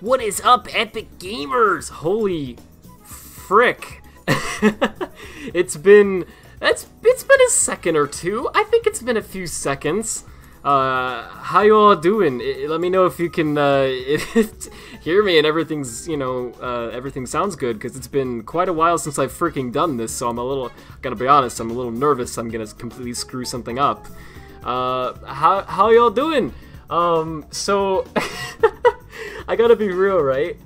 What is up, Epic Gamers? Holy frick. It's been a second or two. I think it's been a few seconds. How you all doing? Let me know if you can hear me and everything's, everything sounds good, because it's been quite a while since I've freaking done this, so gotta be honest, I'm a little nervous I'm gonna completely screw something up. How y'all doing? So, I gotta be real, right?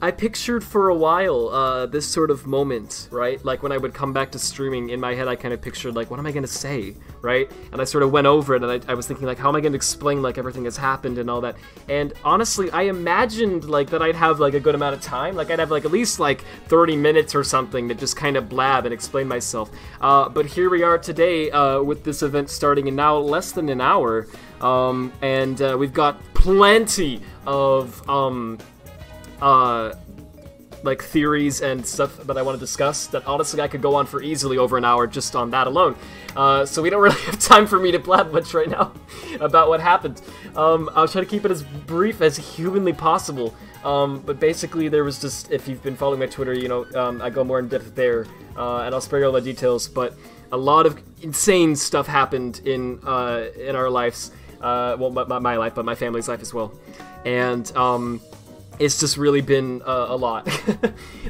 I pictured for a while, this sort of moment, right? Like, when I would come back to streaming, in my head I kind of pictured, like, what am I gonna say, right? And I sort of went over it, and I was thinking, like, how am I gonna explain, like, everything that's happened and all that? And honestly, I imagined, like, that I'd have, like, a good amount of time. Like, I'd have, like, at least, like, 30 minutes or something to just kind of blab and explain myself. But here we are today, with this event starting in now less than an hour. And we've got plenty of, like, theories and stuff that I want to discuss that honestly I could go on for easily over an hour just on that alone. So we don't really have time for me to blab much right now about what happened. I'll try to keep it as brief as humanly possible. But basically there was just, if you've been following my Twitter, I go more in depth there, and I'll spare you all the details, but a lot of insane stuff happened in our lives. Well, my life, but my family's life as well. And, it's just really been a lot.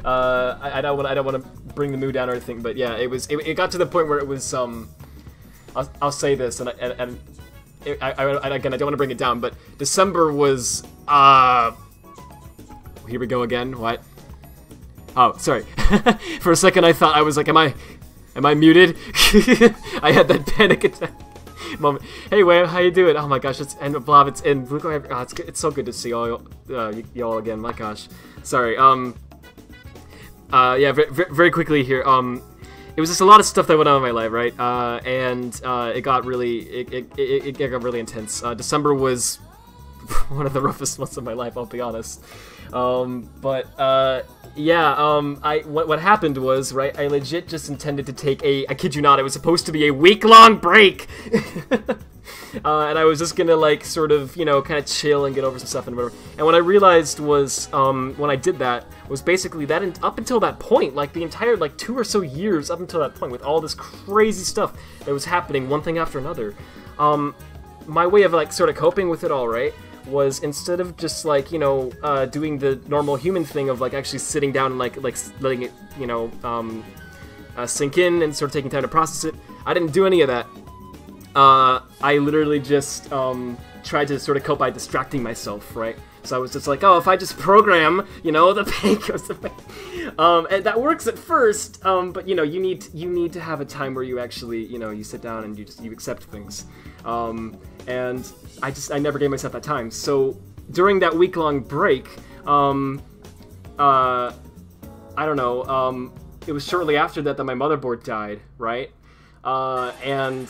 I don't want to bring the mood down or anything, but yeah, it got to the point where it was, I'll say this, and again, I don't want to bring it down, but December was, here we go again, what? Oh, sorry. For a second I thought, I was like, am I muted? I had that panic attack moment. Hey, Wham, how you doing? Oh my gosh, and Blob, it's so good to see all y'all again. My gosh, sorry. Yeah, very quickly here. It was just a lot of stuff that went on in my life, right? And it got really intense. December was one of the roughest months of my life, I'll be honest. Yeah, what happened was, right, I legit just intended to take I kid you not, it was supposed to be a week-long break! And I was just gonna, like, sort of, kind of chill and get over some stuff and whatever. And what I realized was, when I did that, was basically that up until that point, like, the entire, like, 2 or so years up until that point, with all this crazy stuff that was happening, one thing after another, my way of, like, sort of coping with it all, right, was instead of just, like, doing the normal human thing of, like, actually sitting down and, like letting it, sink in and sort of taking time to process it, I didn't do any of that. I literally just, tried to sort of cope by distracting myself, right? So I was just like, oh, if I just program, the pain goes away. And that works at first, but, you need to have a time where you actually, you sit down and you accept things. And I never gave myself that time. So during that week-long break, I don't know, it was shortly after that my motherboard died, right? And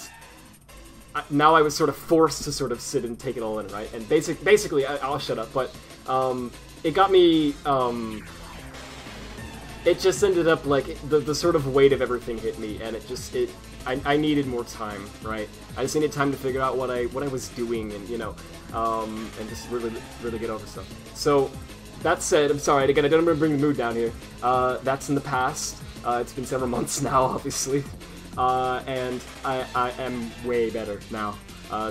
now I was sort of forced to sort of sit and take it all in, right? And basically, I'll shut up, but it got me, it just ended up, like, the sort of weight of everything hit me, and I needed more time, right? I just needed time to figure out what I was doing, and, and just really get over stuff. So, that said, I'm sorry, again, I don't want to bring the mood down here. That's in the past. It's been several months now, obviously. And I am way better now.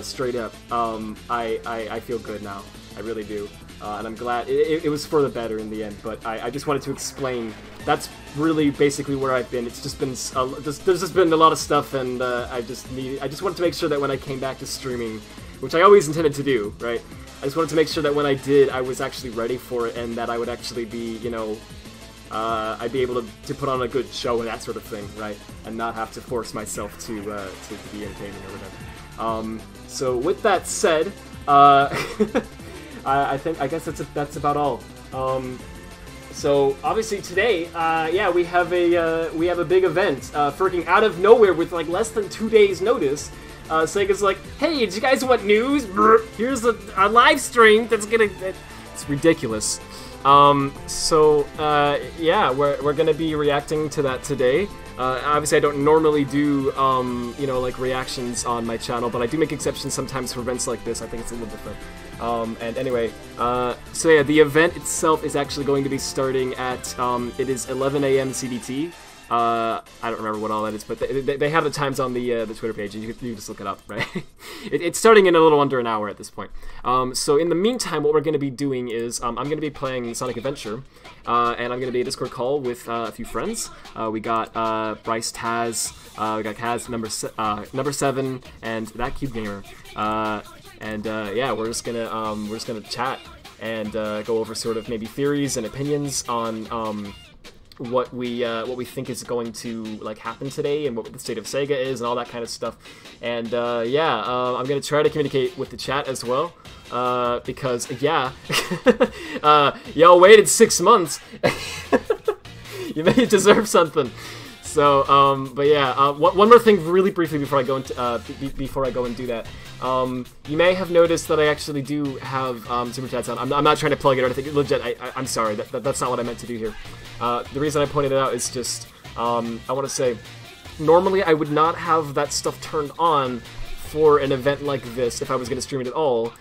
Straight up. I feel good now. I really do. And I'm glad it was for the better in the end, but I just wanted to explain. That's really basically where I've been. It's just been there's just been a lot of stuff, and I just wanted to make sure that when I came back to streaming, which I always intended to do, right? I just wanted to make sure that when I did, I was actually ready for it, and that I would actually be, I'd be able to put on a good show and that sort of thing, right? And not have to force myself to be entertaining or whatever. So with that said, I guess that's about all. So obviously today, yeah, we have a big event, freaking out of nowhere with, like, less than 2 days notice. Sega's like, hey, do you guys want news? Here's a live stream that's it's ridiculous. So yeah, we're gonna be reacting to that today. Obviously I don't normally do, like, reactions on my channel, but I do make exceptions sometimes for events like this. I think it's a little different. And anyway, so yeah, the event itself is actually going to be starting at, it is 11 a.m. CDT. I don't remember what all that is, but they have the times on the Twitter page, and you can just look it up, right? It's starting in a little under an hour at this point. So in the meantime, what we're going to be doing is, I'm going to be playing Sonic Adventure, and I'm going to be a Discord call with a few friends. We got Bryce Taz, we got Kaz number 7, and that Cube Gamer. Yeah, we're just gonna chat and go over sort of maybe theories and opinions on what we think is going to like happen today and what the state of Sega is and all that kind of stuff. And yeah, I'm gonna try to communicate with the chat as well, because yeah, y'all waited 6 months. You may deserve something. So, but yeah, one more thing really briefly before I go and do that. You may have noticed that I actually do have Super Chats on. I'm not trying to plug it or anything. Legit, I'm sorry. That's not what I meant to do here. The reason I pointed it out is just, I want to say, normally I would not have that stuff turned on for an event like this if I was going to stream it at all.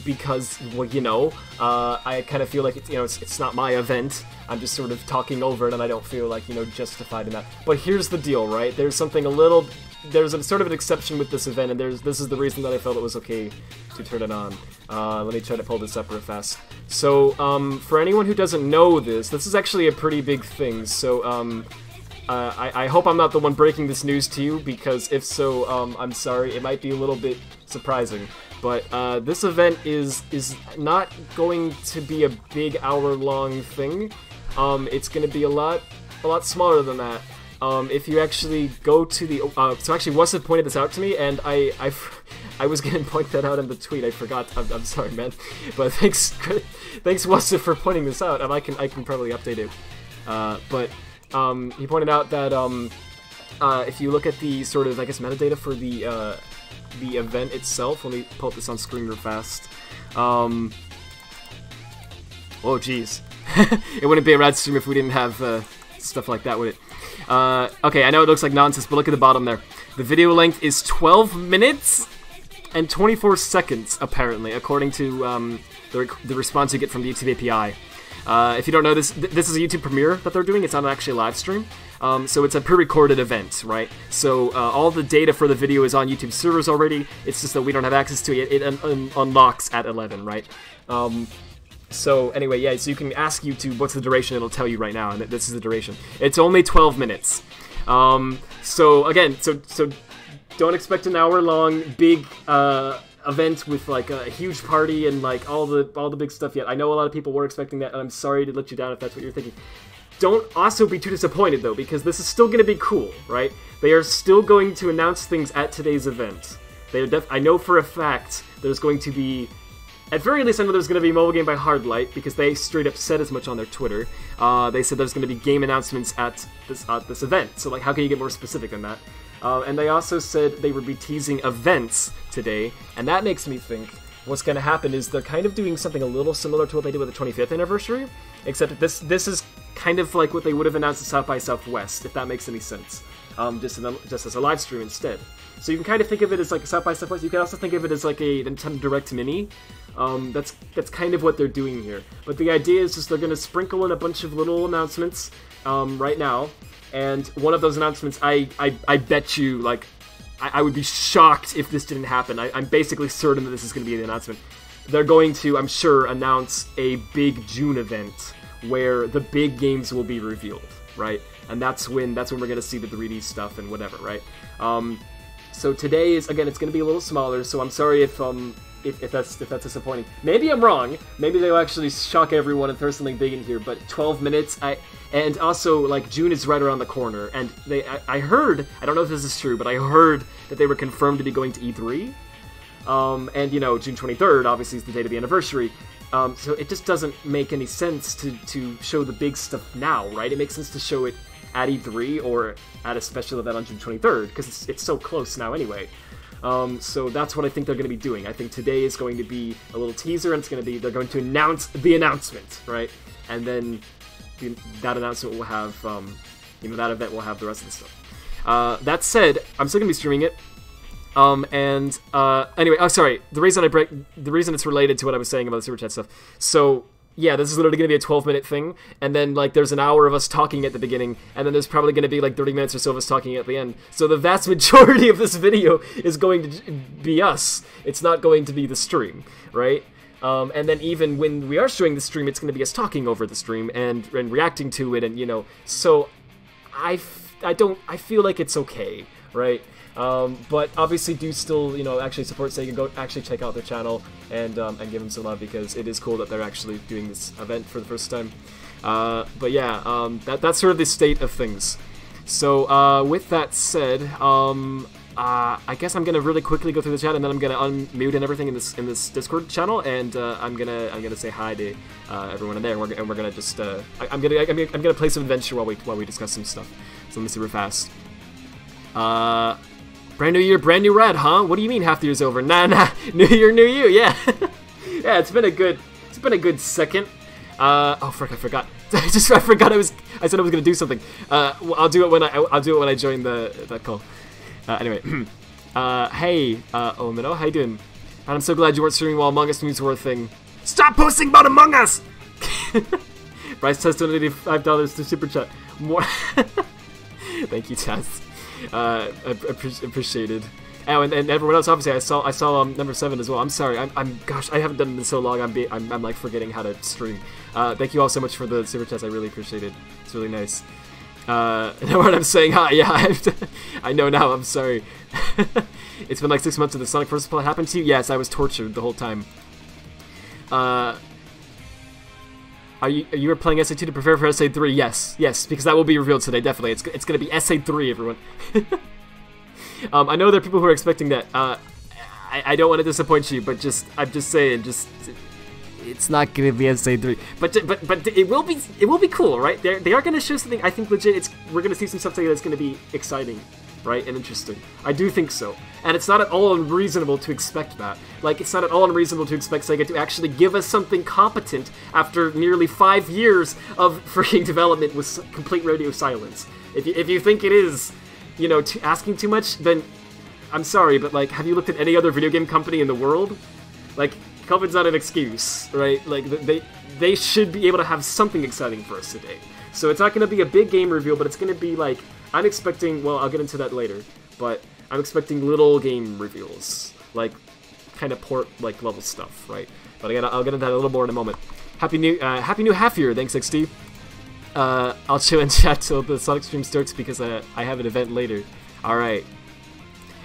Because, well, you know, I kind of feel like it's not my event. I'm just sort of talking over it, and I don't feel like, justified in that. But here's the deal, right? There's a sort of an exception with this event, and this is the reason that I felt it was okay to turn it on. Let me try to pull this up real fast. So, for anyone who doesn't know this is actually a pretty big thing. So, I hope I'm not the one breaking this news to you, because if so, I'm sorry, it might be a little bit surprising. But this event is not going to be a big hour-long thing. It's going to be a lot smaller than that. If you actually go to the so actually Wasif pointed this out to me, and I was going to point that out in the tweet. I forgot. I'm sorry, man. But thanks Wasif for pointing this out, and I can probably update it. But he pointed out that if you look at the sort of, I guess, metadata for the event itself, let me pull up this on screen real fast. Oh jeez. It wouldn't be a rad stream if we didn't have stuff like that, would it? Okay, I know it looks like nonsense, but look at the bottom there. The video length is 12 minutes and 24 seconds, apparently, according to the response you get from the YouTube API. If you don't know this, this is a YouTube premiere that they're doing. It's not actually a live stream. So it's a pre-recorded event, right? So all the data for the video is on YouTube servers already. It's just that we don't have access to it. It unlocks at 11, right? So anyway, yeah, so you can ask YouTube what's the duration. It'll tell you right now, and this is the duration. It's only 12 minutes. So again, so don't expect an hour-long big event with like a huge party and like all the big stuff yet. I know a lot of people were expecting that, and I'm sorry to let you down if that's what you're thinking. Don't also be too disappointed though, because this is still going to be cool, right? They are still going to announce things at today's event. I know for a fact there's going to be, at very least I know there's going to be a mobile game by Hardlight, because they straight up said as much on their Twitter. They said there's going to be game announcements at this event, so like how can you get more specific than that? And they also said they would be teasing events today, and that makes me think what's going to happen is they're kind of doing something a little similar to what they did with the 25th anniversary, except that this is kind of like what they would have announced at South by Southwest, if that makes any sense, just as a live stream instead. So you can kind of think of it as like a South by Southwest. You can also think of it as like a Nintendo Direct Mini. That's kind of what they're doing here. But the idea is just they're going to sprinkle in a bunch of little announcements right now. And one of those announcements, I bet you, like, I would be shocked if this didn't happen. I'm basically certain that this is going to be the announcement. They're going to, I'm sure, announce a big June event where the big games will be revealed, right? And that's when we're going to see the 3D stuff and whatever, right? So today is, again, it's going to be a little smaller, so I'm sorry if that's disappointing. Maybe I'm wrong. Maybe they'll actually shock everyone and throw something big in here. But 12 minutes, and also like June is right around the corner. And I heard, I don't know if this is true, but I heard that they were confirmed to be going to E3. And June 23rd obviously is the date of the anniversary. So it just doesn't make any sense to show the big stuff now, right? It makes sense to show it at E3 or at a special event on June 23rd because it's so close now anyway. So that's what I think they're going to be doing. I think today is going to be a little teaser, and they're going to announce the announcement, right? And then that announcement will have, that event will have the rest of the stuff. That said, I'm still going to be streaming it. Anyway, oh sorry. The reason it's related to what I was saying about the super chat stuff. So yeah, this is literally going to be a 12-minute thing, and then like there's an hour of us talking at the beginning, and then there's probably going to be like 30 minutes or so of us talking at the end. So the vast majority of this video is going to be us. It's not going to be the stream, right? And then even when we are showing the stream, it's going to be us talking over the stream and reacting to it, and you know. So I feel like it's okay, right? But obviously do still, you know, actually support Sega. Go actually check out their channel and give them some love, because it is cool that they're actually doing this event for the first time. But yeah, that's sort of the state of things. So with that said, I guess I'm gonna really quickly go through the chat, and then I'm gonna unmute and everything in this Discord channel, and I'm gonna say hi to everyone in there, and we're gonna just I'm gonna play some adventure while we discuss some stuff. So let me see real fast. Brand new year, brand new red, huh? What do you mean half the year's over? Nah, new year, new you, yeah. Yeah, it's been a good second. Oh frick, I forgot. I forgot I said I was gonna do something. Well, I'll do it when I join that call. Anyway, hey, Omino, how you doing? And I'm so glad you weren't streaming while Among Us news were a thing. Stop posting about Among Us! Bryce Test donated $5 to Super Chat. More. Thank you, Tess. Appreciated. Oh, and everyone else, obviously, I saw number 7 as well. I'm sorry. Gosh, I haven't done it in so long. I'm like forgetting how to stream. Thank you all so much for the super chats. I really appreciate it. It's really nice. Now what I'm saying, hi, yeah, I know now. I'm sorry. It's been like 6 months since the Sonic first play happened to you. Yes, I was tortured the whole time. You were playing SA2 to prepare for SA3? Yes, because that will be revealed today, definitely. It's going to be SA3, everyone. I know there are people who are expecting that. I don't want to disappoint you, but I'm just saying, it's not going to be SA3. But it will be cool, right? They are going to show something, I think, legit. We're going to see some stuff today that's going to be exciting, right, and interesting. I do think so. And it's not at all unreasonable to expect that. Like, it's not at all unreasonable to expect Sega to actually give us something competent after nearly 5 years of freaking development with complete radio silence. If you think it is, you know, asking too much, then I'm sorry, but, like, have you looked at any other video game company in the world? Like, COVID's not an excuse, right? Like, they should be able to have something exciting for us today. So it's not going to be a big game reveal, but it's going to be, like, I'm expecting, well, I'll get into that later, but I'm expecting little game reveals, like kind of port like level stuff, right? But again, I'll get into that a little more in a moment. Happy new half year, thanks XD. I'll chill and chat till the Sonic stream starts because I have an event later. All right.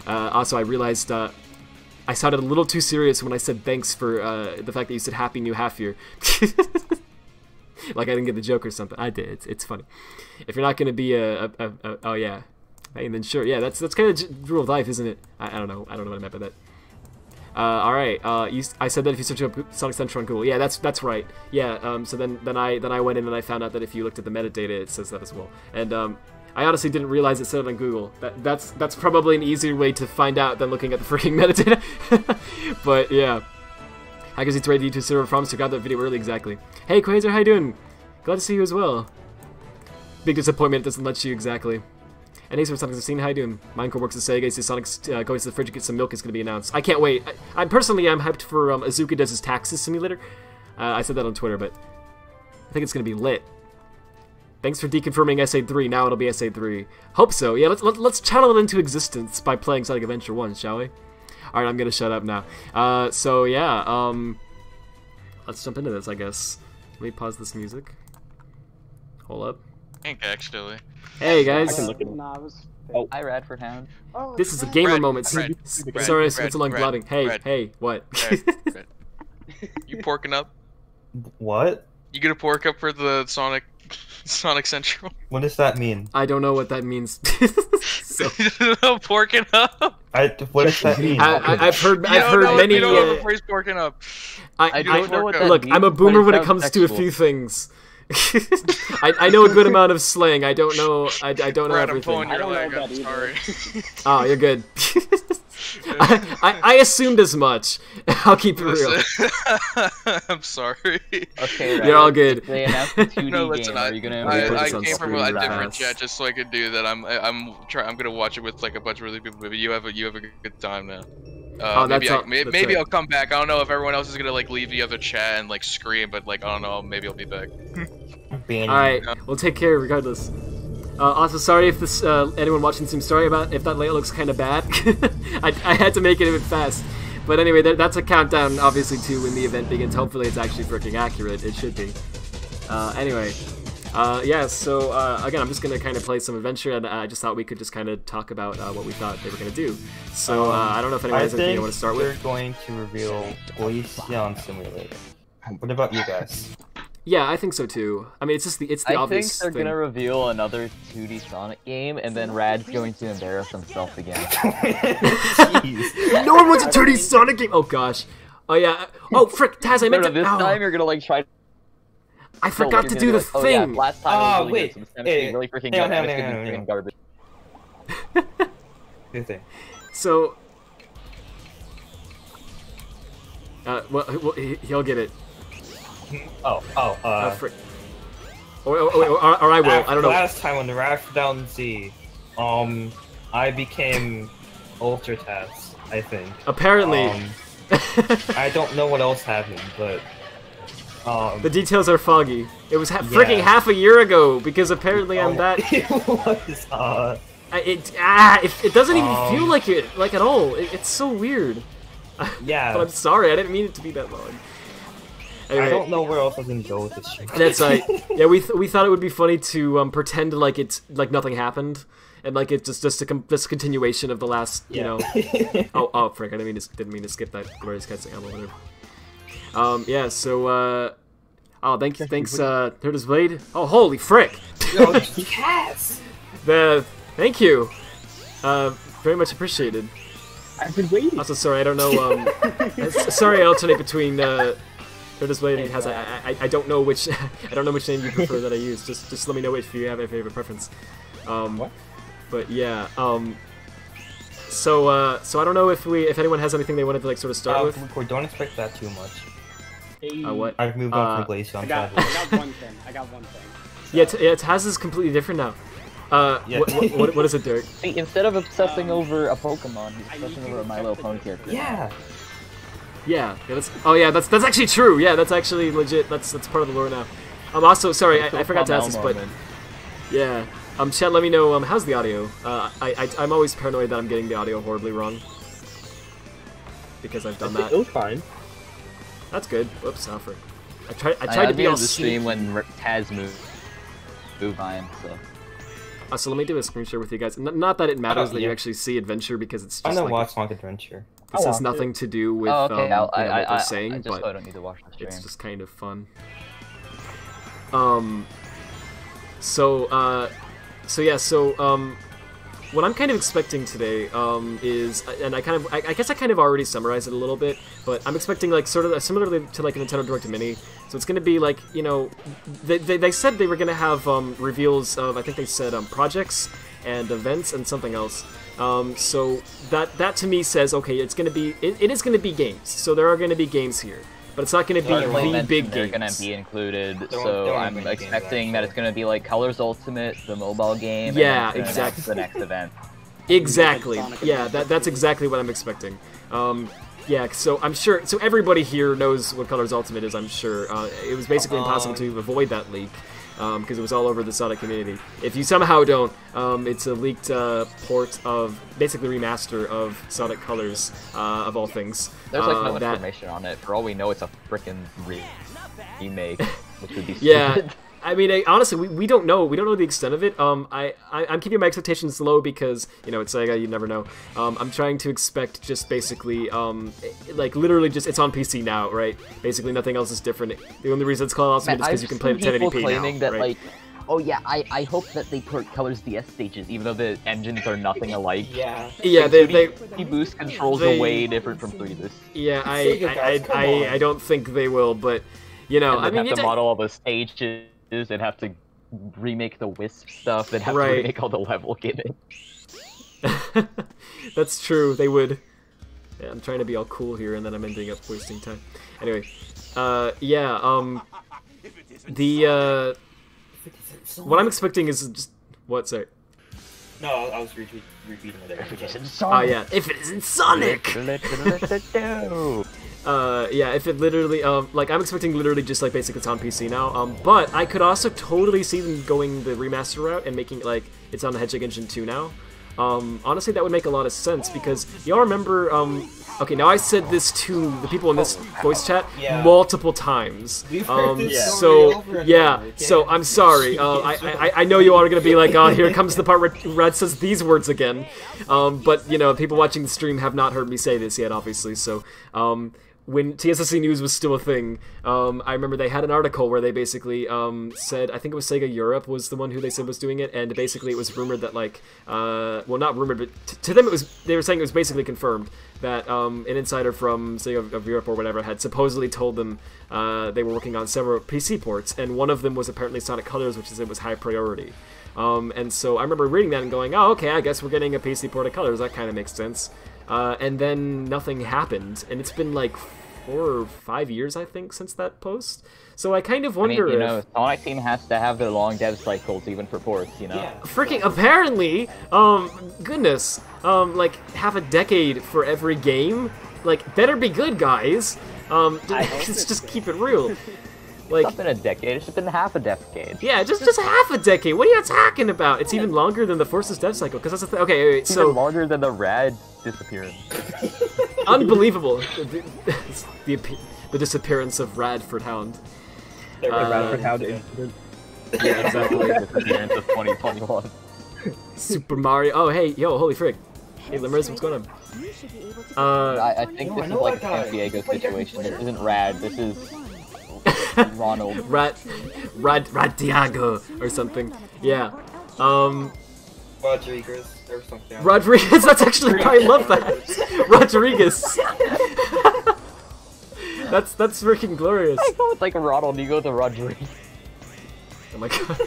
Also, I realized I sounded a little too serious when I said thanks for the fact that you said happy new half year. Like I didn't get the joke or something. I did. It's funny. If you're not gonna be oh yeah, hey, then sure. Yeah, that's kind of rule of life, isn't it? I don't know. I don't know what I meant by that. All right. I said that if you search up Sonic Central on Google, yeah, that's right. Yeah. So then I went in and I found out that if you looked at the metadata, it says that as well. And I honestly didn't realize it said it on Google. That's probably an easier way to find out than looking at the freaking metadata. But yeah. I guess it's ready to server promise to grab that video early, exactly. Hey Quasar, how you doing? Glad to see you as well. Big disappointment it doesn't let you, exactly. And thanks for Sonic 16, how you doing? Minecore works at Sega, see Sonic's going to the fridge to get some milk is going to be announced. I can't wait. I personally am hyped for Azuka does his taxes simulator. I said that on Twitter, but I think it's going to be lit. Thanks for deconfirming SA3, now it'll be SA3. Hope so. Yeah, let's channel it into existence by playing Sonic Adventure 1, shall we? Alright, I'm gonna shut up now. So yeah, let's jump into this, I guess. Let me pause this music. Hold up. Actually. Hey guys. Oh. Hi, Radfordhound. This is a gamer moment. Sorry, I spent so long blabbing. Hey, what? You porking up? What? You gonna pork up for the Sonic Central? What does that mean? I don't know what that means. So. Porking up? What does that mean? I've heard many. You don't know the phrase porking up. I don't know what that look, means, I'm a boomer when it comes textual. to a few things. I know a good amount of slang. I don't know. I don't know Brad, everything. I'm pulling your leg. I'm sorry. Oh, you're good. I assumed as much. I'll keep it real. I'm sorry. Okay, right. You're all good. If they announced the 2D No, game, listen, are you gonna? I this on came from a screen different fast. chat just so I could do that. I'm gonna watch it with like a bunch of really people. Maybe you have a good time now. Oh, Maybe that's maybe right. I'll come back. I don't know if everyone else is gonna like leave the other chat and like scream, but like I don't know. Maybe I'll be back. Alright, we'll take care regardless. Also, sorry if this anyone watching seems sorry about if that layout looks kind of bad. I had to make it a bit fast. But anyway, that's a countdown, obviously, to when the event begins. Hopefully it's actually freaking accurate. It should be. Anyway. Yeah, so, again, I'm just going to kind of play some adventure, and I just thought we could just kind of talk about what we thought they were going to do. So, I don't know if anyone has anything you want to start with. They're going to reveal Glaceon Simulator. What about you guys? Yeah, I think so too. I mean, it's just the I obvious think they're thing. gonna reveal another 2D Sonic game, and then Rad's going to embarrass himself again. Jeez. No one wants a 2D Sonic game! Oh, gosh. Oh, yeah. Oh, frick, Taz, I meant to... This oh, time you're gonna like try. I forgot to do the Oh, thing! yeah, last time it was really wait. good, so this time it's gonna be really freaking Hang on, good. hang on, It's gonna hang be on, freaking garbage. Good thing. So... well, he'll get it. Frick. Or I will. I don't know. Last time on the Radfordhound Z, I became Ultra Taz, I think. Apparently. I don't know what else happened, but the details are foggy. It was freaking half a year ago, because apparently I'm that... It was, it doesn't even feel like it, like at all. It's so weird. yeah. But I'm sorry, I didn't mean it to be that long. Anyway, I don't know where else I can go with this shit. that's right. Yeah, we thought it would be funny to pretend like it's like nothing happened, and like it's just a continuation of the last, you know. Oh, frick! I didn't mean to skip that glorious cutscene. Whatever. Yeah. So, oh, thanks, Turtle's Blade. Oh, holy frick! Yes. Thank you. Very much appreciated. I've been waiting. Also, sorry, I don't know. Sorry, I alternate between Turtle's Blade and Has. I don't know which. I don't know which name you prefer that I use. Just let me know if you have a favorite preference. What? But yeah. So I don't know if anyone has anything they wanted to like sort of start with. Don't expect that too much. Hey, What? I've moved on from Glaceon. I got one thing. I got one thing. Yeah, Taz is completely different now. Yeah. What is it, Derek? See, instead of obsessing over a Pokemon, he's obsessing over a My Little Pony character. Yeah. Yeah, that's actually true. Yeah, that's actually legit. That's part of the lore now. Also, sorry, I forgot to ask this, but yeah. Chat, let me know. How's the audio? I'm always paranoid that I'm getting the audio horribly wrong because I've done that. It was fine. That's good. Whoops, Alfred. I tried to be on all the stream when Taz moved on, so. So let me do a screen share with you guys. Not that it matters that you actually see Adventure, because it's just I know like watch Sonic Adventure. this has nothing to do with Oh, okay. you know, what they're I saying, just but I don't need to watch the stream. it's just kind of fun. So what I'm kind of expecting today is, and I guess I kind of already summarized it a little bit, but I'm expecting like sort of similarly to like a Nintendo Direct Mini. So it's going to be like, you know, they said they were going to have reveals of, I think they said projects and events and something else. So that to me says, okay, it's going to be it is going to be games. So there are going to be games here. But it's not going to be the big They're games. going to be included, Don't so have I'm any games, expecting that it's going to be like Colors Ultimate, the mobile game, Yeah, and then it's exactly. the next event. Exactly. Yeah, that's exactly what I'm expecting. Yeah, so I'm sure. So everybody here knows what Colors Ultimate is. I'm sure. It was basically impossible to avoid that leak because it was all over the Sonic community. If you somehow don't, it's a leaked port of basically remaster of Sonic Colors of all things. There's like no information on it. For all we know, it's a frickin' remake, which would be stupid. Yeah. I mean, honestly, we don't know. We don't know the extent of it. I'm keeping my expectations low because, you know, it's Sega, you never know. I'm trying to expect just basically, like, literally just, it's on PC now, right? Basically, nothing else is different. The only reason it's called Ultimate is because you can play it 1080p claiming now, that, right? like, oh yeah, I hope that they put Colors DS stages, even though the engines are nothing alike. Yeah. Yeah, they 2D boost controls are way different from 3D boost. yeah, Sega guys, come on. I don't think they will, but, you know, And I they'd mean, have to model all the stages, and have to remake the Wisp stuff, and have to remake all the level gimmicks. That's true. They would. Yeah, I'm trying to be all cool here, and then I'm ending up wasting time. Anyway, yeah. What I'm expecting is just what? Sorry. No, I was repeating it there. Yeah. If it isn't Sonic. Yeah, if it literally, like, I'm expecting literally just, like, basically it's on PC now, but I could also totally see them going the remaster route and making it, like, it's on the Hedgehog Engine 2 now. Honestly, that would make a lot of sense, because y'all remember, okay, now I said this to the people in this voice chat multiple times. We've heard this so, over and yeah, over. so I'm sorry, I know you all are gonna be like, oh, here comes the part where Red says these words again, but, you know, people watching the stream have not heard me say this yet, obviously, so, when TSSC News was still a thing, I remember they had an article where they basically said, I think it was Sega Europe was the one who they said was doing it, and basically it was rumored that, like, well, not rumored, but to them it was, they were saying it was basically confirmed that an insider from Sega of Europe or whatever had supposedly told them they were working on several PC ports, and one of them was apparently Sonic Colors, which is it was high priority. And so I remember reading that and going, oh, okay, I guess we're getting a PC port of Colors, that kind of makes sense. And then nothing happened, and it's been like 4 or 5 years, I think, since that post. So I kind of wonder you know, Sonic Team has to have their long dev cycles even for ports, you know? Yeah. freaking apparently, goodness, like half a decade for every game. Like, better be good, guys. Just keep it real. Like, It's not been a decade, it's just been half a decade. yeah, just half a decade. What are you talking about? It's even longer than the Forces dev cycle, because that's the okay, wait, It's so even longer than the Rad disappearance. unbelievable. The disappearance of Radfordhound. Radfordhound incident. Yeah, exactly. Disappearance of 2021. Super Mario. Oh, hey, yo, holy frig. Hey, Limers, what's going on? I think this is know like a that guy. San Diego situation. This isn't Rad, this is Ronald. Radiago or something. Yeah. Rodriguez or something. Rodriguez, that's actually, I love that. Rodriguez. That's freaking glorious. I go with like Ronald, you go with Rodriguez. Oh my god.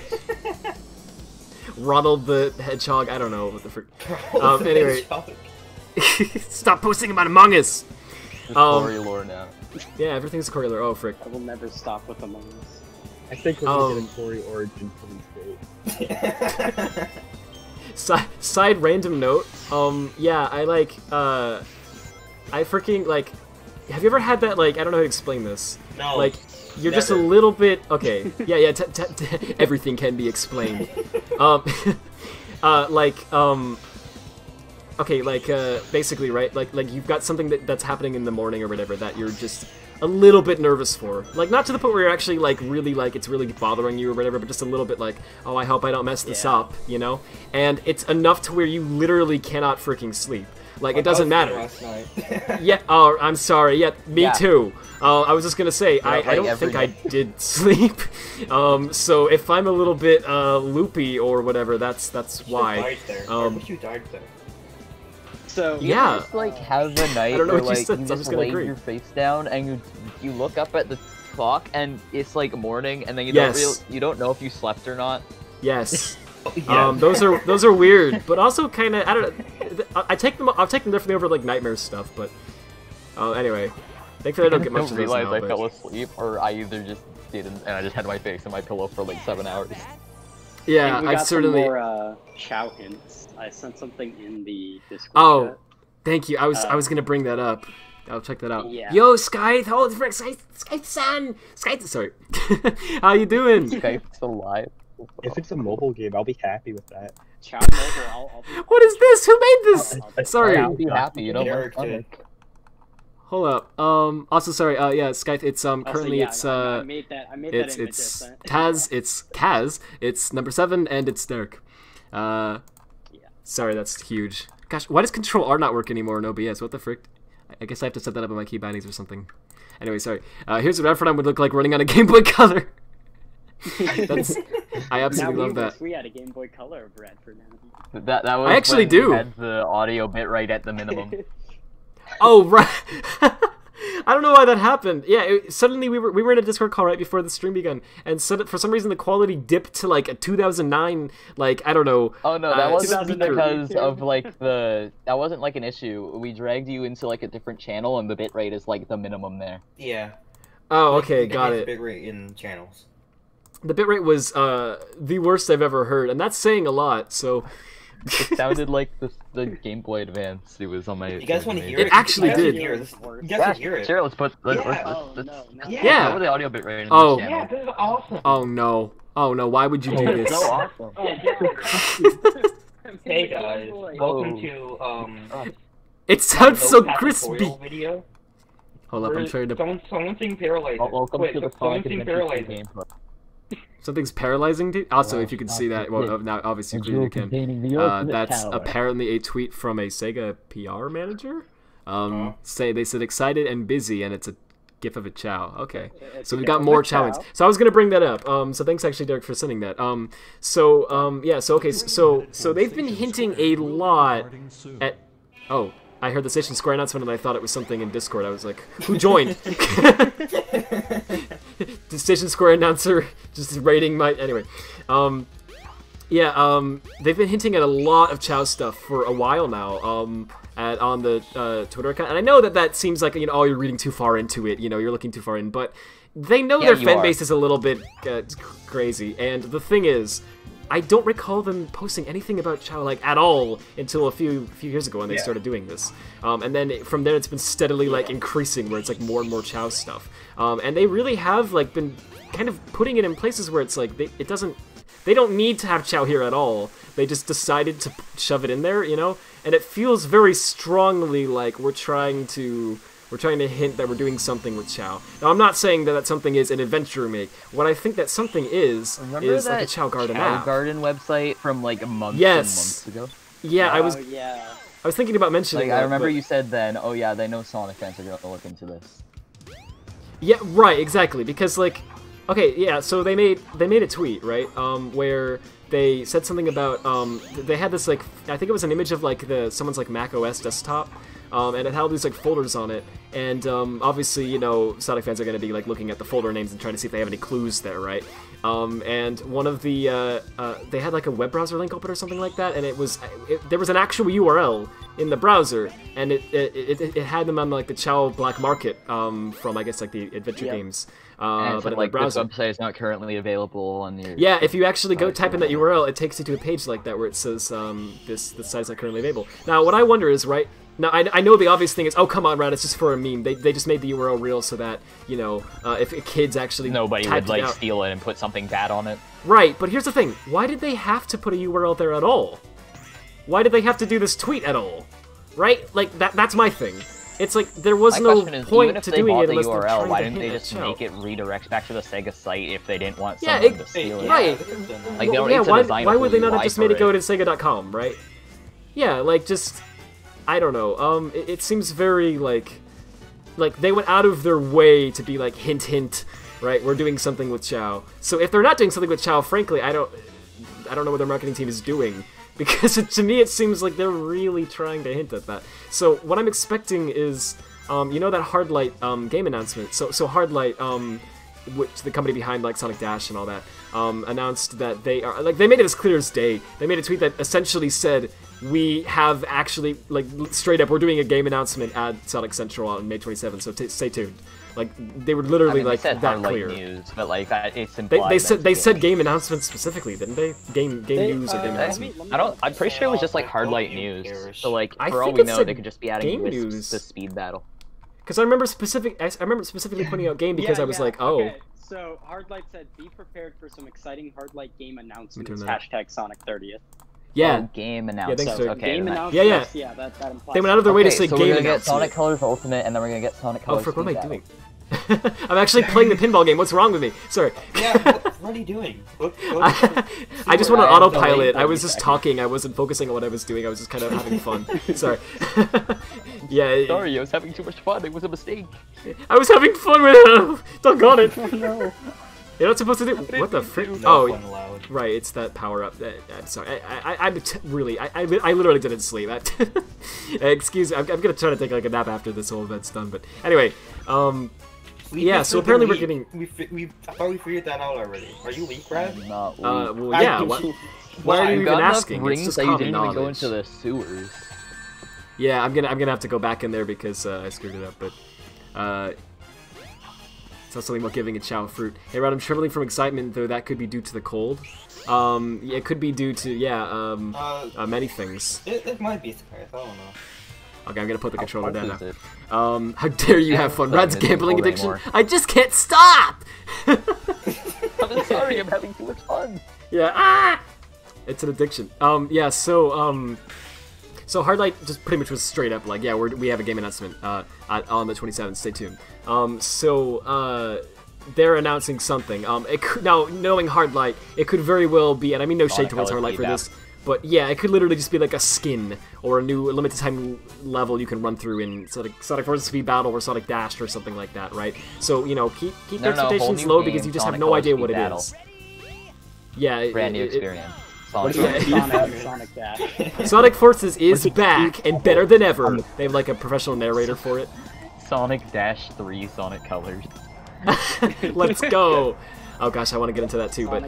Ronald the Hedgehog, I don't know what the frick. Anyway. Stop posting about Among Us! It's story lore now. Yeah, everything's correlated. Oh, frick. I will never stop with Among Us. I think we're gonna get a Tory origin police state. Side random note, yeah, I like, I freaking, like, have you ever had that, like, I don't know how to explain this. No. Like, you're just a never. little bit, okay, yeah, everything can be explained. Okay, like, basically, right, like you've got something that's happening in the morning or whatever that you're just a little bit nervous for. Like, not to the point where you're actually, like, really, like, it's really bothering you or whatever, but just a little bit like, oh, I hope I don't mess this up, you know? And it's enough to where you literally cannot freaking sleep. Like, it doesn't matter. Last night. Yeah, oh, I'm sorry, yeah, me Yeah. too. I was just gonna say, I like don't every think I did sleep. So if I'm a little bit, loopy or whatever, that's why. You died there. I wish you died there. So Yeah. Just like have a night I don't know where what you like said, you so I'm just just gonna lay agree. your face down and you look up at the clock and it's like morning and then you Yes. you don't know if you slept or not. Yes. Yeah. Those are weird, but also kind of, I don't know, I'll take them definitely over, like, nightmare stuff, but, anyway, thankfully I don't get much of those realize now, I but... fell asleep or I either just didn't and I just had my face in my pillow for like 7 hours. Yeah, we I got certainly... some more chow hints. I sent something in the Discord Oh, chat. thank you, I was gonna bring that up. I'll check that out. Yeah. Yo, Skype, holy frick, Skype-san! Skype, sorry. How you doing? Skype's alive. If it's a mobile game, I'll be happy with that. Chow mobile, I'll be... What is this? Who made this? Sorry. I'll be happy, you know Derek what? did. Hold up. Also, sorry. Yeah, Skype. It's currently yeah, it's I made that image I it's sent. Taz. It's Kaz. It's number 7, and it's Derek. Sorry, that's huge. Gosh, why does Control R not work anymore in OBS? What the frick? I guess I have to set that up in my key bindings or something. Anyway, sorry. Here's what Radfordhound would look like running on a Game Boy Color. That's. I absolutely now love that. We had a Game Boy Color of Radford now. That was I actually when we do. had the audio bit right at the minimum. Oh right. I don't know why that happened. Yeah, suddenly we were in a Discord call right before the stream began, and for some reason the quality dipped to like a 2009, like I don't know. Oh no, that wasn't speaker. because of like that wasn't like an issue. We dragged you into like a different channel, and the bitrate is like the minimum there. Yeah. Oh, okay, got it. Bitrate in channels. The bitrate was the worst I've ever heard, and that's saying a lot. So. It sounded like the Game Boy Advance. It was on my. You guys want to hear it? It actually did. You guys can hear it. Sure, let's lower the audio bit rate in Oh. the channel. Yeah, this is awesome. Oh no. Oh no, why would you do this? So awesome. Hey guys, welcome to It sounds so Patrick crispy. Boyle video. Hold up, I'm trying to. Someone sing Paralyzer. Welcome Wait, to the someone Sonic sing Adventure Paralyzer. gameplay. Something's paralyzing, dude. Also, if you can see that, well, now obviously you can. That's apparently a tweet from a Sega PR manager. They said excited and busy, and it's a gif of a Chow. Okay, so we've got more Chowings. So I was gonna bring that up. So thanks actually, Derek, for sending that. Yeah. So okay. So they've been hinting a lot at. Oh. I heard the Station Square announcement and I thought it was something in Discord. I was like, who joined? The Station Square announcer just rating my... Anyway. They've been hinting at a lot of Chow stuff for a while now on the Twitter account. And I know that seems like, oh, you're reading too far into it. You're looking too far in. But they know their fan base is a little bit crazy. And the thing is... I don't recall them posting anything about Chow like at all until a few years ago when they started doing this, and then from there it's been steadily like increasing where it's like more and more Chow stuff, and they really have like been kind of putting it in places where it's like they don't need to have Chow here at all. They just decided to shove it in there, and it feels very strongly like we're trying to hint that we're doing something with Chow. Now, I'm not saying that something is an adventure remake. What I think that something is like a Chow Garden app. Chow Garden website from like months and months ago. Yeah, I was thinking about mentioning that. I remember you said then, oh yeah, they know Sonic fans are going to look into this. Yeah, right, exactly. Because like, okay, yeah, so they made a tweet, right, where they said something about they had this like, I think it was an image of like someone's like Mac OS desktop. And it had all these like folders on it, and obviously, Sonic fans are going to be like looking at the folder names and trying to see if they have any clues there, right? And one of the they had like a web browser link open or something like that, and there was an actual URL in the browser, and it had them on like the Chow Black Market from I guess like the adventure games. And but in like the browser. this website is not currently available on your... Yeah, if you actually go type in that URL, it takes you to a page like that where it says this site is not currently available. Now, what I wonder is, right, now I know the obvious thing is, oh come on, Rad, it's just for a meme. They just made the URL real so that, if kids actually nobody would like steal it and put something bad on it. Right, but here's the thing. Why did they have to put a URL there at all? Why did they have to do this tweet at all? Right? Like, that's my thing. It's like, there was no point to doing it unless they're trying to why didn't they hit just that make it redirect back to the Sega site if they didn't want Yeah, someone to steal it? right. Like, they don't need to design why would they not have UI just made it for go to Sega.com, right? Yeah, like, just... I don't know. It seems very, like, they went out of their way to be like, hint, hint, right? We're doing something with Chow. So if they're not doing something with Chow, frankly, I don't know what their marketing team is doing. Because to me, it seems like they're really trying to hint at that. So what I'm expecting is, that Hardlight game announcement. So Hardlight, which the company behind like Sonic Dash and all that, announced that they are like they made it as clear as day. They made a tweet that essentially said, we have actually, like, straight up, we're doing a game announcement at Sonic Central on May 27th, so stay tuned. Like, they were literally, like, said that clear. News, but, like, it's implied they said game announcements specifically, didn't they? Game news or game announcement. I'm pretty sure it was just, like, Hardlight News. So, like, for all we know, they could just be adding Wisps to Speed Battle. Because I remember specifically putting out game because I was like, oh. Okay. So, Hardlight said, be prepared for some exciting Hardlight game announcements, hashtag Sonic 30th. Yeah. Oh, game announcements. Yeah, thanks, okay. Game announcements. Yeah, that implies. They went out of their way to say so game we're gonna announcement. get Sonic Colors Ultimate, and then we're gonna get Sonic Colors. Oh, frick, what am I Battle. doing? I'm actually playing the pinball game. What's wrong with me? Sorry. Yeah, what are you doing? I just went on autopilot. I was just talking. I wasn't focusing on what I was doing. I was just kind of having fun. Sorry. Yeah. Sorry, I was having too much fun. It was a mistake. I was having fun with him. Doggone it. No. You're not supposed to do. What the frick? No Oh, fun allowed. right. It's that power up. I'm sorry. I literally didn't sleep. Excuse me. I'm gonna try to take like a nap after this whole event's done. But anyway, yeah. So apparently we're getting. I thought we figured that out already. Are you weak, Brad? Not weak. Well, yeah. Why are you I've even got enough asking? It's rings just that you common didn't even go knowledge. into the sewers. Yeah, I'm gonna have to go back in there because I screwed it up. But it's also something about giving a chow fruit. Hey, Rod, I'm trembling from excitement, though that could be due to the cold. Yeah, it could be due to many things. It might be surprise. I don't know. Okay, I'm gonna put the controller down Is it? now. How dare you have fun? Rad's Isn't gambling cold addiction. anymore. I just can't stop. I'm sorry, I'm having too much fun. Yeah, it's an addiction. Yeah, so Hardlight just pretty much was straight up like, yeah, we have a game announcement on the 27th. Stay tuned. They're announcing something. Now, knowing Hardlight, it could very well be, and I mean no shade towards Hardlight for this, but yeah, it could literally just be like a skin or a new limited time level you can run through in Sonic Forces Speed Battle or Sonic Dash or something like that, right? So, you know, keep your expectations low because you just have no idea what it is. Yeah, Brand new experience. What Sonic. is Sonic Dash? Sonic Forces is back and better than ever. They have like a professional narrator for it. Sonic Dash 3 Sonic Colors. Let's go. Oh gosh, I want to get into that too, but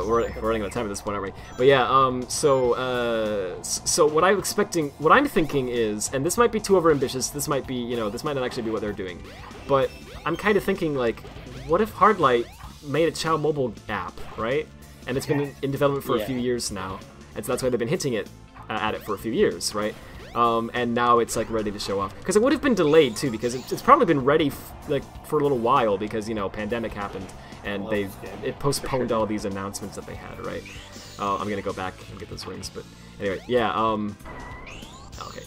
we're running out of time at this point, aren't we? But yeah, so what I'm thinking is, and this might be too overambitious. This might be, you know, this might not actually be what they're doing, but I'm kind of thinking like, what if Hardlight made a Chow mobile app, right? And it's been in development for a few years now, and so that's why they've been hinting at it for a few years, right? And now it's like ready to show off because it would have been delayed too because it's probably been ready for a little while because, you know, pandemic happened and it postponed all these announcements that they had, right? I'm gonna go back and get those rings, but anyway, yeah. Okay.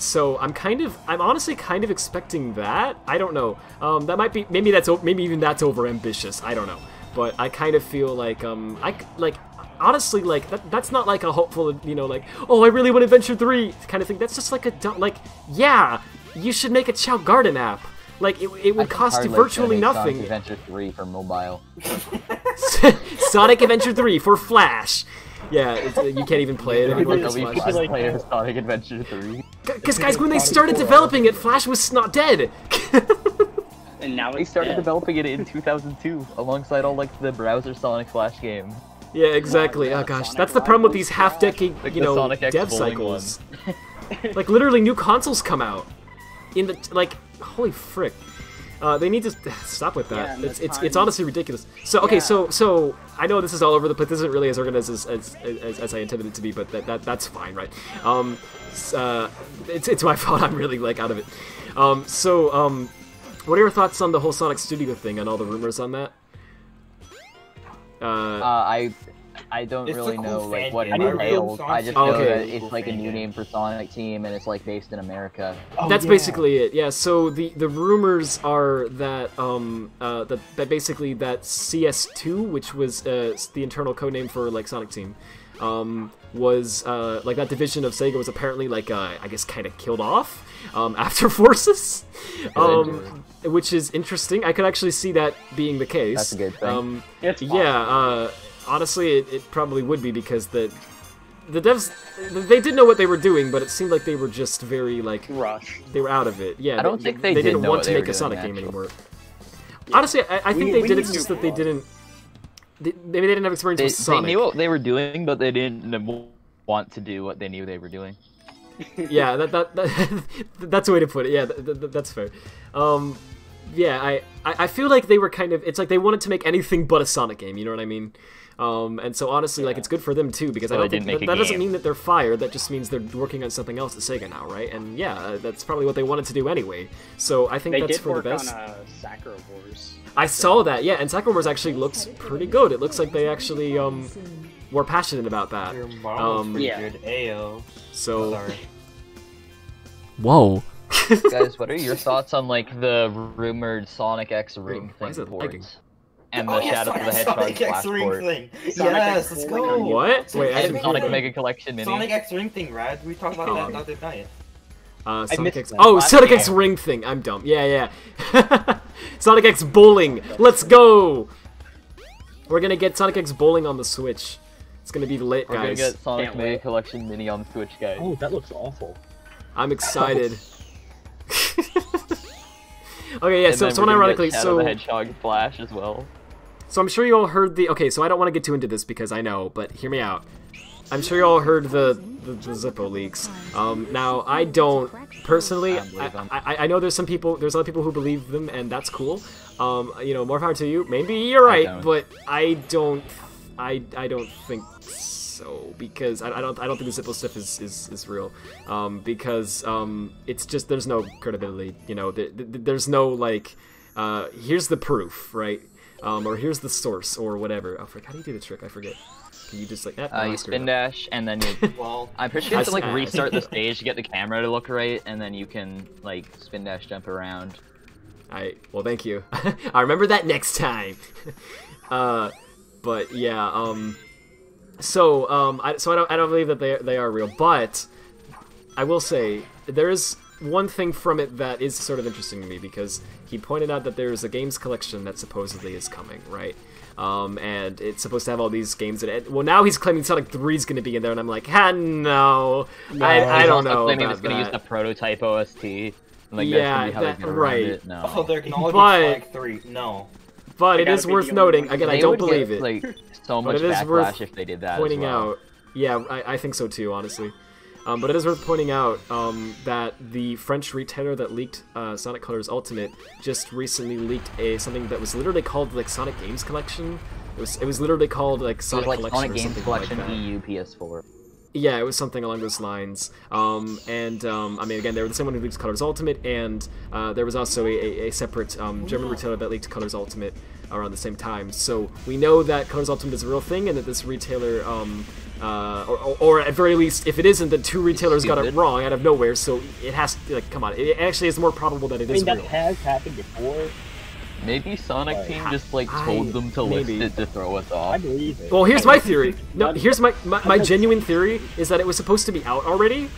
So I'm honestly kind of expecting that. I don't know. That might be maybe even that's over ambitious. I don't know. But I kind of feel like honestly, like that's not like a hopeful, you know, like, oh, I really want Adventure 3 kind of thing. That's just like yeah, you should make a Chow Garden app. Like it would cost you virtually nothing. Sonic Adventure 3 for mobile. Sonic Adventure 3 for Flash. Yeah, you can't even play it anymore. Player Sonic Adventure 3. Because guys, when they started developing it, Flash was not dead. And now They started developing it in 2002 alongside all like the browser Sonic Flash games. Yeah, exactly. Oh gosh, that's the problem with these half-decade, Like you the know, Sonic X dev bowling cycles. Like literally, new consoles come out in the holy frick. They need to stop with that. Yeah, it's honestly ridiculous. So okay, so I know this is all over the place. This isn't really as organized as I intended it to be, but that's fine, right? It's my fault. I'm really like out of it. What are your thoughts on the whole Sonic Studio thing and all the rumors on that? I don't It's really a cool know like fan what it game. entails. I just know Okay. that it's like a new name for Sonic Team and it's like based in America. That's basically it. Yeah. So the rumors are that that basically that CS2, which was the internal codename for like Sonic Team, was like that division of Sega was apparently like I guess kind of killed off after Forces, which is interesting. I could actually see that being the case. That's a good thing. Yeah. Honestly, it probably would be because the devs, they did know what they were doing, but it seemed like they were just very like rush. they were out of it. Yeah, I don't think they didn't know want what to they make were a Sonic doing, game actually. anymore. Honestly, I think they did. we It's knew just that they what. didn't. Maybe they didn't have experience They with Sonic. knew what they were doing, but they didn't want to do what they knew they were doing. Yeah, that's a way to put it. Yeah, that's fair. Yeah, I feel like they were kind of. It's like they wanted to make anything but a Sonic game. You know what I mean? And so honestly, like it's good for them too because So I don't they think didn't make that a doesn't game. mean that they're fired. That just means they're working on something else at Sega now, right? And yeah, that's probably what they wanted to do anyway. So I think They that's did for work the best. on Sakura Wars. I saw that, yeah, and Sakura Wars actually looks pretty good. It looks like they actually were passionate about that. Your mom was pretty Yeah. good. Ayo. So Sorry. whoa. Guys, what are your thoughts on like the rumored Sonic X ring Why is thing it lagging? ports? And the Shadow of the Hedgehog Sonic X Flash Ring port? thing. Sonic Yes, X let's bowling go. on What? Wait, I And didn't Sonic hear that. Mega Collection Mini. Sonic X Ring thing, Rad. We talked about that the other night. Sonic missed X. that. Oh, Last Sonic game. X ring thing. I'm dumb. Yeah, yeah. Sonic X Bowling. Let's go. We're gonna get Sonic X Bowling on the Switch. It's gonna be lit, We're gonna guys. get Sonic Mega Collection Mini on the Switch, guys. Oh, that looks awful. I'm excited. Okay, yeah. And So then we're gonna ironically, get Shadow the Hedgehog Flash as well. So I'm sure you all heard the. Okay, so I don't want to get too into this because I know, but hear me out. I'm sure you all heard the Zippo leaks. Now I don't personally. I know there's some people. There's other people who believe them, and that's cool. You know, more power to you. Maybe you're right, but I don't. I don't think so because I don't think the Zippo stuff is real. Because it's just there's no credibility. You know, there's no like. Here's the proof, right? Or here's the source, or whatever. Oh, frick, how do you do the trick? I forget. Can you just like... you spin dash, and then you... Well, I'm pretty sure you have to like restart the stage to get the camera to look right, and then you can like spin dash jump around. Well, thank you. I remember that next time. But yeah, I don't believe that they are real, but I will say there's one thing from it that is sort of interesting to me because he pointed out that there's a games collection that supposedly is coming, right? And it's supposed to have all these games in it. Well, now he's claiming Sonic 3 is going to be in there, and I'm like, no. I don't know claiming about it's going to use the prototype OST. Like, yeah, right. It. No. Oh, they're acknowledging Sonic 3. No. But it is worth noting, again, I don't believe it. Like, so much backlash if they did that pointing as well. out, yeah, I think so too, honestly. But it is worth pointing out that the French retailer that leaked Sonic Colors Ultimate just recently leaked something that was literally called like Sonic Games Collection. It was literally called like Sonic Collection Sonic or Games something Collection like that. EU PS4. Yeah, it was something along those lines. I mean, again, they were the same one who leaked Colors Ultimate, and there was also a separate German retailer that leaked Colors Ultimate around the same time. So we know that Colors Ultimate is a real thing, and that this retailer, or at very least, if it isn't, then two retailers got it wrong out of nowhere. So it has to, like, come on. It actually is more probable that it is real. That has happened before. Maybe Sonic Team just like told them to list it to throw us off. I believe it. Well, here's my theory. No, here's my genuine theory is that it was supposed to be out already,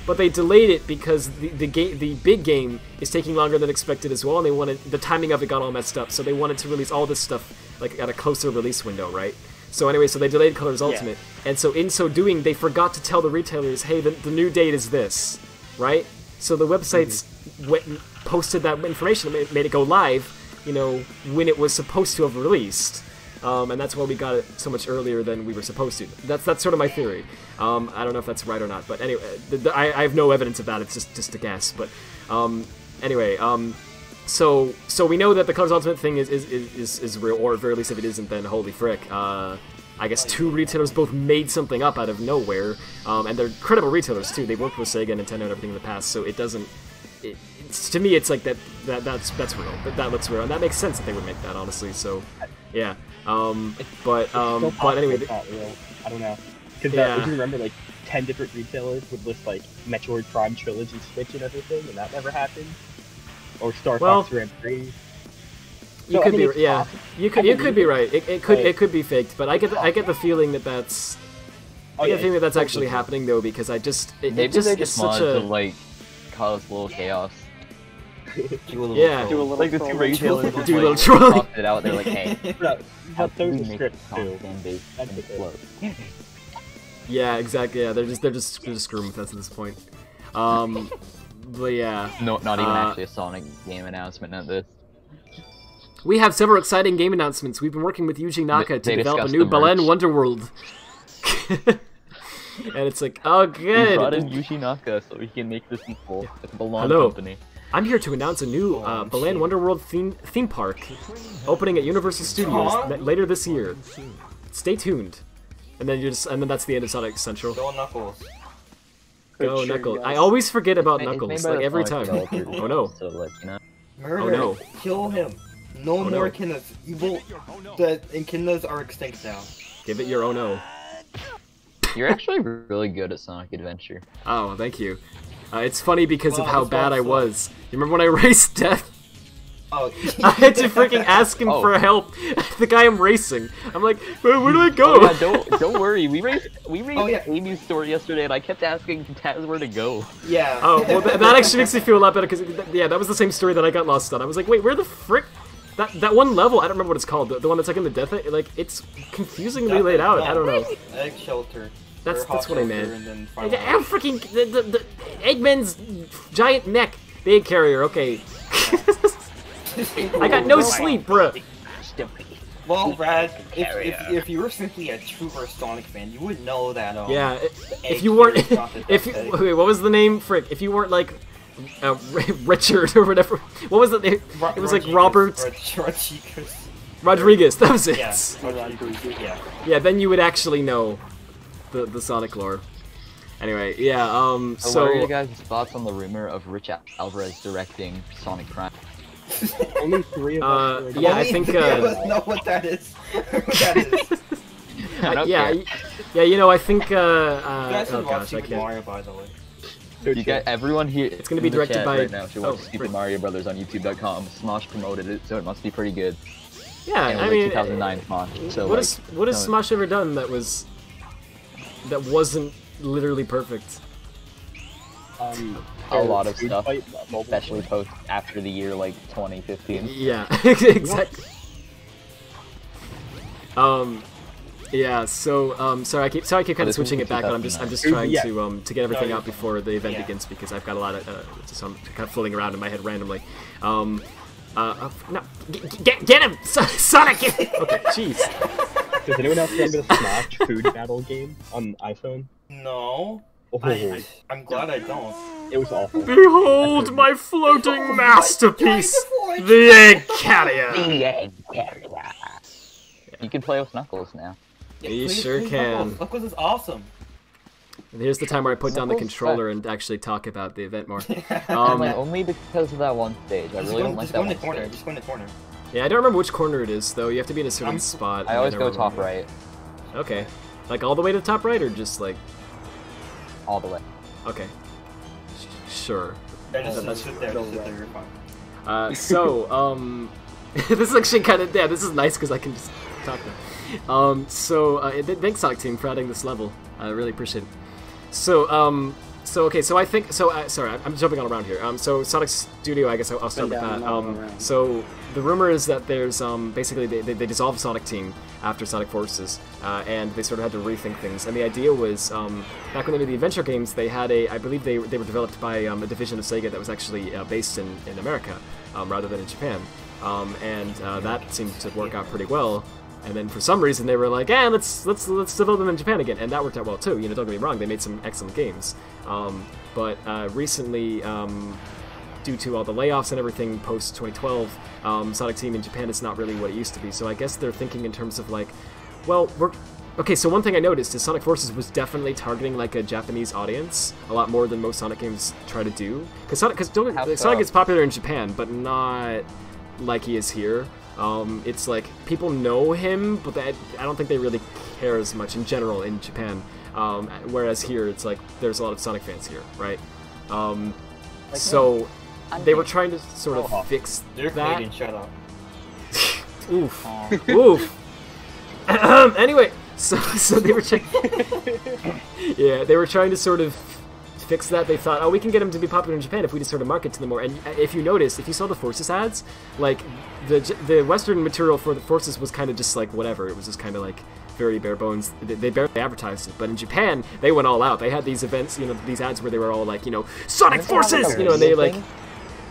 but they delayed it because the big game is taking longer than expected as well, and they wanted the timing of it got all messed up, so they wanted to release all this stuff like at a closer release window, right? So anyway, so they delayed Colors Ultimate, and so in so doing, they forgot to tell the retailers, hey, the new date is this, right? So the websites went and posted that information, made it go live, you know, when it was supposed to have released, and that's why we got it so much earlier than we were supposed to. That's sort of my theory. I don't know if that's right or not, but anyway, I have no evidence of that. It's just a guess. But anyway, so we know that the Colors Ultimate thing is real, or at very least if it isn't, then holy frick. I guess two retailers both made something up out of nowhere, and they're credible retailers too. They've worked with Sega and Nintendo and everything in the past, so it doesn't. To me, it's like that's real. That looks real, and that makes sense that they would make that, honestly. So, yeah. But anyway, it's not real. I don't know. Because if you remember, like 10 different retailers would list like Metroid Prime Trilogy Switch and everything, and that never happened. Or Star Fox Grand Prix. You could be, yeah. You could be right. It could be faked, but I get the feeling that that's. I get the feeling that that's actually happening though, because I just maybe they just wanted to like cause a little chaos. Do a little like the two retailers just, do a little like, trolling. talked it out. They're like, hey, But there's a make script too. fan base That's and the thing. float. Yeah, exactly. Yeah, they're just screwing with us at this point. But yeah. No, not even actually a Sonic game announcement at this. We have several exciting game announcements. We've been working with Yuji Naka to develop a new Belen Wonderworld. And it's like, oh, good. We brought in Yuji Naka so he can make the sequel at the Belen Hello. Company. I'm here to announce a new Belen Wonderworld theme park opening at Universal Studios later this year. Stay tuned. And then that's the end of Sonic Central. Go Knuckles. Go Knuckles. I always forget about Knuckles, like every time. Oh no. So, like, you know. Murder. Oh no. Kill him. No Oh, more no. Echidnas. Evil. The Echidnas are extinct now. Give it your oh no. You're actually really good at Sonic Adventure. Oh, thank you. It's funny because of Wow, how this bad I boss was. You remember when I raced Death? Oh. I had to freaking ask him for help. The guy I'm racing. I'm like, where do I go? Oh, yeah, don't worry. We raced Amy's store yesterday, and I kept asking Taz where to go. Yeah. Oh, well, that actually makes me feel a lot better, because, yeah, that was the same story that I got lost on. I was like, wait, where the frick? That one level, I don't remember what it's called, the one that's like in the death, like, it's confusingly laid out, I don't know. Egg shelter. That's what I meant. I'm freaking, the Eggman's giant neck. The egg carrier, okay. I got no sleep, bruh. Well, Brad, if you were simply a trooper Sonic fan, you would know that. Yeah, if you weren't, wait, what was the name? Frick, if you weren't like Richard or whatever, what was the name? It was like Robert Rodriguez. That was it. Yeah. Yeah, then you would actually know the Sonic lore. Anyway, yeah. So what are your guys' thoughts on the rumor of Rich Alvarez directing Sonic Prime? Only 3 of us. Yeah, I think. know what that is. Yeah, you know, I think. You guys Oh should watch gosh, I Super can't. Mario, by the way. You got everyone here. It's gonna be in the directed chat by- right now. Should watch oh, Super frick. Mario Brothers on YouTube.com. Smosh promoted it, so it must be pretty good. Yeah, And it I was mean, 2009 Smosh. So what like, has Smosh ever done that wasn't literally perfect? a lot of Street stuff, Fight, mobile especially game. post after the year like 2015. Yeah, exactly. Yeah. So, sorry, I keep kind of this was switching in it back, but I'm just 2009. trying to get everything No, out before the event yeah. begins, because I've got a lot of just kind of floating around in my head randomly. No, get him, Sonic! Okay, jeez. Does anyone else remember the Smash food battle game on iPhone? No. Oh, I'm glad I don't. it was awful. Behold my floating masterpiece, the egg carrier. You can play with Knuckles now. You Please, sure please, can. Knuckles is awesome. And here's the time where I put down the Knuckles controller and actually talk about the event more. And like only because of that one stage. I really don't like that Just go in the one corner. stage. Just go in the corner. Yeah, I don't remember which corner it is, though. You have to be in a certain spot. I always and go don't top remember. right, Okay. Like all the way to the top right, or just like... all the way. Okay. Sure. Just sit there. Just sit there. You're fine. This is actually kind of... Yeah, this is nice because I can just talk now. Thanks, Sonic Team, for adding this level. I really appreciate it. So I think... sorry, I'm jumping all around here. So, Sonic Studio, I guess I'll start with that. So, the rumor is that there's, basically, they dissolved Sonic Team after Sonic Forces, and they sort of had to rethink things. And the idea was, back when they made the adventure games, they had I believe they were developed by a division of Sega that was actually based in America, rather than in Japan. That seemed to work out pretty well. And then for some reason they were like, let's develop them in Japan again, and that worked out well too. You know, don't get me wrong, they made some excellent games. But recently, due to all the layoffs and everything post 2012, Sonic Team in Japan is not really what it used to be. So I guess they're thinking in terms of like, well, okay. So one thing I noticed is Sonic Forces was definitely targeting like a Japanese audience a lot more than most Sonic games try to do. Because Sonic is popular in Japan, but not like he is here. It's like people know him, but I don't think they really care as much in general in Japan. Whereas here, it's like there's a lot of Sonic fans here, right? So they were trying to sort of fix You're that. Canadian, shut up. Oof. Oof. Anyway, so they were yeah, they were trying to sort of fix that. They thought, oh, we can get them to be popular in Japan if we just sort of market to them more. And if you notice, if you saw the Forces ads, like the Western material for the Forces was kind of just like whatever. It was just kind of like very bare bones. They barely advertised it. But in Japan, they went all out. They had these events, you know, these ads where they were all like, you know, Sonic Forces, you know, and they like.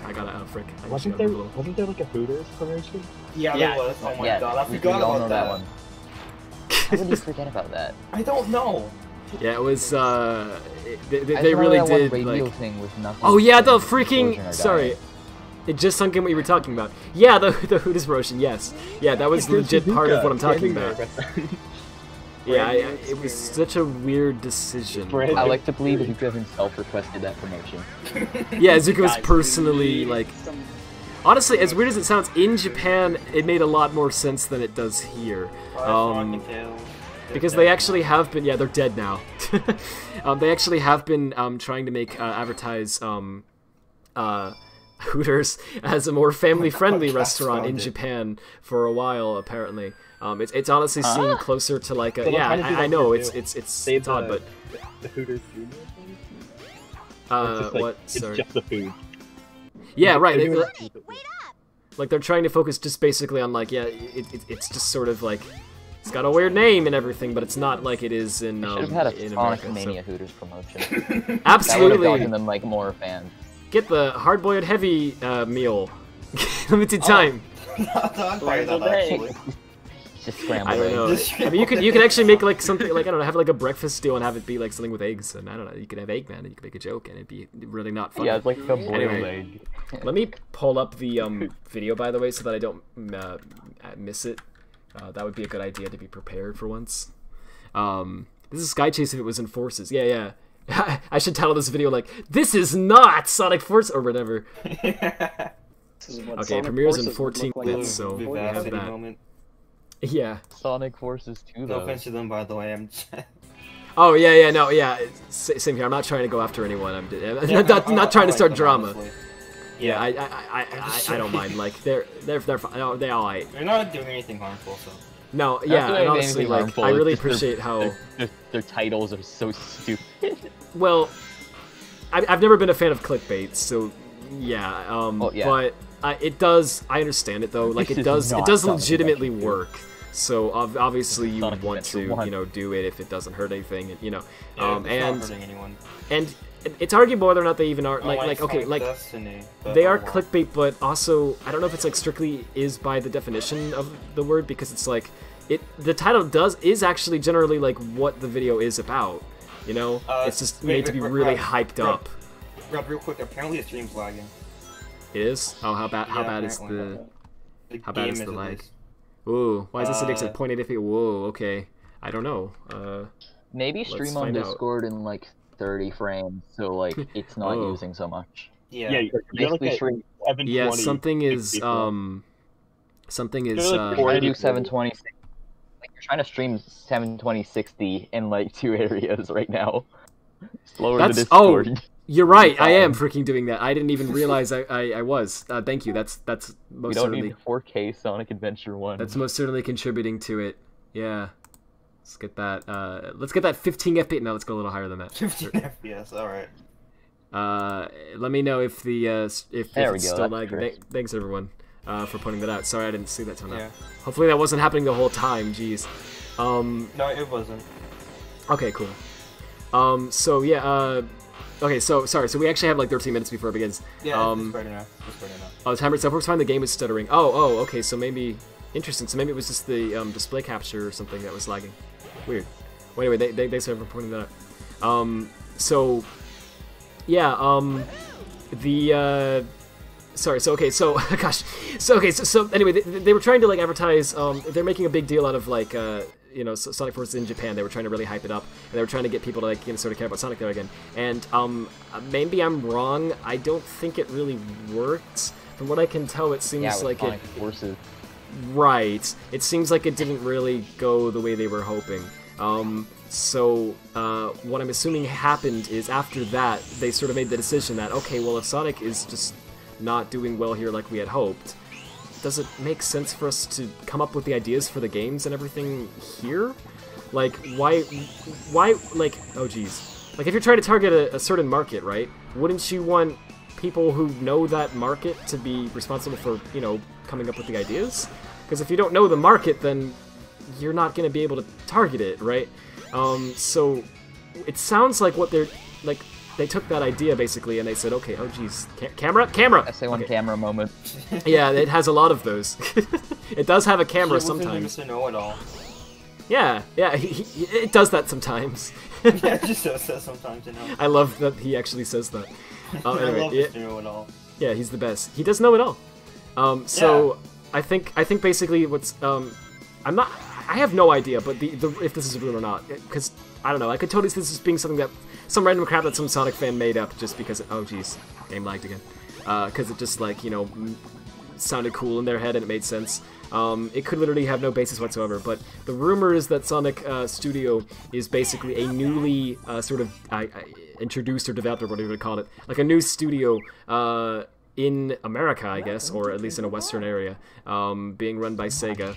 I got a frick. Wasn't there like a Hooters promotion? Yeah, there was. Oh my god, I we forgot all about know that one. How did you forget about that? I don't know. Yeah, it was. They I just really remember that did one radio like. thing with Knuckles Oh yeah, the and Explosion freaking. or Sorry, Die. it just sunk in what you were talking about. Yeah, the Hooters promotion. Yes, yeah, that was legit part of what I'm talking about. Yeah, it was such a weird decision. I like to believe Zuka himself requested that promotion. Yeah, Zuka was personally like. Honestly, as weird as it sounds, in Japan it made a lot more sense than it does here. Because they actually have been, yeah, they're dead now. They actually have been trying to make advertise Hooters as a more family-friendly Podcast restaurant in found it. Japan for a while, apparently. It's honestly seemed closer to like a So they're yeah. trying to do I that know here, it's They it's odd, but the Hooters Junior thing? Or it's just, like, what? It's Sorry. just the food. Yeah, right. They're doing It- it- like they're trying to focus just basically on like yeah, it's just sort of like it's got a weird name and everything, but it's not like it is in Should have had a in Sonic America. Mania So. Hooters promotion. That would have Absolutely, gotten them like more fans. get the hard-boiled heavy meal, limited time. I'll try that actually. Just scrambled I don't know. eggs. I mean, you can actually make like something like I don't know, have like a breakfast deal and have it be like something with eggs, and I don't know. You could have Eggman and you could make a joke, and it'd be really not funny. Yeah, it's like a boiled Anyway. egg. Let me pull up the video, by the way, so that I don't miss it. That would be a good idea to be prepared for once. This is Sky Chase if it was in Forces. Yeah. I should title this video like, "This is not Sonic Force" or whatever. This is what Okay, Sonic premieres in Forces would 14 look like. bits, so we have Vivacity that. moment. Yeah. Sonic Forces 2 No though. offense to them, by the way. Oh yeah, no, yeah. Same here. I'm not trying to go after anyone. I'm not trying to start drama. Honestly. Yeah, I don't mind. Like they're fine. Oh, they all right. They're not doing anything harmful, so. No, Not yeah, doing and honestly, anything like harmful, I it's really just their- appreciate how Their titles are so stupid. well. I've never been a fan of clickbait, so yeah. yeah. But it does. I understand it though. Like This it is does. It not does Sonic legitimately Adventure 2. work. So obviously you Sonic want Adventure to 1. do it if it doesn't hurt anything, and Yeah, it's and not hurting anyone. and it's arguable whether or not they even are like okay Sonic like. Destiny, but They are oh well. clickbait, but also I don't know if it's like strictly is by the definition of the word, because it's like the title is actually generally like what the video is about, you know? It's just made to be really hyped up. Rob, real quick, apparently the stream's lagging. It is? Oh, how bad Yeah, is apparently. the The how bad game is the at lag? least. Ooh, why is this index at 0.8 FPS? Whoa, okay. I don't know. Maybe Let's stream on find out. Discord in like 30 frames, so like it's not Oh. using so much. Yeah. Yeah, you're looking Basically at stream. 720. Yeah, something is 60. something is They're like Or 480 do 720. Like you're trying to stream 720 60 in like 2 areas right now. Slower than That's oh, Discord. you're right. I am freaking doing that. I didn't even realize I was. Thank you. That's We most don't certainly. need 4K Sonic Adventure 1. That's most certainly contributing to it. Yeah. Let's get that. Let's get that 15 FPS. No, let's go a little higher than that. 15 FPS, alright. Let me know if the if There we it's go, still that's lagging. correct. Thanks everyone for pointing that out. Sorry I didn't see that till now. Yeah. Hopefully that wasn't happening the whole time. Jeez. No, it wasn't. Okay, cool. So yeah. Okay, so sorry. So we actually have like 13 minutes before it begins. Yeah, it's better now. It's better now. Oh, the timer itself works fine. The game is stuttering. Oh, okay. So maybe interesting. So maybe it was just the display capture or something that was lagging. Weird. Well, anyway, they started pointing that out. So yeah. Sorry. So okay. So gosh. So okay. So anyway, they were trying to like advertise. They're making a big deal out of like Sonic Forces in Japan. They were trying to really hype it up, and they were trying to get people to like sort of care about Sonic there again. And maybe I'm wrong. I don't think it really worked. From what I can tell, it seems yeah, with like Sonic Forces. Right. It seems like it didn't really go the way they were hoping. So what I'm assuming happened is after that, they sort of made the decision that, okay, well, if Sonic is just not doing well here like we had hoped, does it make sense for us to come up with the ideas for the games and everything here? Like, why, like, oh geez. Like, if you're trying to target a certain market, right, wouldn't you want people who know that market to be responsible for, coming up with the ideas? Because if you don't know the market, then you're not going to be able to target it, right? So it sounds like what they're, like, they took that idea, basically, and they said, okay, oh geez, camera! SA1 Okay. camera moment. Yeah, it has a lot of those. It does have a camera She wasn't sometimes. Mr. Know-it-all. Yeah, it does that sometimes. Yeah, it just does that sometimes, I love that he actually says that. I Anyway, love yeah, Mr. Know-it-all. yeah, he's the best. He does know it all. So I think basically what's I have no idea, but if this is real or not, because I don't know. I could totally see this as being something that some random crap that some Sonic fan made up just because. Oh jeez, game lagged again. Because it just like sounded cool in their head and it made sense. It could literally have no basis whatsoever, but the rumor is that Sonic Studio is basically a newly sort of introduced or developed or whatever you would call it, like a new studio in America, I guess, or at least in a Western area, being run by Sega,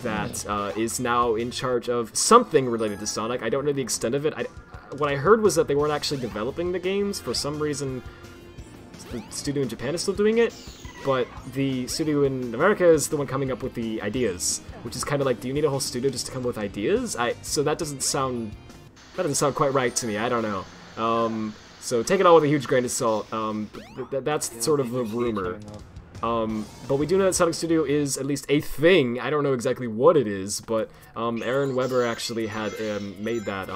that is now in charge of something related to Sonic. I don't know the extent of it. What I heard was that they weren't actually developing the games. For some reason, the studio in Japan is still doing it, but the studio in America is the one coming up with the ideas, which is kind of like, do you need a whole studio just to come up with ideas? So that doesn't sound quite right to me. I don't know. So take it all with a huge grain of salt. That's sort of a rumor. But we do know that Sonic Studio is at least a thing. I don't know exactly what it is, but Aaron Weber actually had made that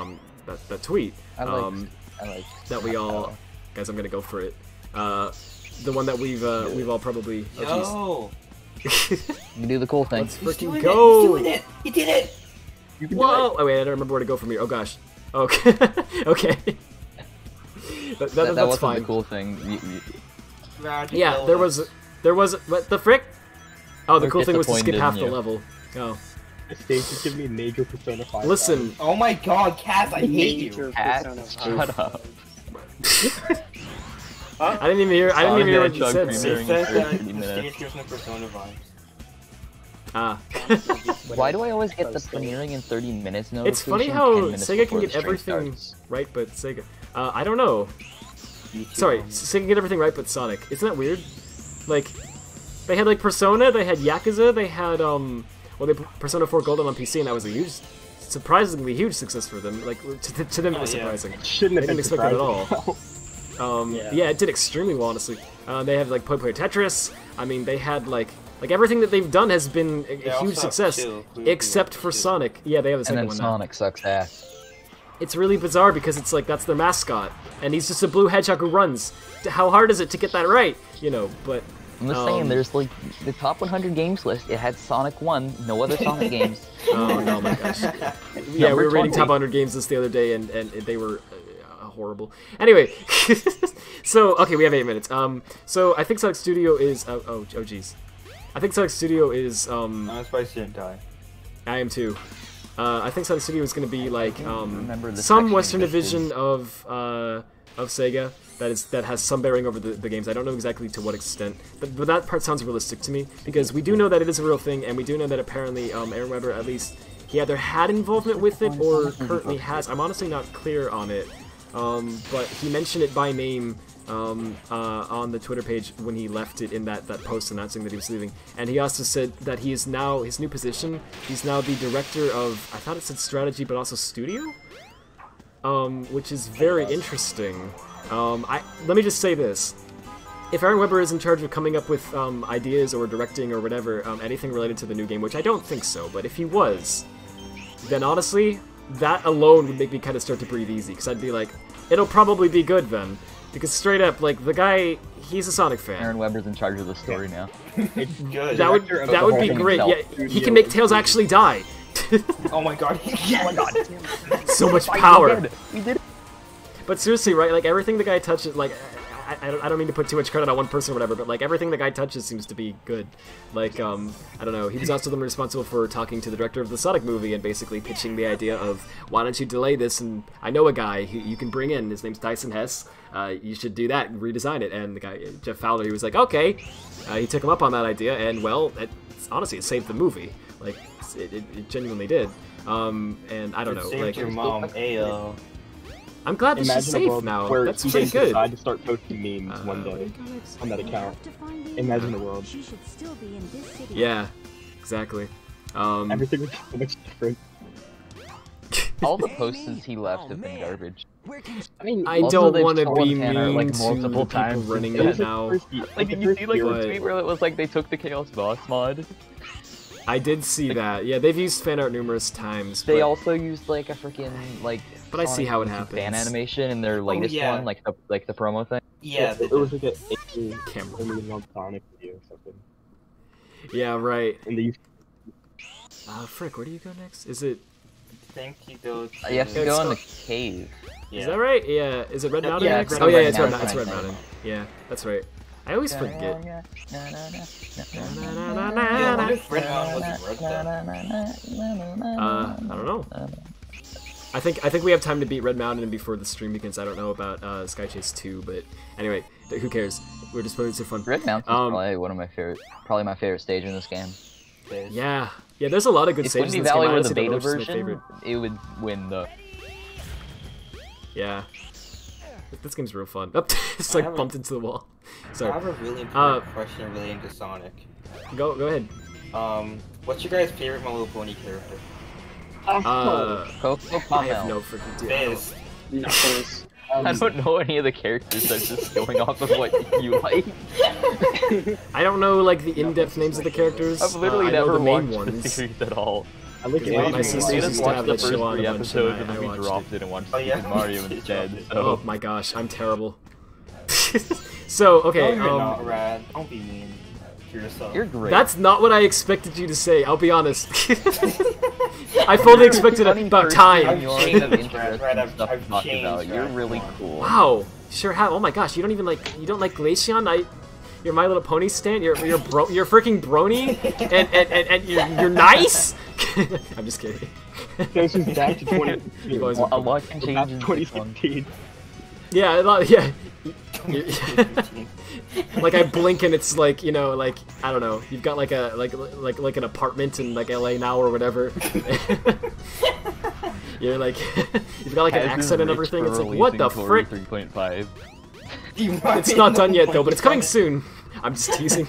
that tweet. I like that we all, guys. I'm gonna go for it. The one that we've all probably. Yo. You do the cool thing. Let's freaking go! He's doing it! He did it! Whoa! Oh wait, I don't remember where to go from here. Oh gosh. Okay. Okay. That's wasn't fine. the cool thing. Yeah, there was. What the frick? Oh, the cool thing was to skip half the level. Oh. The stage is giving me major Persona 5. Listen. Oh my god, Cass, I hate you! Cass, shut up. I didn't even hear. I didn't even hear what you said. It says that the stage gives me Persona vibes. Ah. Why do I always get the premiering in 30 minutes notification? It's funny how 10 minutes Sega can before get the stream everything starts? right, but Sega. I don't know. Sorry, Sega can get everything right, but Sonic. Isn't that weird? Like, they had like Persona, they had Yakuza, they had well, they Persona 4 Golden on PC, and that was a huge, surprisingly huge success for them. Like to them, it was surprising. Shouldn't have They been didn't expect that at all. all. Yeah, it did extremely well, honestly. They have like Play Tetris. I mean, they had like everything that they've done has been a huge success, except for Sonic. Yeah, they have a second And one then now. Sonic sucks ass. It's really bizarre because it's like that's their mascot, and he's just a blue hedgehog who runs. How hard is it to get that right? You know, but I'm just saying, there's like the top 100 games list. It had Sonic 1, no other Sonic games. Oh no, my gosh. Yeah, we were reading top 100 games list the other day, and they were horrible. Anyway, so okay, we have 8 minutes. So I think Sonic Studio is oh geez. I think Sonic Studio is I'm surprised you didn't die. I am too. I think Sonic Studio is going to be like remember the some section Western of this division of Sega that has some bearing over the games. I don't know exactly to what extent, but that part sounds realistic to me because we do know that it is a real thing, and we do know that apparently Aaron Weber, at least, he either had involvement with it or currently has. I'm honestly not clear on it, but he mentioned it by name on the Twitter page when he left it in that post announcing that he was leaving. And he also said that he is now, his new position, he's now the director of, I thought it said strategy, but also studio? Which is very interesting. Let me just say this. If Aaron Weber is in charge of coming up with ideas or directing or whatever, anything related to the new game, which I don't think so, but if he was, then honestly, that alone would make me kind of start to breathe easy, because I'd be like, it'll probably be good then. Because straight up, like, the guy, he's a Sonic fan. Aaron Weber's in charge of the story now. Good. That would be great. Yeah, he can make Tails actually die. Oh my god. Oh my god. So much power. We did it. But seriously, right? Like everything the guy touches, like I don't mean to put too much credit on one person or whatever, but like everything the guy touches seems to be good. Like I don't know. He was also the one responsible for talking to the director of the Sonic movie and basically pitching the idea of why don't you delay this? And I know a guy who you can bring in. His name's Tyson Hess. You should do that, redesign it. And the guy Jeff Fowler, he was like, okay. He took him up on that idea, and well, honestly, it saved the movie. Like it genuinely did. And I don't know. Saved like your mom, ayo. I'm glad that she's safe now. That's pretty good. Decide to start posting memes one day on that account. Imagine the world. Yeah, exactly. Everything was so much different. All the posts since he left have been garbage. I mean, I Also, don't want to told be Tanner, mean like, to multiple the people times running since it then. now. Like, did you see like the but- tweet where it was like they took the Chaos Boss mod? I did see that. Yeah, they've used fan art numerous times. They but also used like a freaking like. But I see Sonic how it fan happens. animation in their latest yeah. one, like the promo thing. Yeah, it was like a Camera. camera Sonic video or something. Yeah, right. And they used Frick, where do you go next? Is it? I think you go to... You have to It's go in the not- cave. Is that right? Yeah. Is it Red Mountain yeah, next? Red Oh yeah, Mountain. it's Red Mountain. Mountain. It's Red Mountain. Yeah, that's right. I always forget. Yeah, what if Red Mountain wasn't worth that? I don't know. I think we have time to beat Red Mountain before the stream begins. I don't know about Sky Chase 2, but anyway, who cares? We're just playing so fun. Red Mountain's probably one of my probably my favorite stage in this game. Yeah, there's a lot of good if stages in Windy this Valley game. were the beta version, it would win though. Yeah. This game's real fun. Oh, it's like bumped into the wall. Sorry. I have a really important question relating to Sonic. Go ahead. What's your guys' favorite My Little Pony character? Coco I have no freaking idea. Knuckles. I don't know any of the characters. I'm just going off of what you like. I don't know like the in-depth names of the characters. I've literally I know never the main watched ones. the series at all. I look Yeah, at my sister I used just to watched have the that first show on 3 a bunch, episodes and and then I we watched dropped it. it and watched Oh, yeah. Super Mario instead. So. Oh my gosh, I'm terrible. So okay, No, you're not, Rad. Don't be mean to yourself. You're great. that's not what I expected you to say. I'll be honest. I fully expected it about time. I've changed of interest I've stuff to talk about. You're really cool. Wow, sure have. Oh my gosh, you don't like Glaceon? You're My Little Pony stan. You're freaking brony, and you're nice. I'm just kidding. This is back to 2016. You've always A been lot can Back change to in this one. 2016. yeah. Like I blink and it's like, you know, like I don't know. You've got like a like an apartment in like LA now or whatever. You're like you've got like an accent and everything. It's like what the frick? 3.5. It's not done yet though, but it's coming soon. I'm just teasing.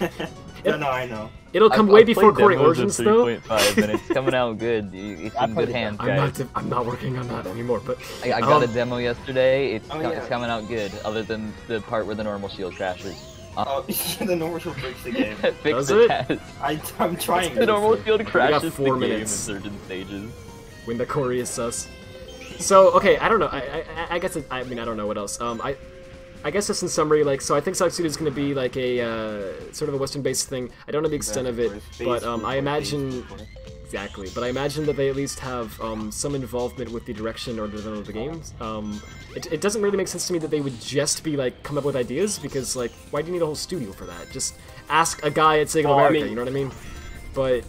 No, I know. It'll come way before Corey Origins though. 3.5 and it's coming out good. It's in good hands, guys. I'm not working on that anymore, but I got a demo yesterday. It's coming out good, other than the part where the normal shield crashes. The normal shield breaks the game. Fix Does the it? test. I'm trying. The normal shield crashes got 4 the game in minutes. certain stages. when the Corey is sus. So okay, I don't know. I guess I mean I don't know what else. I guess just in summary, like, so I think Sonic Studio is going to be like a sort of a Western-based thing. I don't know the extent of it, but I imagine exactly. But I imagine that they at least have some involvement with the direction or the development of the games. It doesn't really make sense to me that they would just be like come up with ideas because like why do you need a whole studio for that? Just ask a guy at Sega America, I mean, you know what I mean? But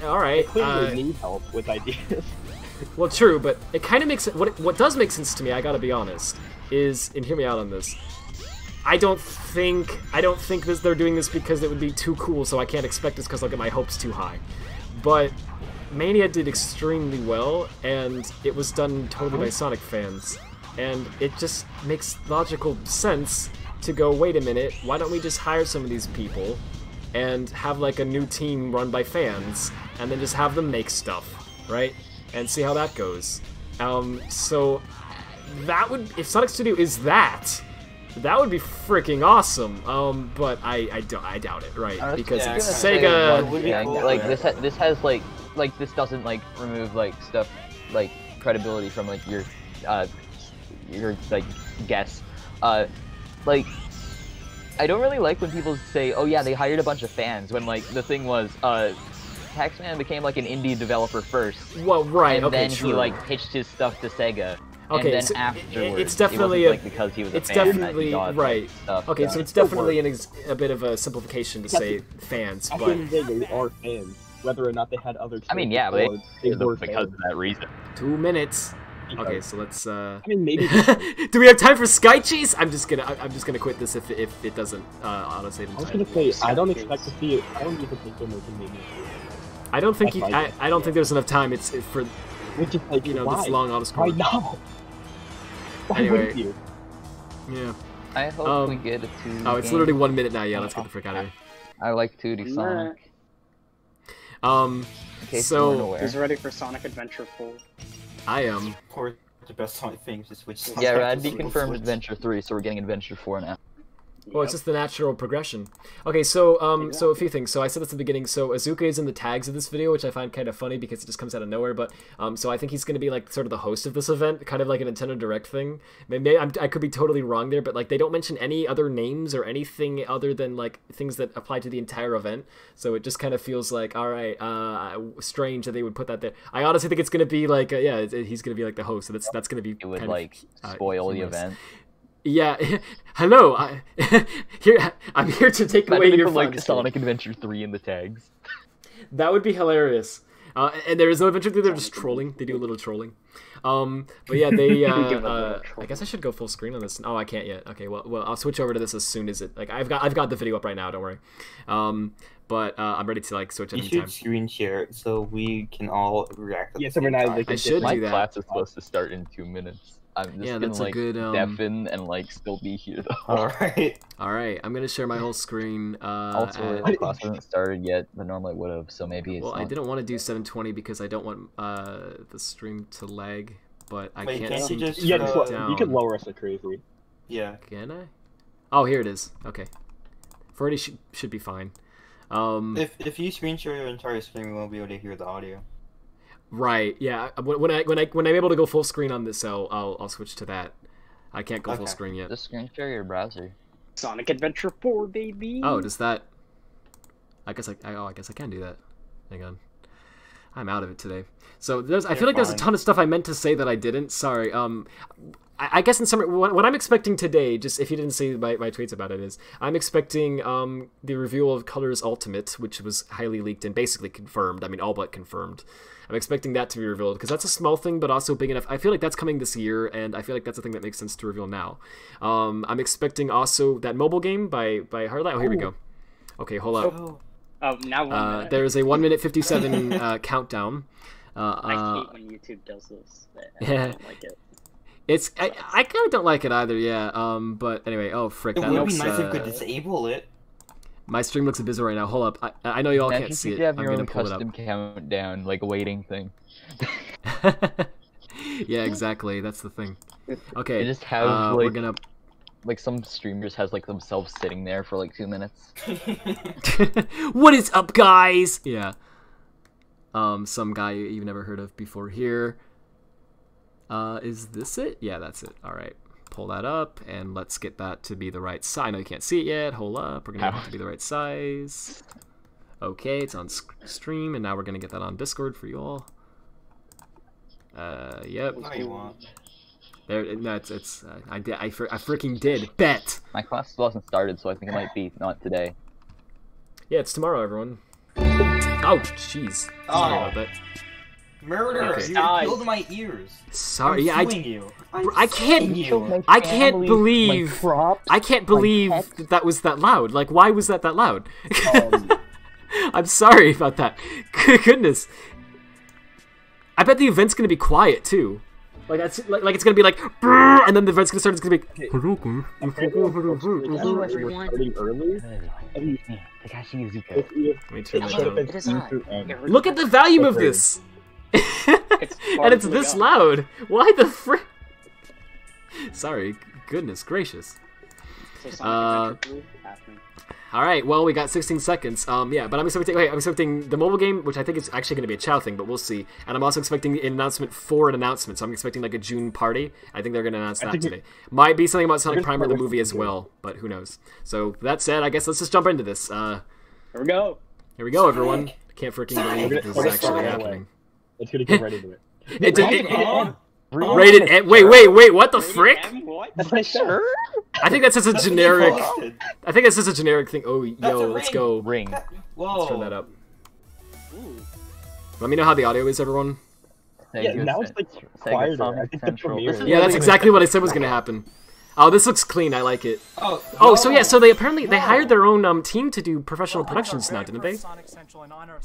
all right. Clearly need help with ideas. Well, true, but it kind of makes what does make sense to me. I gotta be honest. Is, and hear me out on this, I don't think this, they're doing this because it would be too cool, so I can't expect this because I'll get my hopes too high. But Mania did extremely well, and it was done totally by Sonic fans. And it just makes logical sense to go, wait a minute, why don't we just hire some of these people and have like a new team run by fans, and then just have them make stuff, right? And see how that goes. So that would, if Sonic Studio is that would be freaking awesome. But I doubt it, right? Because it's Sega. Yeah, like this has like this doesn't like remove like stuff like credibility from like your like guess. Like I don't really like when people say, oh yeah, they hired a bunch of fans when like the thing was Taxman became like an indie developer first. Well, right, and okay, then true. he like pitched his stuff to Sega. Okay, and then so afterwards, it's definitely it wasn't, like, because he was a fan definitely that he got, right. Like, stuff okay, done. so it's definitely a bit of a simplification to say fans, At the but end of the day, they are fans, whether or not they had other. I mean, yeah, but they were because fans. of that reason. 2 minutes. Because- Okay, so let's. I mean, maybe. Do we have time for Sky Chase? I'm just gonna quit this if it doesn't auto-save in I was time. gonna say I don't expect to see it. I don't even think they're making maybe. I don't think That's I don't think there's enough time. It's for Which is like, you know why? this long auto-scroll. Why now? Why Anyway. wouldn't you? Yeah. I hope we get a 2D Oh, it's game. literally 1 minute now. Yeah, let's get the frick out of here. I like 2D Sonic. Um, In case so- you weren't aware. Who's ready for Sonic Adventure 4? I am. Of course, the best Sonic thing is Switch. Yeah, Rad deconfirmed Adventure 3, so we're getting Adventure 4 now. Well, it's just the natural progression. Okay, so so a few things. So I said this at the beginning. So Azuka is in the tags of this video, which I find kind of funny because it just comes out of nowhere. But so I think he's going to be like sort of the host of this event, kind of like a Nintendo Direct thing. Maybe I could be totally wrong there, but like they don't mention any other names or anything other than like things that apply to the entire event. So it just kind of feels like, all right, strange that they would put that there. I honestly think it's going to be like he's going to be like the host. So that's going to be It would kind like of, spoil the humorous. event. Yeah, hello. I'm here to take away Imagine your from, fun. like Sonic Adventure 3 in the tags. That would be hilarious. And there is no adventure through. They're just trolling. They do a little trolling. But yeah, they. I guess I should go full screen on this. Oh, I can't yet. Okay, well, I'll switch over to this as soon as it. Like, I've got the video up right now. Don't worry. But I'm ready to like switch at any time. You should screen share it so we can all react. Yeah, so we're not. Like, I should My do that. class is supposed to start in 2 minutes. I'm just gonna that's a like good, deafen and like still be here though. All right. All right, I'm gonna share my whole screen. Also, the class hasn't started yet, but normally it would have, so maybe it's Well, not... I didn't want to do 720 because I don't want the stream to lag, but I Wait, can't can't seem you to just, Yeah, turn it down. you can lower us like crazy. Yeah. Can I? Oh, here it is. Okay. 40 should be fine. If you screen share your entire screen, we won't be able to hear the audio. Right. Yeah. When I'm able to go full screen on this, I'll switch to that. I can't go full Okay. screen yet. Just screen share your browser. Sonic Adventure 4, baby. Oh, does that? I guess I can do that. Hang on. I'm out of it today. So I feel like there's a ton of stuff I meant to say that I didn't. Sorry. I guess in summary, what I'm expecting today, just if you didn't see my tweets about it, is I'm expecting the reveal of Colors Ultimate, which was highly leaked and basically confirmed. I mean, all but confirmed. I'm expecting that to be revealed because that's a small thing, but also big enough. I feel like that's coming this year, and I feel like that's a thing that makes sense to reveal now. I'm expecting also that mobile game by Hardlight. Oh, here we go. Okay, hold up. Oh, now 1 minute. There's a 1 minute 57 countdown. I hate when YouTube does this. I Yeah. don't like it. It's I kind of don't like it either. Yeah. But anyway. Oh frick. It That would looks. be nice if we could disable it. My stream looks abysmal right now. Hold up. I know you all Imagine can't if see you it. could have I'm your gonna own pull it up. custom countdown, like a waiting thing. Yeah, exactly. That's the thing. Okay. You just have we're like gonna. like some streamers has like themselves sitting there for like 2 minutes. What is up, guys? Yeah. Some guy you've never heard of before here. Is this it? Yeah, that's it. All right. Pull that up and let's get that to be the right size. I know you can't see it yet. Hold up. We're gonna get it to be the right size. Okay, it's on stream, and now we're gonna get that on Discord for you all. Yep. No, you won't. There. No, it's. I freaking did. Bet. My class still hasn't started, so I think it might be not today. Yeah, it's tomorrow, everyone. Oh, jeez. Sorry about that. Murder! Okay. You killed my ears. Sorry. I'm Yeah, suing you. I can't. I can't believe. I can't believe that was that loud. Like, why was that loud? I'm sorry about that. Goodness. I bet the event's gonna be quiet too. Like that's like it's gonna be like, and then the event's gonna start. It's gonna be. Hello, everyone. Look at the volume of this. And it's this loud. Why the frick? Sorry. Goodness gracious. So Sonic Adventure 2 happening. All right. Well, we got 16 seconds. Yeah, but I'm expecting the mobile game, which I think is actually going to be a Chow thing, but we'll see. And I'm also expecting an announcement for an announcement. So I'm expecting like a June party. I think they're going to announce that today. Might be something about Sonic Primer the movie as well, but who knows? So that said, I guess let's just jump into this. Here we go. Here we go, everyone. Can't freaking believe this is actually happening. Let's get right into it. Rated M. Wait, what the frick? What? Sure. I think that's just a generic. I think that's just a generic thing. Oh, yo, let's go. Ring. Whoa. Let's turn that up. Ooh. Let me know how the audio is, everyone. Yeah, now it's like quieter. I think the premiere. Yeah, that's exactly what I said was gonna happen. Oh, this looks clean. I like it. Oh, So yeah, so they apparently they hired their own team to do professional productions now, didn't they?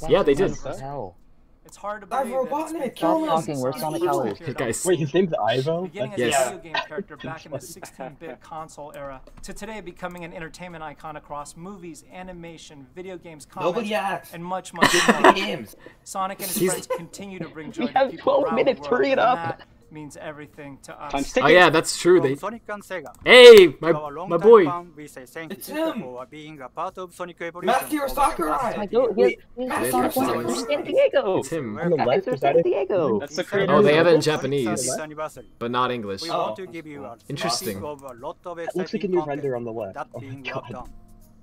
Yeah, they did. Hell. It's hard to That believe Robotnik, Stop talking, where's Sonic Colors? Hey, guys. Wait, his name's Ivo? Beginning as Yes. a video game character back in the 16-bit console era, to today becoming an entertainment icon across movies, animation, video games, comics, Nobody acts. and much, much The more. games. Sonic and his friends continue to bring joy We to have people 12 around minutes, the world, hurry it and up. that means everything to us. Time's Oh ticking. yeah, that's true. They. Sonic and Sega. Hey, my boy. We say thank It's you him. for being a part of Sonic Evolution. Matthew over the Sakurai. past I 30 go, years. here's Sonic Wonders, San Diego. It's him. On the left, There's is that San it? Diego. That's the creator. Oh, they have it in Sonic Japanese, 30th anniversary. but not English. We Oh. want to give you a Interesting. sneak of a lot of That looks like a exciting new content render on the left. that's Oh my being worked god. on.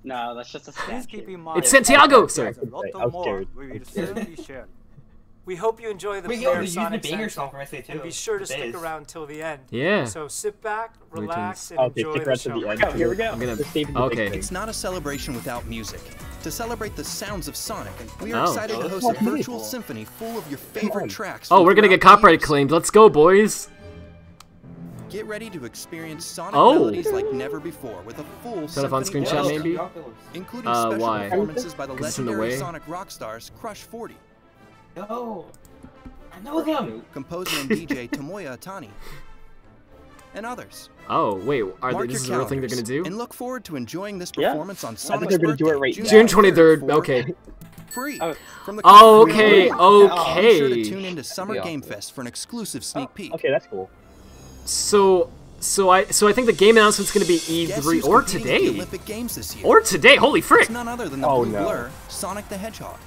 No, that's just a Please statue. keep in mind It's Santiago! that Sorry. there's a lot I of was more scared. we will soon be sharing. We hope you enjoy the Wait, yo, player they're using the Sonic banger Central, song from SA2. and be sure to It stick is. around till the end. Yeah. So sit back, relax, and Okay, enjoy stick the around to show. the end. Oh, here we go. I'm gonna. Just saving the big Okay. thing. It's not a celebration without music. To celebrate the sounds of Sonic, we are excited to host a virtual symphony full of your favorite tracks. Oh, we're gonna get copyright claimed. Let's go, boys. Get ready to experience Sonic melodies like never before with a full set up on symphony screenshot, maybe? Including special why? performances by the It's in the legendary way? Sonic rock stars Crush 40. No, I know them. Composer and DJ Tomoya Atani. And others. Oh, wait, Mark this is your the real thing they're gonna do? And look forward to enjoying this Yeah. performance on I think Sonic's they're gonna do it birthday, right now. June 23rd, okay. Free. From the Oh, company. okay, Be sure to okay. tune into Summer Game Fest for an exclusive sneak peek. Okay, that's cool. So I think the game announcement's gonna be E3 or competing at the today. Olympic Games this year? Or today, holy frick! It's none other than the Oh, blue no. blur, Sonic the Hedgehog.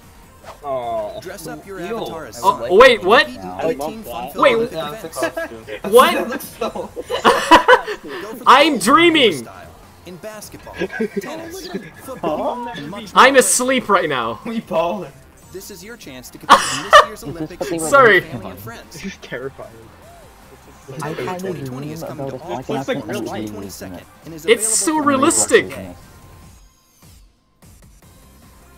Oh. Dress up your Ew. avatar as Oh, Sonic. wait, what? and compete in 18 fun-filled Wait, Olympic Yeah, it's events. a costume. What? It looks so. Go for the I'm old dreaming! style. In basketball, tennis, football, and much I'm more. asleep right now. We ballin'. This is your chance to compete in this year's Olympics with Sorry. your family and friends. This is terrifying. I kind of 2020 dream is coming to about all a Sonic like real platforms life. June 22nd and is It's so available for realistic. today.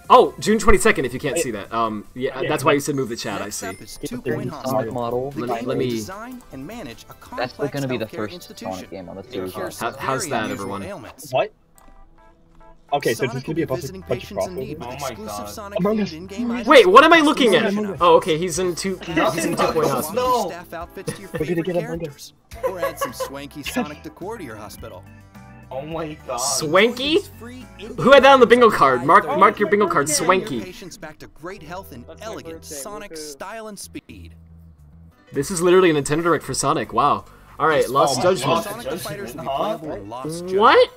Oh, June 22nd, if you can't see that. Yeah, that's why you said move the chat, I Next see. up is It's 2 a Point Sonic Hospital. model. The Let game me- will design and manage a complex That's gonna be the healthcare first institution. Sonic game on the It series. cures How's very that, unusual everyone? ailments. What? Okay, so Sonic this is will gonna be be a bunch visiting of patients in need crossovers. with Oh my exclusive God. Sonic Among themed Us. in-game items. Wait, what am I looking at? Among Us. Oh, okay, he's in two Point Hospital. No. Staff outfits to your We're gonna favorite get Among characters. Or add some swanky Sonic decor to your hospital. Oh my god. Swanky? Free Who had that on the bingo card? Mark Oh, your my bingo card, birthday. Swanky. Patients back to great health and That's my elegant birthday, Sonic woohoo. style and speed. This is literally a Nintendo Direct for Sonic, wow. Alright, Lost Oh, Judgment. Lost Sonic the Fighters will be Huh? playable in Lost Judgment. What?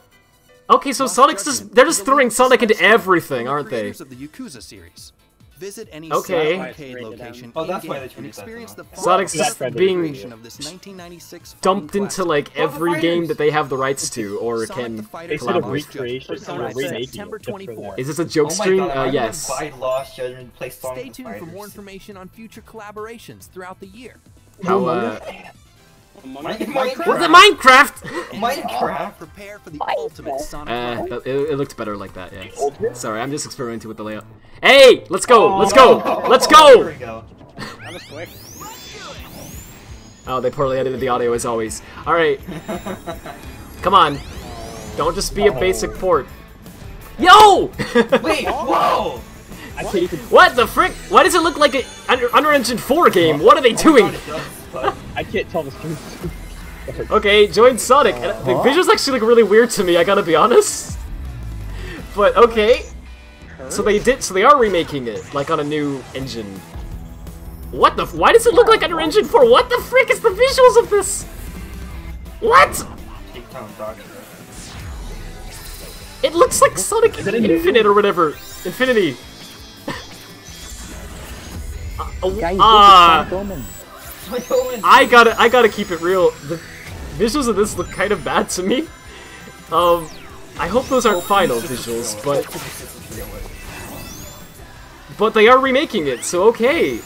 Okay, so Sonic's just, they're just throwing Sonic into everything, aren't they? Creators of the Yakuza series. Visit any Okay. Sonic arcade location Oh, that's why in-game they and tweeted that, experience the huh? Sonic's fun just friendly being creation of this 1996 dumped fighting into classic. like Oh, the every game fighters. that they have the rights to or Sonic the can Fighters They said a collaborate. recreation, For or a Sonic remaking September just for 24th. that. Is this a joke Oh my stream? god, I'm Yes. gonna buy Lost Judgment and play Sonic Stay the tuned for Fighters. more information on future collaborations throughout the year. How, Among Us. Minecraft. was it Minecraft? Minecraft. Prepare for the ultimate Sonic ride. It looked better like that, yeah. Sorry, I'm just experimenting with the layout. Hey, let's go, let's go, let's There go! we go. That was quick. Oh, they poorly edited the audio as always. Alright. Come on. Don't just be a basic port. Yo! Wait, whoa! I can't even. What the frick? Why does it look like an Unreal Engine 4 game? What are they doing? I can't tell the difference. Okay, join Sonic. And the visuals actually look really weird to me, I gotta be honest. But okay. So they are remaking it, like on a new engine. What the why does it look like Unreal Engine 4? What the frick is the visuals of this? What? It looks like Sonic it a new- Infinite or whatever. Infinity. Guys, Ah. this is Sonic Omen. I gotta keep it real. The visuals of this look kind of bad to me. I hope those aren't final visuals, but they are remaking it, so okay.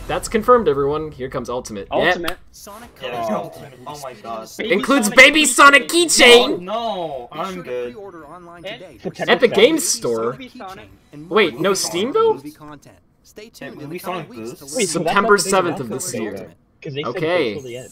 That's confirmed, everyone. Here comes Ultimate. Yeah. Ultimate. Sonic Yeah, Colors Ultimate. Oh my god. Includes Baby Sonic Oh, keychain. no, Be sure I'm to good. pre-order online And- today. September Epic 7th. Games Store. Movie Sonic. And Wait, more no movie Steam, Sonic though? movie content. Stay tuned in movie the coming Sonic weeks Boost? to Wait, learn so that's September not the big 7th of announcement this they year. said, 'cause they said Okay. wait till the end.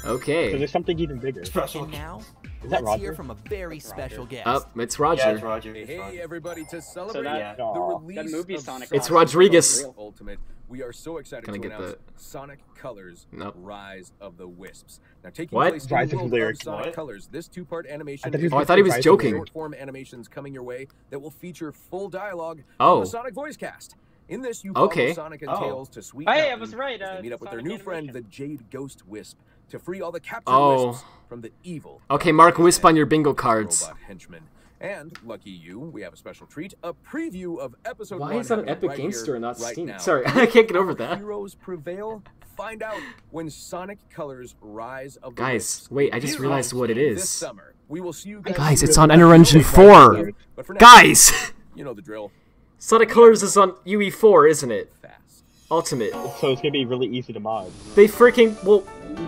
So Okay. there's something even bigger. Special. And now, Is that let's hear Roger? from a very special guest. Up, it's Yeah, Roger. it's Roger. It's Hey Roger. everybody, to So celebrate that, the Aw. release that movie of Sonic. It's Sonic Rodriguez. real. Ultimate, we are so excited Can I to get announce the- Sonic Colors Nope. Rise of the Wisps. Now taking What? place in Rise the of world Lyric. of Sonic What? Colors, this two-part animation I thought he was Oh, I thought he was Rise of joking. Lyric. short-form animations coming your way that will feature full dialogue Oh. from the Sonic voice cast. In this, you follow Okay. Sonic and Oh. Tails to Sweet Hey, I Mountain was right, as they meet up with their Sonic new friend, the animation. Jade Ghost Wisp, to free all the captured Oh. wisps from the evil Okay, mark Wisp on your bingo cards. robot henchmen. And lucky you, we have a special treat, a preview of episode Why 1 is that an happening Epic Game here, Store and not right Steam? now. Sorry, I can't get over Will that. Heroes prevail? Find out when Sonic Colors Rise of the Guys, Wisps. wait, I just realized what it This is. summer. We will see you Guys, soon. it's on Unreal Engine 4. But for now, Guys! you know the drill. Sonic Colors is on UE4, isn't it? Fast. Ultimate. So it's gonna be really easy to mod. They freaking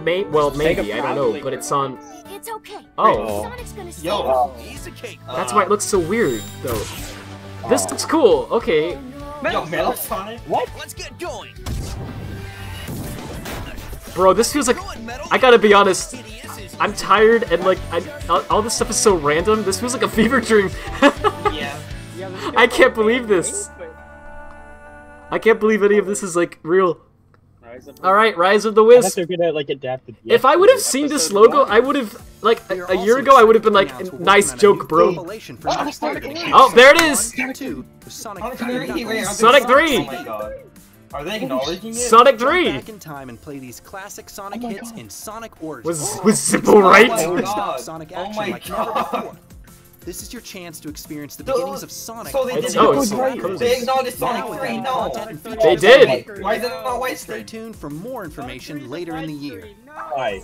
maybe I don't know, probably but it's on. It's okay. Oh, Sonic's gonna save Yo. us. Piece of cake. that's why it looks so weird, though. This looks cool. Okay. Yo, Metal Sonic? What? Let's get going. Bro, this feels like... I gotta be honest. I'm tired and like all this stuff is so random. This feels like a fever dream. Yeah. I can't believe this. I can't believe any of this is like real. All right, Rise of the I Wisp. thought they're gonna like adapt the. If I would have seen this logo, I would have like a year ago. I would have been like, "Nice joke, bro." Oh, there it is. Sonic Sonic 3. Oh my god. Are they acknowledging it? Sonic 3. Back in time and play these classic Sonic hits in Sonic Origins. Was Simple right? Oh my god. Sonic Oh action my like never god. before. This is your chance to experience the beginnings of Sonic. So they did They acknowledged Sonic 3, no. They did. Why is it not white? Stay tuned for more information later in the year. Why?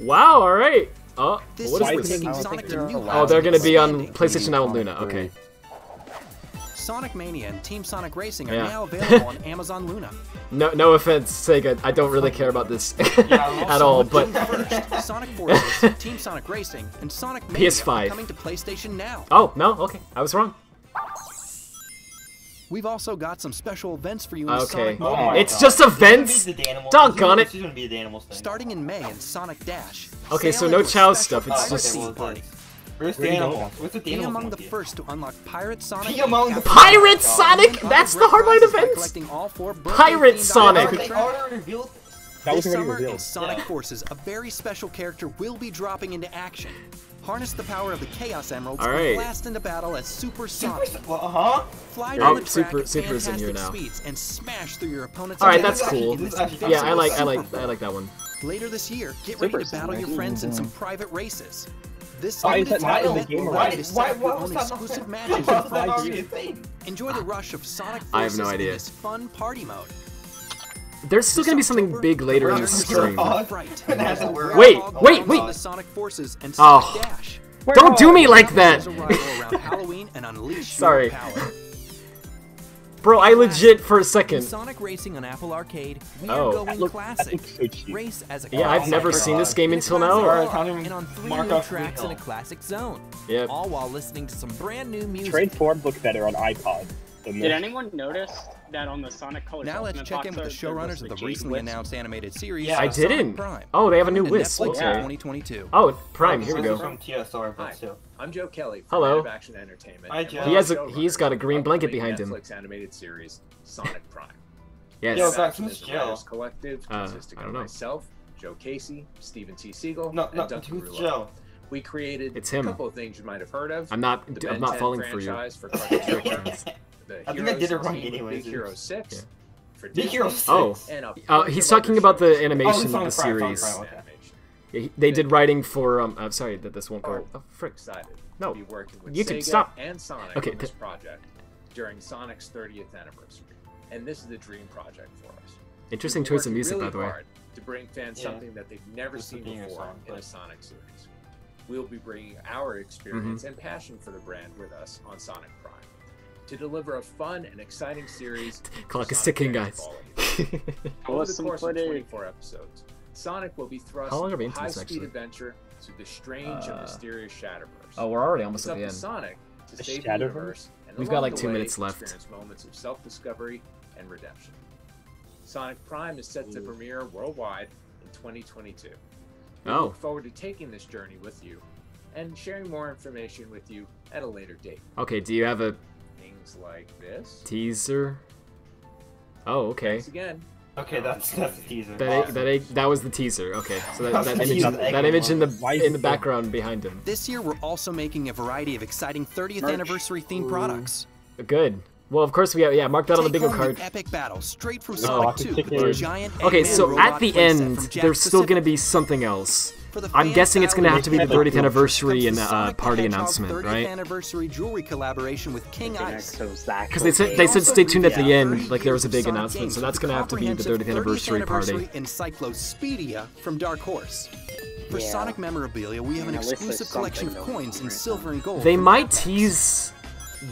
Wow. All right. Oh, This what is is this? taking Sonic to new Oh, they're gonna be on heights. PlayStation Now and Luna. Okay. Sonic Mania and Team Sonic Racing are Yeah. now available on Amazon Luna. No offense, Sega. I don't really care about this at all. But First, Sonic Forces, Team Sonic Racing, and Sonic Mania PS5. are coming to PlayStation Now. oh no, okay, I was wrong. We've also got some special events for you in Okay, Sonic Mania. it's just events. Doggone it. This is gonna be the animals thing. Starting in May in Sonic Dash. Okay, sail so no into a Chow special stuff, it's pirate just- theme party. Where's the animals? What's the Be animals? among the first to unlock Pirate Sonic. Be among the Pirate Sonic. That's the Hardline events. Collecting all 4 Pirate birthday-themed Sonic. items. They already revealed. That was This already summer in revealed. Sonic Yeah. Forces, a very special character will be dropping into action. Harness the power of the Chaos Emeralds All and right. blast into battle as Super Sonic. Huh? Fly Oh, down the track at Super's in here fantastic now. speeds and smash through your opponent's All right, attacks. that's cool. This is actually Yeah, I like that one. Later this year, get ready to Super's battle your nice. friends in some private races. This Why is limited that not time in the event game will already? allow you to set up your own was that not exclusive there? matches How in is that 5 already a years. thing? Enjoy the rush of Sonic Forces I have no idea. in this fun party mode. There's still gonna be something October, big later in the Return to stream. Sonic Fright. That's a word. Wait, Log wait, on wait. to Sonic Forces and Oh. Sonic Dash. Don't do me like that. Arrival around Halloween and unleash Sorry. your power. Bro, I legit for a In second. Sonic Racing on Apple Arcade, we Oh. are going That looks classic. so cheap. Race as a Yeah, I've never seen this game until now. and on 3 new tracks in a classic zone. Yep. All while listening to some brand new music. Transform look better on iPod than Did this. anyone notice that on the Sonic Colors Now let's Ultimate check box in with the art, there showrunners was of the Jade recently Wisp? announced animated series. Yeah. I Sonic didn't. Prime. Oh, they have a new Coming to Wisp. Netflix in Okay. 2022. Oh, Prime. Here we This is go. from TSR, but Hi, still. I'm Joe Kelly from Hello. Live Action Entertainment. Hi, and Joe. one He of has the a- he's got a showrunners green of blanket the behind him. Netflix animated series Sonic Prime. Yes. Yo, Live guys, Action who's is a Joe? writers collective consisting I of don't know. myself, Joe Casey, Stephen T. Siegel, No, and no, Duncan who's Rouleau. Joe? We created It's him. a couple of things you might have heard of. I'm not The Ben 10 falling for you. franchise for cartoon characters, the I think I did it Heroes wrong team with anyways. Big Hero 6 for Big Disney, Hero 6? Oh. and a bunch He's of talking other about the shows. animation Oh, of the Sonic Prime, series. Sonic Prime, okay. Animation. Yeah, they did writing for. I'm sorry that this won't go. Oh, frick. Excited No. to be working with YouTube, Sega stop. and Sonic Okay, on this project during Sonic's 30th anniversary. And this is a dream project for us. Interesting We've been choice of working music, really by the way. hard to bring fans Yeah. something that they've never This is seen being a before song, in a but- Sonic series. We'll be bringing our experience Mm-hmm. and passion for the brand with us on Sonic Prime to deliver a fun and exciting series. Clock for is Sonic ticking, fans guys. of all ages. Over the Awesome course of footage. 24 episodes, Sonic will be thrust How long are we into a into this, high-speed actually? adventure through the strange and mysterious Shatterverse. Oh, we're already It's almost up at the to end. Sonic to The save the Shatterverse? universe, and We've got, along like, the 2 way, minutes left. experience moments of self-discovery and redemption. Sonic Prime is set to premiere worldwide in 2022. We Oh. look forward to taking this journey with you and sharing more information with you at a later date. Okay, do you have a Things like this. teaser? Oh, okay. Thanks again. Okay, that's the teaser. That was the teaser. Okay, so that That's image, the that image in the Why is in the it- background behind him. This year, we're also making a variety of exciting 30th Merch. anniversary themed products. Good. Well, of course we have. Yeah, mark that on the Take bingo home an card. epic battle straight from Oh. Sonic 2 with the Stickers. giant Okay, Eggman so robot at the playset end, from Jack there's still Pacific. gonna be something else. For the I'm fans guessing it's gonna have to be the battling 30th anniversary comes and the Sonic the party Hedgehog announcement, 30th right? anniversary jewelry collaboration with King Ice. Because they said stay tuned at the end, like there was a big announcement, so that's gonna have to be the 30th anniversary party. Encyclopedia from Dark Horse. For Yeah. Sonic memorabilia, we have an Yeah, at least there's exclusive collection of something coins in going silver and gold. They from might Netflix. tease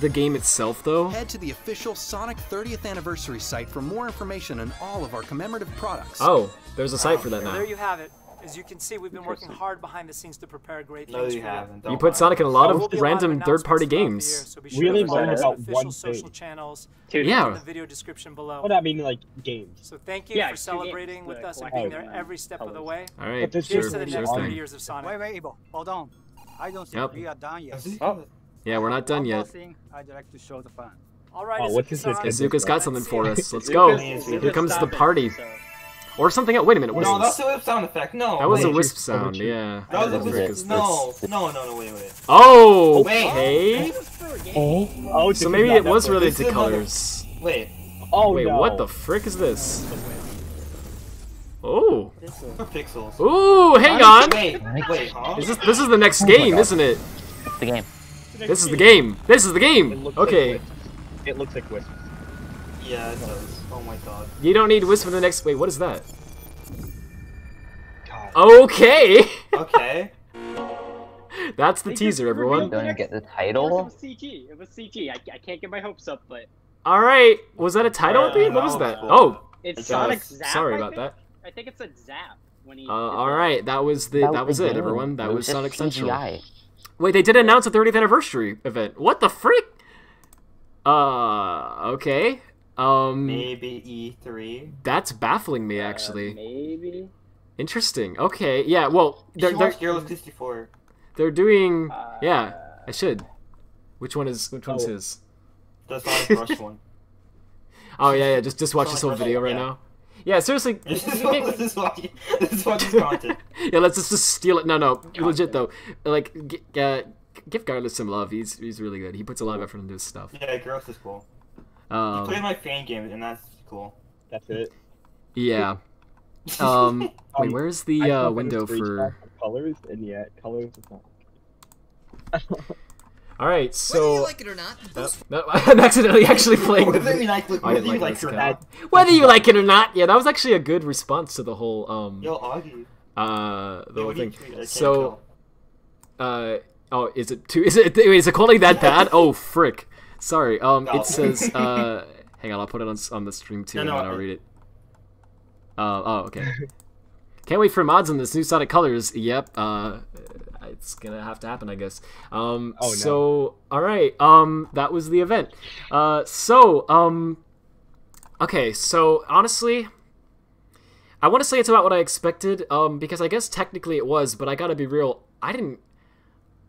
the game itself though. Head to the official Sonic 30th anniversary site for more information on all of our commemorative products. Oh, there's a site for that There now. you have it. As you can see, we've been working hard behind the scenes to prepare great No, things you for haven't. You put Sonic in a lot There will of be a lot of random third-party announcements throughout the year, games. so be sure Really to follow learn us about on official one social thing. channels Dude, linked yeah. in the video description below. Well, I mean, like, games. So thank you Yeah, for 2 celebrating games, with the us and collective being there one. every step of the way. All right, But there's Cheers just to the really next on. 30 years of Sonic. Wait, Ibo, hold on. I don't think Yep. we are done yet. Oh, Yeah, we're not done One more yet. thing I'd like to show the fans. All right, Oh, what's this? Azuka's got something for us. Let's Zuka's- go. Zuka's Here comes the stopping, party. so- Or something else. Wait a minute. What no, is that's this? a whip sound effect. No. That was a wait. wisp sound. Yeah. That was a What the frick is wisp. this? No, wait. Oh, Wait. okay. Oh, So maybe it was related to colors. Wait. Oh, Wait, no. what the frick is this? Oh. Pixels. Ooh, hang on. Wait, huh? This is the next game, isn't it? The game. This is the game. This is the It game. looks Okay. Like Wisp. It looks like Wisp. Yeah, it does. Oh my god. You don't need Wisp for the next. Wait, what is that? God. Okay. Okay. That's the They teaser, just everyone. revealed Don't next- get the Of course title. it was CG. It was CG. I can't get my hopes up, but All right. Was that a title at the end? What was that? Oh, it's It Sonic does. Zap. sorry I about think? that. I think it said Zap when he. All right. That was it, everyone. That was just Sonic Central. CGI. Wait, they did announce a 30th anniversary event. What the frick? Okay. Maybe E3. That's baffling me, actually. Maybe. Interesting. Okay. Yeah. Well, You should watch they're Hero 64. they're doing. Yeah, I should. Which one's his? The Sonic Rush one. Oh yeah. Just watch Sonic this whole Rush, video right yeah. now. Yeah, seriously. This is watch this content. Yeah, let's just steal it. No, legit though. Like, give Garlic some love. He's really good. He puts a lot of effort into his stuff. Yeah, Gross is cool. He played my fan game, and that's cool. That's it. Yeah. Wait, where's the window for? Colors? And yeah, colors is not. All right, so. Whether you like it or not, No, I'm accidentally actually playing. Whether you like it or not. Whether you like it or not, yeah, that was actually a good response to the whole Yo, Augie. the whole thing. I can't So, oh, is it quality that bad? Oh, frick. Sorry. It says, hang on, I'll put it on the stream too, and then I'll read it. Oh, okay. Can't wait for mods on this new Sonic Colors. Yep. It's gonna have to happen, I guess. So, all right. That was the event. Okay. So honestly, I want to say it's about what I expected. Because I guess technically it was, but I gotta be real.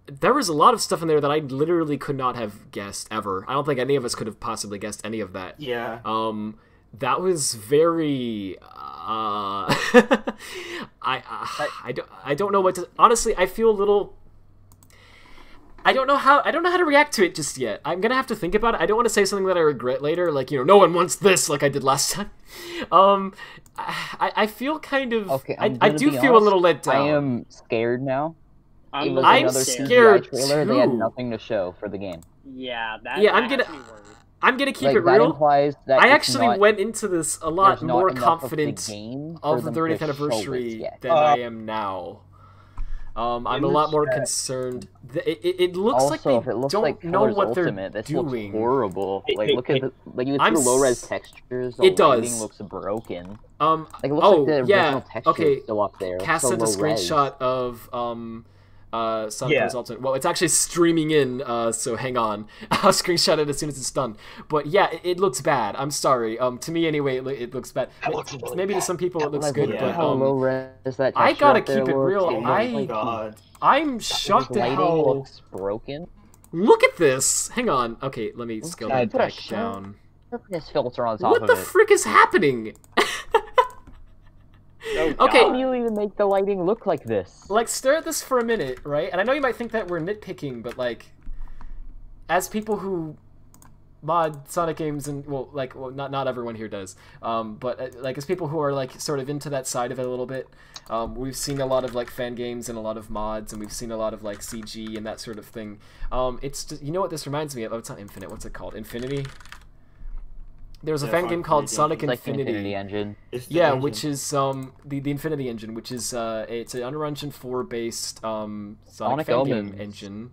There was a lot of stuff in there that I literally could not have guessed ever. I don't think any of us could have possibly guessed any of that. Yeah. That was very. I don't know what to. Honestly, I feel a little. I don't know how to react to it just yet. I'm gonna have to think about it. I don't want to say something that I regret later, like, no one wants this, like I did last time. I feel kind of. Okay, I do feel a little let down. I am scared now. I'm scared trailer. too. They had nothing to show for the game. Yeah, I'm gonna keep Like, it that real. implies that I it's actually not- went into this a lot there's not more enough confident of the game of for the them to 30th show anniversary it yet. than I am now. I'm a lot more concerned. It looks like Also, they if it looks don't like know Colors what Ultimate, they're this doing. looks horrible. Like, look at the you I'm see the low res textures. The it does. lighting looks broken. Like it looks like the original texture okay. is still up there. Cass so sent a low res. screenshot of Sonic Colors Ultimate. Well, it's actually streaming in, so hang on. I'll screenshot it as soon as it's done. But yeah, it looks bad. I'm sorry. To me anyway, it looks bad. Maybe to some people it looks good, but how low res that I texture gotta up there keep it looks. real. It looks like I'm shocked at lighting how. looks broken. Look at this. Hang on. Okay, let me scale that Put a back down. sharpness filter on top What of the it. frick is happening? Okay. How do you even make the lighting look like this? Like, stare at this for a minute, right? And I know you might think that we're nitpicking, but like, as people who mod Sonic games and not everyone here does, but like as people who are like sort of into that side of it a little bit, we've seen a lot of like fan games and a lot of mods, and we've seen a lot of like CG and that sort of thing. It's just, you know what this reminds me of? Oh, it's not Infinite. What's it called? Infinity. There was a fan game called Sonic Infinity. Infinity Engine. Yeah, which is the Infinity Engine, which is it's an Unreal Engine 4 based Sonic fan game engine.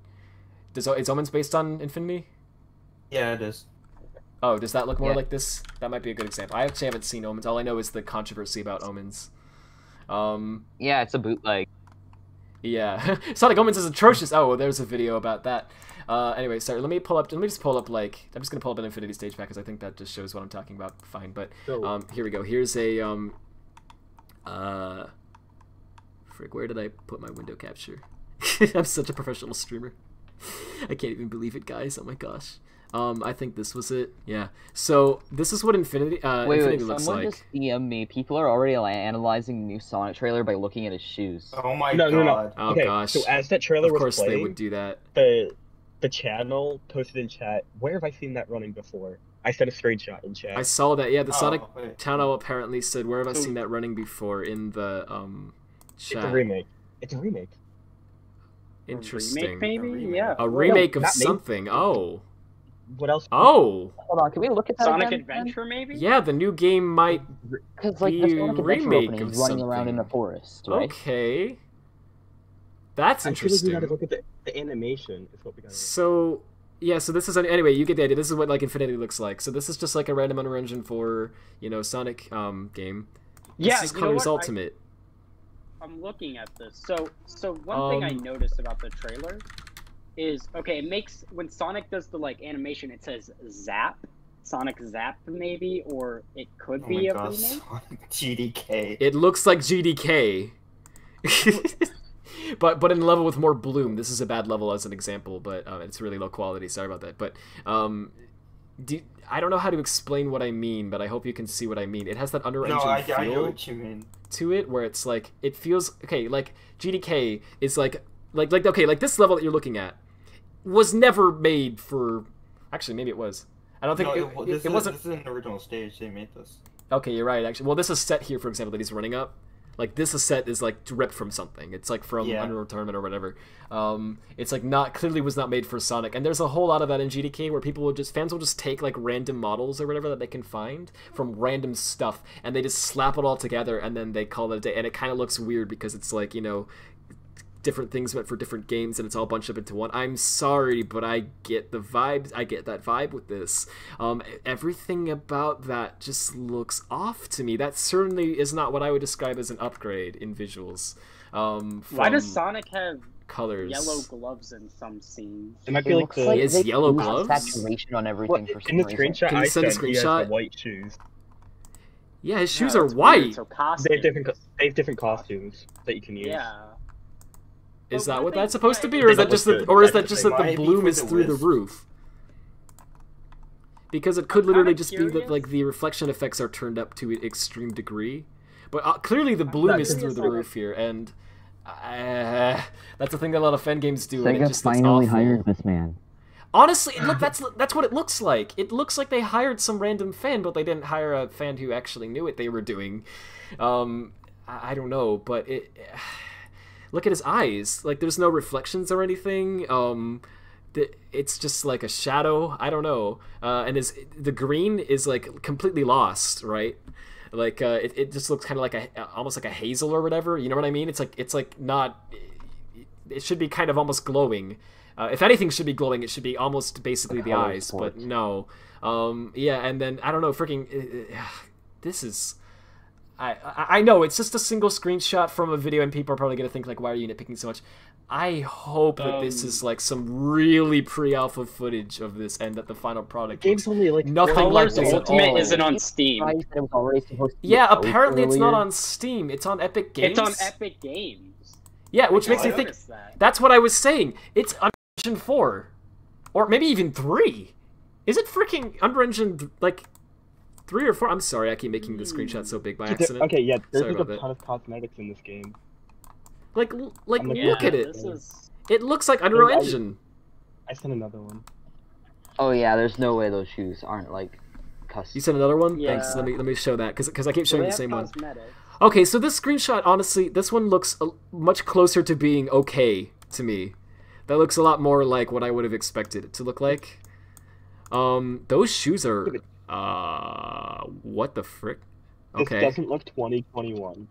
Is Omens based on Infinity? Yeah, it is. Oh, does that look more like this? That might be a good example. I actually haven't seen Omens. All I know is the controversy about Omens. Yeah, it's a bootleg. Yeah, Sonic Omens is atrocious. Oh, well, there's a video about that. Anyway, sorry. Let me just pull up like I'm just gonna pull up an Infinity Stage Pack because I think that just shows what I'm talking about. Fine, but here we go. Here's a frick. Where did I put my window capture? I'm such a professional streamer. I can't even believe it, guys. Oh my gosh. I think this was it. Yeah. So this is what Infinity Infinity looks someone like. just DM me. People are already analyzing the new Sonic trailer by looking at his shoes. Oh my god. No. Oh Okay, gosh. so as that trailer of was course playing, they would do that. The channel posted in chat, where have I seen that running before? I sent a screenshot in chat. I saw that. Yeah, the Sonic channel apparently said, "Where have I seen that running before?" in the chat. It's a remake. It's a remake. Interesting. Remake, maybe? Yeah. A remake No, of not made. something. Oh. What else? Oh. Hold on, can we look at that Sonic again? Adventure, maybe? Yeah, the new game might Because like be the a Sonic Adventure remake opening, of he's running around in the something. forest, right? Okay. That's I feel like interesting. we gotta look at the animation. Is what we gotta. So yeah, so this is anyway. You get the idea. This is what like Infinity looks like. So this is just like a random Unreal Engine 4, Sonic game. Yeah, This is you know Colors what? Ultimate. I'm looking at this. So one thing I noticed about the trailer is, okay, it makes, when Sonic does the like animation, it says Zap, Sonic Zap maybe, or it could be a remake. Sonic GDK. It looks like GDK. but in a level with more bloom. This is a bad level as an example, but it's really low quality. Sorry about that. But I don't know how to explain what I mean, but I hope you can see what I mean. It has that Unreal Engine feel I know what you mean. to it, where it's like it feels okay. Like GDK is like okay, like this level that you're looking at was never made for. Actually, maybe it was. I don't think it wasn't. This is an original stage. They made this. Okay, you're right. Actually, well, this is set here, for example, that he's running up. Like this is set is like ripped from something. It's like from Unreal Tournament or whatever. It's like clearly was not made for Sonic. And there's a whole lot of that in GDK where fans will just take like random models or whatever that they can find from random stuff, and they just slap it all together and then they call it a day. And it kind of looks weird because it's like different things meant for different games and it's all bunched up into one. I'm sorry, but I get the vibes. I get that vibe with this. Everything about that just looks off to me. That certainly is not what I would describe as an upgrade in visuals. Why does Sonic have colors? Yellow gloves in some scenes? It might be like he has yellow gloves. Saturation on everything for some in the reason. screenshot Can you I send a sent, he has screenshot? the white shoes. Yeah, his shoes are white. So They have different costumes that you can use. Yeah. Is that what that's supposed to be, or is that just that the bloom is through the roof? Because it could literally just be that like the reflection effects are turned up to an extreme degree, but clearly the bloom is through the roof here, and that's the thing that a lot of fan games do. And it just finally awful. hired this man. Honestly, look, that's what it looks like. It looks like they hired some random fan, but they didn't hire a fan who actually knew what they were doing. I don't know, but it. Look at his eyes. Like, there's no reflections or anything. It's just like a shadow. I don't know. And the green is like completely lost, right? Like it just looks kind of like almost like a hazel or whatever. You know what I mean? It's like not. It should be kind of almost glowing. If anything should be glowing, it should be almost basically the eyes. But no. Yeah, and then I don't know. Freaking. This is. I know it's just a single screenshot from a video, and people are probably gonna think like, "Why are you nitpicking so much?" I hope that this is like some really pre-alpha footage of this, and that the final product game's only like nothing like this at all. Isn't on Steam. Yeah, apparently it's not on Steam. It's on Epic Games. It's on Epic Games. Yeah, which makes me think that's what I was saying. It's Unreal Engine 4, or maybe even 3. Is it freaking Unreal Engine like? 3 or 4? I'm sorry, I keep making the screenshot so big by accident. Okay, yeah, there's Sorry like a about ton of cosmetics in this game. Like Yeah, look at it. It looks like Unreal Engine. I sent another one. Oh yeah, there's no way those shoes aren't like custom. You sent another one? Yeah. Thanks. Let me show that because I keep showing the same one. Cosmetics. Okay, so this screenshot, honestly, this one looks much closer to being okay to me. That looks a lot more like what I would have expected it to look like. Those shoes are. What the frick? Okay. This doesn't look 2021.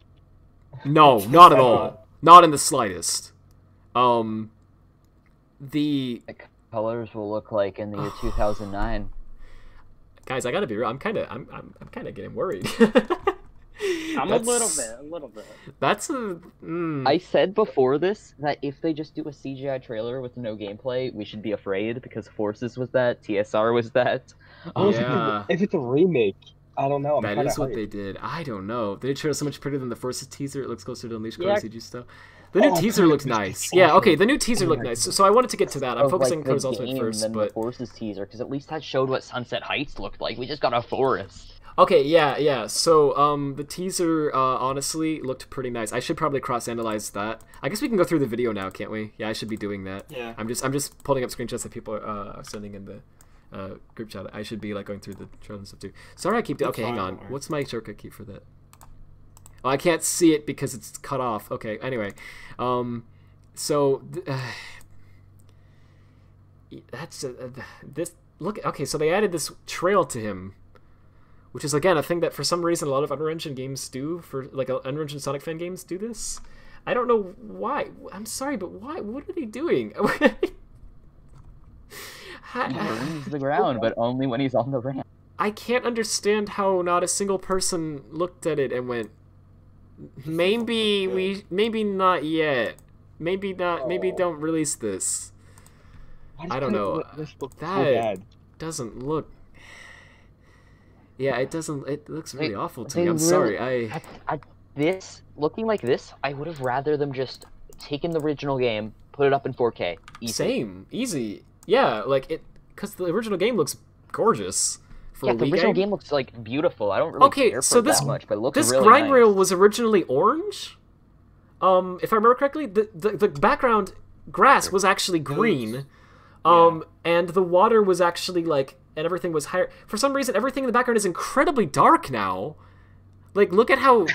No, not at all. Not in the slightest. The colors will look like in the year 2009. Guys, I gotta be real. I'm kind of getting worried. I'm a little bit. That's a. I said before this that if they just do a CGI trailer with no gameplay, we should be afraid because Forces was that, TSR was that. Yeah. If it's a remake, I don't know. That is what they did. I don't know. They did show so much prettier than the Forces teaser. It looks closer to Unleashed Color CG stuff. The new teaser looked nice. Yeah, okay, the new teaser looked nice. So I wanted to get to that. I'm focusing on Colors Ultimate first, but... the Forces teaser, because at least that showed what Sunset Heights looked like. We just got a forest. Okay, yeah. So, the teaser, honestly, looked pretty nice. I should probably cross-analyze that. I guess we can go through the video now, can't we? Yeah, I should be doing that. Yeah. I'm just pulling up screenshots that people are sending in the group chat. I should be, like, going through the trailer and stuff, too. Sorry I keep... Okay, hang on. What's my shortcut key for that? Oh, I can't see it because it's cut off. Okay, anyway. So... that's... this... Look... Okay, so they added this trail to him. Which is, again, a thing that for some reason a lot of Unreal Engine games do. For like, Unreal Engine Sonic fan games do this. I don't know why. I'm sorry, but why? What are they doing? He burns the ground, but only when he's on the ramp. I can't understand how not a single person looked at it and went, maybe not yet. Maybe not. Maybe don't release this. I don't know. That doesn't look... Yeah, it doesn't. It looks really awful to me. I'm sorry. This looking like this, I would have rather them just taken the original game, put it up in 4K. Easy. Same, easy. Yeah, like it, because the original game looks gorgeous. Yeah, the original game looks like beautiful. I don't really care for it that much, but it looks really nice. This grind rail was originally orange. If I remember correctly, the background grass was actually green, and the water was actually like. And everything was higher. For some reason, everything in the background is incredibly dark now. Like, look at how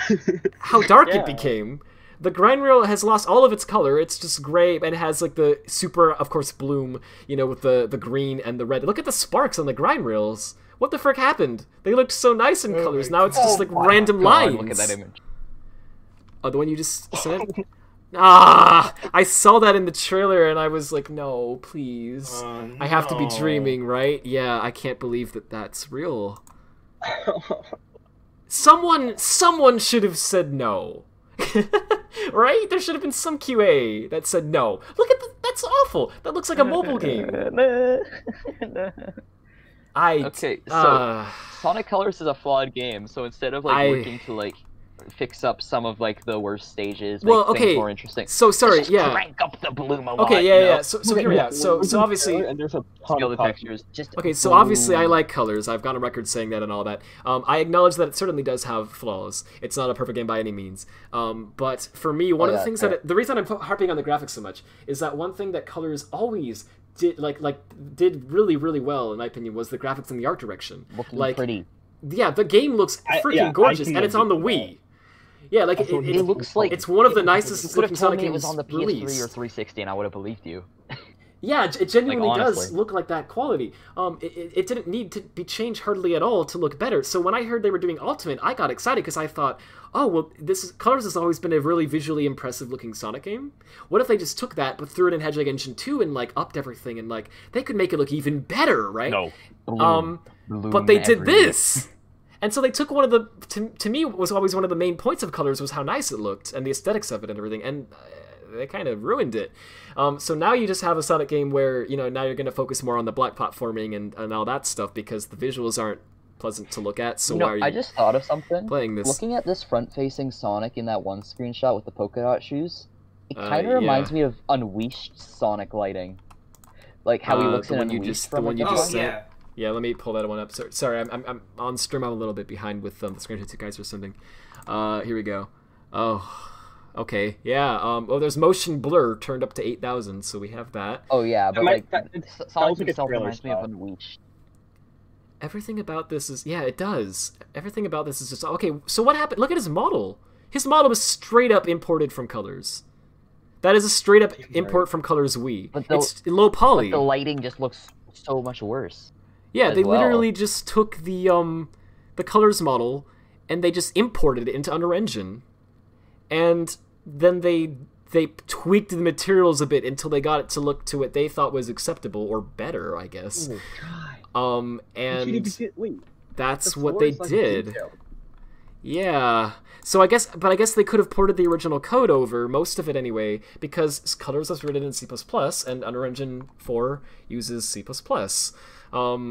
dark it became. The grind rail has lost all of its color. It's just gray and has like the super, of course, bloom. You know, with the green and the red. Look at the sparks on the grind rails. What the frick happened? They looked so nice in colors. Now it's just like random lines. Look at that image. Oh, the one you just sent. I saw that in the trailer and I was like, no, please. I have to be dreaming, right? Yeah, I can't believe that that's real. Someone should have said no. Right? There should have been some QA that said no. Look at that's awful. That looks like a mobile game. Okay, so Sonic Colors is a flawed game, so instead of like working to like fix up some of like the worst stages, make things more interesting. So sorry, just crank up the bloom a lot. Okay, yeah. So here we are. So obviously, and there's a ton of textures. So obviously I like colors. I've gone on record saying that and all that. I acknowledge that it certainly does have flaws. It's not a perfect game by any means. But for me, one of the things the reason I'm harping on the graphics so much is that one thing that colors always did did really well in my opinion was the graphics and the art direction. Looking pretty. Yeah, the game looks freaking gorgeous, and it's on the Wii. Yeah, like it looks like it's one of the nicest looking Sonic games. It was on the PS3 or 360, and I would have believed you. Yeah, it genuinely does look like that quality. It didn't need to be changed hardly at all to look better. So when I heard they were doing Ultimate, I got excited because I thought, oh well, Colors has always been a really visually impressive looking Sonic game. What if they just took that but threw it in Hedgehog Engine 2 and like upped everything and like they could make it look even better, right? No. But they did this. And so they took one of the, to me, was always one of the main points of Colors was how nice it looked and the aesthetics of it and everything, and they kind of ruined it. So now you just have a Sonic game where, you know, now you're going to focus more on the block platforming and all that stuff because the visuals aren't pleasant to look at, so why are you I just thought of something. Playing this? Looking at this front-facing Sonic in that one screenshot with the polka dot shoes, it kind of reminds me of Unleashed Sonic lighting. Like how he looks in Unleashed from the one you Yeah, let me pull that one up. Sorry, I'm on stream. I'm a little bit behind with the screenshots you guys are sending. Here we go. Oh, okay. Yeah. Oh, there's motion blur turned up to 8,000, so we have that. Oh yeah, but like Sonic himself reminds me of Unleashed. Everything about this is it does. Everything about this is just okay. So what happened? Look at his model. His model was straight up imported from Colors. That is a straight up import from Colors Wii. But it's low poly. But the lighting just looks so much worse. Yeah, they literally just took the Colors model and they just imported it into Unreal Engine, and then they tweaked the materials a bit until they got it to look to what they thought was acceptable or better, I guess. Oh, and that's what they did. Yeah. So I guess they could have ported the original code over, most of it anyway, because Colors was written in C++ and Unreal Engine 4 uses C++.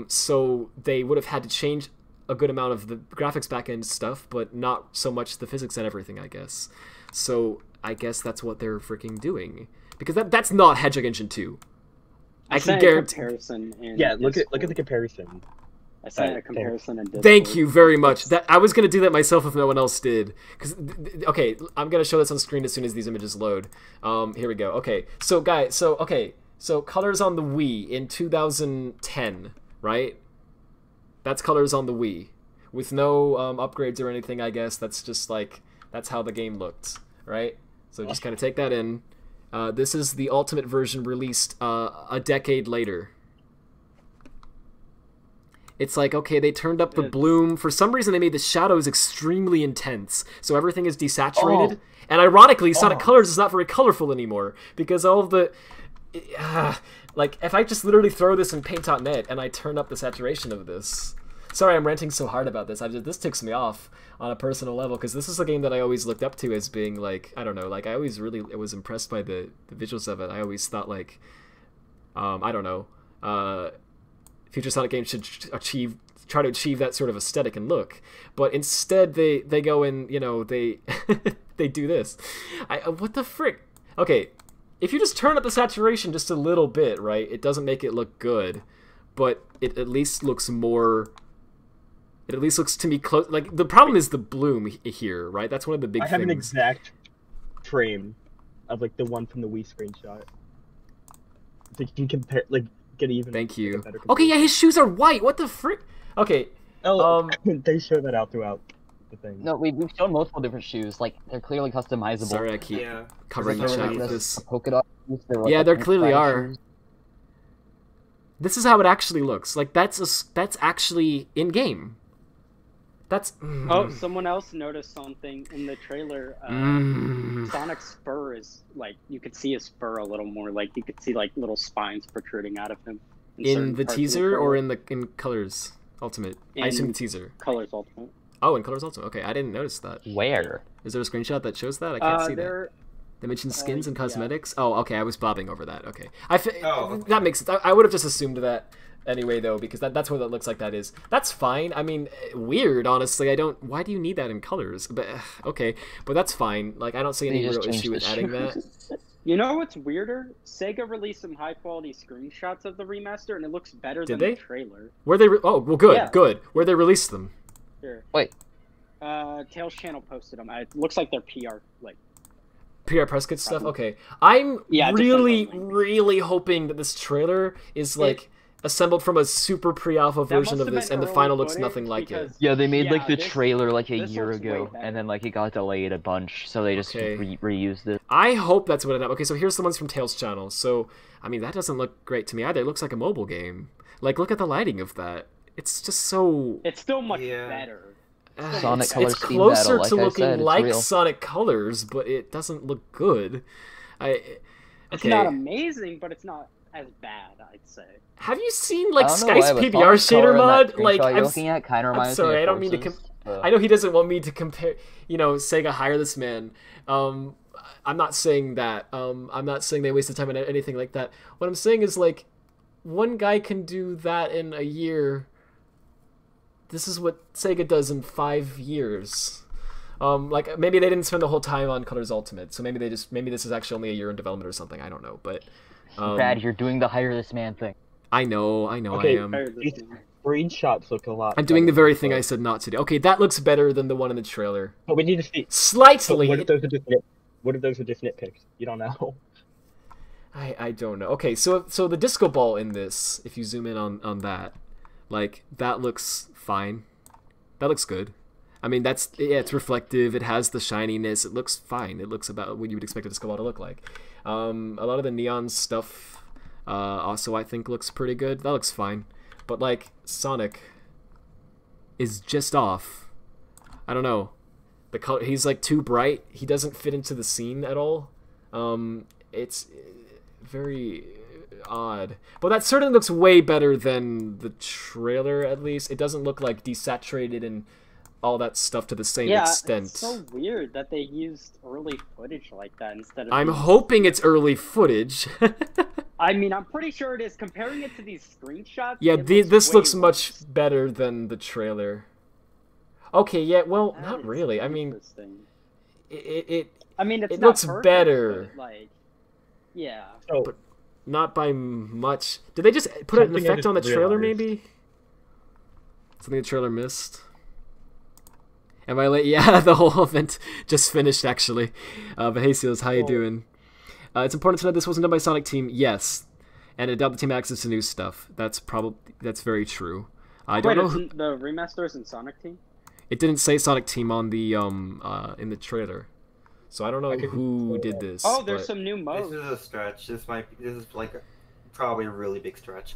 So they would have had to change a good amount of the graphics backend stuff, but not so much the physics and everything, I guess. So I guess that's what they're freaking doing, because that's not Hedgehog Engine 2. I can guarantee. Yeah, look at the comparison. I sent a comparison in Discord. Thank you very much. That I was gonna do that myself if no one else did. Okay, I'm gonna show this on screen as soon as these images load. Here we go. Okay, so guys, so Colors on the Wii in 2010, right? That's Colors on the Wii, with no upgrades or anything. I guess that's just like that's how the game looked, right? So just kind of take that in. This is the ultimate version released a decade later. It's like, okay, they turned up the bloom. For some reason, they made the shadows extremely intense, so everything is desaturated. And ironically, Sonic Colors is not very colorful anymore, because all of the... like, if I just literally throw this in Paint.net and I turn up the saturation of this... Sorry, I'm ranting so hard about this. This ticks me off on a personal level, because this is a game that I always looked up to as being, like, I don't know, like, I always really was impressed by the visuals of it. I always thought, like, I don't know, future Sonic games should try to achieve that sort of aesthetic and look, but instead they go and, you know, they they do this. What the frick? Okay, if you just turn up the saturation just a little bit, right, it doesn't make it look good, but it at least looks more. It at least looks to me close. Like, the problem is the bloom here, right? That's one of the big things. I have an exact frame of, like, the one from the Wii screenshot. So you can compare, like, get even. Thank you. Okay, yeah, his shoes are white. What the frick? Okay. They show that out throughout the thing. No, we've shown multiple different shoes. Like, they're clearly customizable. Sorry, I keep covering the chat with this. Polka dot shoes, like, yeah, there clearly are. Shoes. This is how it actually looks. Like, that's actually in game. That's. Oh, someone else noticed something in the trailer. Sonic's fur is, like, you could see his fur a little more. Like, you could see, like, little spines protruding out of him. In the teaser or in Colors Ultimate? I assume the teaser. Colors Ultimate. Oh, in Colors Ultimate. Okay, I didn't notice that. Where? Is there a screenshot that shows that? I can't see that. They mentioned skins and cosmetics? Yeah. Oh, okay, I was bobbing over that. Okay. That makes sense. I would have just assumed that anyway, though, because that's what it looks like that is. That's fine. I mean, weird, honestly. Why do you need that in Colors? But, okay, but that's fine. Like, I don't see any real issue with adding that. You know what's weirder? Sega released some high-quality screenshots of the remaster, and it looks better than the trailer. Where they... oh, well, good, good. Where they released them? Sure. Wait. Tails channel posted them. It looks like they're PR, like... PR press kit stuff? Okay. I'm really hoping that this trailer is, like... assembled from a super pre-alpha version of this, and the final looks nothing like it. Yeah, they made like the trailer like a year ago, and then like it got delayed a bunch, so they just reused it. I hope that's what it. Okay, so here's the ones from Tails channel. So I mean, that doesn't look great to me either. It looks like a mobile game. Like, look at the lighting of that. It's just so. It's still much better. Sonic Colors it's closer battle, to like looking I said, like real. Sonic Colors, but it doesn't look good. It's not amazing, but it's not as bad, I'd say. Have you seen like Sky's PBR shader mod? Like, I'm sorry, I don't mean to. I know he doesn't want me to compare. You know, Sega hire this man. I'm not saying that. I'm not saying they wasted time on anything like that. What I'm saying is, like, one guy can do that in a year. This is what Sega does in 5 years. Like, maybe they didn't spend the whole time on Colors Ultimate, so maybe this is actually only a year in development or something. I don't know, but. Brad, you're doing the hire this man thing. I know, okay, I am. These screenshots look a lot. I'm doing the very thing I said not to do. Okay, that looks better than the one in the trailer. But we need to see slightly. What if those are just nitpicks? You don't know. I don't know. Okay, so the disco ball in this, if you zoom in on that, like, that looks fine. That looks good. I mean, it's reflective. It has the shininess. It looks fine. It looks about what you would expect a disco ball to look like. A lot of the neon stuff also I think looks pretty good. That looks fine. But, like, Sonic is just off. I don't know. The color, he's like too bright. He doesn't fit into the scene at all. It's very odd. But that certainly looks way better than the trailer, at least. It doesn't look like desaturated and all that stuff to the same Yeah, extent. it's so weird that they used early footage like that instead of. I'm hoping it's early footage. I mean, I'm pretty sure it is. Comparing it to these screenshots. Yeah, this looks way much worse. better than the trailer. Okay, yeah, well, That not is really. I mean, interesting. it I mean, it's it not looks perfect, better. but, like, yeah. So, but not by much. Did they just put an Something I effect on the just trailer, realized. maybe? Something the trailer missed? Am I late? Yeah, the whole event just finished, actually. But hey, Seals, how you doing? It's important to know this wasn't done by Sonic Team. Yes. And it allowed the team access to new stuff. That's very true. I don't know. The remasters in Sonic Team? It didn't say Sonic Team on the in the trailer. So I don't know who did this. Oh, there's but... some new modes. This is a stretch. This is like probably a really big stretch.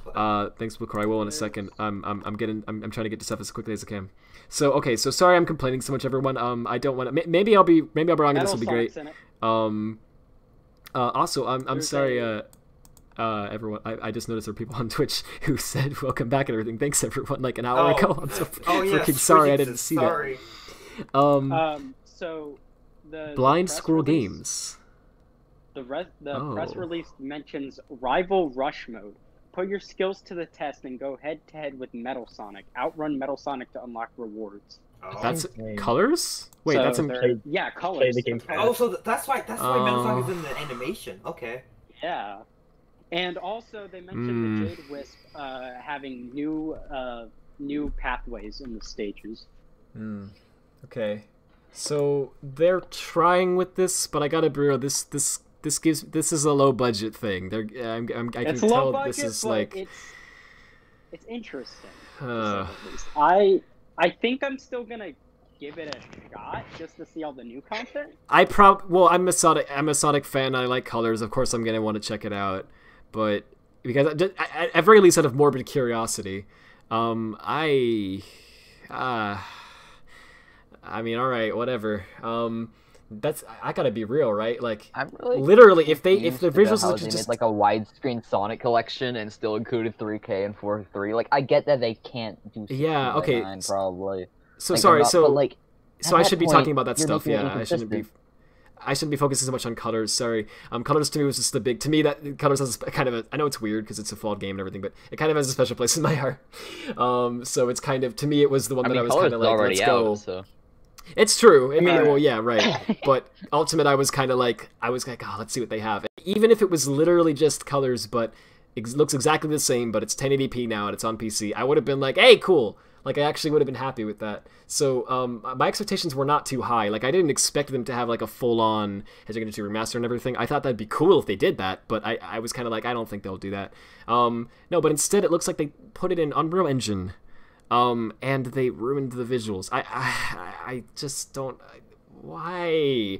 Thanks, Booker. I will in a second. I'm trying to get to stuff as quickly as I can. So okay, so sorry I'm complaining so much, everyone. I don't want to. Maybe I'll be wrong, and this will be great. Also, I'm sorry, everyone. I just noticed there were people on Twitch who said welcome back and everything. Thanks, everyone. Like an hour ago. I'm so freaking sorry I didn't see that. So the Blind press Squirrel release- Games. The press release mentions Rival Rush mode. Put your skills to the test and go head-to-head with Metal Sonic. Outrun Metal Sonic to unlock rewards. That's colors? Wait, So that's they're- yeah, colors. Oh, so that's why Metal Sonic is in the animation. Okay. Yeah. And also, they mentioned the Jade Wisp having new pathways in the stages. Okay. So they're trying with this, but I gotta be real. This is a low budget thing. I can It's tell low budget, this is but like it's interesting. to say the least. I think I'm still gonna give it a shot just to see all the new content. I'm a Sonic fan. I like colors. Of course, I'm gonna want to check it out, but because at very least out of morbid curiosity, I mean, all right, whatever. I gotta be real, right? Like, I'm really literally, if the confused visuals about how are they just made, like a widescreen Sonic collection and still included 3K and 4.3. Like, I get that they can't do 16:9 okay. probably. So like, sorry, not, so but, like, so at I that should be point, talking about that you're stuff. making it Yeah, I shouldn't be focusing so much on colors. Sorry. Colors to me was just the big. To me, that colors has kind of a. I know it's weird because it's a flawed game and everything, but it kind of has a special place in my heart. So it's kind of, to me, it was the one that I was kind of like, let's go. So. It's true. I mean, well, yeah, right. But Ultimate, I was like, oh, let's see what they have. Even if it was literally just colors, but it looks exactly the same, but it's 1080p now and it's on PC, I would have been like, hey, cool. Like, I actually would have been happy with that. So, my expectations were not too high. Like, I didn't expect them to have, like, a full-on Hexagon 2 remaster and everything. I thought that'd be cool if they did that, but I was kind of like, I don't think they'll do that. No, but instead it looks like they put it in Unreal Engine. And they ruined the visuals. I just don't. Why?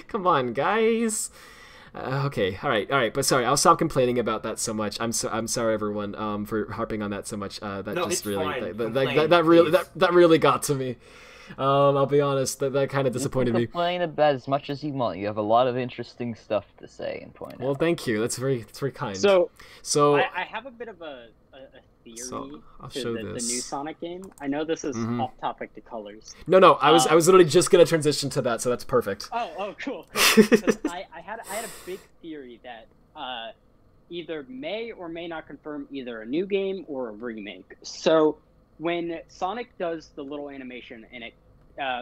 Come on, guys. Okay, all right. But sorry, I'll stop complaining about that so much. I'm sorry, everyone, for harping on that so much. That No, just it's really fine. that really got to me. I'll be honest, that kind of disappointed me. Complain about as much as you want. You have a lot of interesting stuff to say and point out. Well, thank you. That's very kind. So I have a bit of a theory I'll to show the this. new Sonic game. I know this is off topic to colors. No, I was literally just gonna transition to that, so that's perfect. Oh, cool. 'Cause I had a big theory that either may or may not confirm either a new game or a remake. So when Sonic does the little animation and it,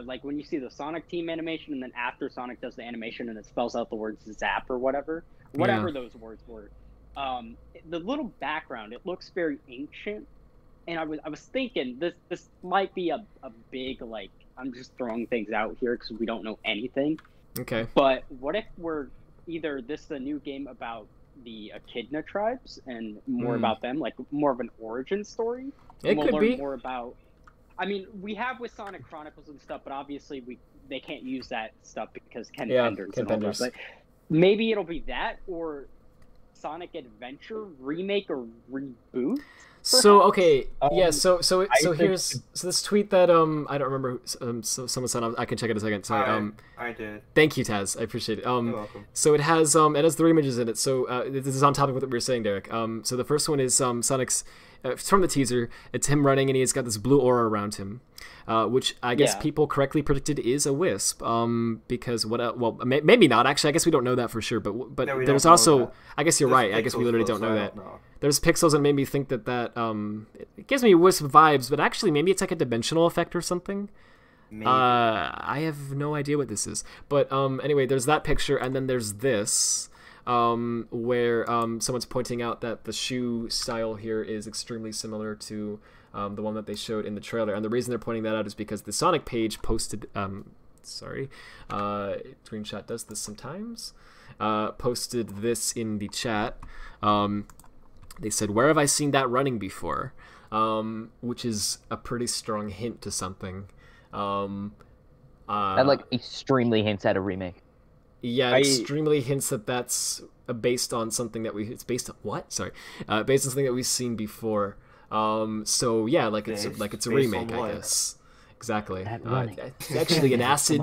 like when you see the Sonic Team animation and then after Sonic does the animation and it spells out the words zap or whatever those words were, the little background, it looks very ancient, and I was thinking this might be a big, like, I'm just throwing things out here because we don't know anything. Okay. But what if we're either this is a new game about the Echidna tribes and more about them, like more of an origin story? It we'll could learn be more about. I mean, we have with Sonic Chronicles and stuff, but obviously they can't use that stuff because Ken Penders and all that. But maybe it'll be that or Sonic Adventure remake or reboot. So okay, yeah. So think here's this tweet that I don't remember. So someone sent. I can check it in a second. Sorry. I did. Thank you, Taz. I appreciate it. You're welcome. So it has 3 images in it. So this is on topic with what we were saying, Derek. So the first one is Sonic's. It's from the teaser. It's him running, and he's got this blue aura around him, which I guess people correctly predicted is a wisp. Because well, maybe not. Actually, I guess we don't know that for sure. But No, there's also. I guess you're right. I guess we literally don't know that. There's pixels and made me think that it gives me wisp vibes, but actually maybe it's like a dimensional effect or something. Maybe. I have no idea what this is. But anyway, there's that picture, and then there's this. Where someone's pointing out that the shoe style here is extremely similar to the one that they showed in the trailer, and the reason they're pointing that out is because the Sonic page posted Screenshot does this sometimes, posted this in the chat. They said, "Where have I seen that running before?" Which is a pretty strong hint to something. That like extremely hints at a remake. Yeah, extremely hints that that's based on something that it's based on what? Sorry, based on something that we've seen before. So yeah, like it's a remake, I guess. Exactly. It's actually an acid.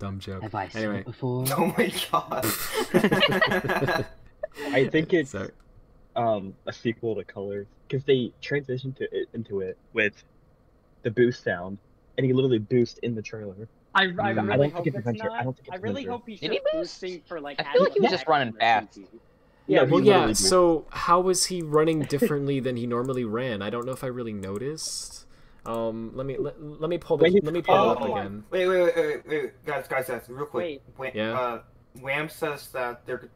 Dumb joke. Have I seen anyway. it before? Oh my god. I think it's a sequel to Colors because they transitioned into it with the boost sound, and he literally boosts in the trailer. I really hope it's Adventure. not. I don't think it's I really Adventure. hope he's Did just he boosting for like. I feel like he was just running fast. Yeah, Well, he yeah. literally So how was he running differently than he normally ran? I don't know if I really noticed. Let me pull it up again. Wait, guys, real quick. Yeah. Wham says that they're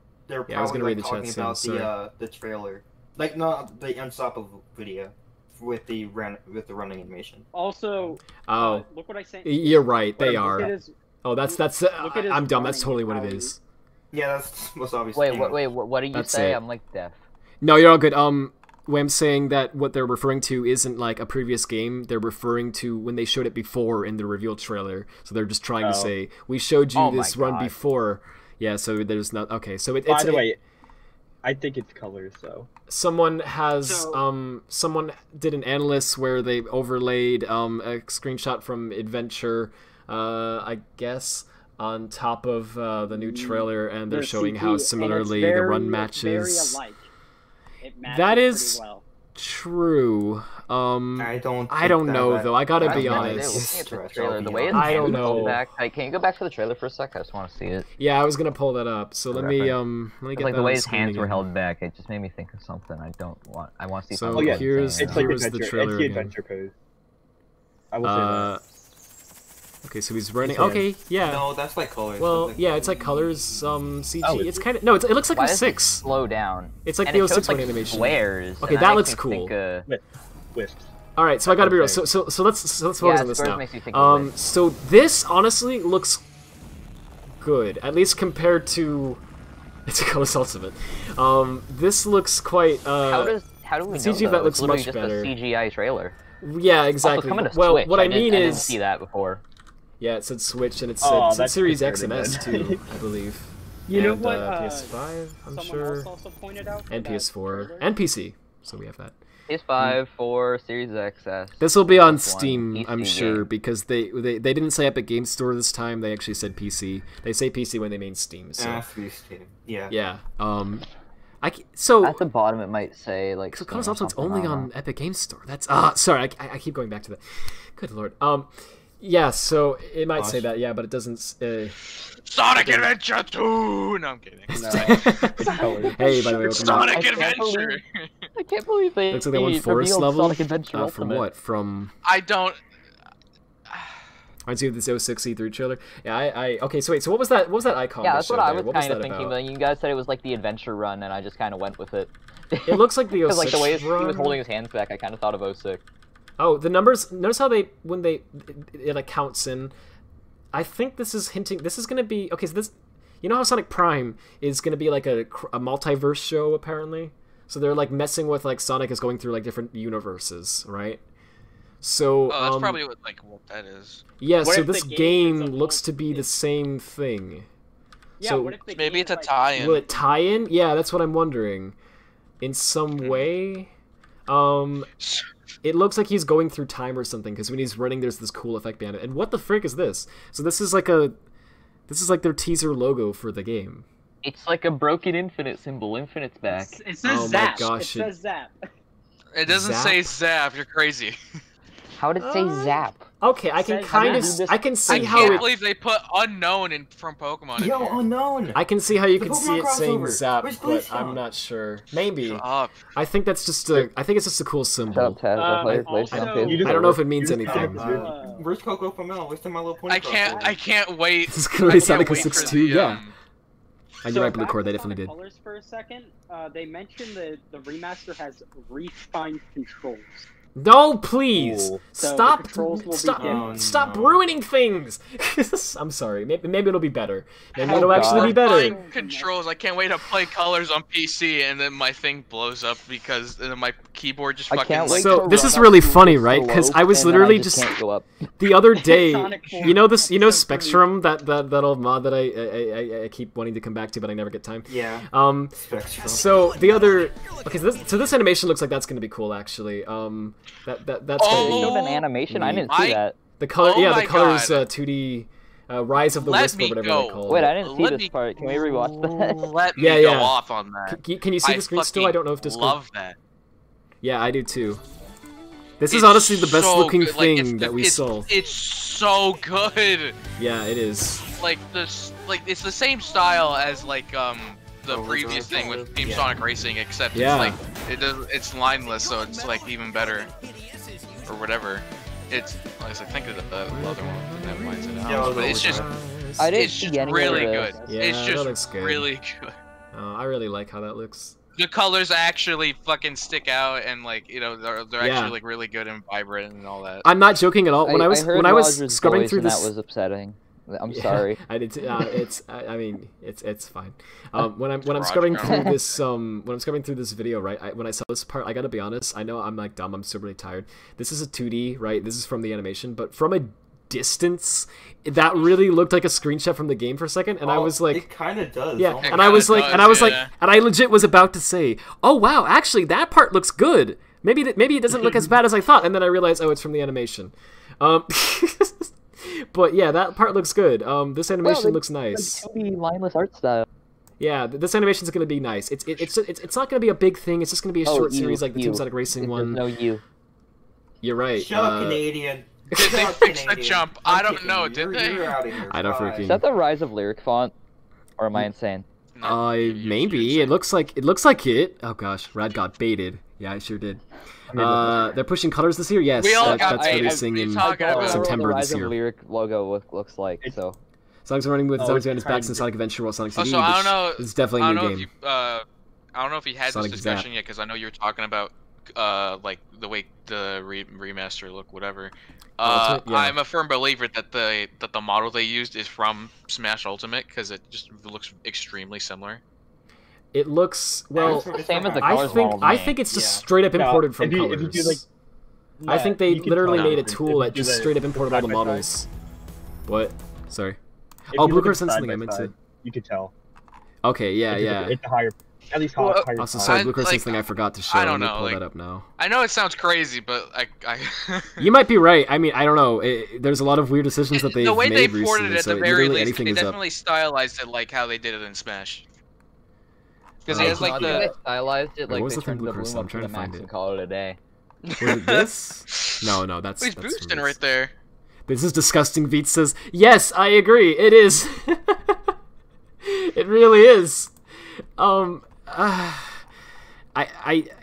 Yeah, I was probably gonna read the talking chat about soon, the trailer, like not the unstoppable video with the running animation. Also, Oh, look what I sent. you're right. They Look are. at his- Oh, that's. look at his I'm dumb. That's running, totally what how it he- is. Yeah, that's most obvious. Wait, what did you That's say? it. I'm like deaf. No, you're all good. Wham's saying that what they're referring to isn't like a previous game. They're referring to when they showed it before in the reveal trailer. So they're just trying to say, we showed you this run before. Yeah, so there's not... Okay, so it's... By the way, I think it's Colors, though. Someone has... someone did an analyst where they overlaid a screenshot from Adventure, I guess, on top of the new trailer, and they're showing how similarly the run matches... Very alike. It matches That is pretty well. true. I don't know though. I gotta be honest. The way I don't know. Back. Can you go back to the trailer for a sec? I just want to see it. Yeah, I was gonna pull that up. So let me get like that the way on his screen hands were again. held back. It just made me think of something. I want to see. So something here's it's like here's the Adventure. trailer It's the again. Adventure pose. I will say that. Okay, so he's running. Okay, yeah. No, that's like Colors. Well, yeah, it's like Colors. CG. Oh, it's kind of no. It looks like Why a does it 06. slow down? It's like And the it shows, 06 like, animation. Squares. Okay, and that makes looks me cool. think, Wisps. All right, so I gotta be real. Okay. So let's focus on this Squares now. makes me think of Wisps. So this honestly looks good, at least compared to it's a Colors Ultimate. This looks quite. how do we know? CG Though? that looks It's literally much just better. a CGI trailer. Yeah, exactly. Also, coming to well, Switch. what I mean didn't is see that before. Yeah, it said Switch and it Oh, said that's Series X and concerning, S then. too, I believe. You know and, what? PS5, I'm someone sure, else also pointed out and for that PS4 trailer? and PC. So we have that. PS5, 4, Series XS. This will be on Xbox One, Steam, I'm PC sure, game. because they didn't say Epic Game Store this time. They actually said PC. They say PC when they mean Steam. So yeah. Yeah. So at the bottom it might say like. So Steam Colors or Ultimate's something, only I don't on know. Epic Game Store. That's sorry, I keep going back to that. Good lord. Yeah, so it might say that, yeah, but it doesn't. Sonic Adventure 2! No, I'm kidding. Hey, by the way, Sonic Adventure! I can't believe they. Looks like they won Forest revealed level. Sonic Adventure From Ultimate. what? From. I don't. I see this 06 E3 trailer. Yeah, okay. So wait, so what was that? What was that icon? Yeah, they that's what showed I there? was What kind of that thinking. about? But you guys said it was like the adventure run, and I just kind of went with it. It looks like the 06 Because like the way he run. was holding his hands back, I kind of thought of 06. Oh, the numbers. Notice how it counts in. I think this is hinting. This is gonna be okay. So this, you know how Sonic Prime is gonna be like a multiverse show apparently. So they're like messing with like Sonic is going through like different universes, right? So that's probably what that is. Yeah. What So if the this game is game a looks to be the same thing. Yeah, So what if the Maybe game it's a is, like, tie-in. will it tie in? Yeah, that's what I'm wondering. In some way. It looks like he's going through time or something, because when he's running, there's this cool effect behind it. And what the frick is this? So this is like their teaser logo for the game. It's like a broken Infinite symbol. Infinite's back. It says Zap. It says Zap. It doesn't say Zap. You're crazy. How did it say Zap? Okay, I can kind of, I can see how I can't believe they put unknown from Pokemon. Yo, unknown. I can see how you can see Pokemon it saying crossover. Zap, Where's but Glaceon? I'm not sure. Maybe. Shut up. I think that's just a. I think it's just a cool symbol. I I don't know if it means anything. Where's Coco from Mel? Where's My Little Pony? I can't wait. This is gonna be Sonic 6-2, yeah. And So you're right, back Bluecore, to they definitely Sonic did. Colors for a second. They mentioned the remaster has refined controls. No, please So stop! the controls will be Stop! different. Stop ruining things. I'm sorry. Maybe it'll be better. Maybe it'll actually be better. Controls. I can't wait to play Colors on PC, and then my thing blows up because my keyboard just fucking. So this is really funny, right? Because I was literally just the other day. You know this. You know Spectrum, that old mod that I keep wanting to come back to, but I never get time. Yeah. Spectrum. So the other. Okay, so this animation looks like that's gonna be cool, actually. That's They showed an animation. I didn't see that. The color, Oh yeah, my the colors God. 2D Rise of the Let Wisp or me whatever go. they call it. Wait, I didn't see this part. Can we rewatch that? Let me Yeah, go yeah. off on that. Can you see the screen still? I don't know if Discord. Love that. Yeah, I do too. This is honestly the best so looking good. Like, thing that we saw. It's so good. Yeah, it is. Like it's the same style as like the previous thing with Team Sonic Racing, except Yeah. it's like it's lineless, so it's like even better, or whatever. It's I think of the other one that lines it out, but it's just I didn't it's see just any really of good. this. Yeah, It's that looks just good. really good. I really like how that looks. The colors actually fucking stick out, and like they're Yeah. actually like really good and vibrant and all that. I'm not joking at all. When I was heard when I was Roger's scrubbing voice through and this, that was upsetting. I'm Yeah, sorry. I did. I mean, it's fine. When I'm scrubbing through this video, right? When I saw this part, I gotta be honest. I know I'm like dumb. I'm still really tired. This is a 2D, right? This is from the animation, but from a distance, that really looked like a screenshot from the game for a second, and I was like, it kind of does. yeah, almost. and I was like, and I legit was about to say, oh wow, actually that part looks good. Maybe it doesn't look as bad as I thought, and then I realized, oh, it's from the animation. But yeah, that part looks good. This animation looks nice. Like 2D lineless art style. Yeah, this animation's gonna be nice. It's not gonna be a big thing. It's just gonna be a short series like the Team Sonic Racing one. No, you. You're right. Shut up, Canadian. Did they fix the jump? I don't know. Did they? You're out of here. I don't Is freaking. that the Rise of Lyric font? Or am I insane? Maybe it looks like it. Oh gosh, Rad got baited. Yeah, I sure did. They're pushing colors this year. Yes, We all got that's releasing in September the Rise this year. of Lyric logo looks like so. Sonic's running with Sonic's behind his back since Sonic Adventure while Sonic CD. So I don't know. It's definitely a new game. I don't know if you had Sonic this discussion Zap. yet, because I know you were talking about like the way the remaster look, whatever. Yeah. I'm a firm believer that the model they used is from Smash Ultimate, because it just looks extremely similar. It looks well. It's the same as the I Colors think model to me. it's just straight up imported from if Colors. you do, like, I think they you can literally tell made a if tool you that do just the straight up imported all the side by side. models. What? Sorry. If Oh, you Blue look Core at sent side something by I meant to. side, you could tell. Okay, yeah, It's yeah. It's a higher, at least Well, higher. Also, sorry, Blue Core like, sent something I forgot to show. I don't Let me know, pull like- that up now. I know it sounds crazy, but I You might be right. I mean, I don't know. There's a lot of weird decisions that they've the way they made ported recently, it at so the very literally least, anything they is up. definitely stylized it like how they did it in Smash. Because he Oh, has like They the stylized it Wait, like what was they the thing turned Blue the Core bloom said? I'm up to trying the to find max it. and call it a day. Was it this? No, that's. he's that's boosting Reese. right there. This is disgusting. Veet says, "Yes, I agree. It is. It really is.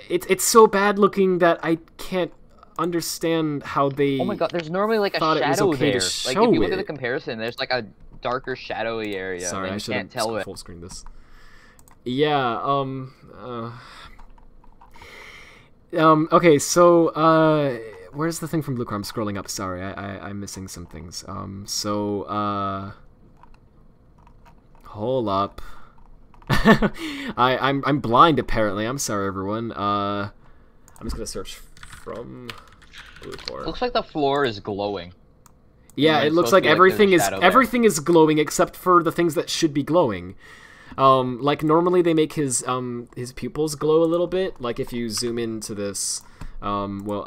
It's so bad looking that I can't understand how they. Oh my god, there's normally like a thought it was shadow okay to there. Like show if you look at it. the comparison, there's like a darker shadowy area. Sorry, and I you should can't tell have it. full screen this. Yeah. Okay. So. Where's the thing from Blue Core? I'm scrolling up. Sorry, I'm missing some things. Hold up. I'm blind apparently. I'm sorry, everyone. I'm just gonna search from Blue Core. Looks like the floor is glowing. Yeah, And it it's looks supposed like to be like there's a everything is shadow there. everything is glowing except for the things that should be glowing. Like normally they make his pupils glow a little bit. Like if you zoom into this, Well,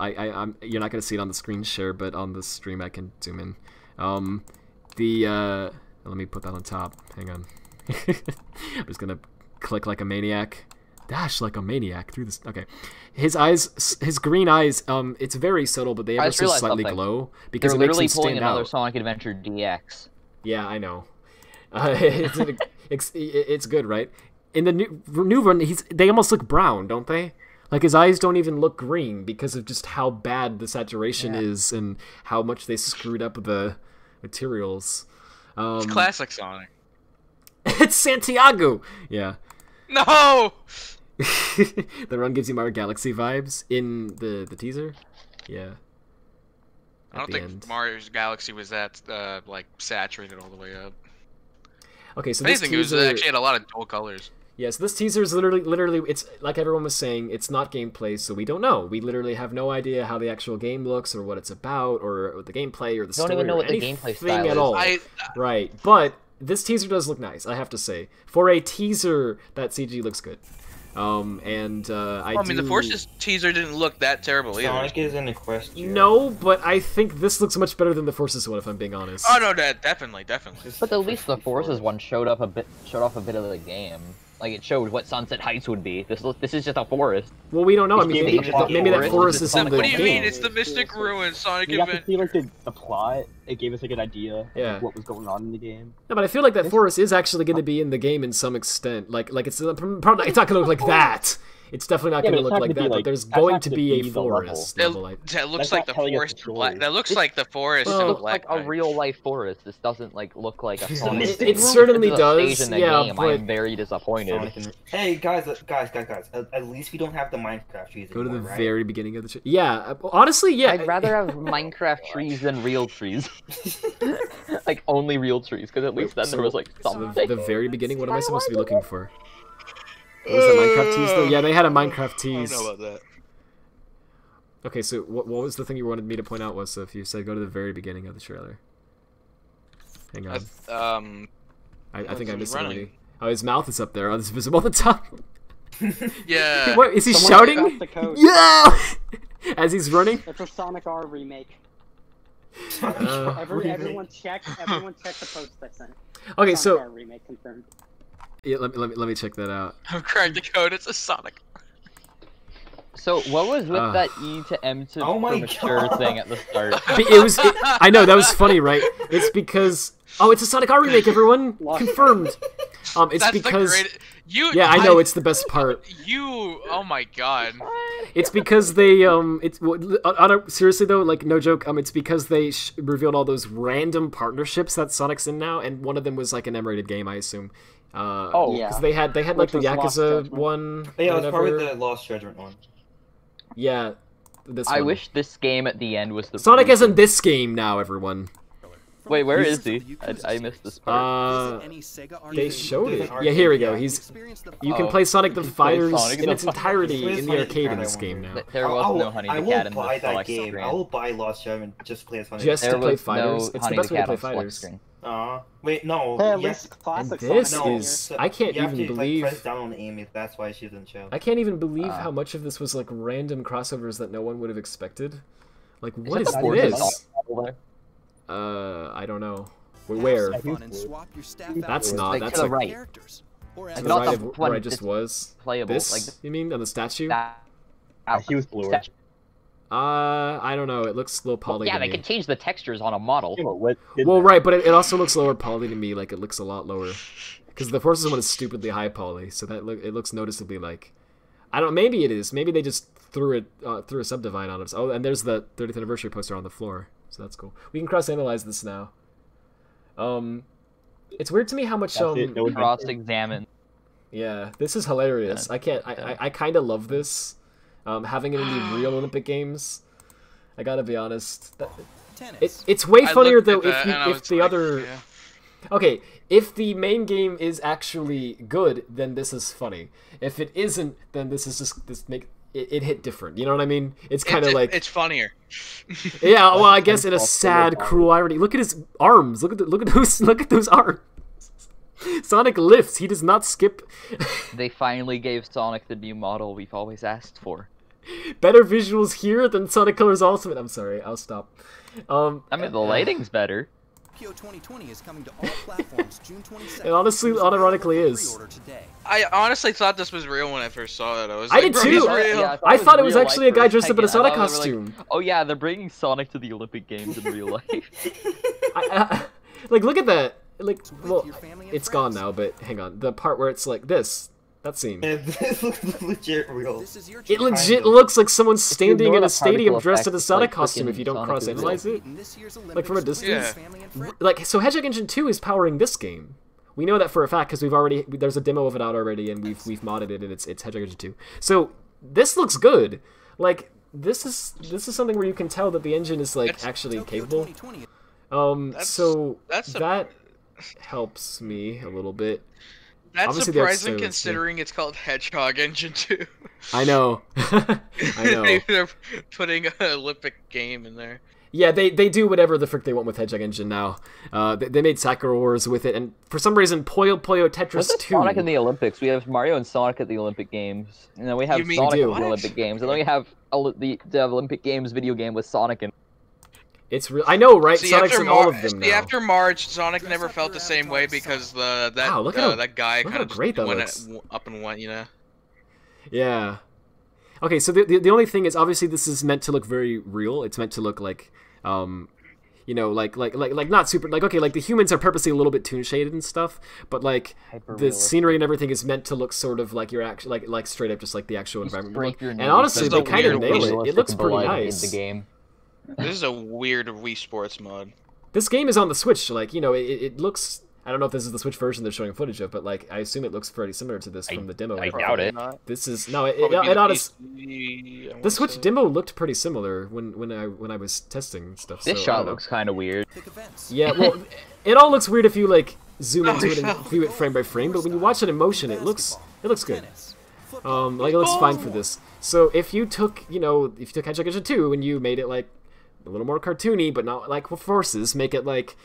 you're not gonna see it on the screen share, but on the stream I can zoom in. Let me put that on top. Hang on. I'm just gonna click like a maniac, dash like a maniac through this. Okay, his eyes, his green eyes. It's very subtle, but they ever so slightly glow because it makes him stand out. They're literally pulling another Sonic Adventure DX. Yeah, I know. It's good, right? In the new one, they almost look brown, don't they? Like his eyes don't even look green because of just how bad the saturation is and how much they screwed up the materials. It's classic Sonic. It's Santiago. Yeah. No. The run gives you Mario Galaxy vibes in the teaser. Yeah. I don't think Mario's Galaxy was that like saturated all the way up. Okay, so this teaser actually had a lot of dull colors. Yeah, so this teaser is literally, it's like everyone was saying, it's not gameplay, so we don't know. We literally have no idea how the actual game looks, or what it's about, or the gameplay, or the story, don't even know what the gameplay style at all. Right, but this teaser does look nice, I have to say. For a teaser, that CG looks good. I mean, the Forces teaser didn't look that terrible either. Sonic is in a question. No, but I think this looks much better than the Forces one, if I'm being honest. Oh no, definitely. But at least the Forces one showed off a bit of the game. Like it showed what Sunset Heights would be. This is just a forest. Well, we don't know. I mean, maybe that forest is in the game. What do you mean? It's the Mystic Ruins, Sonic Adventure. You have to see like the plot. It gave us a good idea of what was going on in the game. No, but I feel like that forest is actually going to be in the game in some extent. Like it's probably it's not going to look like that. It's definitely not going to look like that. But there's going to be a forest. That looks like the forest. That looks like the forest. It looks like a real life forest. This doesn't look like a Sonic. It certainly does. Yeah, but I'm very disappointed. Hey guys! At least we don't have the Minecraft trees. Go to the very beginning of the. Yeah, honestly, yeah. I'd rather have Minecraft trees than real trees. Like only real trees, because at least then there was like something. The very beginning. What am I supposed to be looking for? Was the Minecraft tease though? Yeah, they had a Minecraft tease. I don't know about that. Okay, so what was the thing you wanted me to point out was, so if you said go to the very beginning of the trailer. Hang on. I think I missed something. Oh, his mouth is up there. Oh, it's visible at the top. Yeah. What, is he shouting? Yeah! As he's running? It's a Sonic R remake. Everyone check the post I sent. Okay, Sonic so R remake confirmed. Yeah, let me check that out. I'm cracked the code. It's a Sonic. So what was with that E to M to mature thing at the start? I know that was funny, right? It's because it's a Sonic R remake. Everyone confirmed. It's That's because the great... yeah, I know it's the best part. Oh my god. It's because they seriously though, like no joke. It's because they revealed all those random partnerships that Sonic's in now, and one of them was like an M-rated game, I assume. Because they had like the Yakuza one. Yeah, it was probably the Lost Judgment one. Yeah, this one. I wish this game at the end was the Sonic is in this game now, everyone. Wait, where is he? I missed this part. They showed it. Yeah, here we go. You can play Sonic the Fighters in its entirety in the arcade in this game now. There was no Honey the Cat in the that game. I will buy Lost Judgment just to play as Honey. Just to play Fighters. It's the best way to play Fighters. Wait, no. Hey, at least classic this Sonic is. I can't even believe. Press down on Amy. That's why she doesn't show. I can't even believe how much of this was like random crossovers that no one would have expected. Like, what is this? I don't know. Where? That's not. That's to the right. To the right of where I just was. Playable. This? Like, you mean on the statue? He was bluer. I don't know. It looks low poly. Yeah, they can change the textures on a model. Well, right, but it also looks lower poly to me. Like it looks a lot lower, because the Forces one is stupidly high poly. So that it looks noticeably like. I don't. Maybe it is. Maybe they just threw a subdivide on us. Oh, and there's the 30th anniversary poster on the floor. So that's cool. We can cross-analyze this now. It's weird to me how much cross-examine. Yeah, this is hilarious. I can't. I kind of love this. Having it in the real Olympic Games, I gotta be honest. It's way funnier though if the other. Yeah. Okay, if the main game is actually good, then this is funny. If it isn't, then this is just it hit different. You know what I mean? It's kind of like it's funnier. Yeah, well, I guess in a sad, cruel irony. Look at his arms. Look at those arms. Sonic lifts. He does not skip. They finally gave Sonic the new model we've always asked for. Better visuals here than Sonic Colors Ultimate. I'm sorry, I'll stop. I mean, the lighting's better. 2020 is coming to all platforms June 22nd. It honestly, unironically is. I honestly thought this was real when I first saw it. I did too. Yeah, I thought it was real actually a life guy for dressed up in a second. I Sonic thought they were costume. like, oh yeah, they're bringing Sonic to the Olympic Games in real life. Like, look at that. Like, well, it's gone now, but hang on. The part where it's like this. That scene. This looks legit real. It legit looks like someone's standing ignore in the a stadium particle dressed in a effects, Sonic like costume frickin' if you don't Sonic cross-analyze it. Like, from a distance. Yeah. Like, so Hedgehog Engine 2 is powering this game. We know that for a fact because there's a demo of it out already and we've modded it and it's Hedgehog Engine 2. So this looks good. Like, this is something where you can tell that the engine is like actually capable. So that helps me a little bit. That's Obviously, surprising considering it's called Hedgehog Engine 2. I know. I know. They're putting an Olympic game in there. Yeah, they do whatever the frick they want with Hedgehog Engine now. They made Sakura Wars with it, and for some reason, Puyo Puyo Tetris 2... Sonic in the Olympics. We have Mario and Sonic at the Olympic Games. And then we have Sonic at the Olympic Games. And then we have the Olympic Games video game with Sonic in. It's real. I know, right? See, Sonic's in all of them now. After March, Sonic never felt the same way because that guy kind of went up and went, you know? Yeah. Okay, so the only thing is, obviously, this is meant to look very real. It's meant to look like, you know, like not super, like, okay, like the humans are purposely a little bit toon shaded and stuff, but like the scenery and everything is meant to look sort of like your actual, like straight up just like the actual environment. And honestly, they kind of nail it. It looks pretty nice. In the game. This is a weird Wii Sports mod. This game is on the Switch, like, you know, it looks... I don't know if this is the Switch version they're showing footage of, but, like, I assume it looks pretty similar to this from the demo. I doubt it. This is... No, the Switch demo looked pretty similar when I was testing stuff. This shot looks kind of weird. Yeah, well, it all looks weird if you, like, zoom into it and view it frame by frame, but when you watch it in motion, it looks good. Like, it looks fine for this. So if you took, you know, Hedgehog Engine 2 and you made it, like, a little more cartoony, but not like with forces. Make it like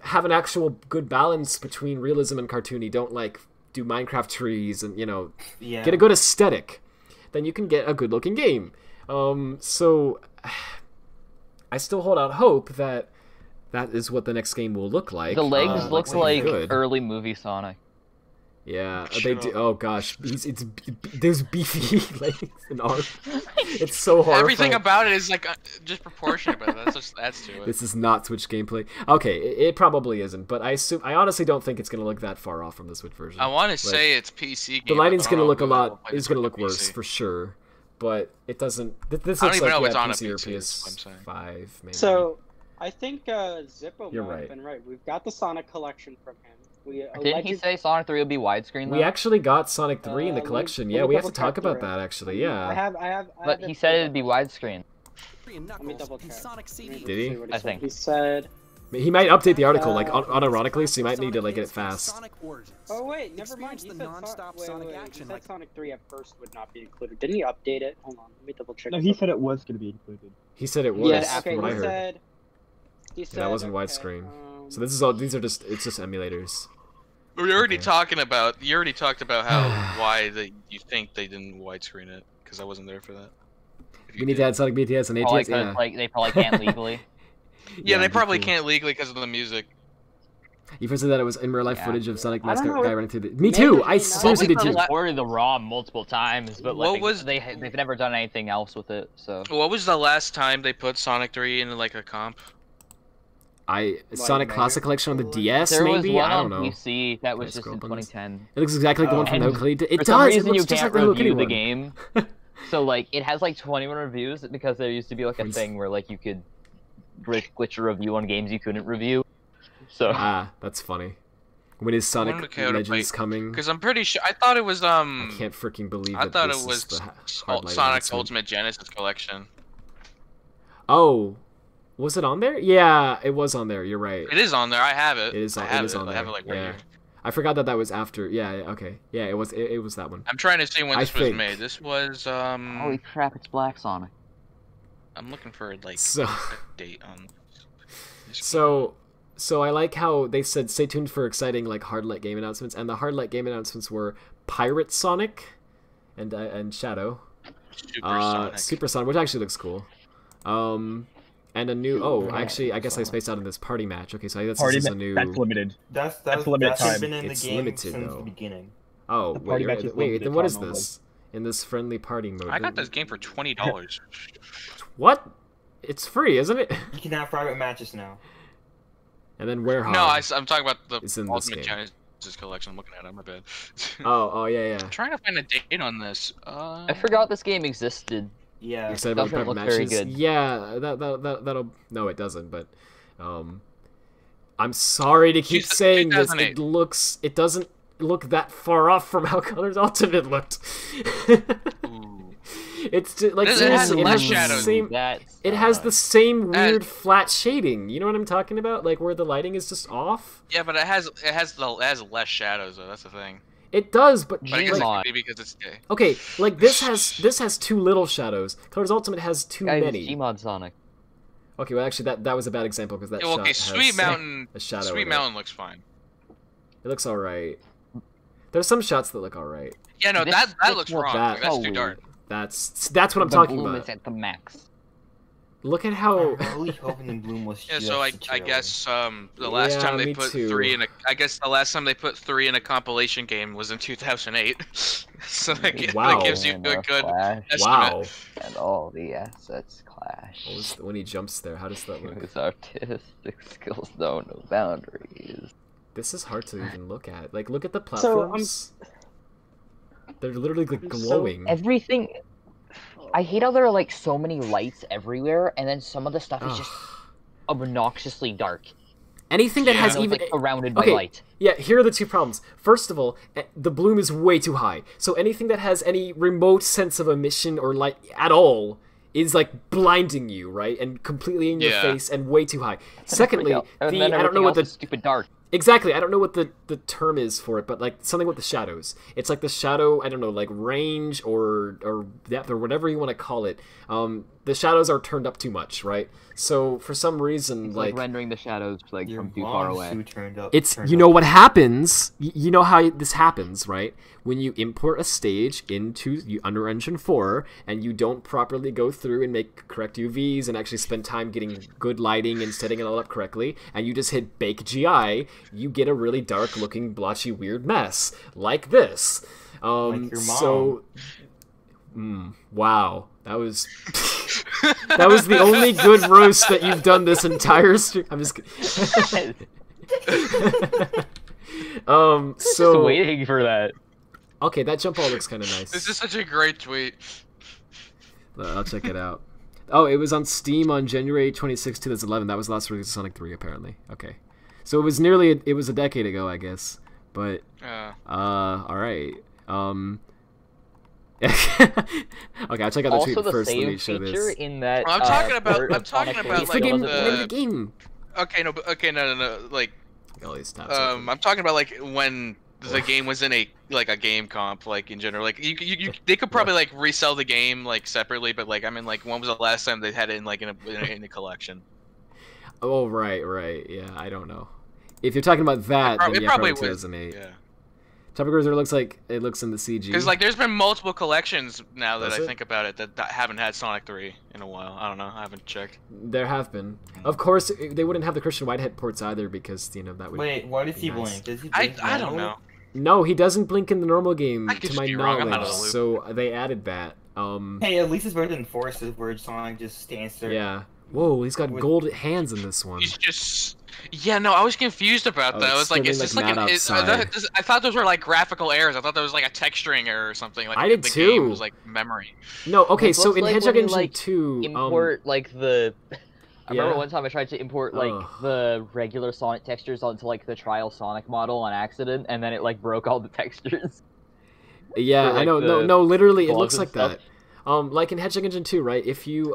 have an actual good balance between realism and cartoony. Don't like do Minecraft trees and, you know, get a good aesthetic. Then you can get a good looking game. So I still hold out hope that that is what the next game will look like. The legs look like early movie Sonic. Yeah, they do. Oh gosh, there's beefy legs and arms. It's so hard. Everything about it is like just proportionate, but that's just adds to it. This is not Switch gameplay. Okay, it probably isn't, but I honestly don't think it's gonna look that far off from the Switch version. I want to say it's PC game. The lighting's gonna look is gonna look worse for sure, but it doesn't. This looks like PC or PS5 maybe. So I think Zippo might have been right. We've got the Sonic collection from him. Didn't he say Sonic 3 will be widescreen? We actually got Sonic 3 in the collection. Yeah, we have to talk about that actually. Yeah. I have. But he said it'd be widescreen. Let me double check. Did he? I think he said. He might update the article like unironically, so you might need to like get it fast. Oh wait, never mind. He said Sonic 3 at first would not be included. Didn't he update it? Hold on, let me double check. No, he said it was going to be included. He said it was. Yeah, okay. From what I heard. That wasn't widescreen. So this is all. These are just. It's just emulators. We already talking about. You already talked about how why you think they didn't widescreen it because I wasn't there for that. We need to add Sonic BTS and ATS. Yeah. Like they probably can't legally. Yeah, they probably can't legally because of the music. You first said that it was in real life footage of Sonic mascot guy running through the. Me too. I seriously did too. They recorded the ROM multiple times, but like they've never done anything else with it. So. What was the last time they put Sonic 3 into like a comp? Sonic Classic Collection on the DS, there maybe? Was one I don't know. On PC that was just in 2010. It looks exactly like the one from Hello Kitty. It for does. Some reason it looks you just can't like the review the game. So like it has like 21 reviews because there used to be like a thing where like you could glitch a review on games you couldn't review. So that's funny. When is Sonic Legends coming? Because I'm pretty sure I thought it was I can't freaking believe. I thought it was Sonic Ultimate Genesis Collection. Oh. Was it on there? Yeah, it was on there. You're right. It is on there. I have it. It is on, I have it is on there. I have it like right here. I forgot that was after. Yeah, okay. Yeah, it was that one. I'm trying to see when this was made. This was Holy crap, it's Black Sonic. I'm looking for like a date on So I like how they said stay tuned for exciting like Hardlight game announcements, and the Hardlight game announcements were Pirate Sonic and Shadow. Super Sonic, which actually looks cool. And a new. Oh, actually, I guess I spaced out in this party match. Okay, so I guess this is a new. That's limited. That's limited time. Been in the It's game limited since though. the beginning. Oh, wait, then what is time this? In this friendly party mode. I got this game for $20. What? It's free, isn't it? You can have private matches now. And then Warehog. No, I'm talking about the It's in this Ultimate game. Genesis collection. I'm looking at it. My bad. Oh, yeah. I'm trying to find a date on this. I forgot this game existed. Yeah. You're excited about Doesn't private look very matches? good. Yeah, that'll. No, it doesn't. But, I'm sorry to keep saying this. It doesn't look that far off from how Colors Ultimate looked. It's like seriously, it has the same. It has the same weird flat shading. You know what I'm talking about? Like where the lighting is just off. Yeah, but it has less shadows though. That's the thing. It does, but I guess it could be because it's gay. Okay, like this has too little shadows. Colors Ultimate has too many. Gmod Sonic. Okay, well actually that was a bad example because that Yeah, well, okay, shot Sweet has Mountain. a shadow. Sweet Mountain looks fine. It looks all right. There's some shots that look all right. Yeah, no, that looks wrong. That's too dark. That's what I'm talking Bloom about. is at the max. Look at how. I'm really hoping the Bloom was. Yeah, so I guess the last time they put 3 in a. I guess the last time they put 3 in a compilation game was in 2008. So that gives you a good estimate. Wow. And all the assets clash. When he jumps there, how does that look? His artistic skills know no boundaries. This is hard to even look at. Like, look at the platforms. They're literally like glowing. Everything. I hate how there are like so many lights everywhere, and then some of the stuff is just obnoxiously dark. Anything that has even like surrounded by light. Yeah, here are the two problems. First of all, the bloom is way too high. So anything that has any remote sense of emission or light at all is like blinding you, right? And completely in your face and way too high. Secondly, I don't know what the stupid dark. Exactly, I don't know what the term is for it, but like something with the shadows. It's like the shadow, I don't know, like range or depth or whatever you want to call it. The shadows are turned up too much, right? So for some reason, it's like rendering the shadows like from too far away. It's you know what happens. You know how this happens, right? When you import a stage into Unreal Engine 4 and you don't properly go through and make correct UVs and actually spend time getting good lighting and setting it all up correctly, and you just hit Bake GI, you get a really dark looking, blotchy, weird mess like this. Like your mom. Wow, that was that was the only good roast that you've done this entire stream. I'm just kidding. Just waiting for that. Okay, that jump ball looks kind of nice. This is such a great tweet. I'll check it out. Oh, it was on Steam on January 26, 2011. That was the last release of Sonic 3, apparently. Okay. So it was a decade ago, I guess. But, alright. Okay, I'll check out the tweet first. Let me show this. In that, I'm talking about it's the game. The game. Okay, no, like, all these tabs I'm talking about like when the game was in a game comp, like in general. Like they could probably like resell the game like separately, but like I mean, like when was the last time they had it in like in a collection? Oh right, yeah, I don't know. If you're talking about that, then yeah, probably 2008. Yeah. Tropic Cruiser looks like it looks in the CG. Because like there's been multiple collections now that I think about it that haven't had Sonic 3 in a while. I don't know. I haven't checked. There have been. Of course, they wouldn't have the Christian Whitehead ports either because that would. Wait, why does he blink? Does he blink? I don't know. No, he doesn't blink in the normal game, I could to my be wrong. I'm out knowledge. of the loop. So they added that. Hey, at least it's better than Forces, where Sonic just stands there. Yeah. Whoa, he's got gold hands in this one. He's just. Yeah, no, I was confused about that. I was like, it's just like I thought those were like graphical errors. I thought that was like a texturing error or something. Like I did the too. Game was like memory. No, okay, so in like Hedgehog when Engine you, 2, import like the. I remember Yeah. one time I tried to import like the regular Sonic textures onto like the Trial Sonic model on accident, and then it like broke all the textures. Yeah, For, like, I know. the No, literally, it claws looks and like stuff. that. Like in Hedgehog Engine 2, right? If you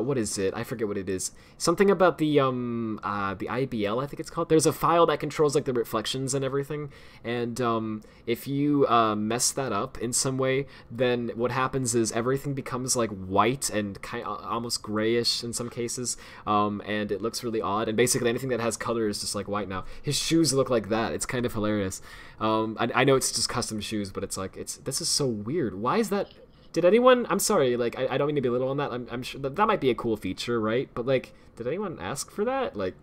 what is it? I forget what it is. Something about the IBL, I think it's called. There's a file that controls like the reflections and everything. And if you mess that up in some way, then what happens is everything becomes like white and almost grayish in some cases. And it looks really odd. And basically anything that has color is just like white now. His shoes look like that. It's kind of hilarious. I know it's just custom shoes, but it's like this is so weird. Why is that? Did anyone? I'm sorry. Like, I don't mean to belittle on that. I'm sure that might be a cool feature, right? But like, did anyone ask for that? Like,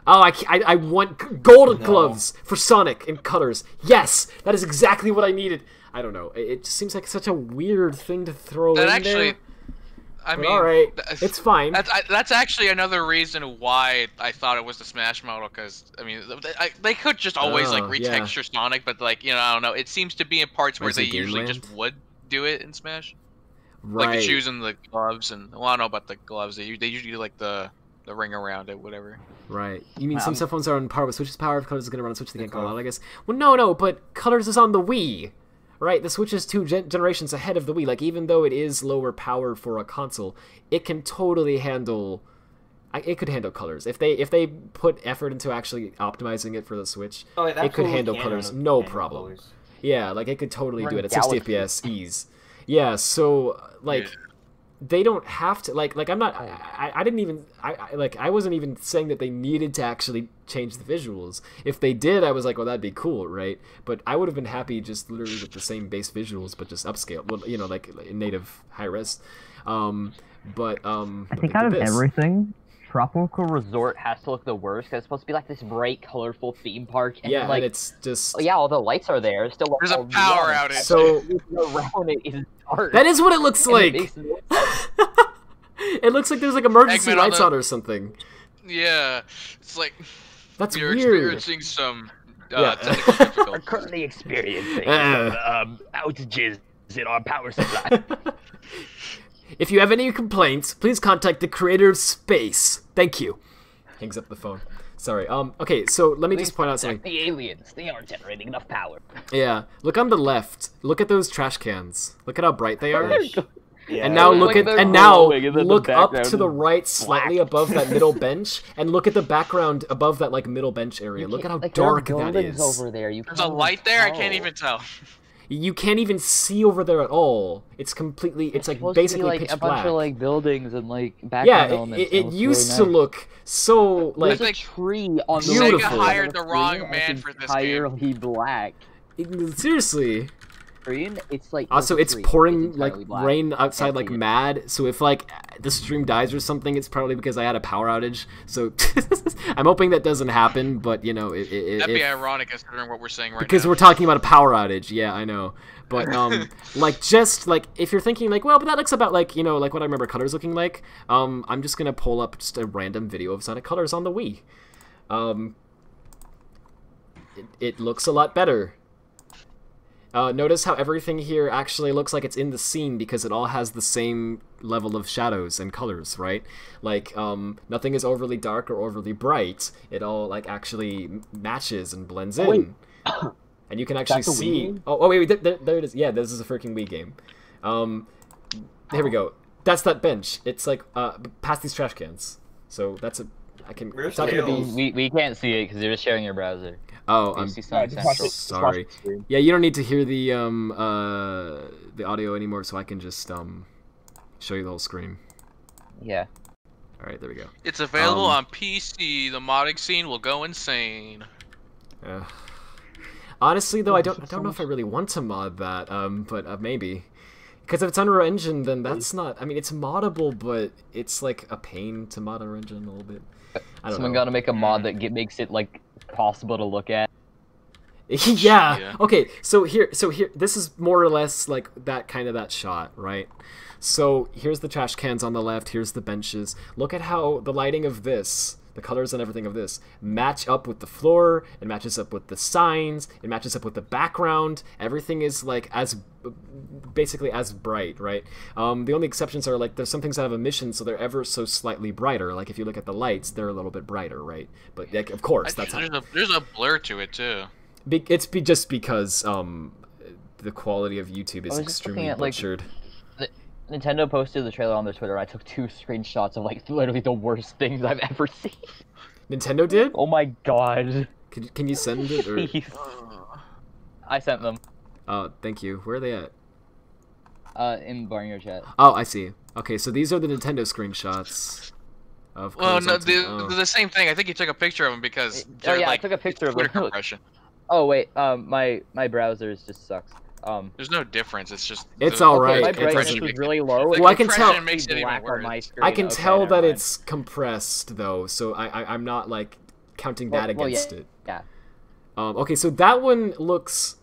oh, I want golden gloves for Sonic and Cutters. Yes, that is exactly what I needed. I don't know. It just seems like such a weird thing to throw in there. I mean, all right, it's fine. That's actually another reason why I thought it was the Smash model, because I mean, they could just always like retexture Sonic, but like, you know, I don't know. It seems to be in parts where they usually just would do it in Smash, like the shoes and the gloves, and well, I don't know about the gloves. They usually do like the ring around it, whatever. Right. You mean some cell phones are on par with Switch's power? If Colors is going to run a Switch, they can't call out, I guess. Well, no, but Colors is on the Wii. Right, the Switch is 2 generations ahead of the Wii. Like, even though it is lower power for a console, it can totally handle. It could handle Colors if they put effort into actually optimizing it for the Switch. It could handle Colors, no problem. Yeah, like it could totally do it at 60 FPS ease. Yeah, so like. They don't have to like I'm not I didn't even I wasn't even saying that they needed to actually change the visuals. If they did, I was like, well, that'd be cool, right? But I would have been happy just literally with the same base visuals but just upscale. Well, you know, like in native high res. I think out of everything, Tropical Resort has to look the worst because it's supposed to be like this bright, colorful theme park. And yeah, like, and it's just all the lights are there. It's still there's a power outage. So around it is dark. That is what it looks like. It looks like there's like emergency lights on or something. Yeah, it's like that's weird. Experiencing some technical difficulties. We're currently experiencing some outages in our power supply. If you have any complaints, please contact the creator of Space. Thank you. Hangs up the phone. Sorry. Okay, so let me just point out something. The aliens, they aren't generating enough power. Yeah. Look on the left. Look at those trash cans. Look at how bright they are. Yeah, and now look look up to the right, slightly above that middle bench, and look at the background above that like middle bench area. Look at how dark that is. Over there. There's a light there. I can't even tell. You can't even see over there at all. It's completely. It's like basically like pitch a black. bunch of like buildings and like background elements. It used to look so like there's a tree on the Sega hired the wrong man for this game. Entirely black. Seriously. Green. It's like also it's pouring like rain outside like mad. So if like the stream dies or something, it's probably because I had a power outage. So I'm hoping that doesn't happen. But you know, that'd be ironic considering what we're saying right now. Because we're talking about a power outage. Yeah, I know. But like just like if you're thinking like, well, but that looks about like, you know, like what I remember Colors looking like. I'm just gonna pull up just a random video of Sonic Colors on the Wii. It looks a lot better. Notice how everything here actually looks like it's in the scene because it all has the same level of shadows and colors, right? Like, nothing is overly dark or overly bright. It all, like, actually matches and blends in. And you can actually see... Oh, wait, there it is. Yeah, this is a freaking Wii game. Here we go. That's that bench. It's, like, past these trash cans. So that's a... I can... It's not gonna be... We can't see it because you're just sharing your browser. Oh, I'm sorry. Yeah, you don't need to hear the audio anymore, so I can just show you the whole screen. Yeah. All right, there we go. It's available on PC. The modding scene will go insane. Honestly, though, I don't know if I really want to mod that. But maybe. Because if it's Unreal Engine, then that's not... I mean, it's moddable, but it's like a pain to mod Unreal Engine a little bit. I don't Someone know. gotta make a mod that makes it like possible to look at. Yeah. Okay. So here. This is more or less like that shot, right? So here's the trash cans on the left. Here's the benches. Look at how the lighting of this, the colors and everything of this, match up with the floor. It matches up with the signs. It matches up with the background. Everything is like basically as bright, right? The only exceptions are like there's some things that have emissions, so they're ever so slightly brighter. Like if you look at the lights, they're a little bit brighter, right? But like, of course, that's there's a blur to it too. It's just because the quality of YouTube is extremely butchered. Nintendo posted the trailer on their Twitter. I took 2 screenshots of like literally the worst things I've ever seen. Nintendo did? Oh my god. Can you send it? Or... I sent them. Oh, thank you. Where are they at? In Barnyard chat. Oh, I see. Okay, so these are the Nintendo screenshots. Of well, no, they're the same thing. I think you took a picture of them because they're I like took a picture of Twitter them. compression. Oh wait, my browser just sucks. There's no difference. It's just. It's all right. My brightness was really low. Well, I can tell. Makes it even worse. I can tell that it's compressed though, so I'm not like counting that against it. Yeah. Okay, so that one looks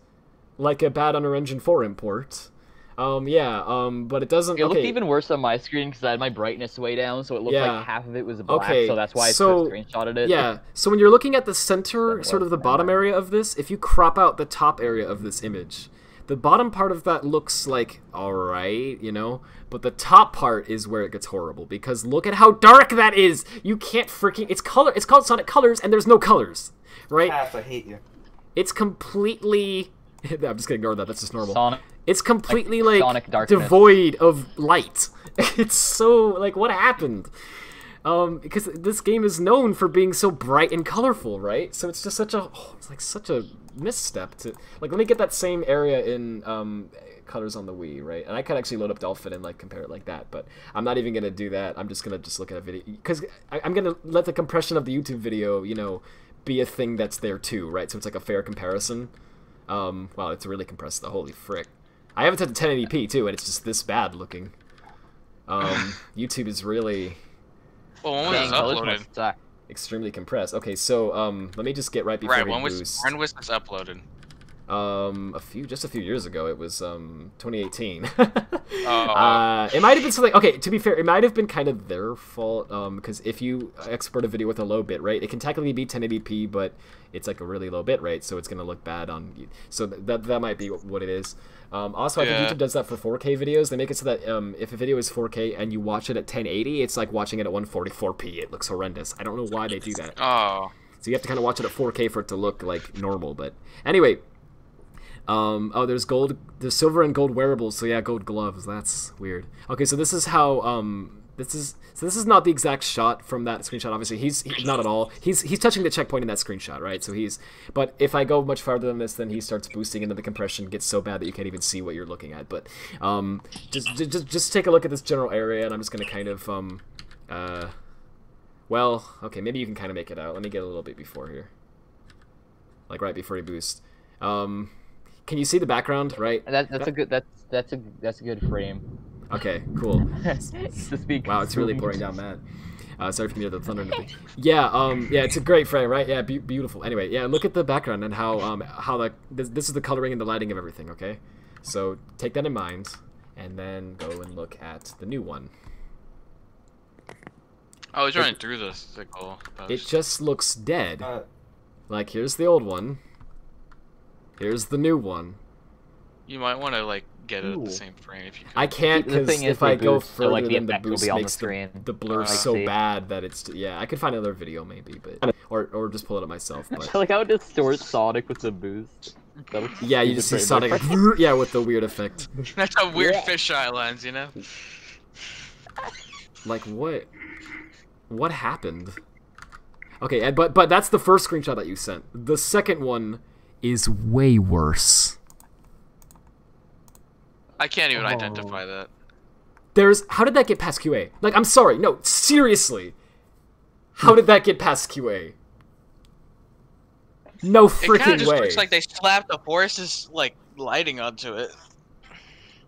like a bad Unreal Engine 4 import. But it doesn't. It looked even worse on my screen because I had my brightness way down, so it looked like half of it was black. Okay, so that's why I screenshotted it. Yeah. So when you're looking at the center, sort of the bottom area of this, if you crop out the top area of this image, the bottom part of that looks like alright, you know, but the top part is where it gets horrible because look at how dark that is. You can't freaking. It's called Sonic Colors, and there's no colors, right? I hate you. It's completely. I'm just gonna ignore that. That's just normal. Sonic. It's completely like devoid of light. It's so like what happened? Because this game is known for being so bright and colorful, right? So it's just such a misstep to like. Let me get that same area in colors on the Wii, right? And I could actually load up Dolphin and like compare it like that, but I'm not even gonna do that. I'm just gonna look at a video because I'm gonna let the compression of the YouTube video, you know, be a thing that's there too, right? So it's like a fair comparison. Wow, it's really compressed. The holy frick. I have it set to 1080p too, and it's just this bad looking. YouTube is really extremely compressed. Okay, so let me just get right before we boost. When was this uploaded? Just a few years ago. It was 2018. It might have been something. Okay, to be fair, it might have been kind of their fault. Because if you export a video with a low bit rate, it can technically be 1080p, but it's like a really low bit rate, so it's gonna look bad on. So that might be what it is. Also, I think YouTube does that for 4K videos. They make it so that if a video is 4K and you watch it at 1080, it's like watching it at 144p. It looks horrendous. I don't know why they do that. Oh. So you have to kind of watch it at 4K for it to look like normal. But anyway. There's silver and gold wearables, so yeah, gold gloves, that's weird. Okay, so this is how, this is not the exact shot from that screenshot, obviously, he's not at all, he's touching the checkpoint in that screenshot, right, so but if I go much farther than this, then he starts boosting and then the compression gets so bad that you can't even see what you're looking at, but, just take a look at this general area, and I'm just gonna kind of, well, okay, maybe you can kind of make it out, let me get a little bit before here, like right before you boost, Can you see the background, right? That's a good frame. Okay, cool. Wow, it's really pouring down mad. Sorry if you hear the thunder and everything. Yeah, yeah, it's a great frame, right? Yeah, beautiful. Anyway, yeah, look at the background and how this is the coloring and the lighting of everything. Okay, so take that in mind, and then go and look at the new one. Oh, he's running through the sickle. It just looks dead. Like here's the old one. Here's the new one. You might want to like get it at the same frame if you can. I can't because if I go further, then the boost makes the blur so bad that it's I could find another video maybe, but or just pull it up myself. But I like how it distorts Sonic with the boost. Yeah, you just see Sonic yeah with the weird effect. That's a weird fisheye lens, you know. Like what happened? Okay, but that's the first screenshot that you sent. The second one is way worse. I can't even identify that. How did that get past QA? Like, I'm sorry, no, seriously. How did that get past QA? No freaking way. It kind of just looks like they slapped the Forces like lighting onto it.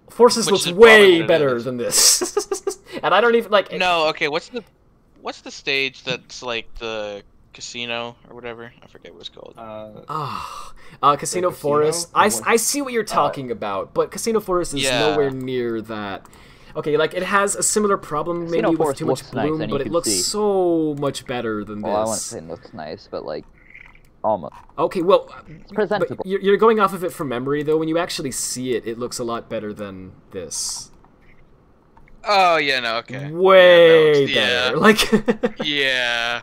Forces looks way better than this. And I don't even like. No, okay. What's the stage that's like the casino or whatever? I forget what it's called. Casino Forest. I see what you're talking about, but Casino Forest is nowhere near that. Okay, like it has a similar problem maybe with too much bloom, but it looks so much better than this. Well, I wouldn't say it looks nice, but like almost. Okay, well, it's presentable. But you're going off of it from memory though. When you actually see it, it looks a lot better than this. Oh yeah, no, okay. Way better. Like yeah.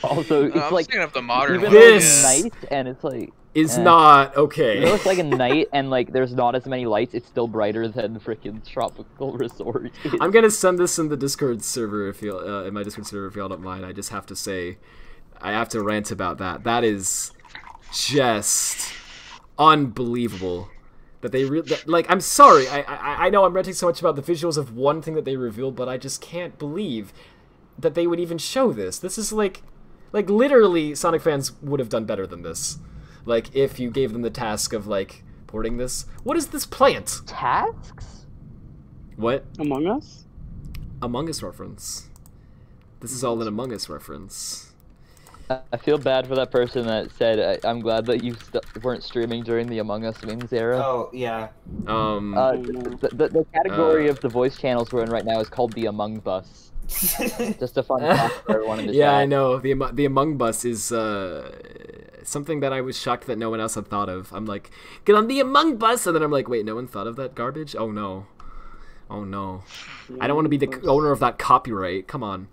Also, it's like the modern even this night, and it's like is not okay. It looks like a night, and like there's not as many lights. It's still brighter than freaking Tropical Resort. I'm gonna send this in the Discord server if you in my Discord server if y'all don't mind. I just have to say, I have to rant about that. That is just unbelievable. That they like. I'm sorry. I know I'm ranting so much about the visuals of one thing that they revealed, but I just can't believe that they would even show this. This is like literally Sonic fans would have done better than this. Like if you gave them the task of like porting this. What is this plant? Tasks? What? Among Us? Among Us reference. This is all an Among Us reference. I feel bad for that person that said, I'm glad that you weren't streaming during the Among Us memes era. Oh, yeah. The category of the voice channels we're in right now is called the Among Bus. Just a fun fact for everyone in the chat. Yeah, I know. The Among Bus is something that I was shocked that no one else had thought of. I'm like, get on the Among Bus! And then I'm like, wait, no one thought of that garbage? Oh, no. Oh, no. I don't want to be the owner of that copyright. Come on.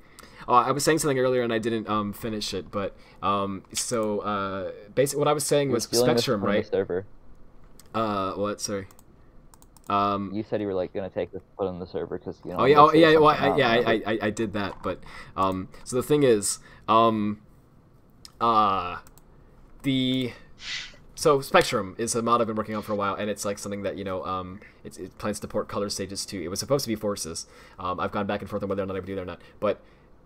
I was saying something earlier and I didn't finish it, but basically what I was saying was Spectrum, right? Server. What? Sorry. You said you were like gonna take this put on the server because you know. Oh yeah, well, I did that, but so the thing is, so Spectrum is a mod I've been working on for a while, and it's like something that, you know, it plans to port Color Stages to. It was supposed to be Forces. I've gone back and forth on whether or not I would do that or not, but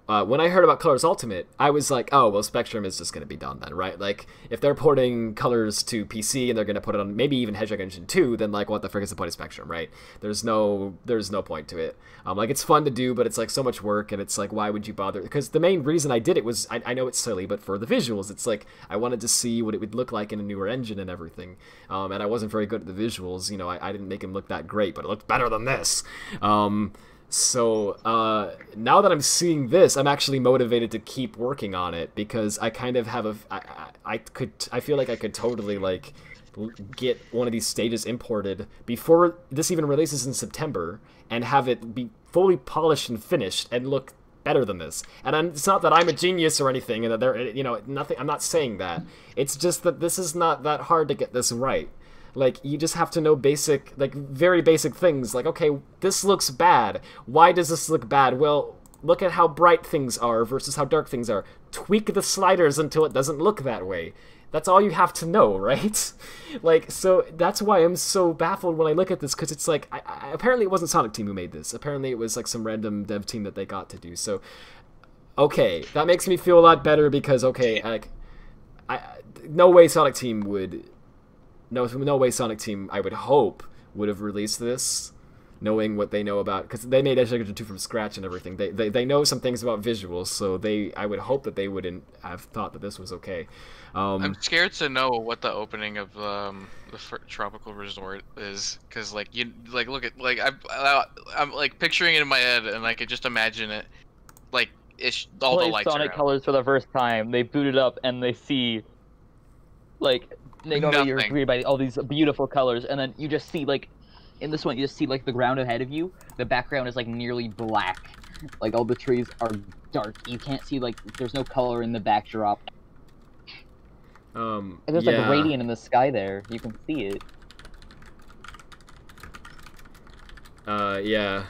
when I heard about Colors Ultimate, I was like, oh, well, Spectrum is just going to be done then, right? Like, if they're porting Colors to PC and they're going to put it on maybe even Hedgehog Engine 2, then, like, what the frick is the point of Spectrum, right? There's no point to it. Like, it's fun to do, but it's, like, so much work, and it's like, why would you bother? Because the main reason I did it was, I know it's silly, but for the visuals, it's like, I wanted to see what it would look like in a newer engine and everything. And I wasn't very good at the visuals, you know, I didn't make him look that great, but it looked better than this. So, now that I'm seeing this, I'm actually motivated to keep working on it, because I kind of have I feel like I could totally, like, get one of these stages imported before this even releases in September, and have it be fully polished and finished, and look better than this. And it's not that I'm a genius or anything, and that there, you know, nothing, I'm not saying that. It's just that this is not that hard to get this right. Like, you just have to know basic, like, very basic things. Like, okay, this looks bad. Why does this look bad? Well, look at how bright things are versus how dark things are. Tweak the sliders until it doesn't look that way. That's all you have to know, right? Like, so that's why I'm so baffled when I look at this, because it's like, apparently it wasn't Sonic Team who made this. Apparently it was, like, some random dev team that they got to do. So, okay, that makes me feel a lot better, because, okay, like, no way Sonic Team would... No way Sonic Team, I would hope, would have released this, knowing what they know about, because they made Edge 2 from scratch and everything. They know some things about visuals, so I would hope that they wouldn't have thought that this was okay. I'm scared to know what the opening of the Tropical Resort is, because like look at, like, I'm like picturing it in my head, and I could just imagine it, like, all the lights Sonic are out. Colors for the first time. They boot it up and they see, like, they know that you're greeted by all these beautiful colors, and then you just see, like, in this one, you just see, like, the ground ahead of you. The background is, like, nearly black. Like, all the trees are dark. You can't see, like, there's no color in the backdrop. And there's, like, a radiant in the sky there. You can see it. Yeah.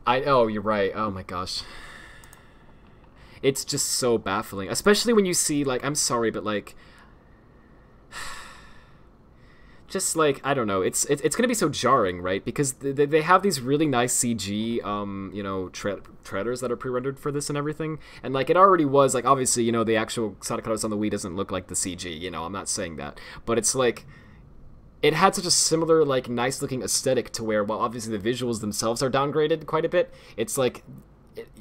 Oh, you're right. Oh my gosh. It's just so baffling. Especially when you see, like, I'm sorry, but, like... just, like, I don't know, it's gonna be so jarring, right? Because they have these really nice CG, you know, trailers that are pre-rendered for this and everything, and, like, it already was, like, obviously, you know, the actual Sonic Colors on the Wii doesn't look like the CG, you know, I'm not saying that, but it's, like, it had such a similar, like, nice-looking aesthetic to where, while obviously the visuals themselves are downgraded quite a bit, it's, like,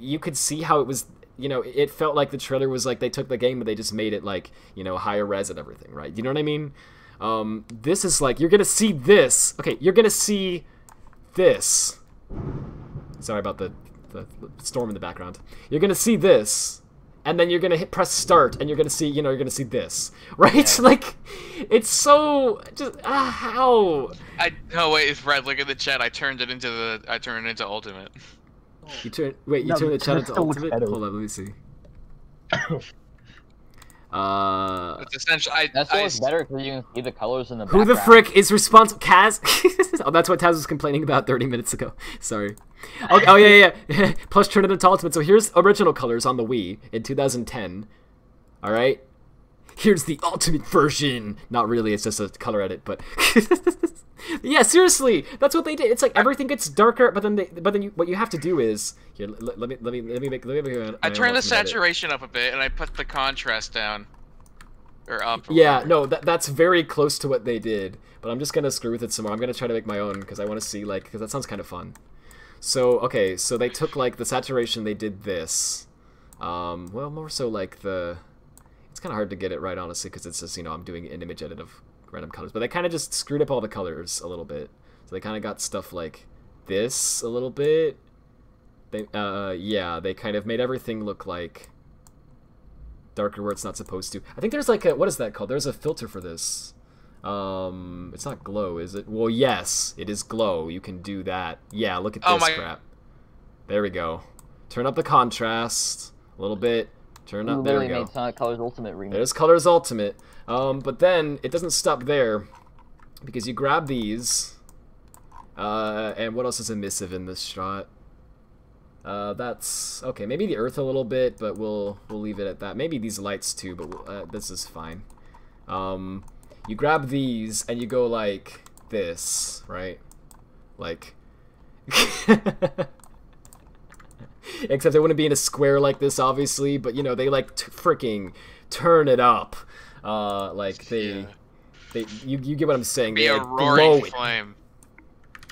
you could see how it was, you know, it felt like the trailer was, like, they took the game, but they just made it, like, you know, higher res and everything, right? You know what I mean? This is like, you're gonna see this. Okay, you're gonna see this. Sorry about the storm in the background. You're gonna see this, and then you're gonna press start, and you're gonna see, you know, you're gonna see this, right? Yeah. Like, it's so just how? No, wait, it's Red. Look at the chat. I turned it into Ultimate. You turned the chat into Ultimate. Hold on, let me see. It's essentially, that's always better because you can see the colors in the background. Who the frick is responsible? Kaz? Oh, that's what Taz was complaining about 30 minutes ago. Sorry. Okay, oh, yeah. Plus turn it into Ultimate. So here's original colors on the Wii in 2010. Alright? Here's the Ultimate version. Not really, it's just a color edit, but... yeah, seriously, that's what they did. It's like everything gets darker, but then what you have to do is here. Let me make. I turned the saturation up a bit, and I put the contrast down. Or up. Or yeah, whatever. no, that's very close to what they did. But I'm just gonna screw with it some more. I'm gonna try to make my own because I want to see because that sounds kind of fun. So okay, so they took like the saturation. They did this. Well, more so like the. It's kind of hard to get it right, honestly, because it's just I'm doing an image edit of random colors. But they kind of just screwed up all the colors a little bit. So they kind of got stuff like this a little bit. They yeah, they kind of made everything look like darker where it's not supposed to. I think there's like a, what is that called? There's a filter for this. It's not glow, is it? Well, yes, it is glow. You can do that. Yeah, look at this crap. There we go. Turn up the contrast a little bit. Turn up. There we go. Made Sonic Colors Ultimate remake. There's Colors Ultimate. But then it doesn't stop there, because you grab these. And what else is emissive in this shot? That's okay. Maybe the Earth a little bit, but we'll leave it at that. Maybe these lights too, but this is fine. You grab these and you go like this, right? Like, except it wouldn't be in a square like this, obviously. But you know, they like freaking turn it up. Like you get what I'm saying. Be they, a like, roaring flame.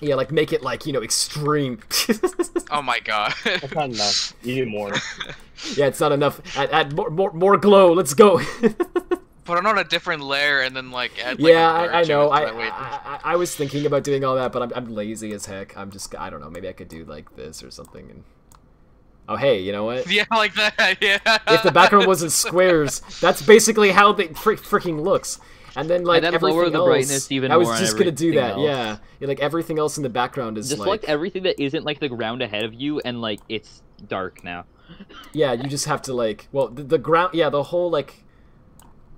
Yeah, like make it like extreme. Oh my god. That's not enough. You need more. Yeah, it's not enough. Add more glow. Let's go. Put it on a different layer and then like add. Yeah, I know. I was thinking about doing all that, but I'm lazy as heck. I don't know. Maybe I could do like this or something. And oh hey, you know what? Yeah, like that. Yeah. If the background wasn't squares, that's basically how they freaking looks. And then like everything lower the else, brightness even I was more just gonna do that. Yeah, like everything else in the background is just like everything that isn't like the ground ahead of you, and like it's dark now. Yeah, you just have to like, well, the ground, yeah, the whole like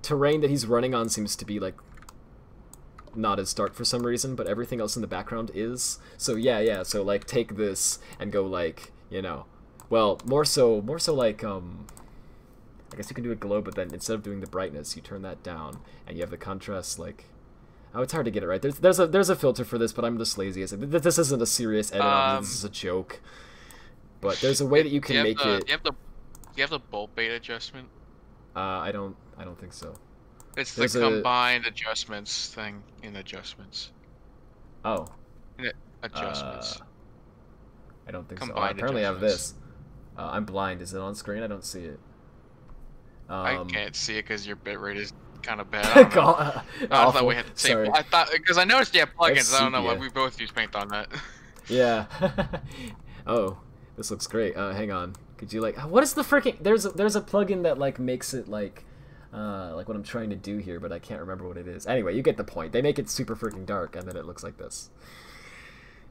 terrain that he's running on seems to be like not as dark for some reason, but everything else in the background is. So yeah. So like take this and go like, well, more so like I guess you can do a glow, but then instead of doing the brightness, you turn that down, and you have the contrast like. Oh, it's hard to get it right. There's a filter for this, but I'm just lazy. This isn't a serious edit. This is a joke. But there's a way that you can make it. Do you have the bulb bait adjustment? I don't think so. It's the combined adjustments thing in adjustments. Oh. Adjustments. I don't think so. Oh, apparently I have this. I'm blind. Is it on screen? I don't see it. I can't see it because your bitrate is kind of bad. I thought we had the same. I thought because I noticed you have plugins. I don't know why we both use Paint on that. Yeah. Oh, this looks great. Hang on. Could you like? What is the freaking? There's a plugin that like makes it like what I'm trying to do here, but I can't remember what it is. Anyway, you get the point. They make it super freaking dark, and then it looks like this.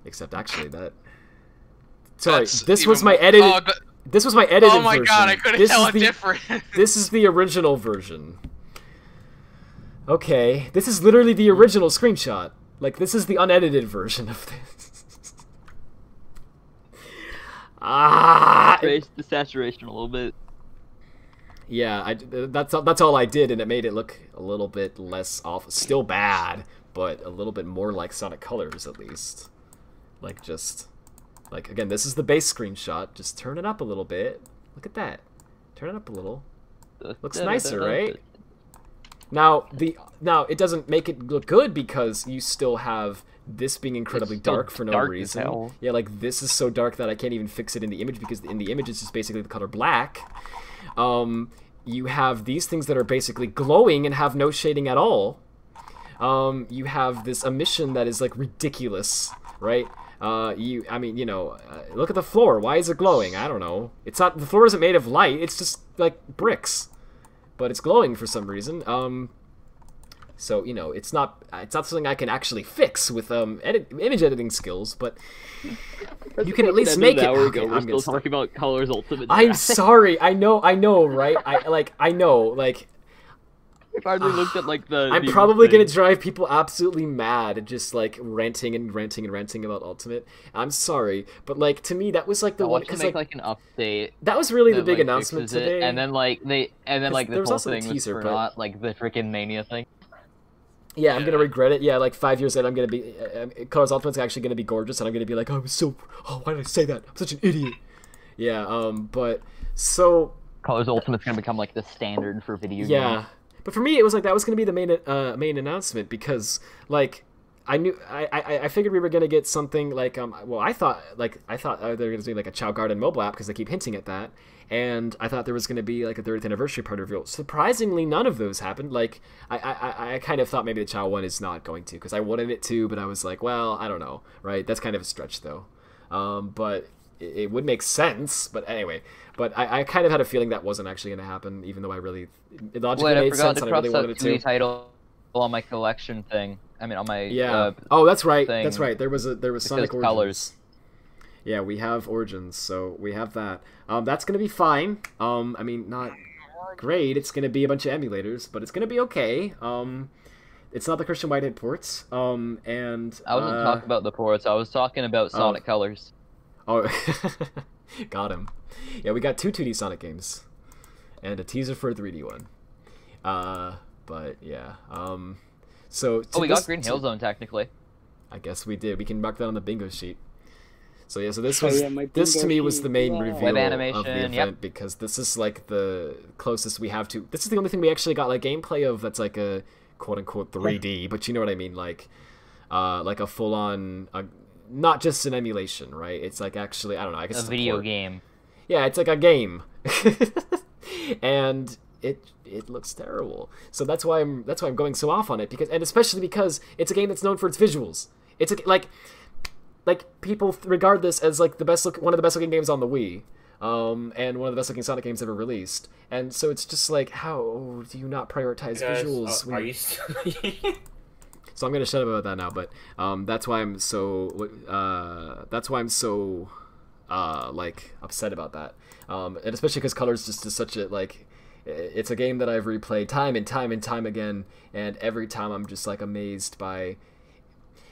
Except actually that. Sorry, this was my edited. This was my edited version. Oh my god, I couldn't tell it different. This is the original version. Okay, this is literally the original screenshot. Like, this is the unedited version of this. Raise the saturation a little bit. Yeah, that's all I did, and it made it look a little bit less off. Still bad, but a little bit more like Sonic Colors, at least. Like, just... Like, again, this is the base screenshot. Just turn it up a little bit. Look at that. Turn it up a little. Looks nicer, right? Now, it doesn't make it look good because you still have this being incredibly dark for no reason. Yeah, like, this is so dark that I can't even fix it in the image because in the image it's just basically the color black. You have these things that are basically glowing and have no shading at all. You have this emission that is, like, ridiculous, right? Look at the floor. Why is it glowing? I don't know. It's not, the floor isn't made of light. It's just like bricks, but it's glowing for some reason. So it's not something I can actually fix with image editing skills, but you can at least make it. Okay, we're still talking about Colors Ultimate. I'm sorry. I know, right? I know. If I really looked at like I'm probably gonna drive people absolutely mad, just like ranting about Ultimate. I'm sorry, but like to me that was like the one because like an update. That was really the big announcement today. And then this whole thing was for not like the freaking Mania thing. Yeah, I'm gonna regret it. Yeah, like 5 years later, I'm gonna be Colors Ultimate's actually gonna be gorgeous, and I'm gonna be like, why did I say that? I'm such an idiot. Yeah, but so Colors Ultimate's gonna become like the standard for video games. Yeah. But for me, it was like that was going to be the main announcement because like I figured we were going to get something like I thought they were going to do like a Chow Garden mobile app because they keep hinting at that, and I thought there was going to be like a 30th anniversary party reveal. Surprisingly, none of those happened. Like I kind of thought maybe the Chow one is not going to because I wanted it to, but I was like, well, I don't know, right? That's kind of a stretch though. But it would make sense. But anyway, but I kind of had a feeling that wasn't actually going to happen, even though it logically made sense and I really wanted it to. Title on my collection thing. I mean, on my oh, that's right. Thing. That's right. There was Sonic Origins. Colors. Yeah, we have Origins, so we have that. That's gonna be fine. I mean, not great. It's gonna be a bunch of emulators, but it's gonna be okay. It's not the Christian Whitehead ports. And I wasn't talking about the ports. I was talking about Sonic Colors. Oh, got him. Yeah, we got 2 2D Sonic games, and a teaser for a 3D one. But yeah. So we got Green Hill Zone technically. I guess we did. We can mark that on the bingo sheet. So yeah, so this to me was the main reveal of the event because this is like the closest we have to. This is the only thing we actually got like gameplay of that's like a quote unquote 3D, but you know what I mean, like a full on, not just an emulation, right? It's like actually I don't know. I guess it's a video game. Yeah, it's like a game, and it looks terrible. So that's why I'm going so off on it and especially because it's a game that's known for its visuals. It's like people regard this as like one of the best looking games on the Wii, and one of the best looking Sonic games ever released. And so it's just like, how do you not prioritize visuals? Are you still... So I'm gonna shut up about that now. But that's why I'm so like upset about that. And especially because Colors just is such a like. It's a game that I've replayed time and time and time again, and every time I'm just like amazed by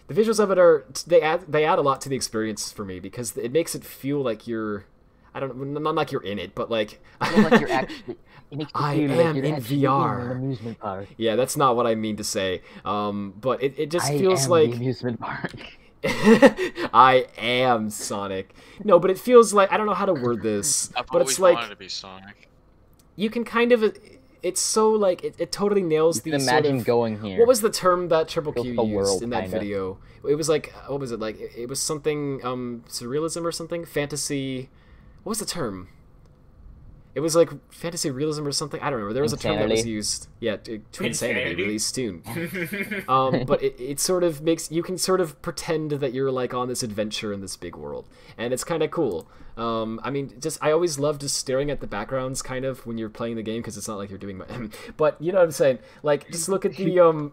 the visuals of it. They add a lot to the experience for me because it makes it feel like you're, I don't know, not like you're in it, but like, like you're actually. I am in VR. In an amusement park. Yeah, that's not what I mean to say. But it just feels like the amusement park. I am Sonic. No, but it feels like I don't know how to word this, but it's like wanted to be Sonic. You can kind of, it's so like it totally nails the imagine sort of, going here. What was the term that Triple Q used world, in that video? It was like, what was it like? It was something surrealism or something, fantasy. What was the term? It was like fantasy realism or something. I don't remember. There was a term that was used. Yeah, to Insanity released soon. But it sort of makes you can sort of pretend that you're like on this adventure in this big world, and it's kind of cool. I mean, I always love just staring at the backgrounds, kind of when you're playing the game because it's not like you're doing. But you know what I'm saying? Like, just look at the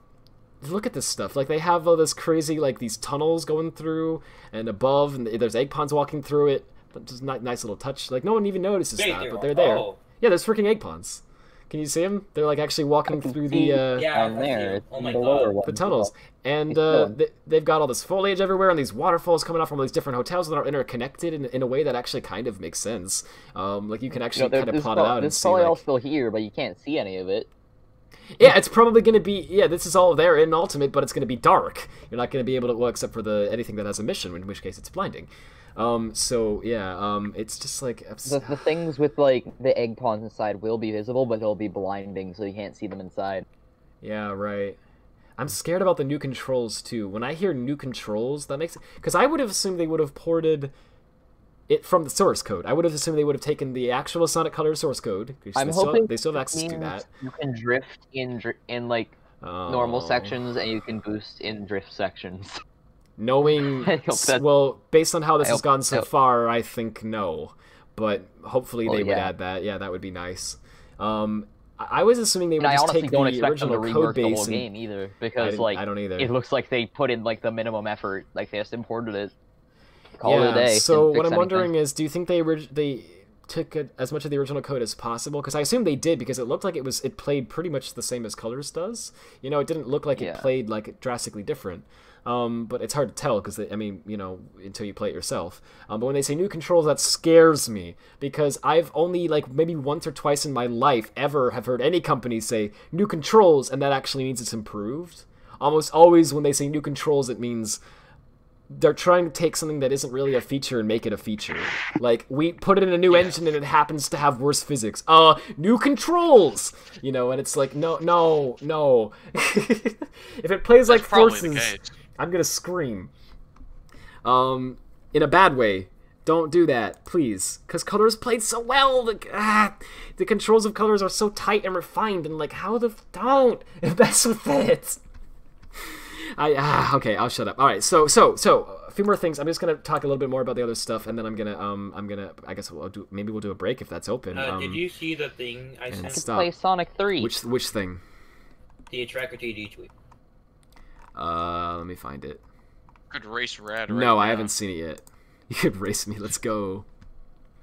look at this stuff. Like they have all this crazy like these tunnels going through and above, and there's egg ponds walking through it. Just nice little touch. Like no one even notices that, but they're there. Oh. Yeah, there's freaking egg ponds. Can you see them? They're like actually walking through the the tunnels, and they've got all this foliage everywhere, and these waterfalls coming out from all these different hotels that are interconnected in a way that actually kind of makes sense. Like you can actually kind of plot it out and see. This probably all still here, but you can't see any of it. Yeah, it's probably going to be, this is all there in Ultimate, but it's going to be dark. You're not going to be able to, well, except for anything that has a mission, in which case it's blinding. So, yeah, it's just like... The things with, like, the egg ponds inside will be visible, but they'll be blinding, so you can't see them inside. Yeah, right. I'm scared about the new controls, too. When I hear new controls, that makes... Because I would have assumed they would have ported it from the source code. I would have assumed they would have taken the actual Sonic Colors source code. I'm hoping they still have access to that. You can drift in like normal sections, and you can boost in drift sections. Knowing, well, based on how this has gone so far, I think no. But hopefully they would add that. Yeah, that would be nice. I was assuming they would just take the original code base. The whole game either, because I don't either. It looks like they put in like the minimum effort, like they just imported it. Call it a day. So what I'm wondering is, do you think they took as much of the original code as possible? Because I assume they did, because it looked like it played pretty much the same as Colors does. You know, it didn't look like it played like drastically different. But it's hard to tell because, I mean, you know, until you play it yourself. But when they say new controls, that scares me because I've only, like, maybe once or twice in my life ever have heard any company say new controls, and that actually means it's improved. Almost always when they say new controls, it means they're trying to take something that isn't really a feature and make it a feature. Like, we put it in a new engine and it happens to have worse physics. New controls! You know, and it's like, no. If it plays like Forces, I'm gonna scream. In a bad way. Don't do that, please. Because Colors played so well. The controls of Colors are so tight and refined, and like, how the don't mess with it. Okay, I'll shut up. All right, so a few more things. I'm just gonna talk a little bit more about the other stuff, and then I'm gonna I guess maybe we'll do a break if that's open. Did you see the thing I sent? I could play Sonic 3. Which thing? The Tracker TD tweet. Let me find it. Could race Rad. Right no, I haven't seen it yet. You could race me. Let's go.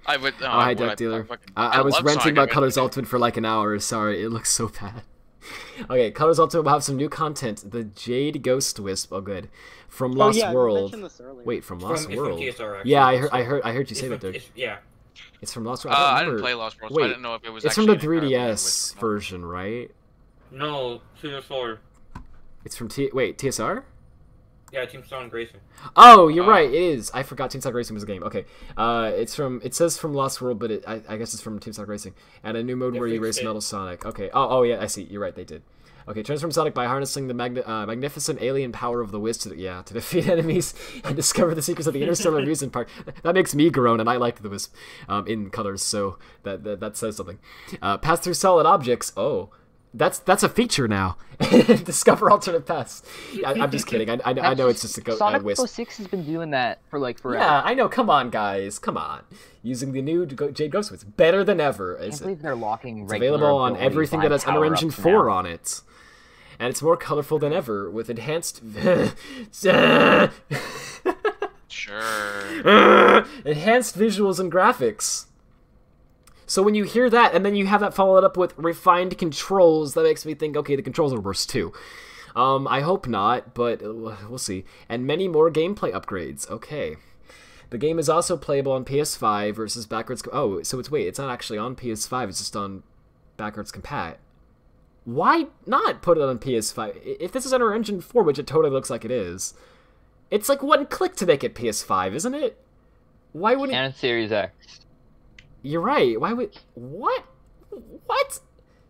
I would. Oh, hi, Duck Dealer. I was renting about Colors Ultimate for like an hour. Sorry, it looks so bad. Okay, Colors Ultimate will have some new content. The Jade Ghost Wisp. Oh, good. From Lost World. Wait, from Lost World. Yeah, I heard you say that, Dude. Yeah. It's from Lost World. I didn't play Lost World, so I didn't know if it was. It's from the 3DS version, right? No, TSR. It's from TSR? Yeah, Team Sonic Racing. Oh, you're right. It is. I forgot Team Sonic Racing was a game. Okay. It says from Lost World, but I guess it's from Team Sonic Racing. And a new mode where you race Metal Sonic. Okay. Oh yeah, I see. You're right. They did. Okay. Transform Sonic by harnessing the magnificent alien power of the Wisp to defeat enemies and discover the secrets of the interstellar amusement park. That makes me groan, and I like the Wisp in Colors, so that says something. Pass through solid objects. Oh. That's a feature now. Discover alternate paths. I'm just kidding. I know it's just a Sonic Wisp. 06 has been doing that for like forever. Yeah, I know. Come on, guys. Come on. Using the new Jade Ghost Wisp. Better than ever. I can't believe they're locking it's available on everything that has Unreal Engine 4 on it. And it's more colorful than ever with enhanced... Sure. Enhanced visuals and graphics. So when you hear that, and then you have that followed up with refined controls, that makes me think, okay, the controls are worse too. I hope not, but we'll see. And many more gameplay upgrades. Okay. The game is also playable on PS5 versus backwards... Oh, so it's not actually on PS5, it's just on backwards compat. Why not put it on PS5? If this is Unreal Engine 4, which it totally looks like it is, it's like one click to make it PS5, isn't it? Why wouldn't... And Series X. You're right. Why would... What? What?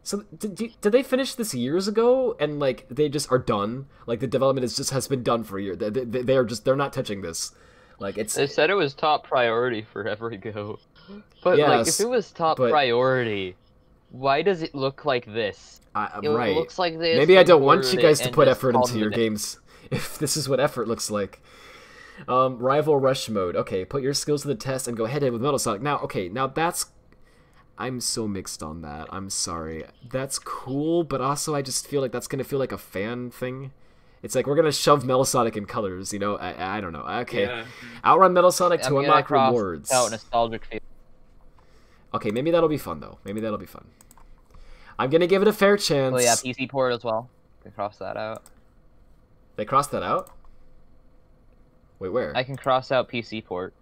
So, did they finish this years ago, and, like, they just are done? Like, the development has been done for a year. They're not touching this. Like, it's... They said it was top priority for every go. But, yes, like, if it was top priority, why does it look like this? It looks like this. Maybe I don't want you guys to put effort into your games, if this is what effort looks like. Rival Rush mode. Okay, put your skills to the test and go head-to-head with Metal Sonic. Now that's... I'm so mixed on that. I'm sorry. That's cool, but also I just feel like that's gonna feel like a fan thing. It's like we're gonna shove Metal Sonic in Colors, you know? I don't know. Okay. Yeah. Outrun Metal Sonic to unlock rewards. Nostalgic feel. Okay, maybe that'll be fun, though. Maybe that'll be fun. I'm gonna give it a fair chance. Oh yeah, PC port as well. They crossed that out. They crossed that out? Wait, where? I can cross out PC port.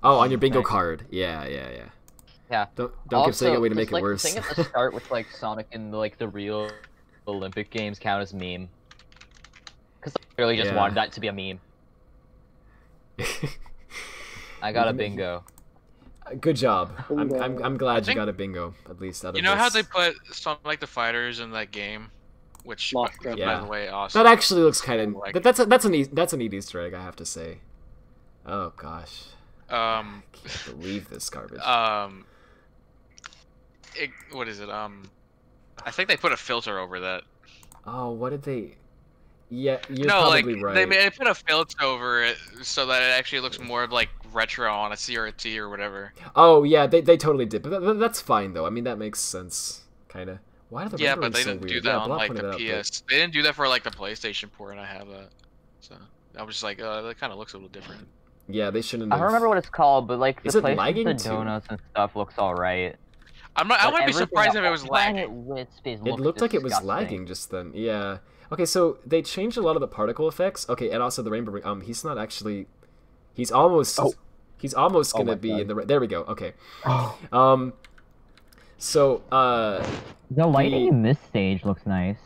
Oh, on your bingo card. Yeah. Yeah. Don't give Sega a way to make it worse. The thing at the start with like Sonic and like the real Olympic Games count as meme. Because I really just wanted that to be a meme. I got a bingo. Good job. I'm glad you got a bingo, at least out of You know how they put Sonic like the Fighters in that game? Which, by the way, awesome. That actually looks kind of... Like, that's a neat Easter egg, I have to say. Oh, gosh. I can't believe this garbage. What is it? I think they put a filter over that. Oh, what did they... Yeah, you're probably right. They put a filter over it so that it actually looks more like retro on a CRT or whatever. Oh, yeah, they totally did. But that's fine, though. I mean, that makes sense, kind of. Why are the but they didn't do that on like the PS. They didn't do that for like the PlayStation port, and I have that. So I was just like, that kind of looks a little different. Yeah, they shouldn't. I don't remember what it's called, but like the place with the donuts and stuff looks alright. I wouldn't be surprised if it was lagging. It looked like it was lagging just then. Yeah. Okay, so they changed a lot of the particle effects. Okay, and also the rainbow ring. He's not actually. He's almost. Oh. He's almost gonna be in the. There we go. Okay. So. The lighting in this stage looks nice.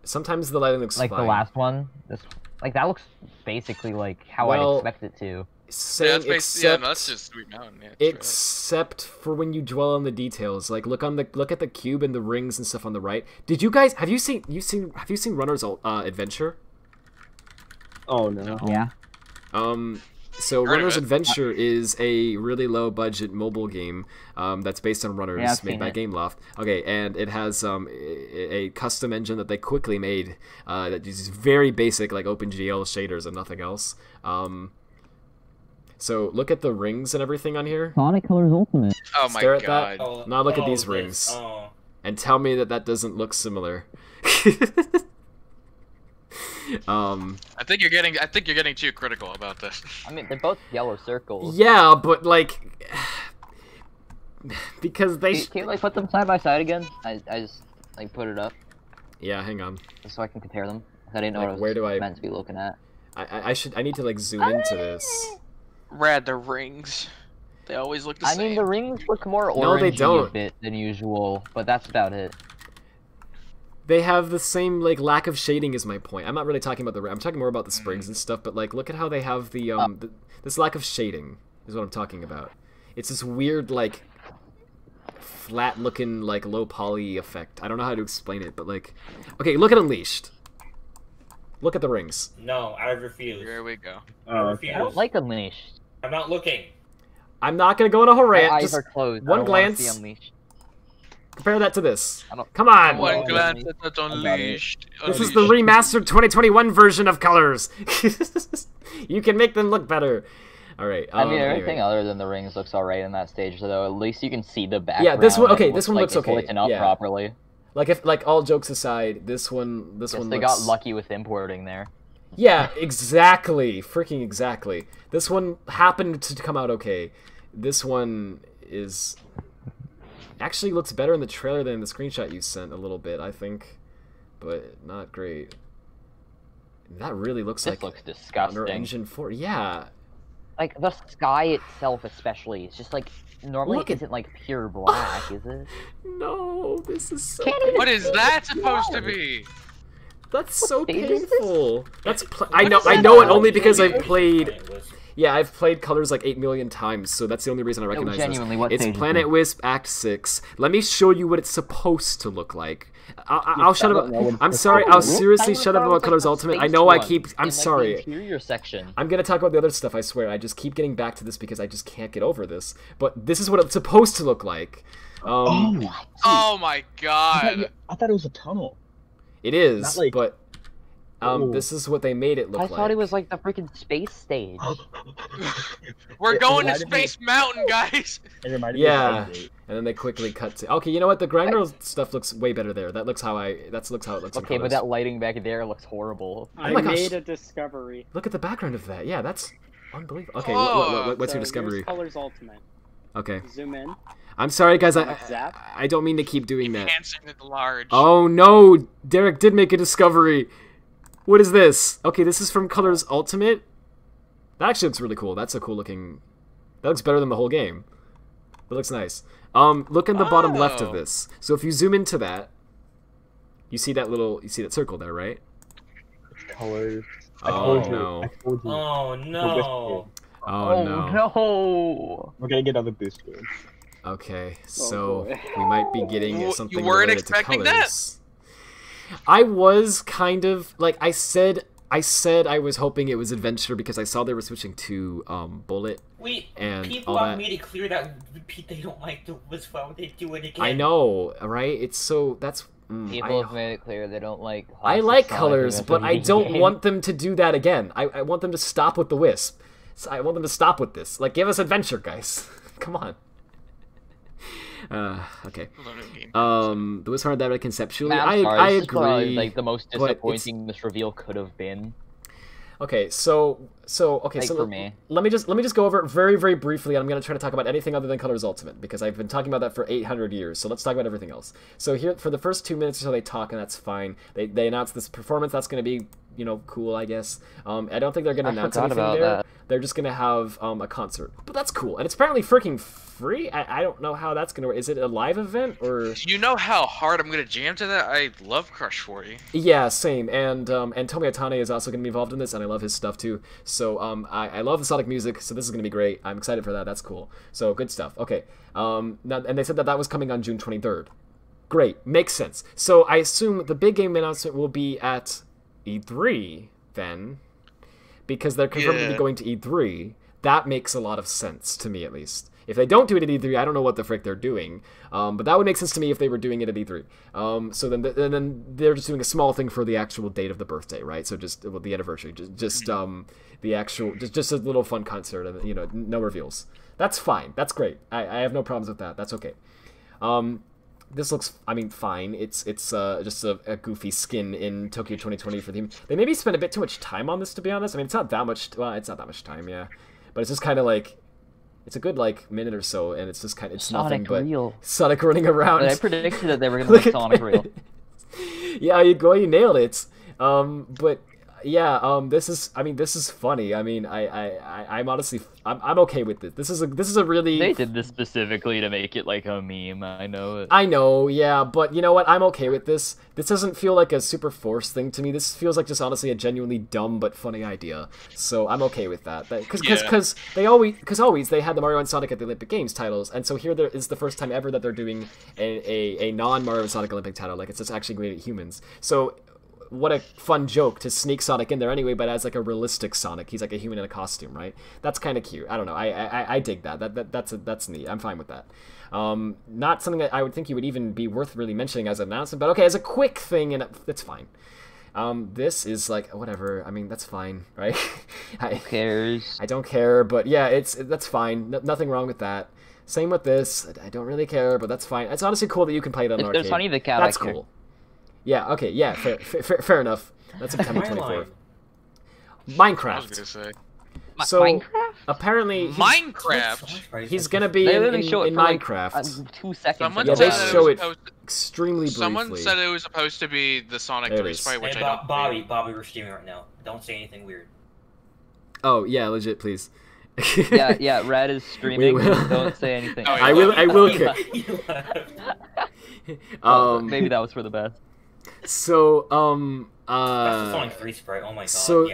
Sometimes the lighting looks like fine. the last one. This like that looks basically like how I'd expect it to. Same, except, no, that's just Sweet Mountain. Yeah, except for when you dwell on the details. Like look at the cube and the rings and stuff on the right. Did you guys have you seen Runner's Adventure? Oh no. Yeah. So Runner's Adventure is a really low budget mobile game that's based on Runners, made by Gameloft. Okay, and it has a custom engine that they quickly made that uses very basic like OpenGL shaders and nothing else. So look at the rings and everything on here. Sonic Colors Ultimate. Oh my god. That. Now look at these rings. And tell me that doesn't look similar. I think you're getting too critical about this. I mean, they're both yellow circles. Yeah, but like because they can you like put them side by side again? I just like put it up. Yeah, hang on. Just so I can compare them. I didn't know like, what I was meant to be looking at. I need to like zoom into this. Rad, the rings. They always look the same. I mean, the rings look more orangey No, they don't. a bit than usual, but that's about it. They have the same like lack of shading is my point. I'm not really talking about I'm talking more about the springs and stuff, but like look at how they have the this lack of shading is what I'm talking about. It's this weird like flat looking like low poly effect. I don't know how to explain it, but like okay, look at Unleashed. Look at the rings. No, I refuse. Here we go. I refuse. I don't like Unleashed. I'm not looking. I'm not gonna go on a whole rant. My eyes just are closed. one I don't glance. See Unleashed. Compare that to this. Come on. One glance at Unleashed. This is the remastered 2021 version of Colors. You can make them look better. All right. I mean, everything other than the rings looks alright in that stage, though. At least you can see the background. Yeah, this one. Okay, this one looks okay. Lit up yeah. properly. Like all jokes aside, this one. They looks... got lucky with importing there. Yeah, exactly. Freaking exactly. This one happened to come out okay. This one is actually looks better in the trailer than in the screenshot you sent a little bit, I think, but not great. That really looks this like looks disgusting. Unreal Engine 4. Yeah. Like the sky itself, especially, it's just like normally it isn't like pure black, is it? No, this is so. What is that supposed to be? That's so painful. That's I know it only because I've played. Yeah, I've played Colors like 8 million times, so that's the only reason I recognize this. It's Planet Wisp Act 6. Let me show you what it's supposed to look like. I'll shut up. I'm sorry. I'll seriously shut up about Colors Ultimate. I know I keep. I'm sorry. Interior section. I'm gonna talk about the other stuff. I swear. I just keep getting back to this because I just can't get over this. But this is what it's supposed to look like. Oh my god! I thought it was a tunnel. It is, but. This is what they made it look like. I thought it was like the freaking space stage. We're going to Space Mountain, guys! Yeah, and then they quickly cut to... Okay, you know what? The Grindr stuff looks way better there. That looks how it looks. Okay, but that lighting back there looks horrible. I made a discovery. Look at the background of that. Yeah, that's unbelievable. Okay, what's your discovery? Colors Ultimate. Okay. Zoom in. I'm sorry, guys. I don't mean to keep doing that. Enhancing it large. Oh no! Derek did make a discovery. What is this? Okay, this is from Colors Ultimate. That actually looks really cool. That's a cool looking... That looks better than the whole game. That looks nice. Look in the bottom left of this. So if you zoom into that, you see that circle there, right? Colors. Oh no. Oh no. Oh no. No. We're gonna get other boosters. Okay, so we might be getting something You weren't related expecting to Colors. I was kind of like I said I was hoping it was Adventure because I saw they were switching to Bullet. And people all have made it clear that they don't like the Wisp. Why would they do it again? I know, right? It's so that's. People have made it clear they don't like. I like Colors, but I don't want them to do that again. I want them to stop with the Wisp. So I want them to stop with this. Like, give us Adventure, guys. Come on. Okay. The Wisp aren't that conceptually. Man, I agree. Like the most disappointing this reveal could have been. Okay, so for me. Let me just go over it very, very briefly. I'm gonna try to talk about anything other than Colors Ultimate because I've been talking about that for 800 years. So let's talk about everything else. So here, for the first 2 minutes or so, they talk, and that's fine. They announce this performance that's gonna be you know, cool, I guess. I don't think they're gonna announce anything there. That. They're just gonna have a concert, but that's cool, and it's apparently freaking free. I don't know how that's gonna work. Is it a live event or? You know how hard I'm gonna jam to that. I love Crush 40. Yeah, same. And Tomi Atane is also gonna be involved in this, and I love his stuff too. So I love the Sonic music, so this is gonna be great. I'm excited for that. That's cool. So good stuff. Okay. Now, and they said that was coming on June 23rd. Great, makes sense. So I assume the big game announcement will be at E3 then, because they're confirmed to be going to E3. That makes a lot of sense to me, at least. If they don't do it at E3, I don't know what the frick they're doing. But that would make sense to me if they were doing it at E3. So then they're just doing a small thing for the actual date of the birthday, right? So just the anniversary, just the actual, just a little fun concert, and you know, no reveals. That's fine. That's great. I have no problems with that. That's okay. This looks, I mean, fine. It's just a goofy skin in Tokyo 2020 for the theme. They maybe spent a bit too much time on this, to be honest. I mean, it's not that much. Well, it's not that much time, yeah. But it's just kind of like, it's a good like minute or so, and it's just kind of it's nothing but Sonic running around. I predicted that they were gonna make Sonic real. Yeah, you nailed it. But yeah, this is funny. I mean, I'm honestly, I'm okay with this. This is a really. They did this specifically to make it like a meme. I know it. I know, yeah, but you know what? I'm okay with this. This doesn't feel like a super forced thing to me. This feels like just honestly a genuinely dumb but funny idea. So I'm okay with that. Because always they had the Mario and Sonic at the Olympic Games titles, and so here there is the first time ever that they're doing a non-Mario and Sonic Olympic title. Like it's just actually going to humans. So. What a fun joke to sneak Sonic in there anyway, but as like a realistic Sonic. He's like a human in a costume, right? That's kind of cute. I don't know. I dig that. That's neat. I'm fine with that. Not something that I would think you would even be worth really mentioning as an announcement, but okay, as a quick thing, and that's fine. This is like whatever. I mean, that's fine, right? Who cares? I don't care, but yeah, that's fine. Nothing wrong with that. Same with this. I don't really care, but that's fine. It's honestly cool that you can play it on arcade. There's Honey the Cat. That's cool. Yeah, okay, yeah, fair enough. That's September 24th. Minecraft. I was gonna say. So, Minecraft? Apparently, he's gonna be in Minecraft. Like, 2 seconds. Yeah, they show it extremely briefly. Someone said it was supposed to be the Sonic 3 sprite, which I don't Bobby, we're streaming right now. Don't say anything weird. Oh, yeah, legit, please. yeah, Red is streaming. Don't say anything. Oh, I will maybe that was for the best. So, that's Sonic 3 sprite. Oh my god. So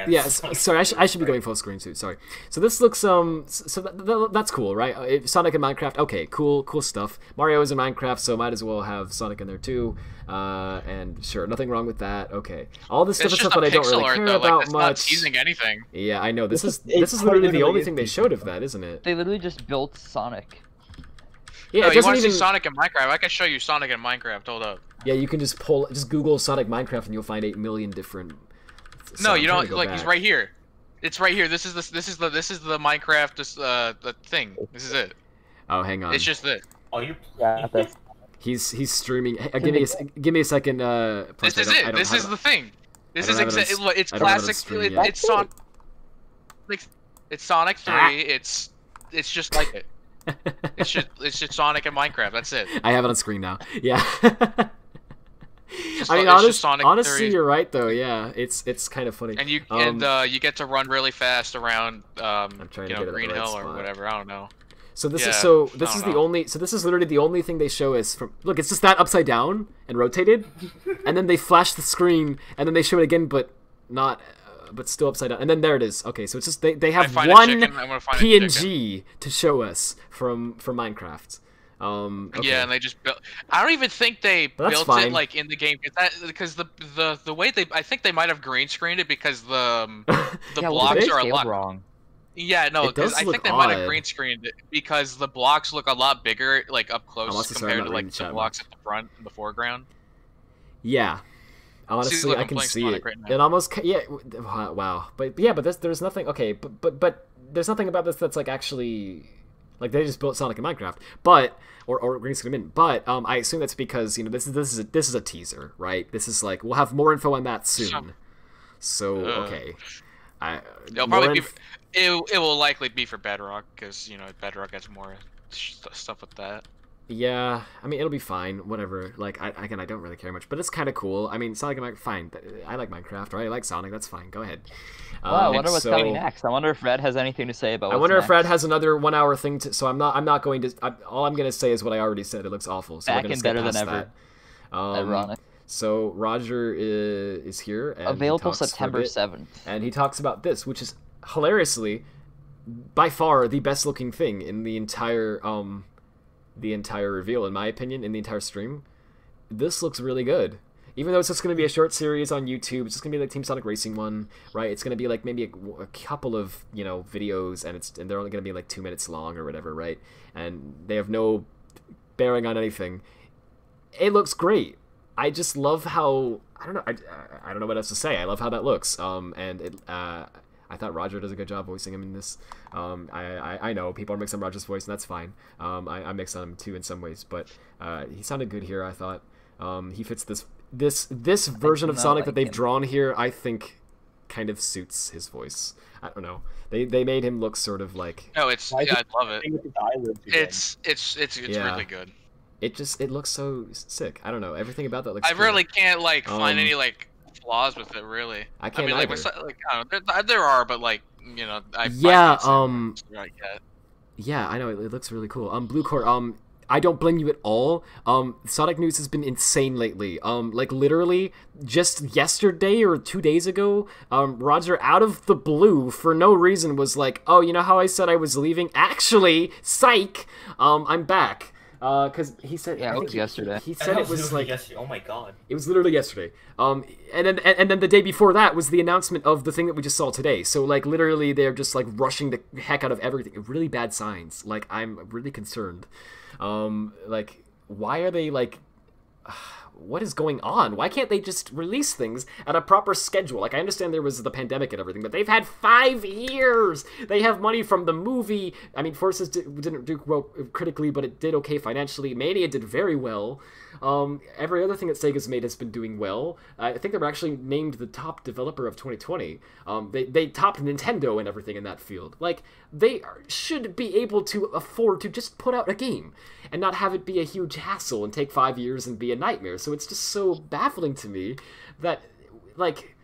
sorry, I should be going full screen too. Sorry. So this looks that's cool, right? Sonic in Minecraft. Okay, cool stuff. Mario is in Minecraft, so might as well have Sonic in there too. And sure, nothing wrong with that. Okay, all this stuff is stuff that I don't really care about much. Not teasing anything. Yeah, I know. This is literally the only thing they showed of that, isn't it? They literally just built Sonic. Yeah, no, you want to see Sonic in Minecraft? I can show you Sonic in Minecraft. Hold up. Yeah, you can just Google Sonic Minecraft and you'll find 8 million different. No, you don't. Like he's right here. It's right here. This is the Minecraft. The thing. This is it. Oh, hang on. It's just this. Oh, you. Yeah. He's streaming. Give me a second. This is it. This is the thing. This is exactly. It's classic. It's Sonic. It's Sonic 3. It's just like it. It's just Sonic and Minecraft. That's it. I have it on screen now. Yeah. I mean, honestly, you're right though. Yeah, it's kind of funny. And you get to run really fast around Green Hill or whatever. I don't know. So this is literally the only thing they show is from. Look, it's just that upside down and rotated, and then they flash the screen, and then they show it again, but not. But still upside down, and then there it is. Okay, so it's just they have one PNG to show us from Minecraft. Okay. Yeah, and they just built. I don't even think they built it like in the game because the way I think they might have green screened it because the blocks are a lot wrong. Yeah, no, because I think they might have green screened it because the blocks look a lot bigger like up close compared to like the blocks at the front and the foreground. Yeah. Honestly, I can see it. Right it almost, yeah, wow. But yeah, but there's nothing. Okay, but there's nothing about this that's like actually, like they just built Sonic in Minecraft, but or green screen in. But I assume that's because this is a teaser, right? This is like we'll have more info on that soon. So okay, it'll probably be. It will likely be for Bedrock because Bedrock has more stuff with that. Yeah, I mean, it'll be fine, whatever. Like, again, I don't really care much, but it's kind of cool. I mean, Sonic and Minecraft, fine. I like Minecraft, right? I like Sonic, that's fine. Go ahead. Well, I wonder what's coming next. I wonder if Red has anything to say about what's I wonder next. if Red has another 1 hour thing to... So I'm not going to... all I'm going to say is what I already said. It looks awful. So Back we're going and to skip better past than ever. that. Ironic. So Roger is here. And available September 7th. And he talks about this, which is hilariously, by far, the best looking thing in the entire reveal, in my opinion, in the entire stream. This looks really good. Even though it's just going to be a short series on YouTube, it's just going to be like Team Sonic Racing one, right? It's going to be like maybe a couple of, videos, and they're only going to be like 2 minutes long or whatever, right? And they have no bearing on anything. It looks great. I just love how, I don't know, I don't know what else to say. I love how that looks. I thought Roger does a good job voicing him in this. I know people are mixing Roger's voice, and that's fine. I mix on him too in some ways, but he sounded good here. I thought he fits this version of Sonic that they've drawn here. I think kind of suits his voice. I don't know. They made him look sort of like. No, I love it. It's really good. It looks so sick. I don't know. Everything about that looks. I really can't find any flaws with it, really. I can't mean, either. I don't know, there are, but yeah, I know it looks really cool. Blue Core, I don't blame you at all. Sonic news has been insane lately. Like literally just yesterday or 2 days ago, Roger out of the blue for no reason was like, "Oh, you know how I said I was leaving? Actually, psych, I'm back." Because he said, yeah, it was yesterday. He said it was like yesterday. Oh my god, it was literally yesterday. And then the day before that was the announcement of the thing that we just saw today. So like literally they're just like rushing the heck out of everything. Really bad signs. Like I'm really concerned. Like why are they like? What is going on? Why can't they just release things at a proper schedule? Like, I understand there was the pandemic and everything, but they've had 5 years! They have money from the movie. I mean, Forces didn't do well critically, but it did okay financially. Mania did very well. Every other thing that Sega's made has been doing well. I think they were actually named the top developer of 2020. They topped Nintendo and everything in that field. Like, they should be able to afford to just put out a game and not have it be a huge hassle and take 5 years and be a nightmare. So it's just so baffling to me that, like,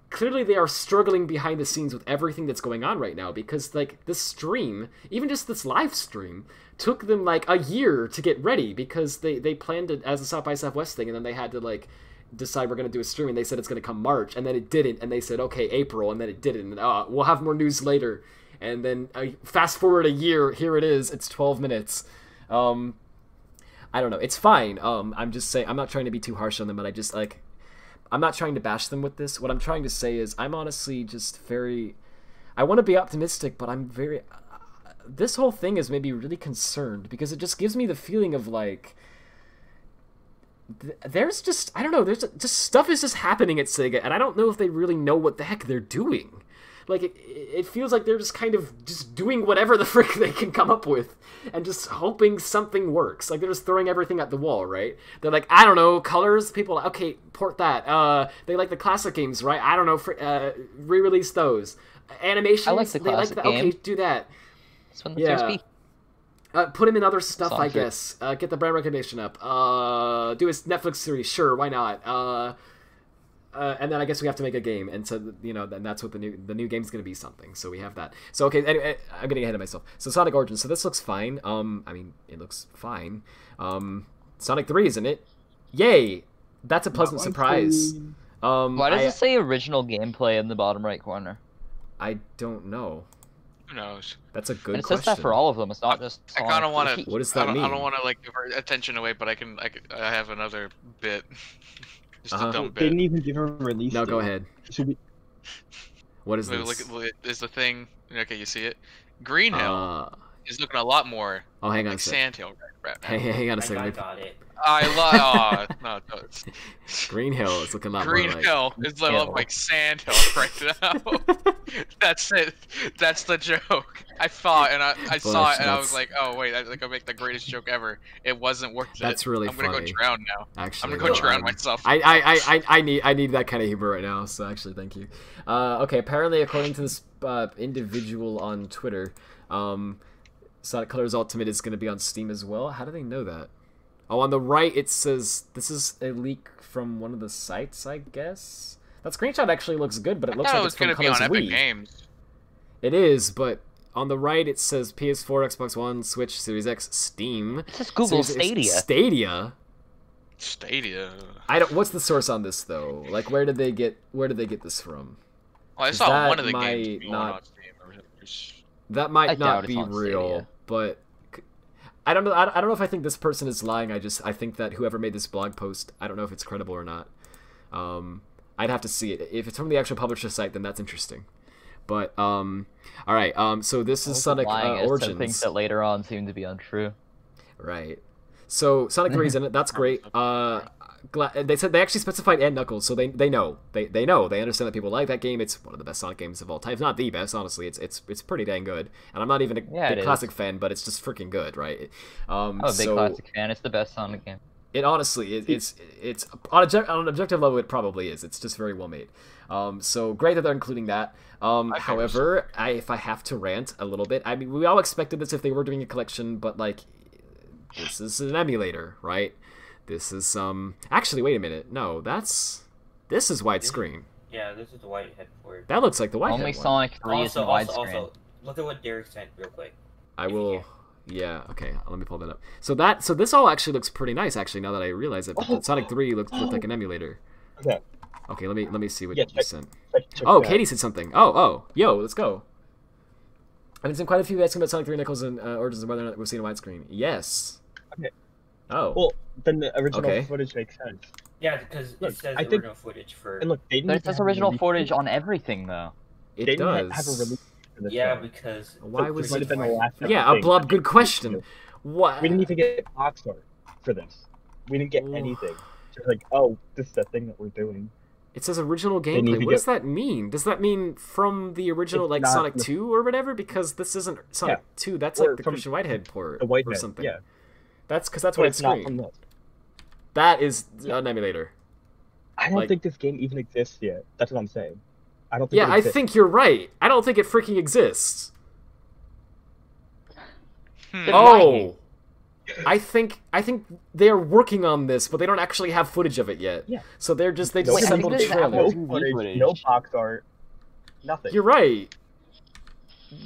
clearly they are struggling behind the scenes with everything that's going on right now, because, like, this stream, even just this live stream, took them, like, a year to get ready, because they planned it as a South by Southwest thing, and then they had to, like, decide we're going to do a stream, and they said it's going to come March, and then it didn't, and they said, okay, April, and then it didn't, and we'll have more news later. And then fast forward a year, here it is, it's 12 minutes. I don't know, it's fine. I'm just saying, I'm not trying to be too harsh on them, but I just, like, I'm not trying to bash them with this. What I'm trying to say is, I'm honestly just very, I want to be optimistic, but I'm very, this whole thing is maybe really concerned, because it just gives me the feeling of, like, there's just, I don't know, there's just stuff is just happening at Sega, and I don't know if they really know what the heck they're doing. Like, it feels like they're just kind of just doing whatever the frick they can come up with and just hoping something works. Like, they're just throwing everything at the wall, right? They're like, I don't know, colors? People, okay, port that. They like the classic games, right? I don't know, re-release those. Animations? I like the classic game. Okay, do that. This one looks speak. Put him in other stuff, I guess. Get the brand recognition up. Do a Netflix series, sure, why not? And then I guess we have to make a game, and so then that's what the new game's gonna be something. So we have that. So okay, anyway, I'm getting ahead of myself. So Sonic Origins. So this looks fine. I mean, it looks fine. Sonic 3, isn't it? Yay! That's a pleasant surprise. Why does it say original gameplay in the bottom right corner? I don't know. Who knows? That's a good question. It says that for all of them. It's not just. I kind of want to. What does that mean? I don't want to like divert attention away, but I have another bit. Just a dumb bit. Didn't even give her a release. No, go ahead. What is this? this? Is the thing? Okay, you see it. Green Hill is looking a lot more. Oh, hang on like a second. Sandhill right now. Hang on a second. I got it. I love. no, it's... Green Hill is looking a lot Green more like... Hill is looking like Sandhill right now. That's it. That's the joke. I thought, and I saw it, and I was like, oh wait, I make the greatest joke ever. It wasn't worth it. That's really funny. I'm gonna go drown now. Actually, I'm gonna go drown myself. I need that kind of humor right now. So actually, thank you. Okay, apparently, according to this individual on Twitter, Sonic Colors Ultimate is going to be on Steam as well. How do they know that? Oh, on the right it says this is a leak from one of the sites, I guess. That screenshot actually looks good, but it looks like it's from Colors be on Wii. Epic Games. It is, but on the right it says PS4, Xbox One, Switch, Series X, Steam. It says Google Stadia. Stadia. Stadia. I don't. What's the source on this though? Like, where did they get this from? Well, I saw one of the games not. That might not be real, Stadia. But I don't know. I don't know if I think this person is lying. I think that whoever made this blog post, I don't know if it's credible or not. I'd have to see it. If it's from the actual publisher site, then that's interesting. But all right. So this is Sonic Origins. Some things that later on seem to be untrue. Right. So Sonic 3 is in it. That's great. They said they actually specified and Knuckles, so they know. They know. They understand that people like that game. It's one of the best Sonic games of all time. It's not the best, honestly. It's pretty dang good. And I'm not even a big classic fan, but it's just freaking good, right? I'm a big classic fan. It's the best Sonic game. It honestly, it's on an objective level, it probably is. It's just very well made. So great that they're including that. However, if I have to rant a little bit, I mean, we all expected this if they were doing a collection, but like, this is an emulator, right? This is actually, wait a minute. No, this is widescreen. Yeah, this is the whitehead for it. That looks like the whitehead. Only Sonic 3 is in widescreen. Also, look at what Derek sent real quick. I will. Yeah. Okay. Let me pull that up. So this all actually looks pretty nice. Actually, now that I realize it, but Sonic 3 looked like an emulator. Okay. Okay. Let me see what you sent. Check oh, Katie said something. Oh. Yo, let's go. I've been seeing quite a few asking about Sonic 3 Knuckles and Origins and whether or not we've seen a widescreen. Yes. Okay. Oh. Well, then the original footage makes sense. Yeah, because it says original footage for. And look, it says original footage on everything though. It does. Have a release for this yeah, show. because why was might it? have been the last yeah, a blob. Good question. What? We didn't even get box art for this. We didn't get anything. Just like, oh, this is the thing that we're doing. It says original gameplay. What does that mean? Does that mean from the original, like Sonic 2 or whatever? Because this isn't Sonic 2. That's like the Christian Whitehead port or something. Yeah. That's because that's widescreen. That is an emulator. I don't think this game even exists yet. That's what I'm saying. I don't think. Yeah, I think you're right. I don't think it freaking exists. Oh, I think they're working on this, but they don't actually have footage of it yet. Yeah. So they just assembled trailers. No footage, no box art, nothing. You're right.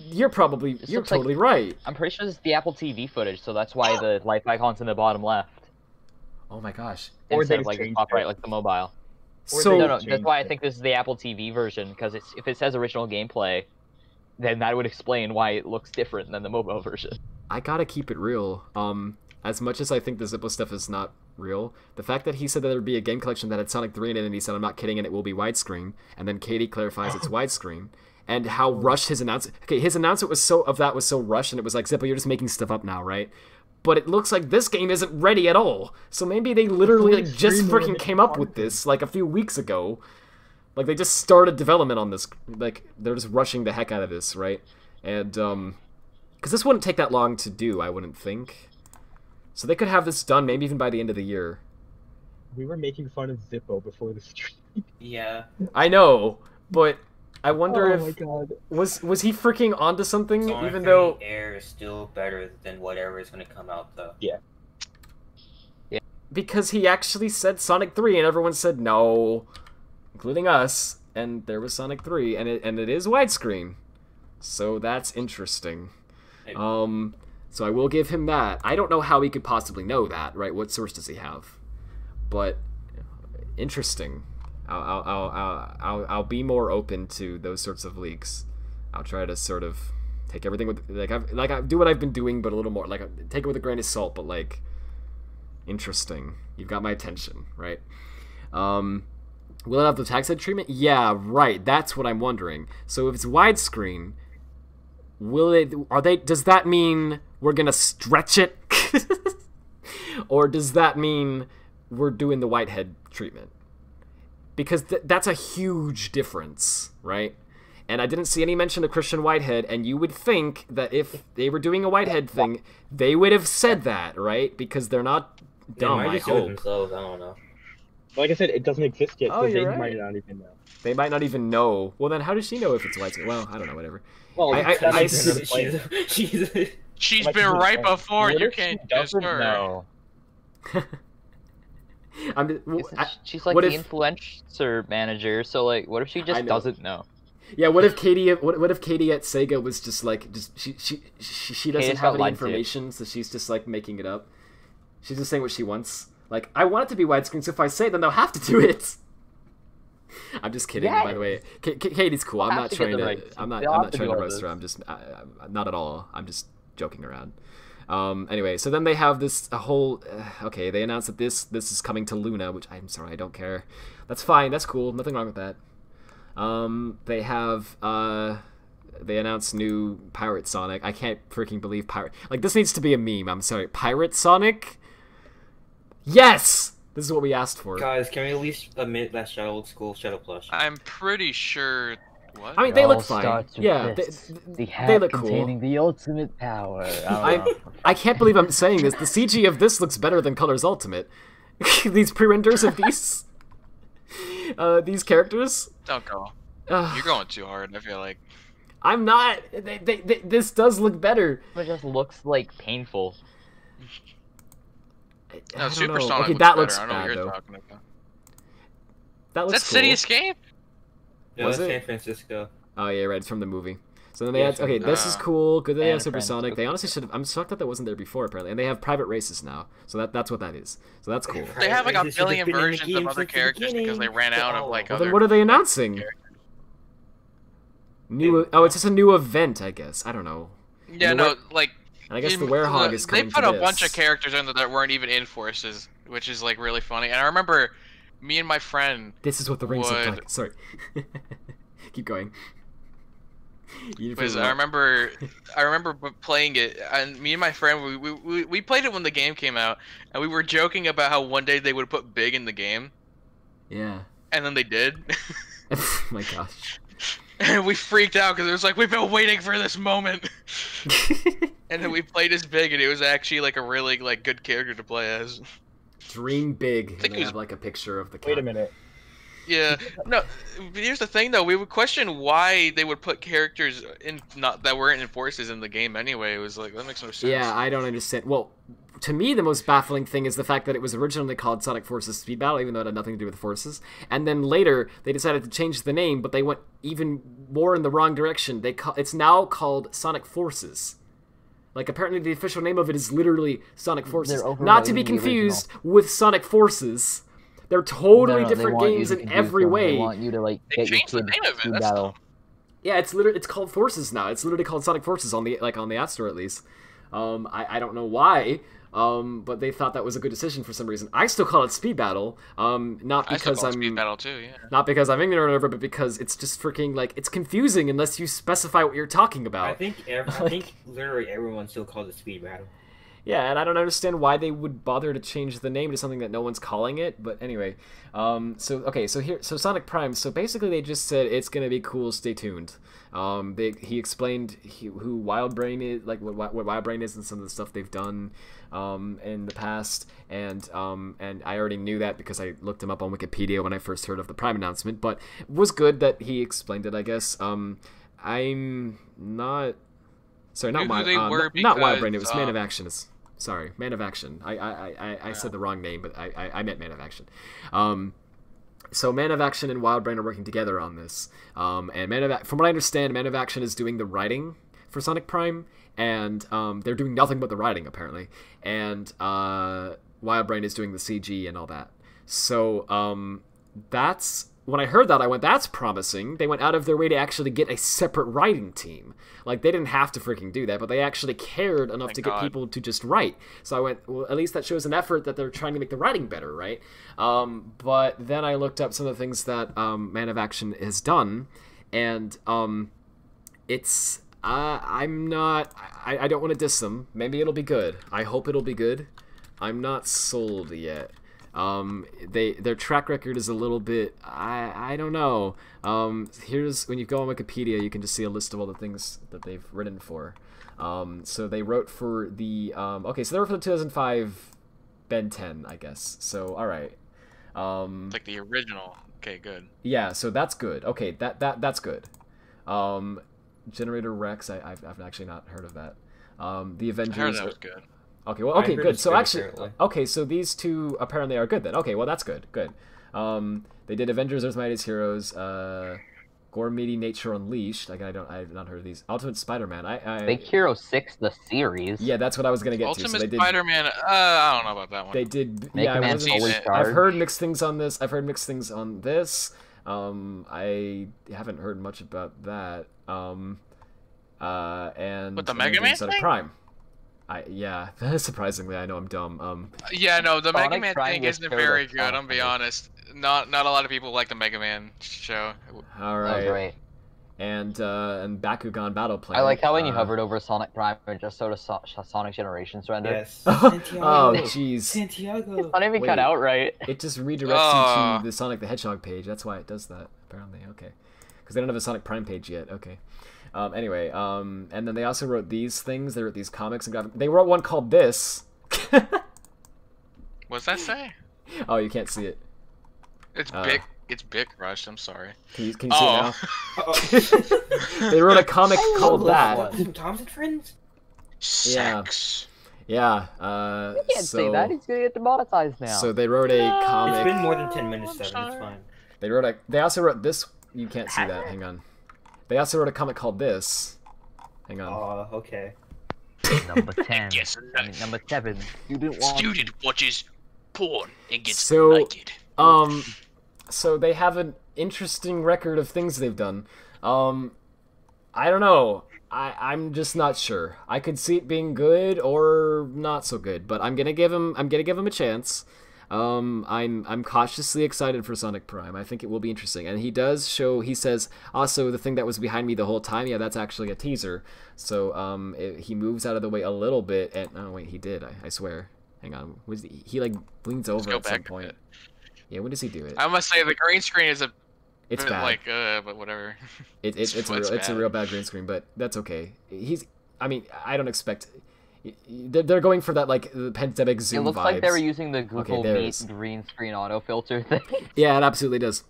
You're totally right. I'm pretty sure this is the Apple TV footage, so that's why the life icon's in the bottom left. Oh my gosh. Or instead of like the top right, like the mobile. So no, that's why I think this is the Apple TV version, because if it says original gameplay, then that would explain why it looks different than the mobile version. I gotta keep it real. As much as I think the Zippo stuff is not real, the fact that he said that there'd be a game collection that had Sonic 3 in it, and he said, I'm not kidding, and it will be widescreen, and then Katie clarifies it's widescreen, and how rushed his announcement... Okay, his announcement was so rushed, and it was like, Zippo, you're just making stuff up now, right? But it looks like this game isn't ready at all. So maybe they literally just freaking came up with this, like, a few weeks ago. Like, they just started development on this. Like, they're just rushing the heck out of this, right? And, because this wouldn't take that long to do, I wouldn't think. So they could have this done maybe even by the end of the year. We were making fun of Zippo before the stream. Yeah. I know, but I wonder my God. was he freaking onto something? Sonic even though Air is still better than whatever is going to come out though. Yeah. Yeah. Because he actually said Sonic 3 and everyone said no, including us, and there was Sonic 3 and it is widescreen. So that's interesting. Maybe. So I will give him that. I don't know how he could possibly know that, right? What source does he have? But interesting. I'll be more open to those sorts of leaks. I'll try to sort of take everything with I do what I've been doing, but a little more take it with a grain of salt. But like, interesting. You've got my attention, right? Will it have the tax head treatment? Yeah, right. That's what I'm wondering. So if it's widescreen, will it? Does that mean we're gonna stretch it, or does that mean we're doing the Whitehead treatment? Because that's a huge difference, right? And I didn't see any mention of Christian Whitehead, and you would think that if they were doing a Whitehead thing, they would have said that, right? Because they're not dumb, I hope. Themselves, I don't know. Like I said, it doesn't exist yet, so they right. might not even know. They might not even know. Well, then how does she know if it's widescreen? Well, I don't know, whatever. Well, She's Like, been right what before. You if she can't diss doesn't her. know? She's like what the if- influencer manager, so like, what if she just doesn't know? Yeah, what if Katie? What if Katie at Sega was just like, she doesn't Katie's have any got lied to. information, so she's just like making it up. She's just saying what she wants. Like, I want it to be widescreen, so if I say it, then they'll have to do it. I'm just kidding, by the way. Katie's cool. I'm not trying to. I'm not trying to roast her. I'm just not at all. I'm just joking around. Anyway, so then they have this whole. Okay, they announced that this is coming to Luna, which I'm sorry, I don't care. That's fine. That's cool. Nothing wrong with that. They have. They announced new Pirate Sonic. I can't freaking believe Pirate. Like, this needs to be a meme. I'm sorry. Pirate Sonic. Yes. This is what we asked for. Guys, can we at least admit that Shadow looks cool? Shadow plush. I'm pretty sure. What? I mean, they look fine. Yeah, they look cool. Containing the ultimate power. I can't believe I'm saying this. The CG of this looks better than Color's Ultimate. These pre-renders of these characters. Don't go. You're going too hard. I feel like. I'm not. This does look better. It just looks like painful. No, Supersonic. Okay, that looks bad though. That looks Is that City Escape? Yeah, that's San Francisco. Oh yeah, right. It's from the movie. So then they had. Okay, this is cool. Good that they have Supersonic. They honestly should have. I'm shocked that wasn't there before apparently. And they have private races now. So that's what that is. So that's cool. They have like a billion versions of other characters because they ran out of like other. Then what are they announcing? New. Oh, it's just a new event, I guess. I don't know. Yeah, no, like. I guess the Werehog is coming. They put a bunch of characters in there that weren't even in Forces, which is like really funny. And I remember me and my friend. This is what the rings look like. Sorry. Keep going. Because I remember playing it, and me and my friend we played it when the game came out, and we were joking about how one day they would put Big in the game. Yeah. And then they did. Oh my gosh. And we freaked out because it was like, we've been waiting for this moment. And then we played as Big, and it was actually like a really like good character to play as. Dream Big. And they have like a picture of the cat. Wait a minute. Yeah, no. Here's the thing, though. We would question why they would put characters in that weren't in Forces in the game anyway. It was like, that makes no sense. Yeah, I don't understand. Well, to me, the most baffling thing is the fact that it was originally called Sonic Forces Speed Battle, even though it had nothing to do with Forces. And then later, they decided to change the name, but they went even more in the wrong direction. It's now called Sonic Forces. Like, apparently the official name of it is literally Sonic Forces. Not to be confused with Sonic Forces. They're totally different games in every way. They want you to like get your kid to battle. Yeah, it's called Forces now. It's literally called Sonic Forces on the App Store at least. I don't know why, but they thought that was a good decision for some reason. I still call it Speed Battle, not because I'm Speed Battle too, yeah. Not because I'm ignorant of it, but because it's just freaking like it's confusing unless you specify what you're talking about. I think literally everyone still calls it Speed Battle. Yeah, and I don't understand why they would bother to change the name to something that no one's calling it. But anyway, so Sonic Prime. So basically, they just said it's gonna be cool. Stay tuned. He explained who Wild Brain is, like what Wild Brain is, and some of the stuff they've done in the past. And I already knew that because I looked him up on Wikipedia when I first heard of the Prime announcement. But it was good that he explained it, I guess. I'm not. Sorry, not Wild Brain. It was Man of Action. Sorry, Man of Action. I said the wrong name, but I meant Man of Action. So Man of Action and Wild Brain are working together on this. And from what I understand, Man of Action is doing the writing for Sonic Prime, and they're doing nothing but the writing apparently. And Wild Brain is doing the CG and all that. So that's. When I heard that, I went, that's promising. They went out of their way to actually get a separate writing team. Like, they didn't have to freaking do that, but they actually cared enough to get people to just write. So I went, well, at least that shows an effort that they're trying to make the writing better, right? But then I looked up some of the things that Man of Action has done, and it's... I'm not... I don't want to diss them. Maybe it'll be good. I hope it'll be good. I'm not sold yet. Their track record is a little bit, I don't know. Here's, when you go on Wikipedia, you can just see a list of all the things that they've written for. So they wrote for the, okay, so they wrote for the 2005 Ben 10, I guess. So, alright. It's like the original. Okay, good. Yeah, so that's good. Okay, that's good. Generator Rex, I've actually not heard of that. The Avengers. I heard that was good. Okay, well, okay, good. So actually, okay, so these two apparently are good then. Okay, well, that's good. Good. They did Avengers: Earth's Mightiest Heroes, Gormiti Nature Unleashed. Like, I've not heard of these. Ultimate Spider-Man. Big Hero 6, the series. Yeah, that's what I was gonna get Ultimate to. So they did, Spider-Man. I don't know about that one. They did. Make yeah, a man fully I've heard mixed things on this. I've heard mixed things on this. I haven't heard much about that. And But the Mega Man thing? Prime. Yeah, surprisingly, I know I'm dumb. Yeah, no, the Sonic Mega Man Prime thing was isn't showed very us good. I'm gonna be honest. Not a lot of people like the Mega Man show. All right. That was right. And Bakugan Battle Plan. I like how when you hovered over Sonic Prime, it just sort of Sonic Generations rendered. Yes. Oh, jeez. Santiago. It's not even cut out right. It just redirects you to the Sonic the Hedgehog page. That's why it does that, apparently. Okay. Because they don't have a Sonic Prime page yet. Okay. Anyway, and then they also wrote these things. They wrote these comics and graphic. They wrote one called this. What's that say? Oh, you can't see it. It's big. It's Big Rush. I'm sorry. Can you see it now? They wrote a comic called that. Tom's and Friends? Sex. Yeah. You can't say that. He's gonna get demonetized now. So they wrote a comic. It's been more than 10 minutes, Devin. It's fine. They also wrote this. You can't see that. Hang on. They also wrote a comic called this. Hang on. Oh, okay. Number 10. Yes. Number 7. You didn't want. Student watches porn and gets So, naked. So they have an interesting record of things they've done. I don't know. I'm just not sure. I could see it being good or not so good, but I'm gonna give him a chance. I'm cautiously excited for Sonic Prime. I think it will be interesting. And he does show, he says, also the thing that was behind me the whole time, yeah, that's actually a teaser. So he moves out of the way a little bit, and oh wait, he did. I swear. Hang on. He like leans over at some point. Yeah, when does he do it? I must say the green screen is it's bad. Like, but whatever. It's a real bad green screen, but that's okay. I mean, I don't expect. They're going for that like the pandemic zoom. It looks vibes. like they were using the Google Meet green screen auto filter thing. Yeah, it absolutely does.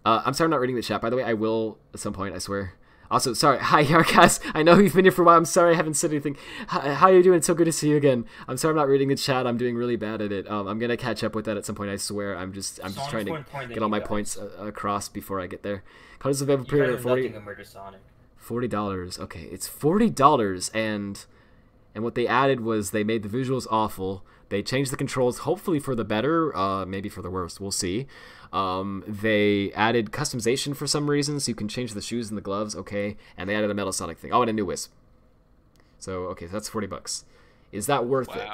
I'm sorry I'm not reading the chat. By the way, I will at some point. I swear. Also, sorry. Hi, Yarkas. I know you've been here for a while. I'm sorry I haven't said anything. How are you doing? It's so good to see you again. I'm sorry I'm not reading the chat. I'm doing really bad at it. I'm gonna catch up with that at some point. I swear. I'm just trying to get all my points across before I get there. Colors of Vampire at $40. Okay, it's $40, and what they added was they made the visuals awful. They changed the controls, hopefully for the better, maybe for the worst. We'll see. They added customization for some reason, so you can change the shoes and the gloves, okay. And they added a Metal Sonic thing. Oh, and a new Wisp. So, okay, so that's $40. Is that worth it?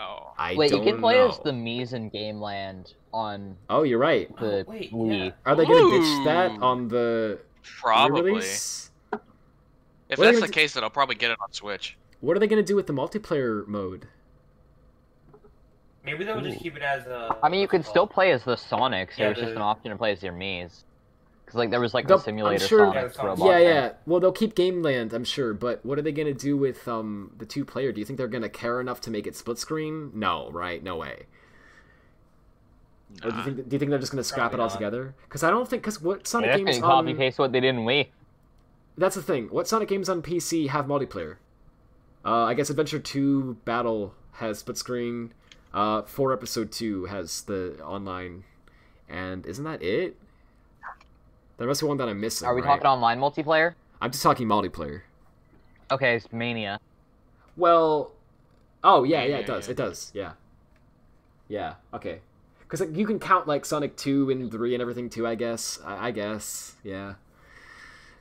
Wait, you can play as the Mii's in Game Land on. Oh, you're right. The Wii. Yeah. Are they gonna ditch that on the probably? Release? If that's the case, then I'll probably get it on Switch. What are they gonna do with the multiplayer mode? Maybe they'll just keep it as a. I mean, you can still play as the Sonics. There's just an option to play as your Mii's. Because like there was like the simulator Sonic robot. Yeah. Well, they'll keep Game Land, I'm sure. But what are they gonna do with the 2-player? Do you think they're gonna care enough to make it split screen? No, right? No way. Or do you think they're just gonna scrap it altogether? Because I don't think what Sonic games on copy paste what they did in Wii. That's the thing. What Sonic games on PC have multiplayer? I guess Adventure 2 Battle has split screen. 4 Episode 2 has the online, and isn't that it? There must be one that I'm missing. Are we talking online multiplayer? I'm just talking multiplayer. Okay, it's Mania. Well, oh yeah, it does, yeah, okay. Because like, you can count like Sonic 2 and 3 and everything too, I guess. I guess, yeah.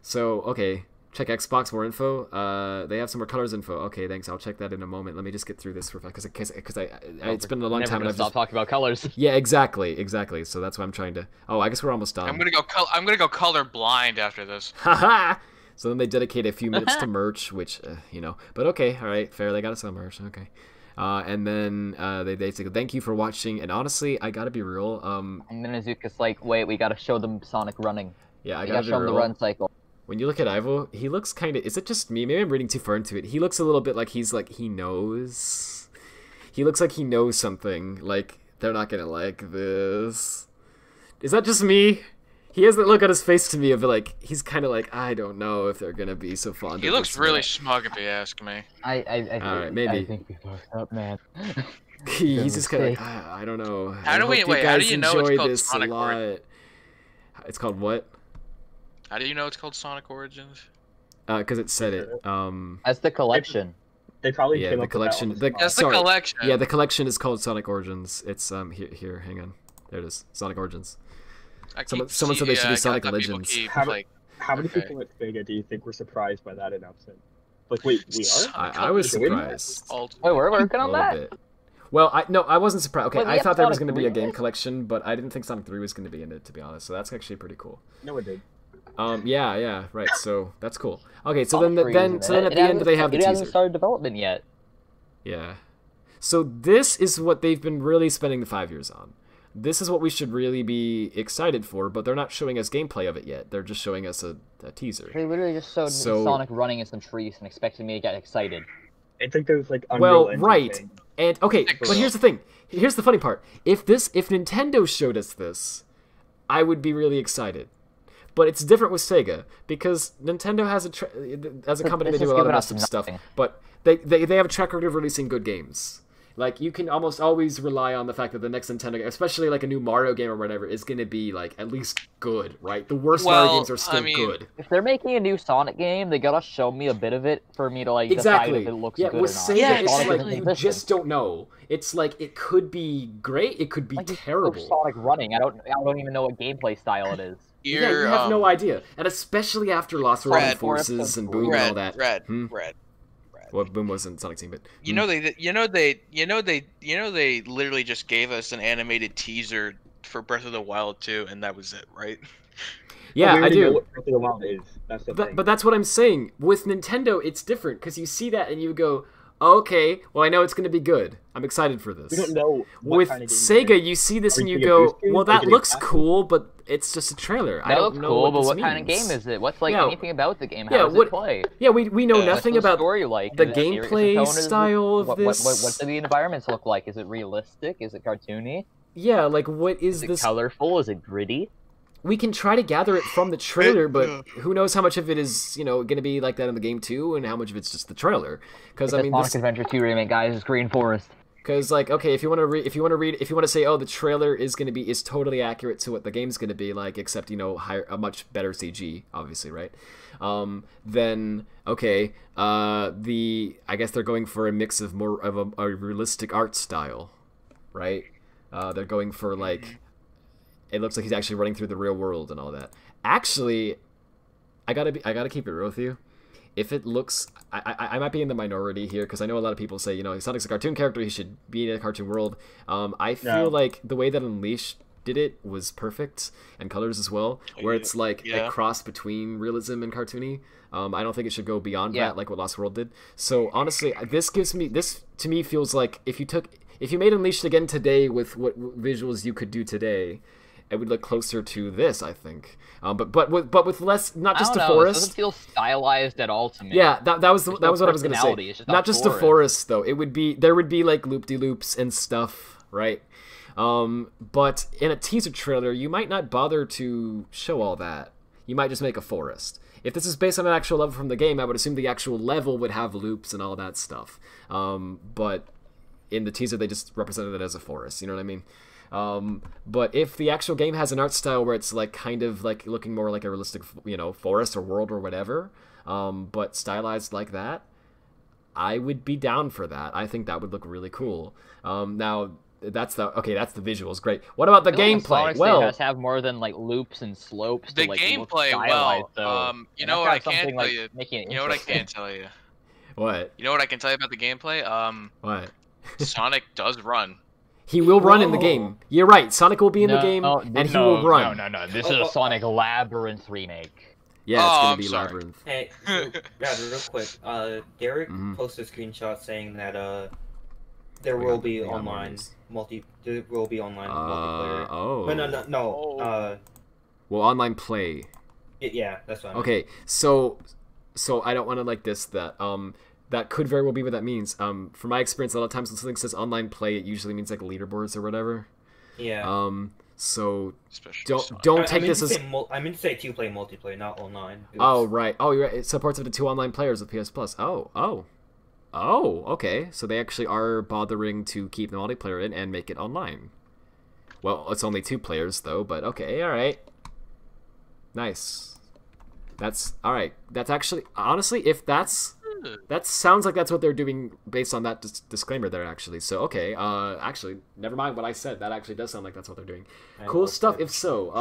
So okay. Check Xbox, more info. They have some more colors info. Okay, thanks. I'll check that in a moment. Let me just get through this for a fact, because it's been a long time. And I've stop talking about colors. Yeah, exactly. So that's why I'm trying to. Oh, I guess we're almost done. I'm gonna go color blind after this. Haha. So then they dedicate a few minutes to merch, which But okay, all right, fair. They got us some merch. Okay. And then they say thank you for watching. And honestly, I gotta be real. And then Azuka's like, wait, we gotta show them Sonic running. Yeah, I gotta show them the run cycle. When you look at Ivo, he looks kind of... Is it just me? Maybe I'm reading too far into it. He looks a little bit like he knows... He looks like he knows something. Like, they're not gonna like this. Is that just me? He has that look on his face to me of like he's kind of like I don't know if they're gonna be so fond. He of looks this really smug if you ask me. All right, maybe. I think we fucked up, man. He's just kind of like I don't know. How do we wait? How do you know it's called Sonic Origins? It's called what? How do you know it's called Sonic Origins? Because it said it. That's the collection. They probably yeah, came the up collection. with that That's the collection. Yeah, the collection is called Sonic Origins. It's here. Hang on. There it is. Sonic Origins. Someone said they should be Sonic Legends. How many people at Sega do you think were surprised by that announcement? Like, wait, we are? I was surprised. Wait, we're working on that? Bit. Well, I wasn't surprised. Okay, Wait, I thought there was Sonic going to be a 3? game collection, but I didn't think Sonic 3 was going to be in it, to be honest. So that's actually pretty cool. No, it did. Yeah, right. So that's cool. Okay, so Sonic 3 then isn't it? at the end they have the It teaser. hasn't started development yet. Yeah. So this is what they've been really spending the 5 years on. This is what we should really be excited for, but they're not showing us gameplay of it yet. They're just showing us a teaser. They literally just showed Sonic running in some trees and expected me to get excited. I think there's like Unreal Engine right. thing. And okay, but here's the thing. Here's the funny part. If Nintendo showed us this, I would be really excited. But it's different with Sega because Nintendo has as a company they do a lot of custom stuff, but they have a track record of releasing good games. Like you can almost always rely on the fact that the next Nintendo game, especially like a new Mario game or whatever, is going to be like at least good, right? The worst Mario games are still good. If they're making a new Sonic game, they gotta show me a bit of it for me to like decide if it looks good or not. With Sega, it's like you just don't know. It's like it could be great, it could be terrible. Sonic running, I don't even know what gameplay style it is. Yeah, you have no idea, and especially after Lost World Forces and Boom and all that. Red. Well, Boom wasn't Sonic Team, but you know they literally just gave us an animated teaser for Breath of the Wild 2, and that was it, right? Yeah, I do. What Breath of the Wild is. That's the thing. But that's what I'm saying. With Nintendo, it's different because you see that and you go, okay, well I know it's going to be good. I'm excited for this. We don't know. With kind of Sega, you see this and you go, well that looks cool, but it's just a trailer. I don't know cool, what this but what means. kind of game is it? What's like anything about the game? How does it play? Yeah, we know nothing about story like? the gameplay style of this. What do the environments look like? Is it realistic? Is it cartoony? Yeah, like what is this? Is it colorful? Is it gritty? We can try to gather it from the trailer, but who knows how much of it is, going to be like that in the game too, and how much of it's just the trailer? Because I mean, Sonic Adventure 2 remake, guys, is Green Forest. Because like, okay, if you want to say, oh, the trailer is totally accurate to what the game's going to be like, except a much better CG, obviously, right? Then okay, I guess they're going for a mix of more of a realistic art style, right? They're going for like. It looks like he's actually running through the real world and all that. Actually, I gotta keep it real with you. If it looks, I might be in the minority here because I know a lot of people say, Sonic's a cartoon character, he should be in a cartoon world. I feel like the way that Unleashed did it was perfect, and Colors as well, where it's like a cross between realism and cartoony. I don't think it should go beyond that, like what Lost World did. So honestly, this to me feels like if you made Unleashed again today with what visuals you could do today, it would look closer to this, I think. But with less, not just a forest. It doesn't feel stylized at all to me. Yeah, that was what I was gonna say. Not just a forest though. There would be like loop-de-loops and stuff, right? But in a teaser trailer, you might not bother to show all that. You might just make a forest. If this is based on an actual level from the game, I would assume the actual level would have loops and all that stuff. But in the teaser, they just represented it as a forest. You know what I mean? But if the actual game has an art style where it's like kind of like looking more like a realistic, forest or world or whatever, but stylized like that, I would be down for that. I think that would look really cool. Now that's the visuals, great. What about the gameplay? Well, it has to have more than like loops and slopes. The to, like, gameplay, you know what I can tell you. You know what I can tell you. What? You know what I can tell you about the gameplay? What? Sonic does run. He will run in the game. You're right. Sonic will be in the game, and he will run. No. This is a Sonic Labyrinth remake. Yeah, it's gonna be Labyrinth. Hey, real quick. Derek posted a screenshot saying that there will be online multiplayer. Oh. No. Well, online play. Yeah, that's what I mean. Okay, so I don't want to like this that that could very well be what that means. From my experience, a lot of times when something says online play, it usually means like leaderboards or whatever. Yeah. So don't take this as. I meant to say 2-player multiplayer, not online. Oh right. Oh, you're right. It supports up to 2 online players with PS Plus. Oh. Okay. So they actually are bothering to keep the multiplayer in and make it online. Well, it's only 2 players though, but okay. All right. Nice. That's all right. That's actually honestly, if that sounds like that's what they're doing based on that disclaimer there, actually. So, okay. Actually, never mind what I said. That actually does sound like that's what they're doing. Cool stuff, if so.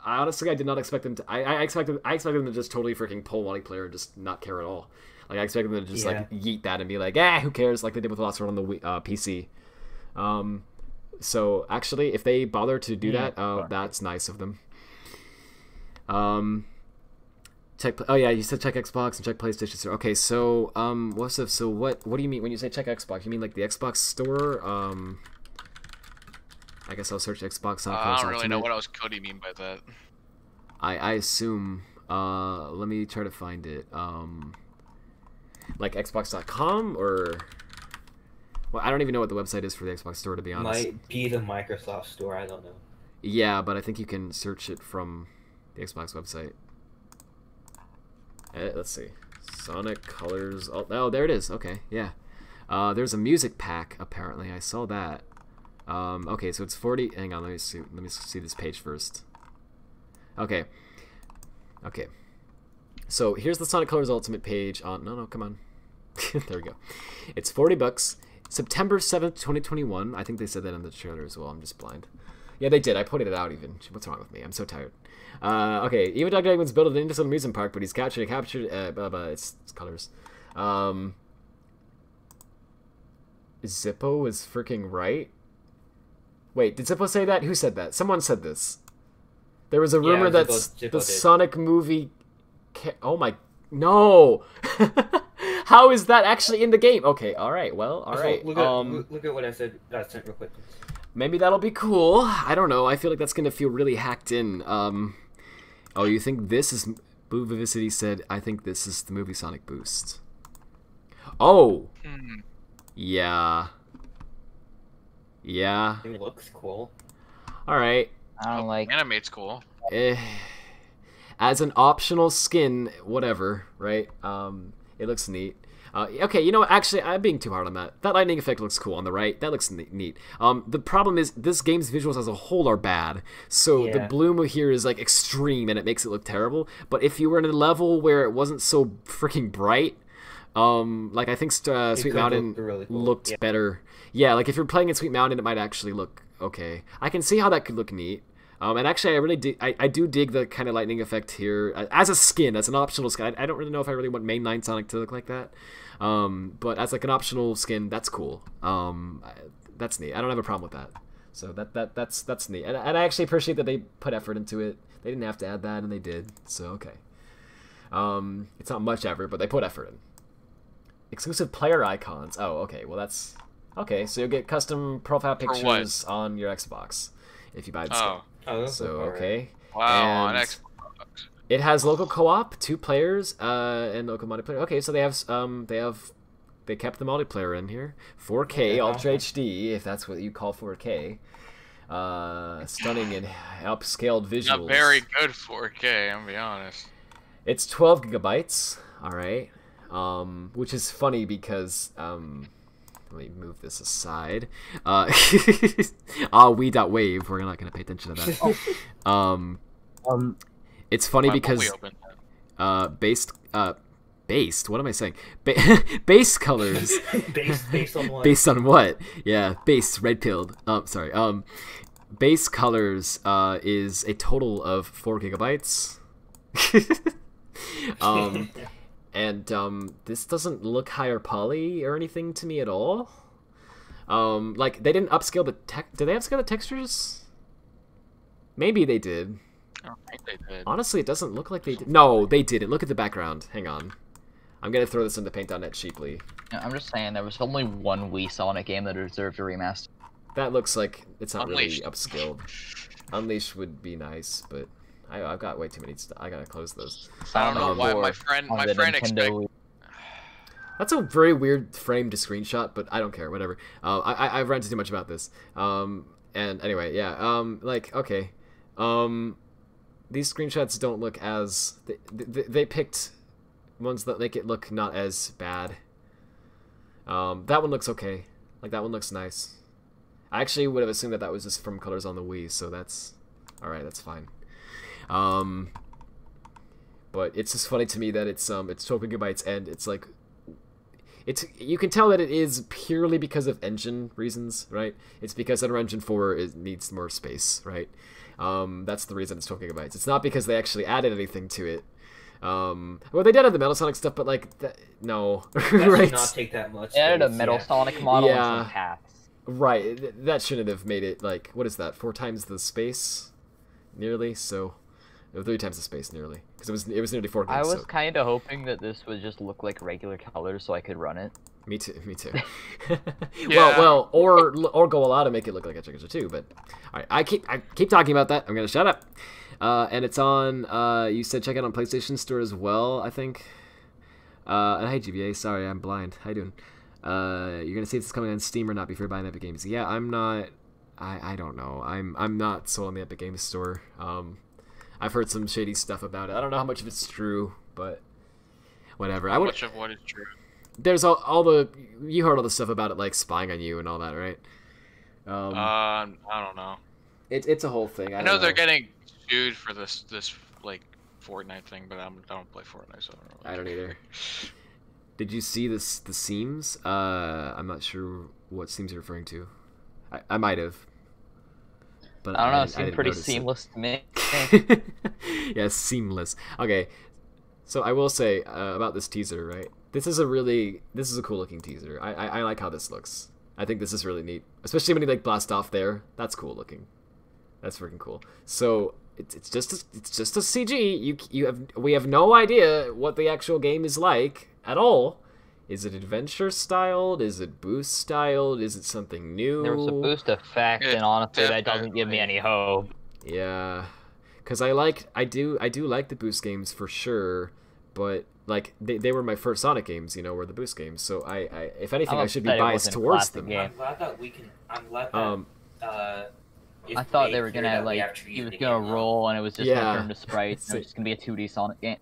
I did not expect them to... I expected them to just totally freaking pull multiplayer and just not care at all. Like, I expected them to just, like, yeet that and be like, who cares? Like they did with Lost World on the PC. So, actually, if they bother to do that, that's nice of them. Oh yeah, you said check Xbox and check PlayStation Store. Okay, so what do you mean when you say check Xbox? You mean like the Xbox Store? I guess I'll search Xbox. I don't really know what else Cody mean by that. I assume. Let me try to find it. Like Xbox.com or. Well, I don't even know what the website is for the Xbox Store, to be honest. Might be the Microsoft Store. I don't know. Yeah, but I think you can search it from the Xbox website. Let's see. Sonic Colors. Oh, there it is. Okay, yeah. There's a music pack, apparently. I saw that. Okay, so it's 40... Hang on, let me see this page first. Okay. Okay. So, here's the Sonic Colors Ultimate page on... No, come on. There we go. It's $40. September 7th, 2021. I think they said that in the trailer as well. I'm just blind. Yeah, they did. I pointed it out even. What's wrong with me? I'm so tired. Okay, Eva Dog Dragons built an innocent amusement park, but he's captured it's colors. Zippo is freaking right. Wait, did Zippo say that? Who said that? Someone said this. There was a rumor that the did. Sonic movie... Oh my... No! How is that actually in the game? Okay, alright, well, alright. Look at what I said. Sent real quick. Maybe that'll be cool. I don't know. I feel like that's gonna feel really hacked in. Oh, you think this is... Blue Vivacity said, I think this is the movie Sonic Boost. Oh! Yeah. Yeah. It looks cool. Alright. I don't like... Animate's cool. As an optional skin, whatever, right? It looks neat. Okay, you know what? Actually, I'm being too hard on that. That lightning effect looks cool on the right. That looks neat. The problem is this game's visuals as a whole are bad. So the bloom here is like extreme and it makes it look terrible. But if you were in a level where it wasn't so freaking bright, like I think Sweet Mountain really cool. Looked better. Yeah, like if you're playing in Sweet Mountain, it might actually look okay. I can see how that could look neat. And actually, I do dig the kind of lightning effect here as a skin, as an optional skin. I don't really know if I really want mainline Sonic to look like that, but as like an optional skin, that's cool. That's neat. I don't have a problem with that. So that's neat, and I actually appreciate that they put effort into it. They didn't have to add that, and they did. So okay. It's not much effort, but they put effort in. Exclusive player icons. Oh, okay. Well, that's okay. So you'll get custom profile pictures on your Xbox if you buy the skin. Oh, so okay. Wow, on Xbox. It has local co-op, 2 players, and local multiplayer. Okay, so they kept the multiplayer in here. 4K Ultra HD, if that's what you call 4K. Stunning and upscaled visuals. Not very good 4K, I'm gonna be honest. It's 12 gigabytes. All right. Which is funny because let me move this aside. We.wave. We're not gonna pay attention to that. It's funny because based. What am I saying? Base colors. Based on what? Based on what? Yeah, base red pilled. Sorry. Base colors is a total of 4 gigabytes. And this doesn't look higher poly or anything to me at all. Like they didn't upscale the did they upscale the textures? Maybe they did. I don't think they did. Honestly, it doesn't look like they did. No, they didn't. Look at the background. Hang on. I'm gonna throw this into Paint.net cheaply. I'm just saying there was only one Wii Sonic game that deserved a remaster. That looks like it's not Unleashed. really upscaled. Unleashed would be nice, but I've got way too many stuff. I gotta close those. I don't know why my friend expected. That's a very weird frame to screenshot, but I don't care. Whatever. I've ranted too much about this. And anyway, yeah, like, okay. These screenshots don't look as... They picked ones that make it look not as bad. That one looks okay. Like, that one looks nice. I actually would have assumed that that was just from colors on the Wii, so that's... Alright, that's fine. But it's just funny to me that it's 12 gigabytes, and it's like... You can tell that it is purely because of engine reasons, right? It's because Unreal Engine 4 needs more space, right? That's the reason it's 12 gigabytes. It's not because they actually added anything to it. Well, they did have the Metal Sonic stuff, but like, no. That right? should not take that much. They added a Metal Sonic model and some paths. Right. That shouldn't have made it, like, what is that? 4 times the space? Nearly? So, 3 times the space, nearly. Because it was nearly 4 gigs. I was kind of hoping that this would just look like regular colors so I could run it. Me too. Yeah. Well, or go all out and make it look like a Chicken too. But all right, I keep talking about that. I'm gonna shut up. And it's on. You said check it on PlayStation Store as well, I think. And hey GBA, sorry I'm blind. How you doing? You're gonna see if it's coming on Steam or not before buying Epic Games. Yeah, I'm not. I don't know. I'm not sold on the Epic Games Store. I've heard some shady stuff about it. I don't know how much of it's true, but whatever. How much of what is true? There's all the you heard all the stuff about it, like spying on you and all that, right? I don't know. It's a whole thing. I know they're getting sued for this like Fortnite thing, but I don't play Fortnite, so I don't either. Did you see the seams? I'm not sure what seams you're referring to. I might have. But I don't know. It seemed pretty seamless to me. Yeah, seamless. Okay, so I will say about this teaser, right? This is a cool looking teaser. I like how this looks. I think this is really neat, especially when you like blast off there. That's cool looking. That's freaking cool. So it's just a CG. We have no idea what the actual game is like at all. Is it adventure styled? Is it boost styled? Is it something new? There was a boost effect, and honestly, that doesn't give me any hope. Yeah, because I do like the boost games for sure, but like they were my first Sonic games, you know, were the boost games. So I if anything, I should be biased towards them. I'm glad that we can. I'm glad that. I thought they were gonna like he was gonna roll, and it was just gonna turn to sprites. And it was just gonna be a 2D Sonic game.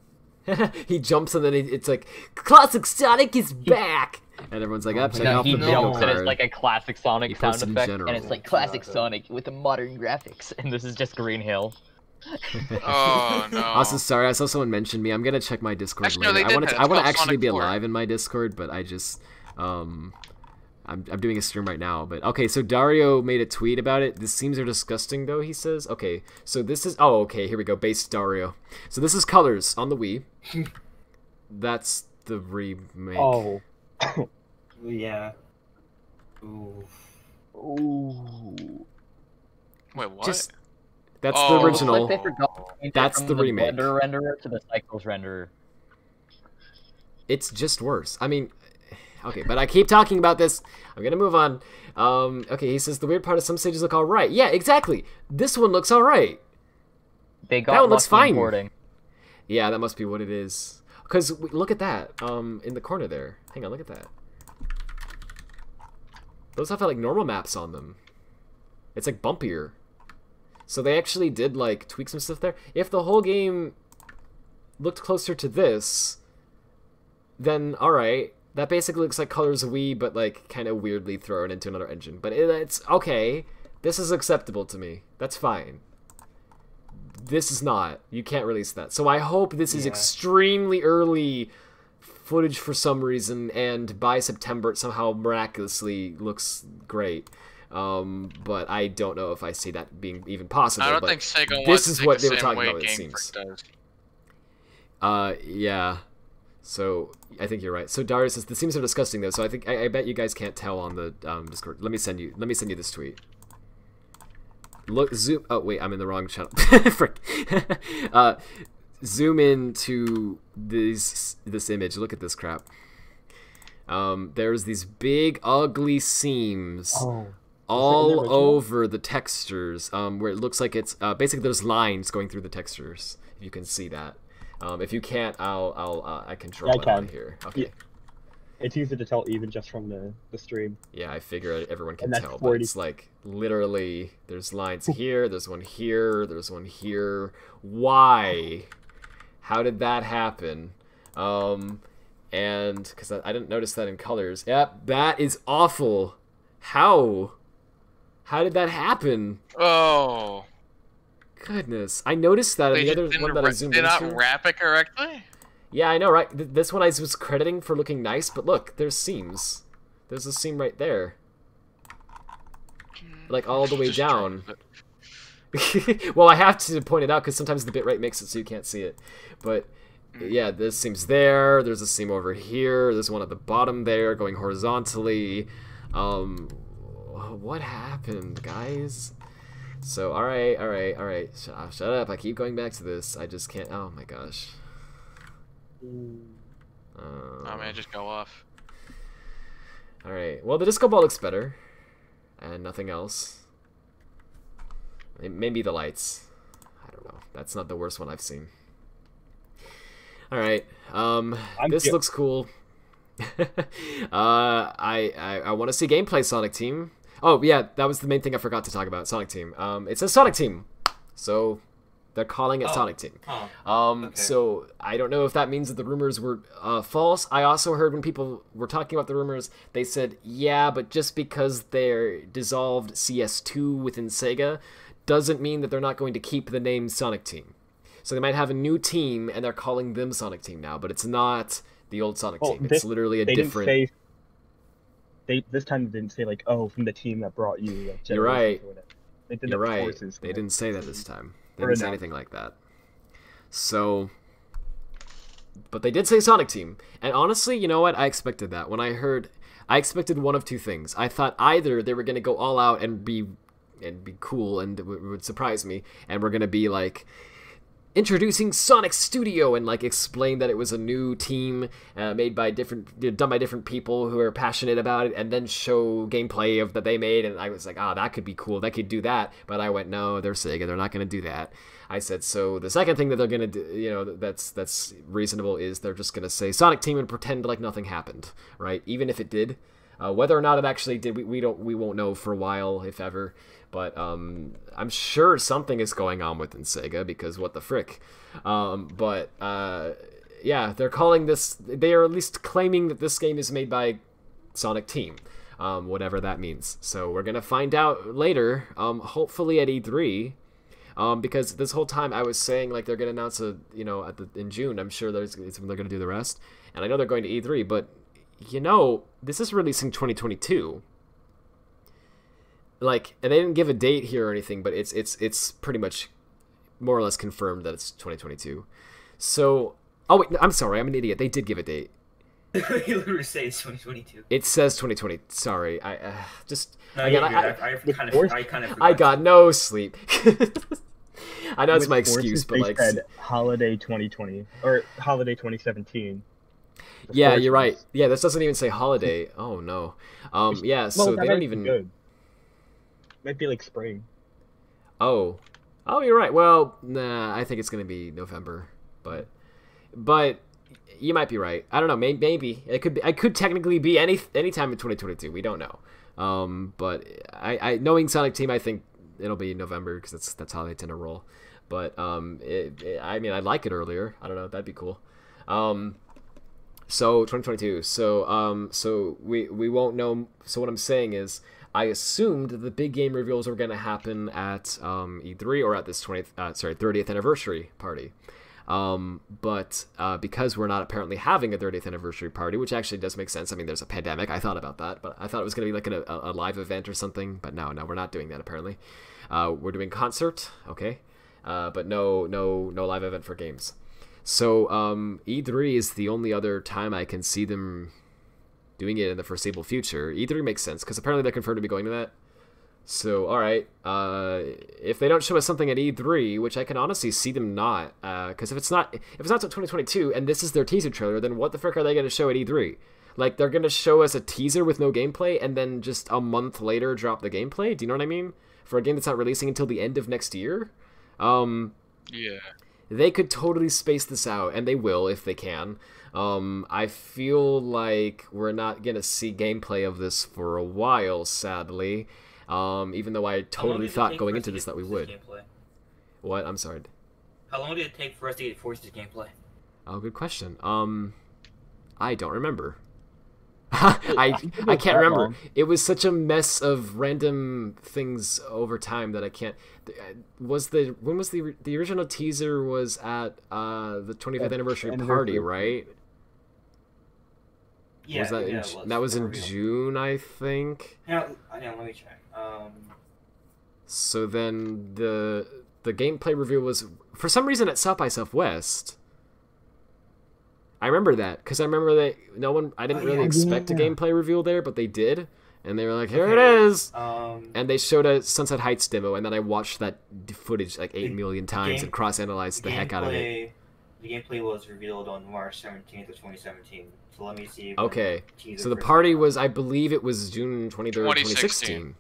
He jumps and then it's like classic Sonic is back, and everyone's like, "Up, check out the video card." And it's like a classic Sonic sound effect, and it's like classic Sonic with the modern graphics, and this is just Green Hill. Oh no! Also, sorry, I saw someone mention me. I'm gonna check my Discord actually, later. No, I want to actually Sonic be 4. alive in my Discord, but I just I'm doing a stream right now. But okay, so Dario made a tweet about it. The seams are disgusting, though, he says. Okay, so this is okay. Here we go. Base Dario. So this is colors on the Wii. That's the remake. Oh. Yeah. Ooh. Ooh. Wait, what? That's the original. Like they forgot That's the remake. Blender renderer to the Cycles renderer. It's just worse. I mean, okay, but I keep talking about this. I'm gonna move on. Okay, he says the weird part is some stages look all right. Yeah, exactly. This one looks all right. They got that one looks fine. Importing. Yeah, that must be what it is. Because look at that. In the corner there. Hang on, look at that. Those have like normal maps on them. It's like bumpier. So they actually did like tweak some stuff there. If the whole game looked closer to this, then alright. That basically looks like Colors Wii, but like kind of weirdly thrown into another engine. But it's okay. This is acceptable to me. That's fine. This is not. You can't release that. So I hope this is extremely early footage for some reason, and by September it somehow miraculously looks great. But I don't know if I see that being even possible. I don't think Sega this wants is to what take they the were same talking way about, it Game seems. Freak does. Yeah. So I think you're right. So Darius says the seams are disgusting though. So I think I bet you guys can't tell on the Discord. Let me send you this tweet. Look, zoom. Oh wait, I'm in the wrong channel. Frick. Zoom into this image. Look at this crap. There's these big ugly seams all over the textures. Where it looks like it's basically there's lines going through the textures. If you can see that. If you can't, I can draw it out here. Okay. It's easy to tell even just from the stream. Yeah, I figure everyone can And that's tell, 40. but it's like literally there's lines here, there's one here, there's one here. Why? How did that happen? And because I didn't notice that in colors. Yep, that is awful. How? How did that happen? Oh. Goodness, I noticed that in the other one that I zoomed into. Did not wrap it correctly? Yeah, I know, right? This one I was crediting for looking nice, but look, there's seams. There's a seam right there. Like, all the way down. Well, I have to point it out, because sometimes the bitrate makes it so you can't see it. But, yeah, this seam's there. There's a seam over here. There's one at the bottom there, going horizontally. What happened, guys? So, alright. Shut up. I keep going back to this. I just can't... Oh, my gosh. Oh man, just go off. Alright, well the disco ball looks better. And nothing else. Maybe the lights. I don't know. That's not the worst one I've seen. Alright, this looks cool. I want to see gameplay Sonic Team. Oh yeah, that was the main thing I forgot to talk about, Sonic Team. It says Sonic Team. So... they're calling it Sonic Team. Okay. So I don't know if that means that the rumors were false. I also heard when people were talking about the rumors, they said, yeah, but just because they're dissolved CS2 within Sega doesn't mean that they're not going to keep the name Sonic Team. So they might have a new team, and they're calling them Sonic Team now, but it's not the old Sonic Team. It's literally a different... this time they didn't say, like, oh, from the team that brought you... Like, you're right. You're right. They didn't say that this time. They didn't say anything like that. So, but they did say Sonic Team. And honestly, you know what? I expected that. When I heard, I expected one of two things. I thought either they were going to go all out and be cool and it would surprise me, and we're going to be like introducing Sonic Studio and like explain that it was a new team made by done by different people who are passionate about it, and then show gameplay of that they made. And I was like, oh, that could be cool, they could do that. But I went, no, they're Sega, they're not going to do that. I said, so the second thing that they're going to do, you know, that's reasonable, is they're just going to say Sonic Team and pretend like nothing happened, right? Even if it did, whether or not it actually did, we won't know for a while, if ever. But I'm sure something is going on within Sega, because what the frick. Yeah, they're calling this, they are at least claiming that this game is made by Sonic Team, whatever that means. So we're gonna find out later, hopefully at E3, because this whole time I was saying like they're gonna announce in June. I'm sure it's when they're gonna do the rest, and I know they're going to E3, but you know, this is releasing 2022. Like, and they didn't give a date here or anything, but it's pretty much more or less confirmed that it's 2022. So, oh wait, I'm sorry, I'm an idiot. They did give a date. You literally say it's 2022. It says 2020. Sorry, I I got no sleep. I know it's my excuse, but like, said holiday 2020 or holiday 2017. Yeah, you're right. Yeah, this doesn't even say holiday. Oh no. Yeah, so they don't even. Good. Might be like spring. Oh, you're right. Well, nah, I think it's gonna be November, but you might be right. I don't know. Maybe it could be. I could technically be any time in 2022. We don't know. But I knowing Sonic Team, I think it'll be November, because that's how they tend to roll. But I mean, I'd like it earlier. I don't know. That'd be cool. So 2022. So we won't know. So what I'm saying is, I assumed that the big game reveals were going to happen at E3 or at this 30th anniversary party. But because we're not apparently having a 30th anniversary party, which actually does make sense. I mean, there's a pandemic. I thought about that, but I thought it was going to be like a live event or something. But no, we're not doing that apparently. We're doing concert, okay, but no live event for games. So E3 is the only other time I can see them doing it in the foreseeable future. E3 makes sense, because apparently they're confirmed to be going to that. So, alright, if they don't show us something at E3, which I can honestly see them not, because if it's not until 2022, and this is their teaser trailer, then what the frick are they going to show at E3? Like, they're going to show us a teaser with no gameplay, and then just a month later drop the gameplay? Do you know what I mean? For a game that's not releasing until the end of next year? Yeah. They could totally space this out, and they will if they can. I feel like we're not gonna see gameplay of this for a while, sadly. Even though I totally thought going into this that we would. What? I'm sorry. How long did it take for us to get Forces gameplay? Oh, good question. I don't remember. I can't remember. It was such a mess of random things over time that I can't. When was the original teaser was at the 25th anniversary party, right? Yeah, was that that was in June, I think. Let me check. So then the gameplay reveal was for some reason at South by Southwest. I remember that because I remember that I didn't really expect a gameplay reveal there, but they did, and they were like, "Here it is," and they showed a Sunset Heights demo, and then I watched that footage like 8 million times and cross-analyzed the heck out of it. The gameplay was revealed on March 17th of 2017. So let me see. Okay, so the party was, I believe, it was June 23rd, 2016.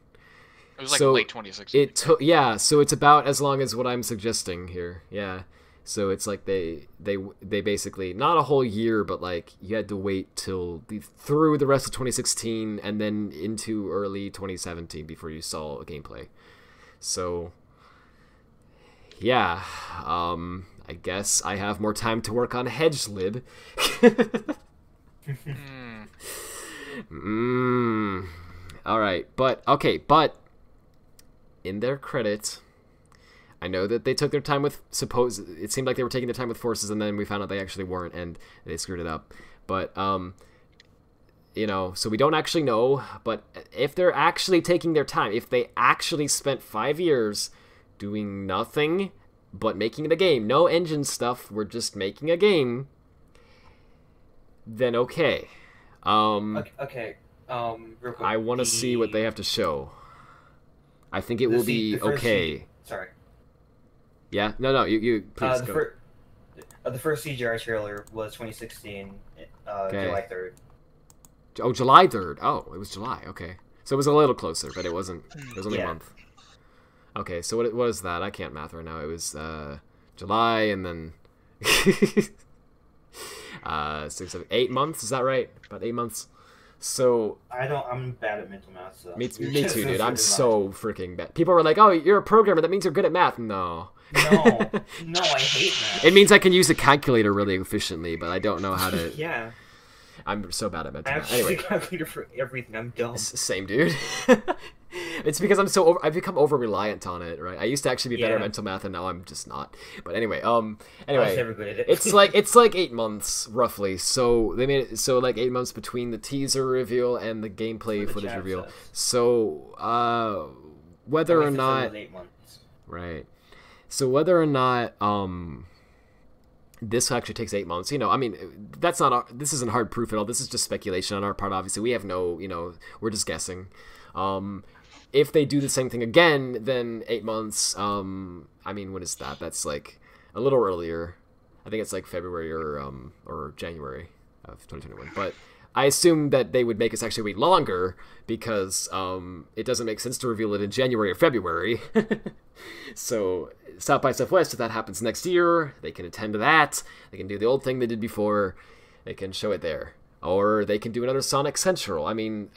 It was like late 2016. It took, yeah. So it's about as long as what I'm suggesting here. Yeah. So it's like they basically not a whole year, but like you had to wait till through the rest of 2016 and then into early 2017 before you saw a gameplay. So yeah, I guess I have more time to work on Hedgelib. All right, but in their credits, I know that they took their time with it seemed like they were taking their time with Forces, and then we found out they actually weren't, and they screwed it up. But you know, so we don't actually know. But if they're actually taking their time, if they actually spent 5 years doing nothing but making the game, no engine stuff, we're just making a game, then okay. Real quick, I want to see what they have to show. I think it will be okay. Sorry. Yeah? No, you please go. The first CGI trailer was 2016, July 3rd. Oh, July 3rd. Oh, it was July. Okay. So it was a little closer, but it wasn't. It was only a month. Okay, so what was that? I can't math right now. It was July and then 6, 7, 8 months. Is that right? About 8 months. So I'm bad at mental math. So. Me too, dude. I'm so freaking bad. People were like, "Oh, you're a programmer. That means you're good at math." No. No, I hate math. It means I can use a calculator really efficiently, but I don't know how to. Yeah. I'm so bad at mental math. I actually calculator for everything. I'm dumb. Same, dude. It's because I've become over reliant on it, right? I used to actually be better at mental math, and now I'm just not. But anyway, I was never good at it. it's like 8 months roughly. So they made it so like 8 months between the teaser reveal and the gameplay footage reveal. So whether or not 8 months. Right. So whether or not this actually takes 8 months, I mean, this isn't hard proof at all. This is just speculation on our part. Obviously, we have no, we're just guessing. If they do the same thing again, then 8 months. I mean, what is that? That's like a little earlier. I think it's like February or January of 2021. But I assume that they would make us actually wait longer because it doesn't make sense to reveal it in January or February. So South by Southwest, if that happens next year, they can attend to that. They can do the old thing they did before. They can show it there. Or they can do another Sonic Central. I mean,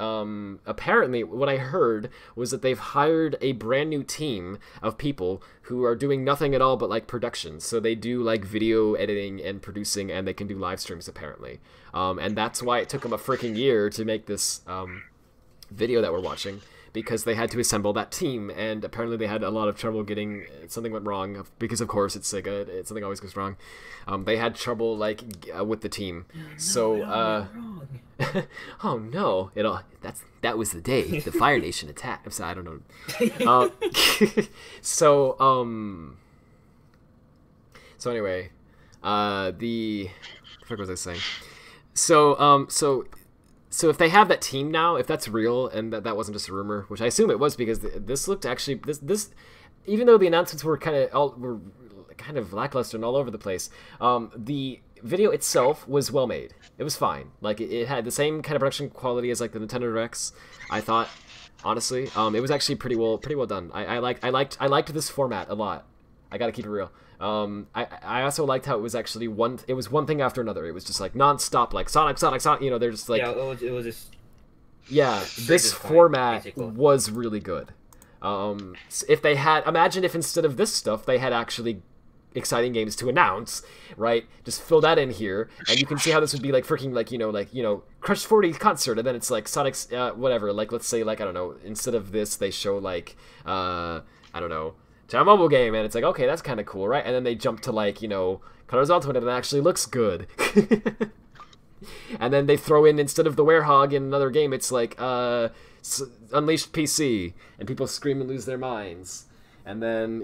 apparently what I heard was that they've hired a brand new team of people who are doing nothing at all but like production. So they do like video editing and producing, and they can do live streams apparently. And that's why it took them a freaking year to make this video that we're watching, because they had to assemble that team, and apparently they had a lot of trouble getting something went wrong because of course it's Sega, something always goes wrong. They had trouble like with the team. Oh no, that was the day the Fire Nation attacked. I'm sorry, I don't know. So anyway, what was I saying? So if they have that team now, if that's real and that wasn't just a rumor, which I assume it was, because this looked actually this even though the announcements were kind of lackluster and all over the place, the video itself was well made. It was fine. Like it had the same kind of production quality as like the Nintendo Directs, I thought, honestly. It was actually pretty well done. I liked this format a lot. I gotta keep it real. I also liked how it was actually one thing after another. It was just like non-stop, like Sonic, you know, they're just like... Yeah, it was just... Yeah, this format was really good. If they had... Imagine if instead of this stuff, they had actually exciting games to announce, right? Just fill that in here, and you can see how this would be like freaking like, Crush 40 concert, and then it's like Sonic's, whatever, like, let's say, like, I don't know, instead of this, they show, like, I don't know, a mobile game, and it's like, okay, that's kind of cool, right? And then they jump to, like, Colors Ultimate, and it actually looks good. And then they throw in, instead of the Werehog in another game, it's like, Unleashed PC, and people scream and lose their minds. And then,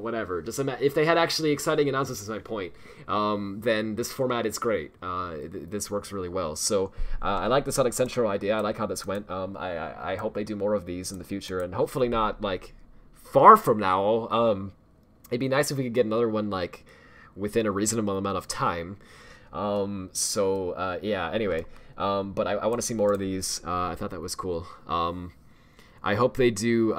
whatever. Just if they had actually exciting announcements, is my point, then this format is great. This works really well. So I like the Sonic Central idea. I like how this went. I hope they do more of these in the future, and hopefully not, like, far from now. It'd be nice if we could get another one, like, within a reasonable amount of time. Yeah, anyway. But I want to see more of these. I thought that was cool. I hope they do...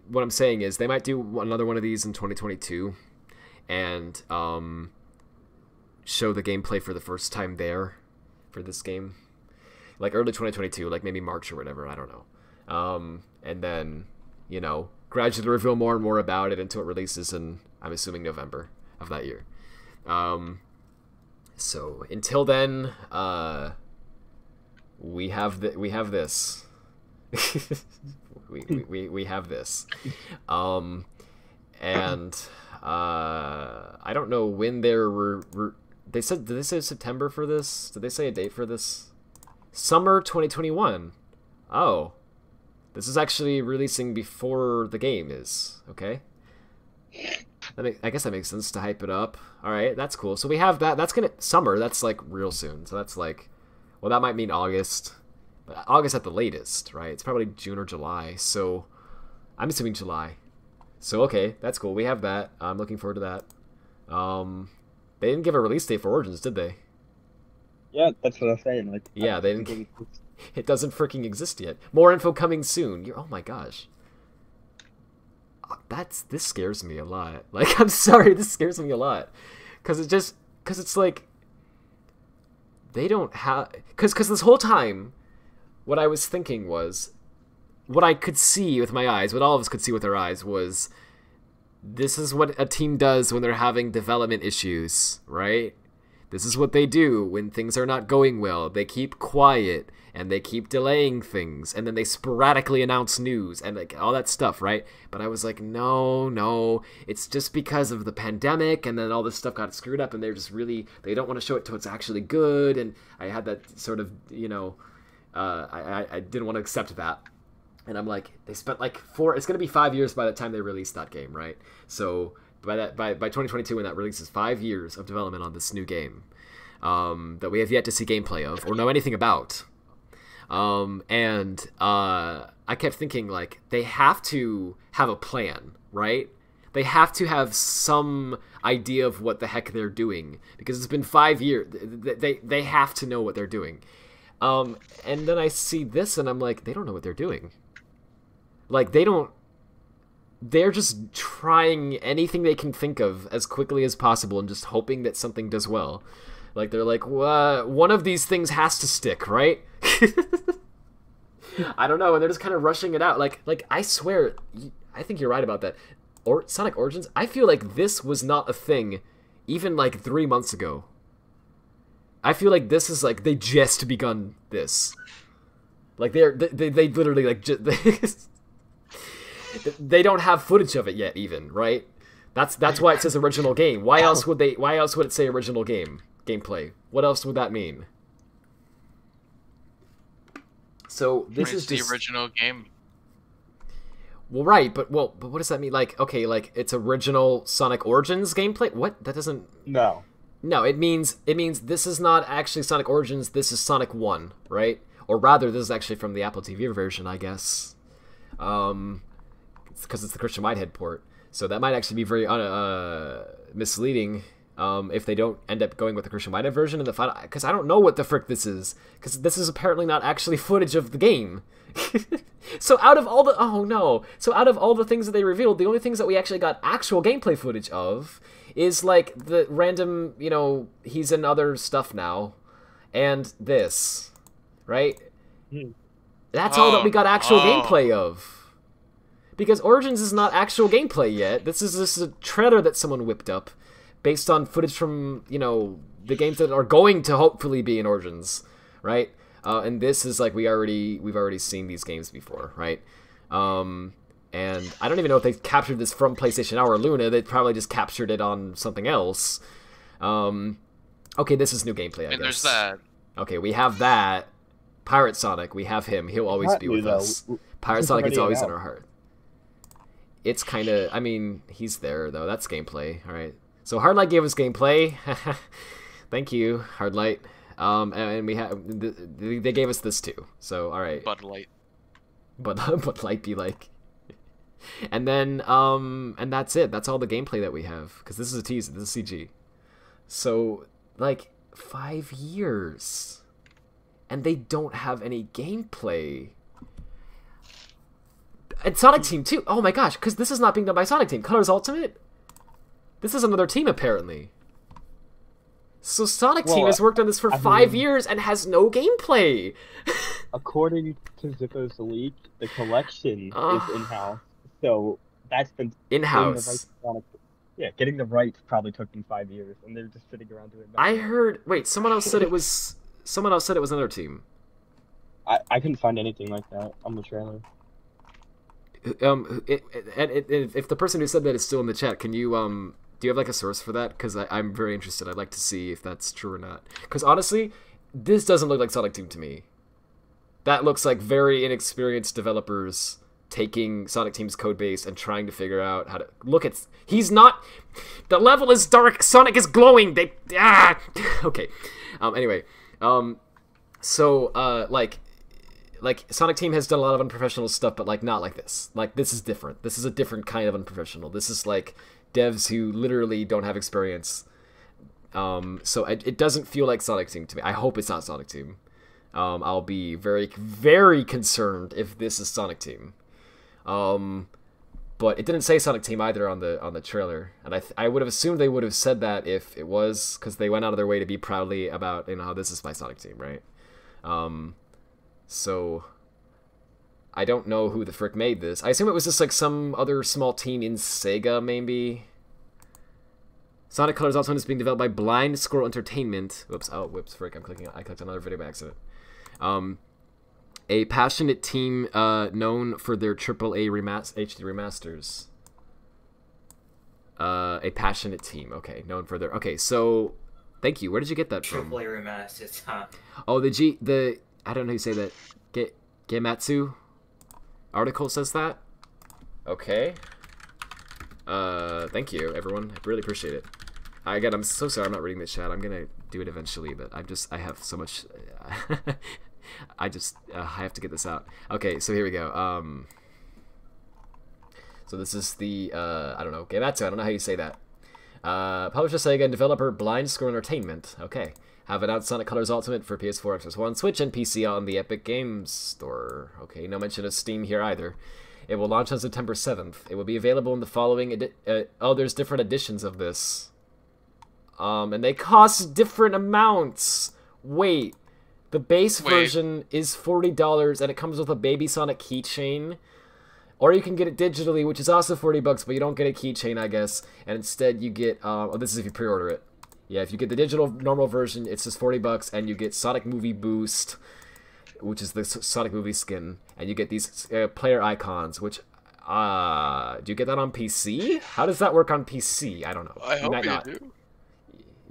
what I'm saying is they might do another one of these in 2022 and show the gameplay for the first time there for this game, like early 2022, like maybe March or whatever, I don't know, and then gradually reveal more and more about it until it releases in, I'm assuming, November of that year. So until then, we have this. we have this, and I don't know when they said. Did they say September for this? Did they say a date for this? Summer 2021. Oh, this is actually releasing before the game is. Okay, I guess that makes sense to hype it up. All right, that's cool. So we have that. That's summer. That's like real soon. So that's like, well, that might mean August. August at the latest, right? It's probably June or July, so I'm assuming July. So okay, that's cool. We have that. I'm looking forward to that. They didn't give a release date for Origins, did they? Yeah, that's what I'm saying. Like, yeah, they didn't. It doesn't freaking exist yet. More info coming soon. Oh my gosh. This scares me a lot. Like, I'm sorry, this scares me a lot, because it's like they don't have, because this whole time. What I was thinking was, what I could see with my eyes, what all of us could see with our eyes was, this is what a team does when they're having development issues, right? This is what they do when things are not going well. They keep quiet, and they keep delaying things, and then they sporadically announce news, and like all that stuff, right? But I was like, no, it's just because of the pandemic, and then all this stuff got screwed up, and they're just really, they don't want to show it till it's actually good, and I had that sort of, I didn't want to accept that, and I'm like, they spent like it's gonna be 5 years by the time they release that game, right? So by 2022, when that releases, 5 years of development on this new game, that we have yet to see gameplay of or know anything about, and I kept thinking, like, they have to have a plan, right? They have to have some idea of what the heck they're doing, because it's been 5 years. They have to know what they're doing. And then I see this, and I'm like, they don't know what they're doing. Like, they're just trying anything they can think of as quickly as possible and just hoping that something does well. Like, they're like, one of these things has to stick, right? I don't know, and they're just kind of rushing it out. Like I swear, I think you're right about that. Sonic Origins, I feel like this was not a thing even, like, 3 months ago. I feel like this is like they just begun this. Like they literally like they don't have footage of it yet, even, right? That's why it says original game. Why else would it say original gameplay? What else would that mean? So this is just the original game. Well, right, but what does that mean? Like, okay, like it's original Sonic Origins gameplay? What? That doesn't. No, it means this is not actually Sonic Origins, this is Sonic 1, right? Or rather, this is actually from the Apple TV version, I guess. Because it's the Christian Whitehead port. So that might actually be very misleading. if they don't end up going with the Christian Whitehead version in the final, because I don't know what the frick this is, because this is apparently not actually footage of the game. So out of all the things that they revealed, the only things that we actually got actual gameplay footage of is like the random, you know, he's in other stuff now, and this, right? That's all that we got actual gameplay of. Because Origins is not actual gameplay yet. This is a trailer that someone whipped up based on footage from, you know, the games that are going to hopefully be in Origins, right? And this is like we've already seen these games before, right? And I don't even know if they captured this from PlayStation Now or Luna. They probably just captured it on something else. Okay, this is new gameplay, I guess. There's that. Okay, we have that. Pirate Sonic, we have him. He'll always be with us. Pirate Sonic is always in our heart. It's kind of, I mean, he's there, though. That's gameplay, all right. So Hardlight gave us gameplay. Thank you, Hardlight. And we have they gave us this too. So all right. Bud Light. Bud Light be like. And then and that's it. That's all the gameplay that we have, because this is a teaser. This is CG. So like 5 years, and they don't have any gameplay. And Sonic Team too. Oh my gosh, because this is not being done by Sonic Team. Colors Ultimate. This is another team apparently. So Sonic Team has worked on this for 5 years and has no gameplay. According to Zippo's leak, the collection is in-house. So that's been in-house. Yeah, getting the rights probably took them 5 years, and they're just sitting around doing that. I heard. Wait, someone else said it was. Someone else said it was another team. I couldn't find anything like that on the trailer. If the person who said that is still in the chat, can you do you have like a source for that? Because I'm very interested. I'd like to see if that's true or not. Because honestly, this doesn't look like Sonic Team to me. That looks like very inexperienced developers taking Sonic Team's codebase and trying to figure out how to look at. He's not. The level is dark. Sonic is glowing. They okay. Anyway, so like Sonic Team has done a lot of unprofessional stuff, but like not like this. Like this is different. This is a different kind of unprofessional. This is like devs who literally don't have experience. So it doesn't feel like Sonic Team to me. I hope it's not Sonic Team. I'll be very, very concerned if this is Sonic Team. But it didn't say Sonic Team either on the trailer, and I would have assumed they would have said that if it was, because they went out of their way to be proudly about, you know, how this is my Sonic Team, right? So I don't know who the frick made this. I assume it was just like some other small team in Sega, maybe. Sonic Colors also is being developed by Blind Squirrel Entertainment. Whoops! Oh, whoops! Frick! I clicked another video by accident. A passionate team known for their AAA HD remasters. A passionate team. Okay, known for their. Okay, so thank you. Where did you get that from? AAA remasters, huh? Oh, the I don't know how you say that. Gematsu article says that. Okay. Thank you, everyone. I really appreciate it. Again, I'm so sorry I'm not reading the chat. I'm gonna do it eventually, but I have so much. I have to get this out. Okay, so here we go. So this is the I don't know, Gematsu. I don't know how you say that. Publisher Sega and developer Blind Squirrel Entertainment. Okay. Have announced Sonic Colors Ultimate for PS4, Xbox One, Switch, and PC on the Epic Games Store. Okay, no mention of Steam here either. It will launch on September 7th. It will be available in the following... oh, there's different editions of this. And they cost different amounts. Wait. The base version is $40, and it comes with a Baby Sonic keychain. Or you can get it digitally, which is also $40, but you don't get a keychain, I guess. And instead you get... oh, this is if you pre-order it. Yeah, if you get the digital normal version, it's just $40, and you get Sonic Movie Boost, which is the Sonic Movie skin, and you get these player icons, which, do you get that on PC? How does that work on PC? I don't know. I hope you do.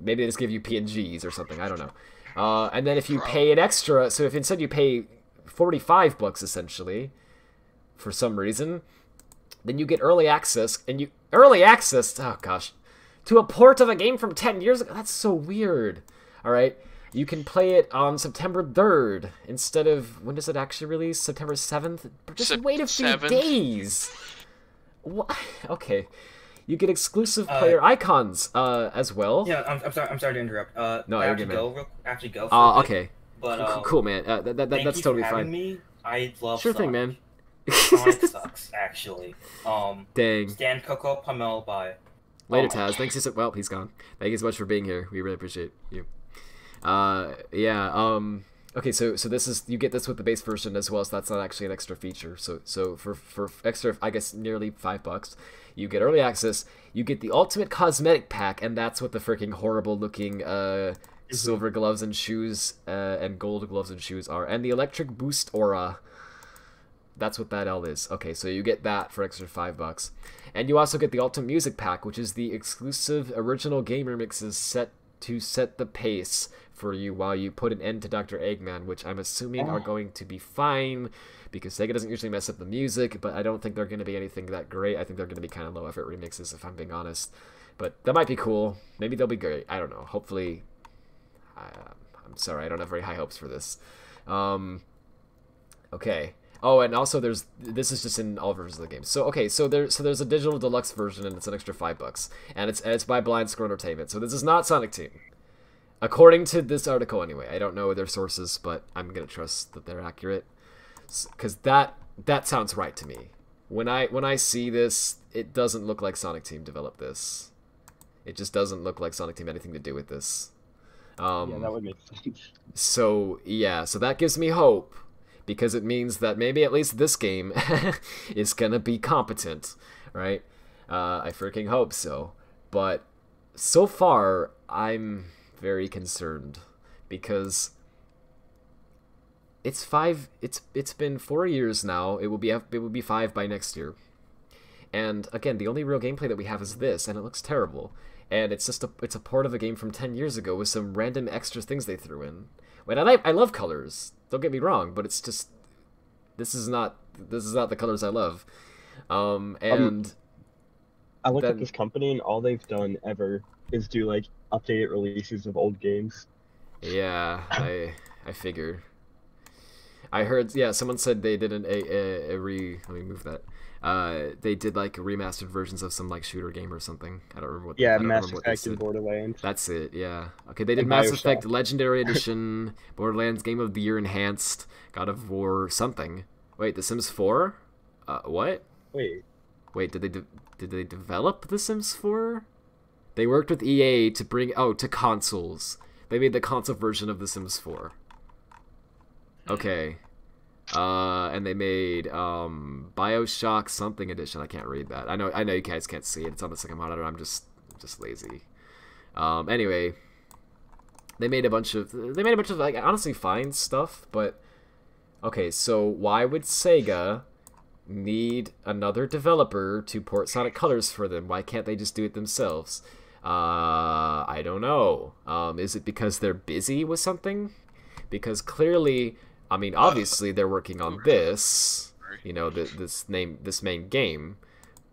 Maybe they just give you PNGs or something, I don't know. And then if you pay an extra, so if instead you pay $45 essentially, for some reason, then you get early access, and early access, oh gosh, to a port of a game from 10 years ago. That's so weird. All right, you can play it on September 3rd instead of, when does it actually release? September 7th? Just wait a few days. What? Okay. You get exclusive player icons as well. Yeah, I'm sorry. I'm sorry to interrupt. No, I you're have to good, go. man. I have to go. For Okay. But cool, man. That's totally fine. Me. I love. Sure Sonic. thing, man. Sonic sucks, actually. Dang. Stan Coco Pamel, bye. Later, Taz. Thanks so well. He's gone. Thank you so much for being here. We really appreciate you. Yeah. Okay, so this is, you get this with the base version as well, so that's not actually an extra feature. So for extra, I guess nearly $5, you get early access. You get the ultimate cosmetic pack, and that's what the freaking horrible looking silver gloves and shoes and gold gloves and shoes are, and the electric boost aura. That's what that L is. Okay, so you get that for extra $5, and you also get the ultimate music pack, which is the exclusive original game remixes set the pace for you while you put an end to Dr. Eggman, which I'm assuming are going to be fine, because Sega doesn't usually mess up the music, but I don't think they're going to be anything that great. I think they're going to be kind of low effort remixes, if I'm being honest. But that might be cool. Maybe they'll be great. I don't know. Hopefully. I'm sorry, I don't have very high hopes for this. Okay. Oh, and also this is just in all versions of the game. So okay, so there's a digital deluxe version, and it's an extra $5, and it's by Blind Squirrel Entertainment. So this is not Sonic Team, according to this article anyway. I don't know their sources, but I'm gonna trust that they're accurate, because that sounds right to me. When I see this, it doesn't look like Sonic Team developed this. It just doesn't look like Sonic Team had anything to do with this. Yeah, that would make sense. So yeah, so that gives me hope, because it means that maybe at least this game is gonna be competent, right? I freaking hope so. But so far, I'm very concerned, because it's been 4 years now. It will be 5 by next year. And again, the only real gameplay that we have is this, and it looks terrible. And it's just it's a port of a game from 10 years ago with some random extra things they threw in. And I love colors. Don't get me wrong, but it's just this is not the colors I love. And I look at this company, and all they've done ever is do like updated releases of old games. Yeah, I figure. I heard, yeah, someone said they did let me move that. They did like remastered versions of some like shooter game or something. I don't remember what. Yeah, Mass Effect and Borderlands. That's it. Yeah. Okay, they did Mass Effect Legendary Edition, Borderlands Game of the Year Enhanced, God of War something. Wait, The Sims 4? What? Wait, did they develop The Sims 4? They worked with EA to bring to consoles. They made the console version of The Sims 4. Okay. And they made BioShock something edition. I can't read that. I know you guys can't see it. It's on the second monitor. I'm just lazy. Anyway, they made a bunch of like honestly fine stuff, but okay, so why would Sega need another developer to port Sonic Colors for them? Why can't they just do it themselves? I don't know. Is it because they're busy with something? Because clearly, I mean, obviously they're working on this, you know, this main game,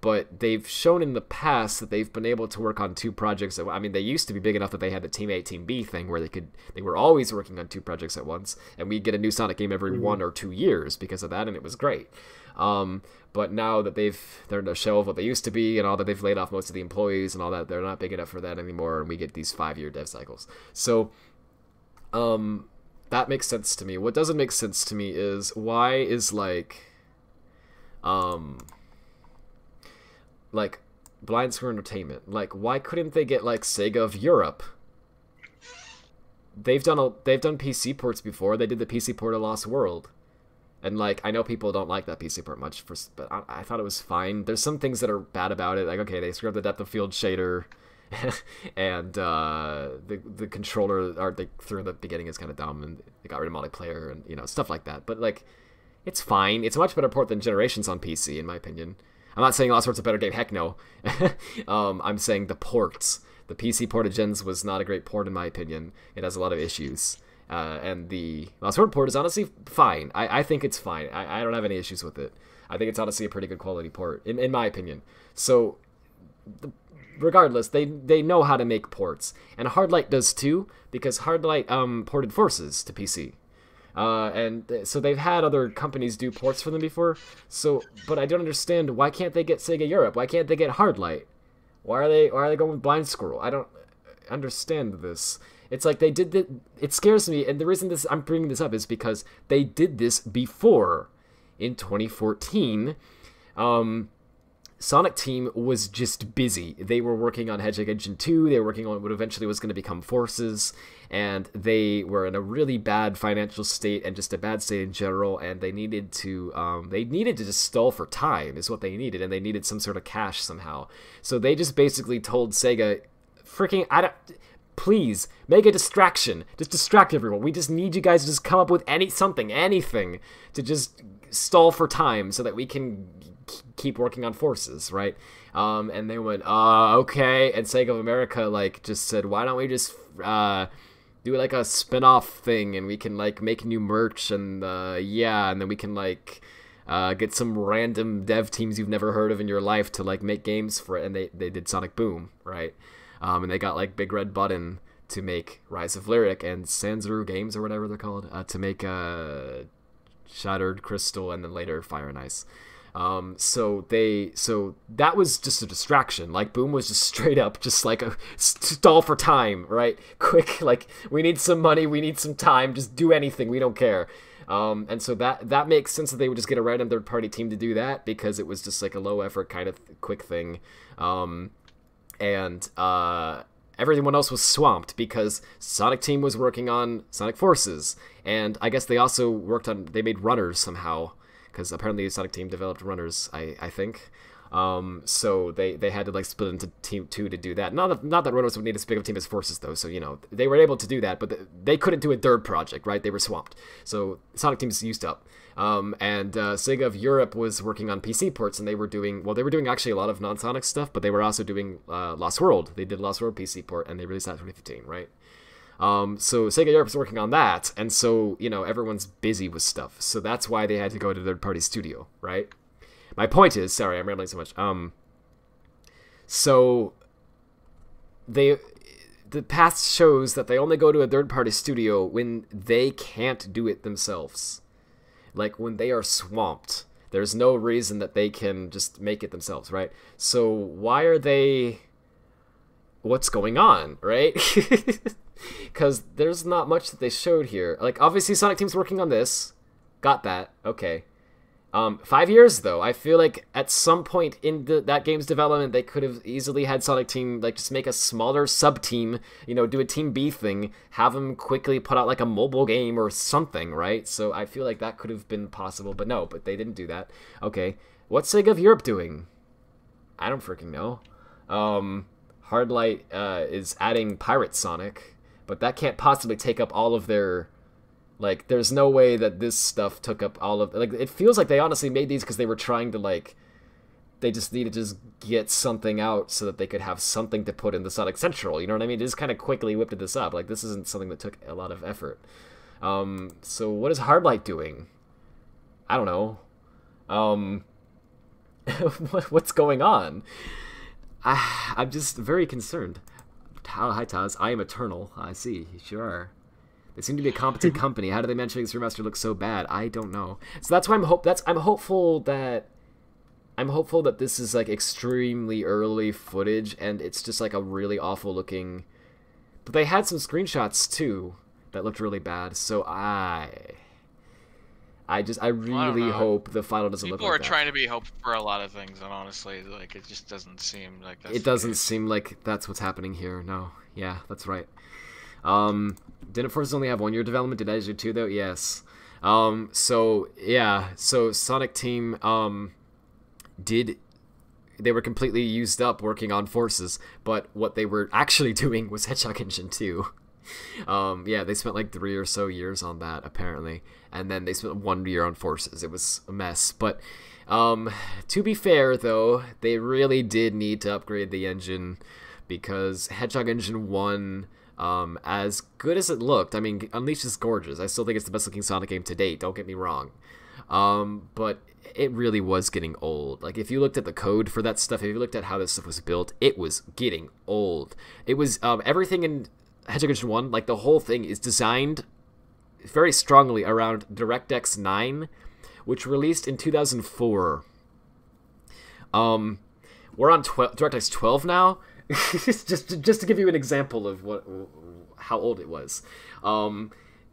but they've shown in the past that they've been able to work on 2 projects. I mean, they used to be big enough that they had the Team A, Team B thing where they were always working on 2 projects at once, and we'd get a new Sonic game every 1 or 2 years because of that, and it was great. But now that they're in a shell of what they used to be, and all that, they've laid off most of the employees and all that, they're not big enough for that anymore, and we get these 5-year dev cycles. So, that makes sense to me. What doesn't make sense to me is why is like Blind Squirrel Entertainment, like why couldn't they get like Sega of Europe? They've done PC ports before. They did the PC port of Lost World, and like I know people don't like that PC port much, but I thought it was fine. There's some things that are bad about it. Like okay, they scrubbed the depth of field shader. And the controller they threw in the beginning is kind of dumb, and they got rid of multiplayer and you know stuff like that. But like, it's fine. It's a much better port than Generations on PC, in my opinion. I'm not saying Lost World's a better game. Heck no. I'm saying the ports. The PC port of Gens was not a great port in my opinion. It has a lot of issues. And the Lost World port is honestly fine. I think it's fine. I don't have any issues with it. I think it's honestly a pretty good quality port, in my opinion. So, regardless, they know how to make ports. And Hardlight does too, because Hardlight ported Forces to PC. And so they've had other companies do ports for them before. So, but I don't understand, why can't they get Sega Europe? Why can't they get Hardlight? Why are they going with Blind Squirrel? I don't understand this. It's like they did that. It scares me, and the reason I'm bringing this up is because they did this before. In 2014, Sonic Team was just busy. They were working on Hedgehog Engine 2, they were working on what eventually was going to become Forces, and they were in a really bad financial state and just a bad state in general, and they needed to just stall for time is what they needed, and they needed some sort of cash somehow. So they just basically told Sega, please, make a distraction. Just distract everyone. We just need you guys to just come up with anything to just stall for time so that we can keep working on Forces, right? And they went, okay. And Sega of America, like, just said, why don't we just do, like, a spin-off thing, and we can, like, make new merch, and, and then we can, like, get some random dev teams you've never heard of in your life to, like, make games for it. And they did Sonic Boom, right? And they got, like, Big Red Button to make Rise of Lyric, and Sanzuru Games, or whatever they're called, to make Shattered Crystal, and then later Fire and Ice. So that was just a distraction. Like, Boom was just straight up just like a stall for time, right? Quick, like, we need some money, we need some time, just do anything, we don't care. And so that makes sense that they would just get a random third-party team to do that, because it was just like a low-effort kind of quick thing. Everyone else was swamped because Sonic Team was working on Sonic Forces, and I guess they also they made runners somehow, because apparently Sonic Team developed runners, I think. So they had to, like, split into Team 2 to do that. Not that runners would need as big of a team as Forces, though, so, you know, they were able to do that, but they couldn't do a third project, right? They were swamped. So Sonic Team's used up. Sega of Europe was working on PC ports, and they were doing actually a lot of non-Sonic stuff, but they were also doing Lost World. They did Lost World PC port, and they released that in 2015, right? So Sega Europe is working on that, and so, you know, everyone's busy with stuff. So that's why they had to go to third-party studio, right? My point is, sorry, I'm rambling so much. So the past shows that they only go to a third-party studio when they can't do it themselves. Like, when they are swamped, there's no reason that they can just make it themselves, right? So why are they... What's going on, right? Because there's not much that they showed here. Like, obviously Sonic Team's working on this. Got that. Okay. 5 years, though. I feel like at some point in that game's development, they could have easily had Sonic Team, like, just make a smaller sub-team, you know, do a Team B thing, have them quickly put out, like, a mobile game or something, right? So I feel like that could have been possible, but no, but they didn't do that. Okay. What's Sega of Europe doing? I don't freaking know. Hardlight is adding Pirate Sonic, but that can't possibly take up all of their... Like, there's no way that this stuff took up all of... Like, it feels like they honestly made these because they were trying to, like... They just needed to just get something out so that they could have something to put in the Sonic Central, you know what I mean? They just kind of quickly whipped this up. Like, this isn't something that took a lot of effort. So what is Hardlight doing? I don't know. What's going on? I'm just very concerned. Hi, Taz. I am Eternal. I see. You sure are. They seem to be a competent company. How do they manage to make this remaster look so bad? I don't know. So that's why I'm hopeful that this is, like, extremely early footage, and it's just, like, a really awful looking. But they had some screenshots too that looked really bad. So I really hope the final doesn't look like that. People are trying to be hopeful for a lot of things, and honestly, like, it just doesn't seem like that's. It doesn't seem like that's what's happening here. No. Yeah, that's right. Didn't Forces only have 1 year development? Did Edge do 2 though? Yes. So Sonic Team they were completely used up working on Forces, but what they were actually doing was Hedgehog Engine 2. They spent like 3 or so years on that apparently, and then they spent 1 year on Forces. It was a mess, but to be fair though, they really did need to upgrade the engine, because Hedgehog Engine 1, as good as it looked, I mean, Unleashed is gorgeous. I still think it's the best looking Sonic game to date, don't get me wrong. But it really was getting old. Like, if you looked at the code for that stuff, if you looked at how this stuff was built, it was getting old. It was, everything in Hedgehog Engine 1, like, the whole thing is designed very strongly around DirectX 9, which released in 2004. we're on DirectX 12 now. just to give you an example of how old it was.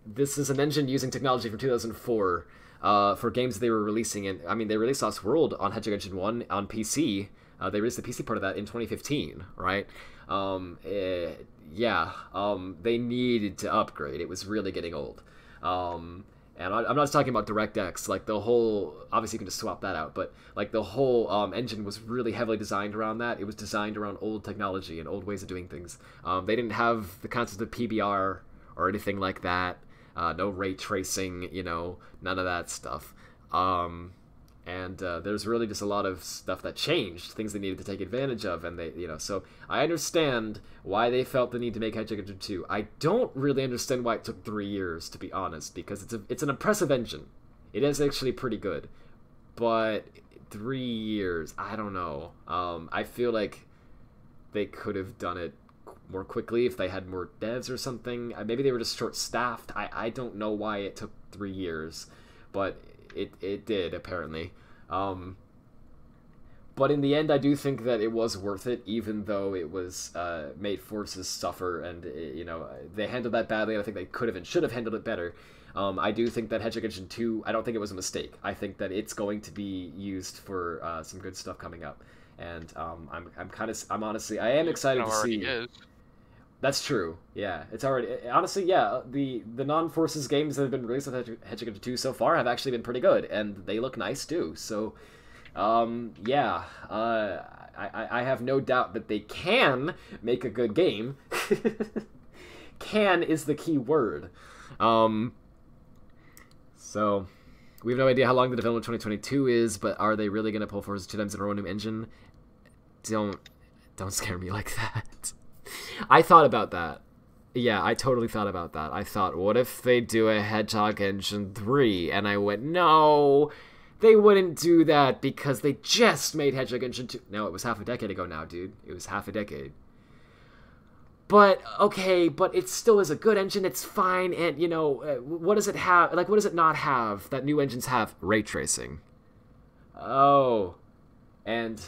This is an engine using technology from 2004 for games they were releasing. They released Lost World on Hedgehog Engine 1 on PC. They released the PC part of that in 2015, right? They needed to upgrade. It was really getting old. And I'm not talking about DirectX. Like, the whole... Obviously, you can just swap that out. But, like, the whole engine was really heavily designed around that. It was designed around old technology and old ways of doing things. They didn't have the concept of PBR or anything like that. No ray tracing, none of that stuff. There's really just a lot of stuff that changed, things they needed to take advantage of, and so I understand why they felt the need to make Hedgehog Engine 2. I don't really understand why it took 3 years, to be honest, because it's an impressive engine. It is actually pretty good, but 3 years, I don't know. I feel like they could have done it more quickly if they had more devs or something. Maybe they were just short-staffed. I don't know why it took 3 years, but it did, apparently. But in the end, I do think that it was worth it, even though it was made Forces suffer, and they handled that badly. I think they could have and should have handled it better. I do think that Hedgehog Engine 2, I don't think it was a mistake. I think that it's going to be used for some good stuff coming up, and I'm honestly, I am excited to see. Is. That's true. Yeah, it's already honestly. Yeah, the non-Forces games that have been released with Hedgehog Engine 2 so far have actually been pretty good, and they look nice too. So, I have no doubt that they can make a good game. Can is the key word. So we have no idea how long the development of 2022 is, but are they really going to pull Forces 2 times in a row new engine? Don't scare me like that. I thought about that. Yeah, I totally thought about that. I thought, what if they do a Hedgehog Engine 3? And I went, no, they wouldn't do that because they just made Hedgehog Engine 2. No, it was half a decade ago now, dude. It was half a decade. But, okay, but it still is a good engine. It's fine. And, what does it have? Like, what does it not have that new engines have? Ray tracing. Oh. And...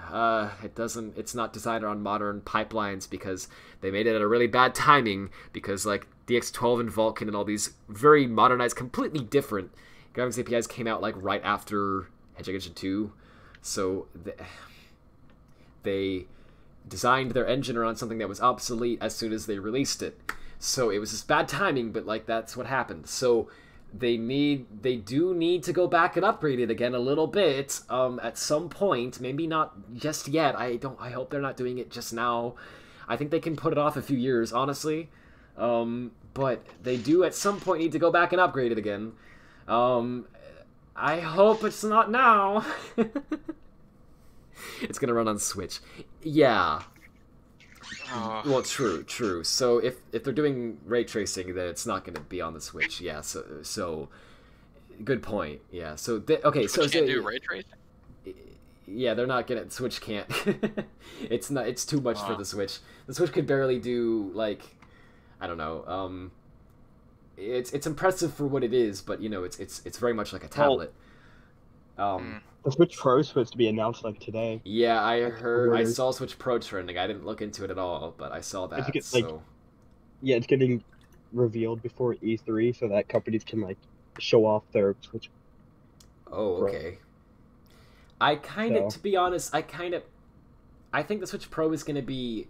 it's not designed on modern pipelines because they made it at a really bad timing because, like, DX12 and Vulkan and all these very modernized, completely different graphics APIs came out, like, right after Hedgehog Engine 2. So they designed their engine around something that was obsolete as soon as they released it. So it was just bad timing, but, like, that's what happened. So... They do need to go back and upgrade it again a little bit at some point. Maybe not just yet. I hope they're not doing it just now. I think they can put it off a few years, honestly. But they do at some point need to go back and upgrade it again. I hope it's not now. It's gonna run on Switch. Yeah. Well, true. So if they're doing ray tracing, then it's not going to be on the Switch. Yeah. So good point. Yeah. So okay. Switch can't do ray tracing. Yeah, they're not gonna. Switch can't. It's not. It's too much for the Switch. The Switch could barely do, like, I don't know. It's impressive for what it is, but it's very much like a tablet. The Switch Pro is supposed to be announced like today. Yeah, I saw Switch Pro trending. I didn't look into it at all, but I saw that. It's getting revealed before E3 so that companies can, like, show off their Switch. Oh, okay. Pro. To be honest, I think the Switch Pro is going to be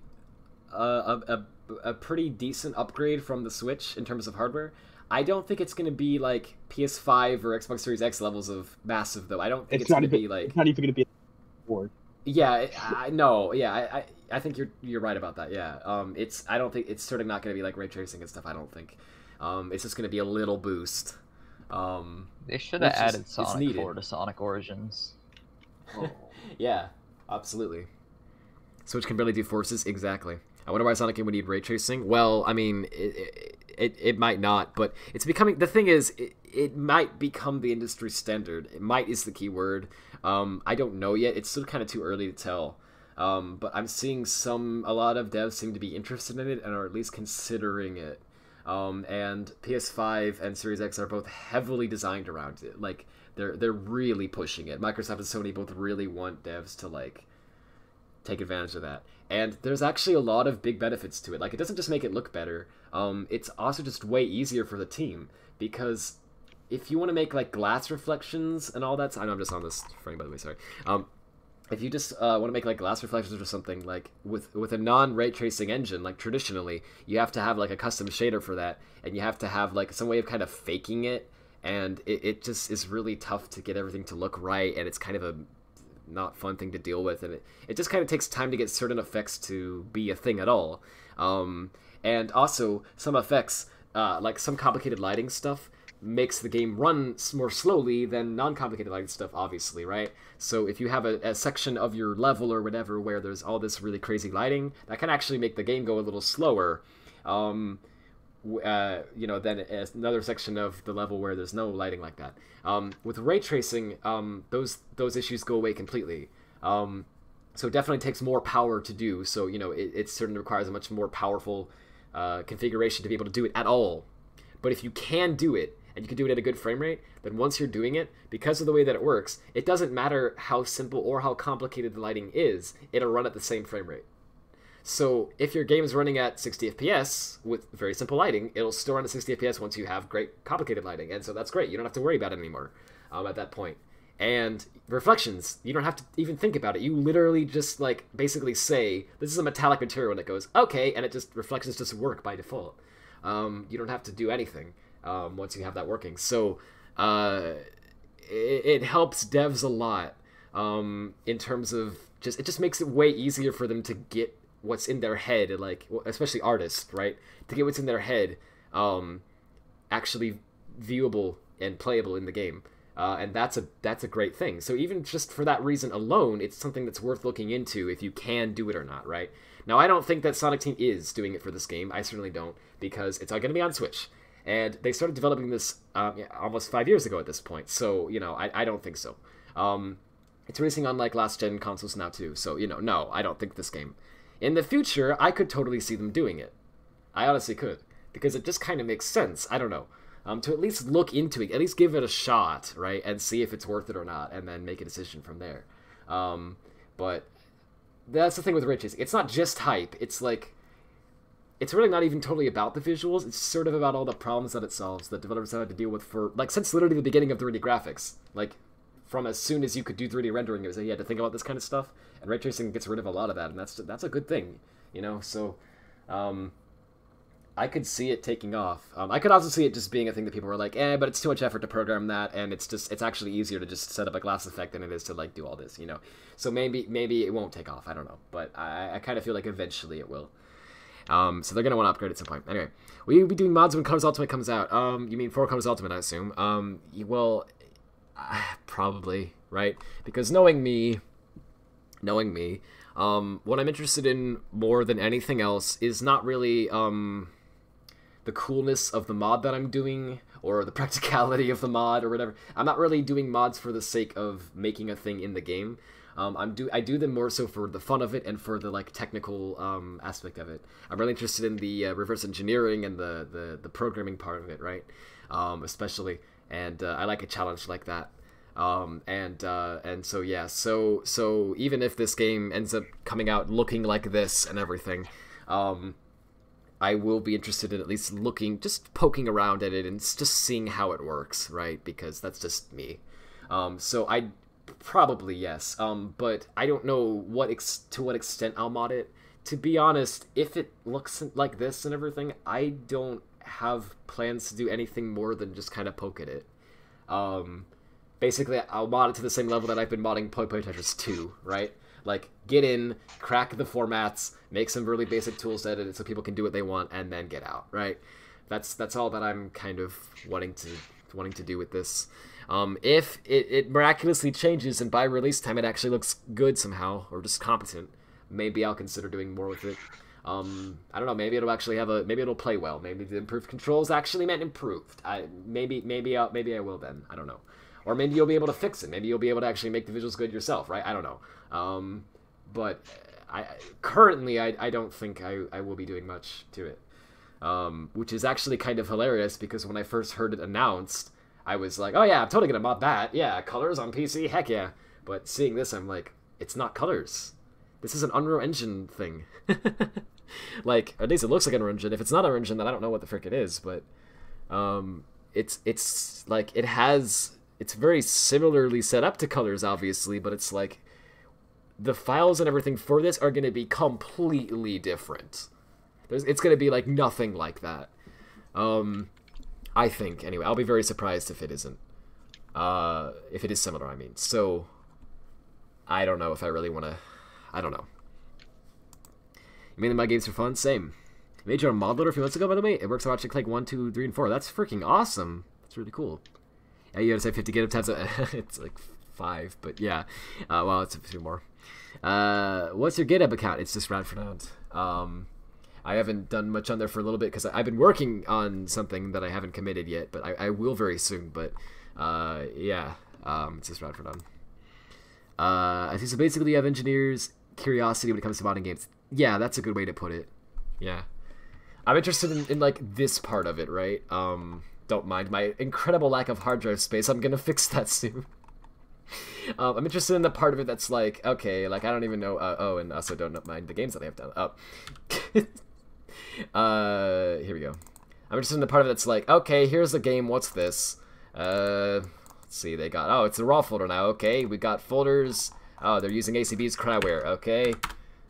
a pretty decent upgrade from the Switch in terms of hardware. I don't think it's going to be, like, PS5 or Xbox Series X levels of massive, though. I don't think it's going to be, like... It's not even going to be a board. Yeah, I think you're right about that, yeah. I don't think... It's sort of not going to be, like, ray tracing and stuff, I don't think. It's just going to be a little boost. They should have added Sonic 4 to Sonic Origins. Yeah, absolutely. Switch can barely do Forces, exactly. I wonder why Sonic would need ray tracing. Well, I mean, it might not, but it's becoming... The thing is, it might become the industry standard. It might is the key word. I don't know yet. It's still kind of too early to tell. But I'm seeing a lot of devs seem to be interested in it and are at least considering it. And PS5 and Series X are both heavily designed around it. Like, they're really pushing it. Microsoft and Sony both really want devs to, like, take advantage of that. And there's actually a lot of big benefits to it. Like, it doesn't just make it look better, it's also just way easier for the team, because if you want to make, like, glass reflections and all that, I know I'm just on this frame, by the way, sorry. If you just want to make, like, glass reflections or something, like, with a non-ray tracing engine, like, traditionally, you have to have, like, a custom shader for that, and you have to have, like, some way of kind of faking it, and it just is really tough to get everything to look right, and it's kind of a not fun thing to deal with, and it just kind of takes time to get certain effects to be a thing at all. And also, some effects, like some complicated lighting stuff, makes the game run more slowly than non-complicated lighting stuff, obviously, right? So if you have a section of your level or whatever where there's all this really crazy lighting, that can actually make the game go a little slower, you know, than another section of the level where there's no lighting like that. With ray tracing, those issues go away completely. So it definitely takes more power to do, so, you know, it certainly requires a much more powerful configuration to be able to do it at all. But if you can do it, and you can do it at a good frame rate, then once you're doing it, because of the way that it works, it doesn't matter how simple or how complicated the lighting is, it'll run at the same frame rate. So if your game is running at 60 FPS with very simple lighting, it'll still run at 60 FPS once you have great complicated lighting, and so that's great. You don't have to worry about it anymore at that point. And reflections, you don't have to even think about it. You literally just, like, basically say, this is a metallic material, and it goes, okay, and it just, reflections just work by default. You don't have to do anything once you have that working. So it helps devs a lot in terms of it just makes it way easier for them to get what's in their head, like, especially artists, right? To get what's in their head actually viewable and playable in the game. And that's a great thing. So even just for that reason alone, it's something that's worth looking into if you can do it or not, right? Now, I don't think that Sonic Team is doing it for this game. I certainly don't, because it's all going to be on Switch. And they started developing this almost 5 years ago at this point, so, you know, I don't think so. It's releasing on, like, last-gen consoles now, too, so, you know, no, I don't think this game. In the future, I could totally see them doing it. I honestly could, because it just kind of makes sense. I don't know. To at least look into it, at least give it a shot, right, and see if it's worth it or not, and then make a decision from there. But that's the thing with ray tracing. It's not just hype. It's like, it's really not even totally about the visuals. It's sort of about all the problems that it solves that developers have had to deal with for, like, since literally the beginning of 3D graphics. Like, from as soon as you could do 3D rendering, it was like you had to think about this kind of stuff, and ray tracing gets rid of a lot of that, and that's a good thing, you know. So I could see it taking off. I could also see it just being a thing that people were like, but it's too much effort to program that, and it's actually easier to just set up a glass effect than it is to, like, do all this, you know. So maybe it won't take off. I don't know, but I kind of feel like eventually it will. So they're gonna want to upgrade at some point. Anyway, will you be doing mods when Colors Ultimate comes out? You mean for Colors Ultimate, I assume. Well, probably, right? Because knowing me, what I'm interested in more than anything else is not really the coolness of the mod that I'm doing, or the practicality of the mod, or whatever. I'm not really doing mods for the sake of making a thing in the game. I do them more so for the fun of it and for the, like, technical aspect of it. I'm really interested in the reverse engineering and the programming part of it, right? Especially, and I like a challenge like that. And so yeah, so even if this game ends up coming out looking like this and everything, I will be interested in at least looking, just poking around at it and just seeing how it works, right? Because that's just me. So I probably, yes. But I don't know to what extent I'll mod it. To be honest, if it looks like this and everything, I don't have plans to do anything more than just kind of poke at it. Basically, I'll mod it to the same level that I've been modding Poi Poi Tetris 2, right? Like, get in, crack the formats, make some really basic tools to edit it so people can do what they want, and then get out, right? That's all that I'm kind of wanting to do with this. If it miraculously changes and by release time it actually looks good somehow, or just competent, maybe I'll consider doing more with it. I don't know, maybe it'll actually maybe it'll play well. Maybe the improved controls actually meant improved. Maybe I will then. I don't know. Or maybe you'll be able to fix it. Maybe you'll be able to actually make the visuals good yourself, right? I don't know. But currently, I don't think I will be doing much to it. Which is actually kind of hilarious, because when I first heard it announced, I was like, oh yeah, I'm totally going to mod that. Yeah, colors on PC, heck yeah. But seeing this, I'm like, it's not colors. This is an Unreal Engine thing. Like, at least it looks like an Unreal Engine. If it's not Unreal Engine, then I don't know what the frick it is, but it's like it's very similarly set up to Colors, obviously, but it's like the files and everything for this are going to be completely different. It's going to be like nothing like that. I think, anyway. I'll be very surprised if it isn't. If it is similar, I mean. So, I don't know if I really want to... I don't know. You mean that my games are fun? Same. I made your own mod loader a few months ago, by the way. It works on Watch Click 1, 2, 3, and 4. That's freaking awesome. That's really cool. Yeah, you had to say 50 GitHub tabs. It's like 5, but yeah. Well, it's a few more. What's your GitHub account? It's just Radfordhound. I haven't done much on there for a little bit because I've been working on something that I haven't committed yet, but I will very soon. But yeah, it's just Radfordhound. I think so. Basically, you have engineers' curiosity when it comes to modding games. Yeah, that's a good way to put it. Yeah, I'm interested in like this part of it, right? Don't mind my incredible lack of hard drive space. I'm gonna fix that soon. I'm interested in the part of it that's like, okay, like I don't even know. Oh, and also don't mind the games that I have done. Here we go. I'm interested in the part of it that's like, okay, here's the game. What's this? Let's see. They got, oh, it's a raw folder now. Okay, we got folders. Oh, they're using ACB's Cryware. Okay.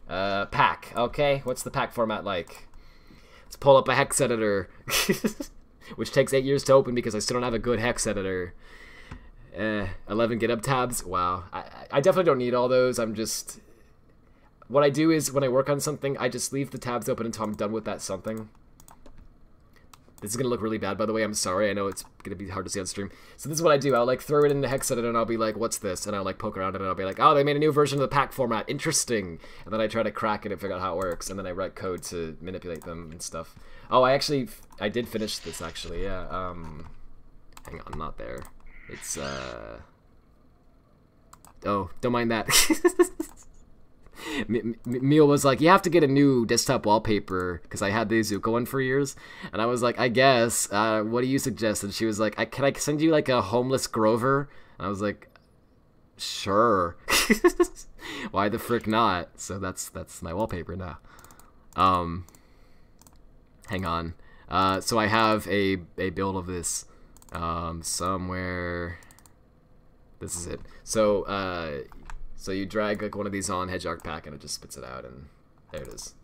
Pack. Okay, what's the pack format like? Let's pull up a hex editor, which takes 8 years to open because I still don't have a good hex editor. 11 GitHub tabs. Wow. I definitely don't need all those. I'm just... What I do is, when I work on something, I just leave the tabs open until I'm done with that something. This is going to look really bad, by the way. I'm sorry. I know it's going to be hard to see on stream. So this is what I do. I'll, like, throw it in the hex editor, and I'll be like, what's this? And I'll, like, poke around it, and I'll be like, oh, they made a new version of the pack format. Interesting. And then I try to crack it and figure out how it works. And then I write code to manipulate them and stuff. Oh, I did finish this, actually. Yeah. Hang on. Not there. It's, oh, don't mind that. Meal was like, you have to get a new desktop wallpaper, because I had the Izuka one for years, and I was like, I guess, what do you suggest? And she was like, can I send you, like, a homeless Grover? And I was like, sure. Why the frick not? So that's my wallpaper now. Hang on. So I have a build of this, somewhere. This is it. So, so you drag like one of these on Hedgehog Pack and it just spits it out, and there it is.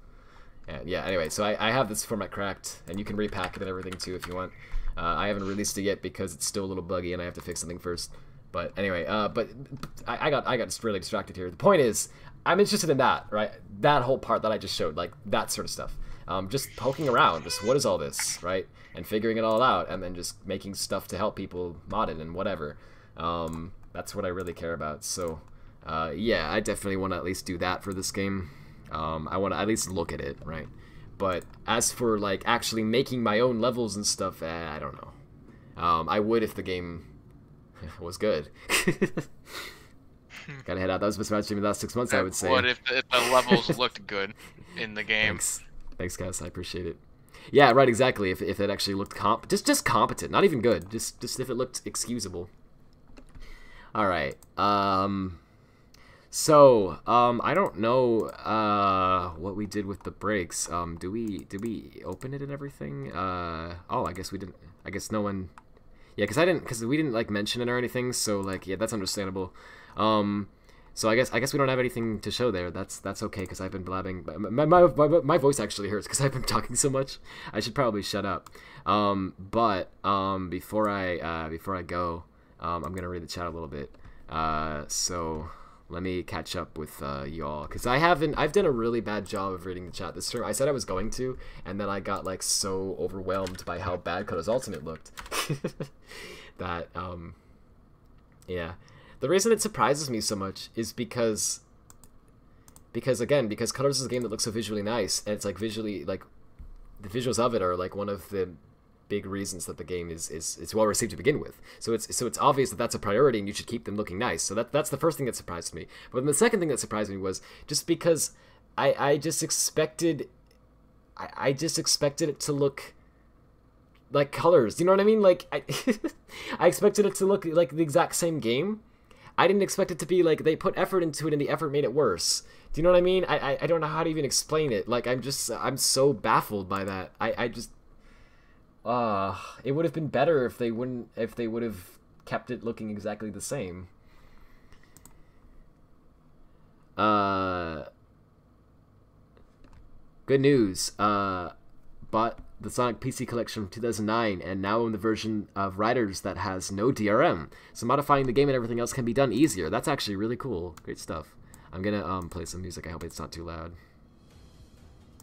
And yeah, anyway, so I have this format cracked, and you can repack it and everything too if you want. I haven't released it yet because it's still a little buggy and I have to fix something first. But anyway, but I got just really distracted here. The point is, I'm interested in that, right? That whole part that I just showed, like that sort of stuff. Just poking around, just what is all this, right? And figuring it all out, and then just making stuff to help people mod it and whatever. That's what I really care about. So, yeah, I definitely want to at least do that for this game. I want to at least look at it, right? But as for, like, actually making my own levels and stuff, I don't know. I would if the game was good. Gotta head out. That was best match in the last 6 months, I would say. What if the levels looked good in the game? Thanks, guys. I appreciate it. Yeah, right, exactly. If it actually looked just competent, not even good. Just if it looked excusable. All right. So, I don't know what we did with the breaks. Did we open it and everything? Oh, I guess we didn't. I guess no one. Yeah, because we didn't like mention it or anything. So like, yeah, that's understandable. So I guess we don't have anything to show there. That's okay because I've been blabbing. My voice actually hurts because I've been talking so much. I should probably shut up. But before I go, I'm gonna read the chat a little bit. So let me catch up with y'all because I've done a really bad job of reading the chat this term. I said I was going to, and then I got like so overwhelmed by how bad Coda's Ultimate looked that yeah. The reason it surprises me so much is because Colors is a game that looks so visually nice, and it's like visually, like the visuals of it are like one of the big reasons that the game is well received to begin with. So it's obvious that that's a priority, and you should keep them looking nice. So that's the first thing that surprised me. But then the second thing that surprised me was just because I just expected it to look like Colors. You know what I mean? Like I expected it to look like the exact same game. I didn't expect it to be like they put effort into it and the effort made it worse. Do you know what I mean? I don't know how to even explain it. Like, I'm so baffled by that. I just it would have been better if they would have kept it looking exactly the same. Good news. Bought the Sonic PC collection from 2009, and now in the version of Riders that has no DRM. So modifying the game and everything else can be done easier. That's actually really cool. Great stuff. I'm gonna play some music. I hope it's not too loud.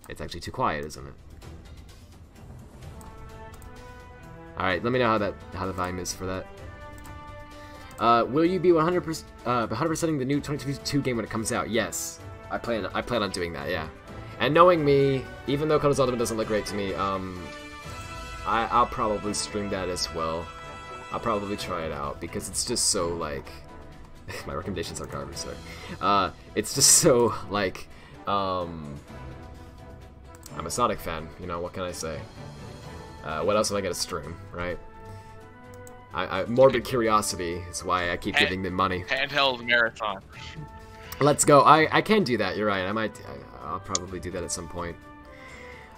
It's actually too quiet, isn't it? All right, let me know how the volume is for that. Will you be 100%ing the new 2022 game when it comes out? Yes, I plan on doing that. Yeah, and knowing me, even though Colors Ultimate doesn't look great to me, I'll probably stream that as well. I'll probably try it out because it's just so like. My recommendations are garbage, sorry. It's just so like, I'm a Sonic fan. You know, what can I say? What else have I got to stream, right? Morbid curiosity is why I keep giving them money. Handheld marathon. Let's go. I can do that. You're right. I'll probably do that at some point.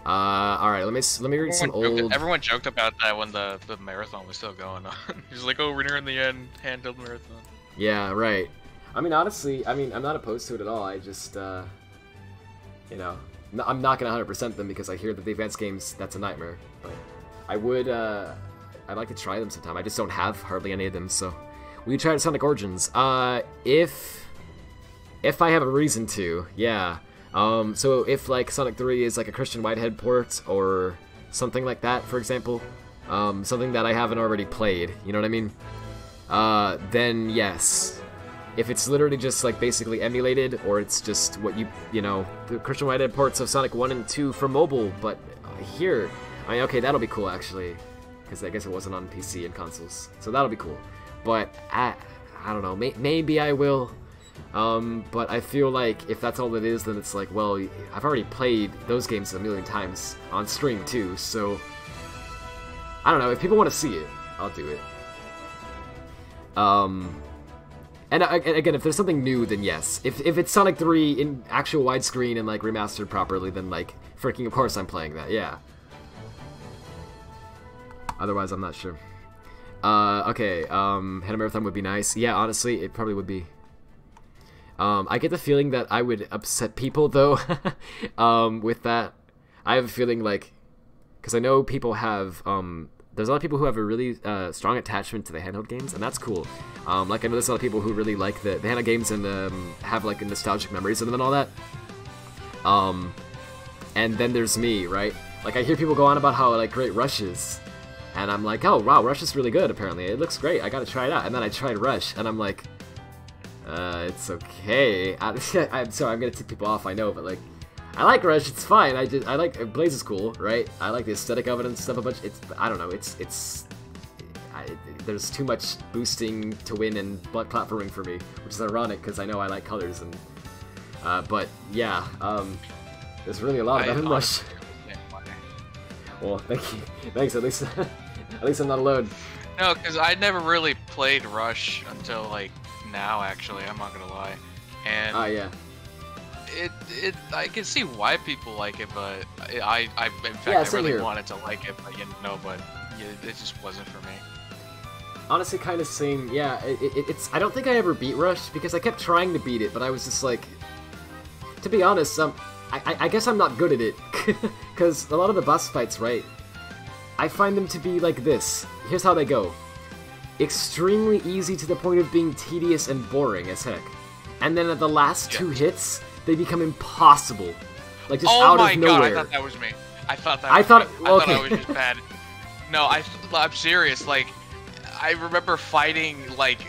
All right. Let me read some old. Everyone joked about that when the marathon was still going on. He's like, "Oh, we're nearing the end. Handheld marathon." Yeah. Right. I mean, honestly, I'm not opposed to it at all. I just, you know, I'm not gonna 100% them because I hear that the advanced games that's a nightmare. But I would. I'd like to try them sometime. I just don't have hardly any of them, so we tried Sonic Origins. If I have a reason to, yeah. So if like Sonic 3 is like a Christian Whitehead port or something like that, for example, something that I haven't already played, you know what I mean? Then yes. If it's literally just like basically emulated, or it's just what you know, the Christian Whitehead ports of Sonic 1 and 2 for mobile, but here, I mean, okay, that'll be cool actually. Because I guess it wasn't on PC and consoles, so that'll be cool. But I don't know. Maybe I will. But I feel like if that's all it is, then it's like, well, I've already played those games a million times on stream too. So I don't know. If people want to see it, I'll do it. And again, if there's something new, then yes. If it's Sonic 3 in actual widescreen and like remastered properly, then like freaking of course I'm playing that. Yeah. Otherwise, I'm not sure. Okay, Head Marathon would be nice. Yeah, honestly, it probably would be. I get the feeling that I would upset people, though, with that. I have a feeling, like, because I know people have, there's a lot of people who have a really strong attachment to the handheld games, and that's cool. Like, I know there's a lot of people who really like the handheld games and have, like, nostalgic memories of them and all that. And then there's me, right? Like, I hear people go on about how, like, great Rush is. And I'm like, oh, wow, Rush is really good, apparently. It looks great. I gotta try it out. And then I tried Rush, and I'm like, it's okay. I'm sorry, I'm gonna tick people off, I know, but, like, I like Rush, it's fine. I like, Blaze is cool, right? I like the aesthetic of it and stuff a bunch. I don't know, there's too much boosting to win and platforming for me, which is ironic, because I know I like colors, and, but, yeah, there's really a lot of that in Rush. Well, thank you. Thanks, at least I'm not alone. No, because I never really played Rush until, like, now, actually, I'm not gonna lie. And yeah. I can see why people like it, but I in fact, I really wanted to like it, but, you know, it just wasn't for me. Honestly, kind of same, yeah, it's, I don't think I ever beat Rush, because I kept trying to beat it, but I was just like, to be honest, I guess I'm not good at it, because a lot of the boss fights, right, I find them to be like this. Here's how they go. Extremely easy to the point of being tedious and boring as heck. And then at the last two hits, they become impossible. Like, just out of nowhere. Oh my god, I thought that was me. I thought I thought I was just bad. No, I'm serious, like, I remember fighting, like,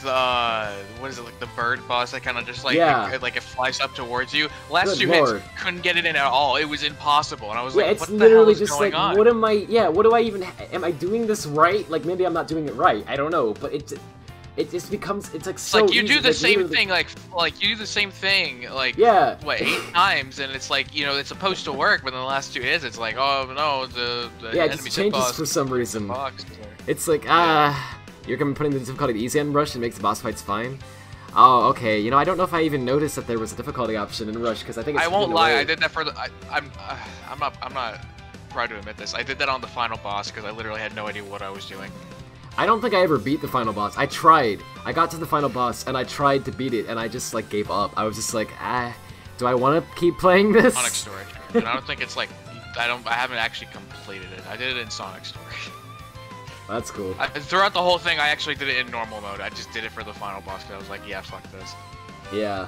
what is it, like the bird boss that kind of just like it flies up towards you. Last two hits, couldn't get it in at all. It was impossible, and I was like, what the hell is going on? What am I? Yeah, what do I even? Am I doing this right? Like, maybe I'm not doing it right. I don't know, but it just becomes, it's like so like you do the same thing, like you do the same thing, like what, 8 times, and it's like, you know, it's supposed to work, but in the last 2 hits, it's like, oh no, the it just changes for some reason. It's like You're gonna be putting the difficulty easy on Rush and makes the boss fights fine. Oh, okay. You know, I don't know if I even noticed that there was a difficulty option in Rush because I think it's. I won't lie. I did that for the. I'm not proud to admit this. I did that on the final boss because I literally had no idea what I was doing. I don't think I ever beat the final boss. I tried. I got to the final boss and I tried to beat it and I just like gave up. I was just like, do I want to keep playing this? Sonic Story. And I don't think it's like I haven't actually completed it. I did it in Sonic Story. That's cool. Throughout the whole thing, I actually did it in normal mode. I just did it for the final boss because I was like, yeah, fuck this. Yeah.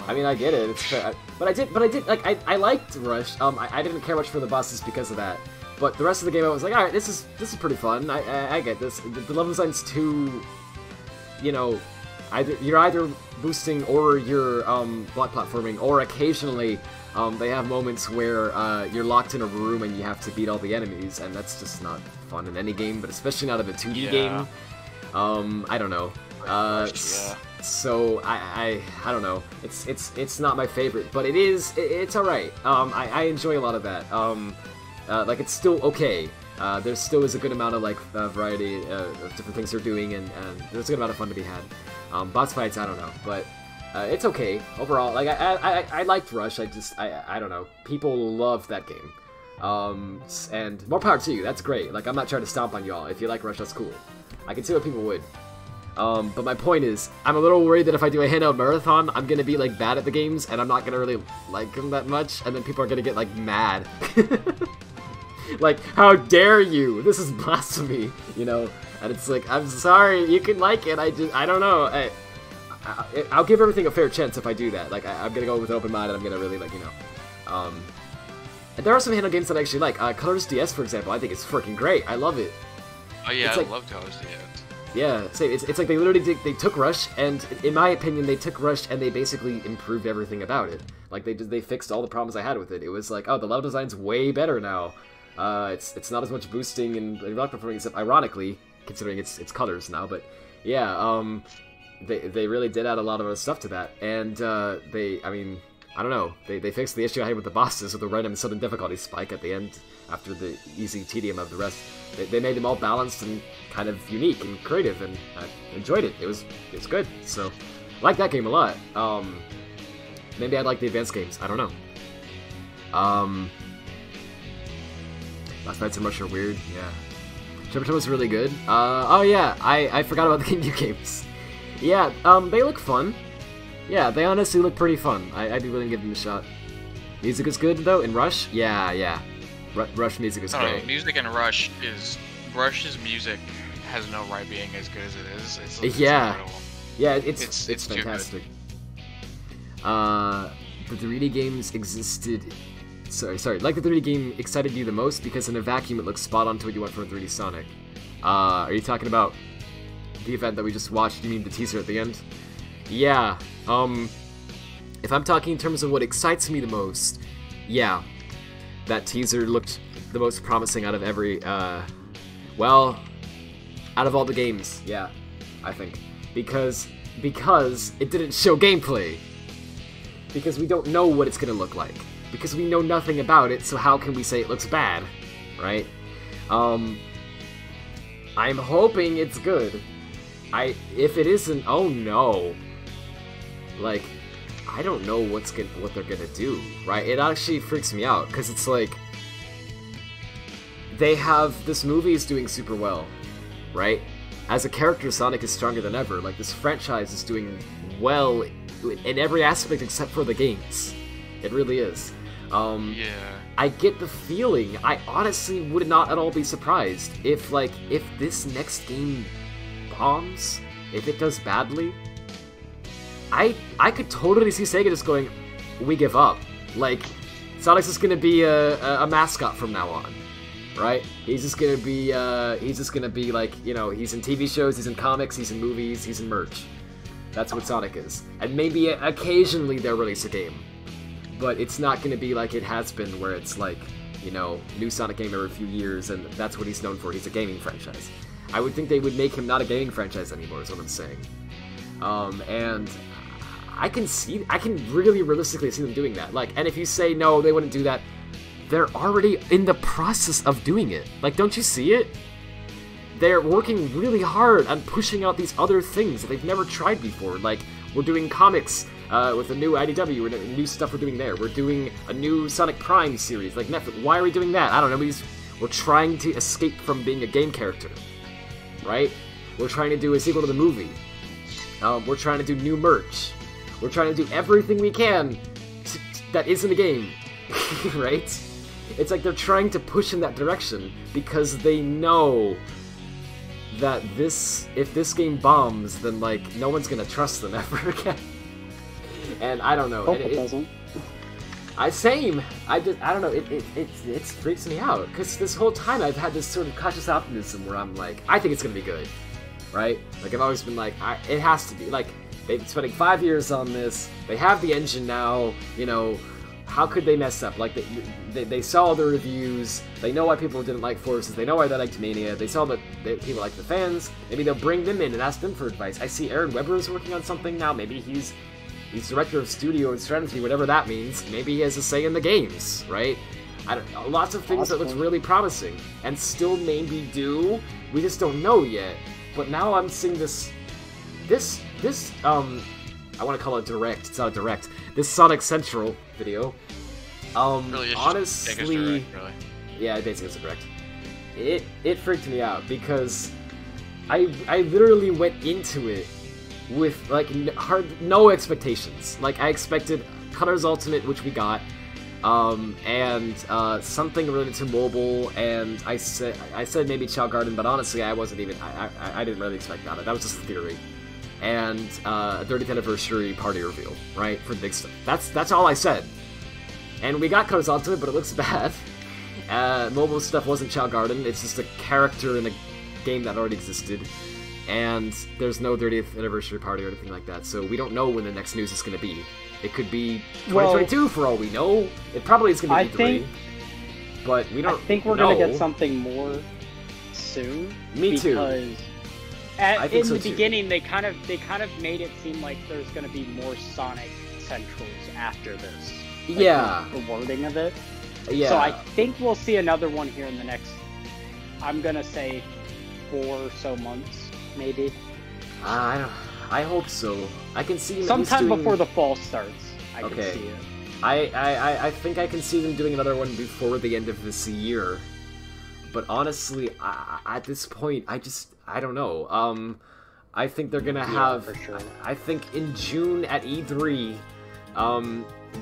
I mean, I get it. It's but I did like I liked Rush. I didn't care much for the bosses because of that. But the rest of the game, I was like, all right, this is pretty fun. I get this. The level design's too, you know, you're either boosting or you're block platforming, or occasionally they have moments where you're locked in a room and you have to beat all the enemies, and that's just not fun in any game, but especially not in a 2D game. I don't know. So I don't know. It's not my favorite, but it's all right. I enjoy a lot of that. Like, it's still okay. There still is a good amount of like variety of different things they're doing, and there's a good amount of fun to be had. Boss fights, I don't know, but it's okay overall. Like I liked Rush. I don't know. People love that game, and more power to you. That's great. Like, I'm not trying to stomp on y'all. If you like Rush, that's cool. I can see what people would. But my point is, I'm a little worried that if I do a handheld marathon, I'm gonna be like bad at the games, and I'm not gonna really like them that much, and then people are gonna get like mad. Like, how dare you? This is blasphemy, you know? And it's like, I'm sorry, you can like it, I don't know. I'll give everything a fair chance if I do that. Like, I'm gonna go with an open mind, and I'm gonna really, like, you know. And there are some handheld games that I actually like. Colors DS, for example, I think it's freaking great. I love it. Oh yeah, I love Colors DS. Yeah, same. It's like they literally they took Rush, and in my opinion, they took Rush and they basically improved everything about it. Like, they fixed all the problems I had with it. It was like, oh, the level design's way better now. It's not as much boosting and rock performing, except ironically, considering it's colors now. But yeah, they really did add a lot of stuff to that, and I mean, I don't know. They fixed the issue I had with the bosses with the random sudden difficulty spike at the end after the easy tedium of the rest. They made them all balanced and kind of unique and creative, and I enjoyed it. It was good. So, I like that game a lot. Maybe I'd like the advanced games. I don't know. Last Nights in Rush are weird. Yeah. Jumper was really good. Oh yeah, I forgot about the GameCube games. Yeah, they look fun. Yeah, they honestly look pretty fun. I'd be willing to give them a shot. Music is good though in Rush. Yeah. Rush music is great. Music in Rush's music has no right being as good as it is. It's incredible. Yeah, it's too fantastic. The 3D games existed. Sorry. Like the 3D game excited you the most because in a vacuum it looks spot on to what you want from a 3D Sonic. Are you talking about the event that we just watched? You mean the teaser at the end? Yeah. If I'm talking in terms of what excites me the most, yeah, that teaser looked the most promising out of every, well, out of all the games, yeah, I think. Because it didn't show gameplay. Because we don't know what it's gonna look like. Because we know nothing about it, so how can we say it looks bad, right? I'm hoping it's good. If it isn't, oh no. Like, I don't know what they're gonna do, right? It actually freaks me out, because it's like, this movie is doing super well, right? As a character, Sonic is stronger than ever. Like, this franchise is doing well in every aspect except for the games. It really is. Yeah. I get the feeling, I honestly would not at all be surprised if this next game bombs, if it does badly. I could totally see Sega just going, we give up. Like, Sonic's just gonna be a mascot from now on, right? He's just gonna be like, you know, he's in TV shows, he's in comics, he's in movies, he's in merch. That's what Sonic is. And maybe occasionally they'll release a game. But it's not going to be like it has been, where it's like, you know, new Sonic game every few years, and that's what he's known for. He's a gaming franchise. I would think they would make him not a gaming franchise anymore, is what I'm saying. And I can really realistically see them doing that. Like, and if you say no, they wouldn't do that, they're already in the process of doing it. Like, don't you see it? they're working really hard on pushing out these other things that they've never tried before. Like, we're doing comics with a new IDW, we're doing new stuff we're doing there. We're doing a new Sonic Prime series, like Netflix. Why are we doing that? I don't know. We're trying to escape from being a game character, right? We're trying to do a sequel to the movie. We're trying to do new merch. We're trying to do everything we can that isn't a game, right? It's like they're trying to push in that direction because they know that if this game bombs, then like no one's gonna trust them ever again. And I don't know. Hope it doesn't. I don't know. It freaks me out because this whole time I've had this sort of cautious optimism where I'm like, I think it's gonna be good, right? Like I've always been like, it has to be. Like they've been spending 5 years on this. They have the engine now. You know, how could they mess up? Like they saw all the reviews. They know why people didn't like Forces. They know why they liked Mania. They saw that people like the fans. Maybe they'll bring them in and ask them for advice. I see Aaron Weber is working on something now. Maybe he's director of studio and strategy, whatever that means. Maybe he has a say in the games, right? I don't know. Lots of things that looks really promising and still maybe do. We just don't know yet. But now I'm seeing this I want to call it direct. It's not a direct. This Sonic Central video. Really, honestly, direct, really. Yeah, basically it's a direct. It freaked me out because I literally went into it with like no expectations. Like I expected Colors Ultimate, which we got, and something related to mobile, and I said maybe Chow Garden, but honestly I wasn't even I didn't really expect that. That was just a theory. And a 30th anniversary party reveal, right, for the big stuff. That's all I said. And we got Colors Ultimate, but it looks bad. Mobile stuff wasn't Chow Garden. It's just a character in a game that already existed. And there's no 30th anniversary party or anything like that, so we don't know when the next news is going to be. It could be 2022 for all we know. It probably is going to be E3, but we don't know. I think we're going to get something more soon. Me too. Because in the beginning, they kind of made it seem like there's going to be more Sonic Centrals after this. Like yeah. The wording of it. Yeah. So I think we'll see another one here in the next, I'm going to say, 4 or so months. Maybe. I hope so. I can see sometime before the fall starts. I can see it. I think I can see them doing another one before the end of this year. But honestly, at this point, I don't know. I think they're gonna have. For sure. I think in June at E3,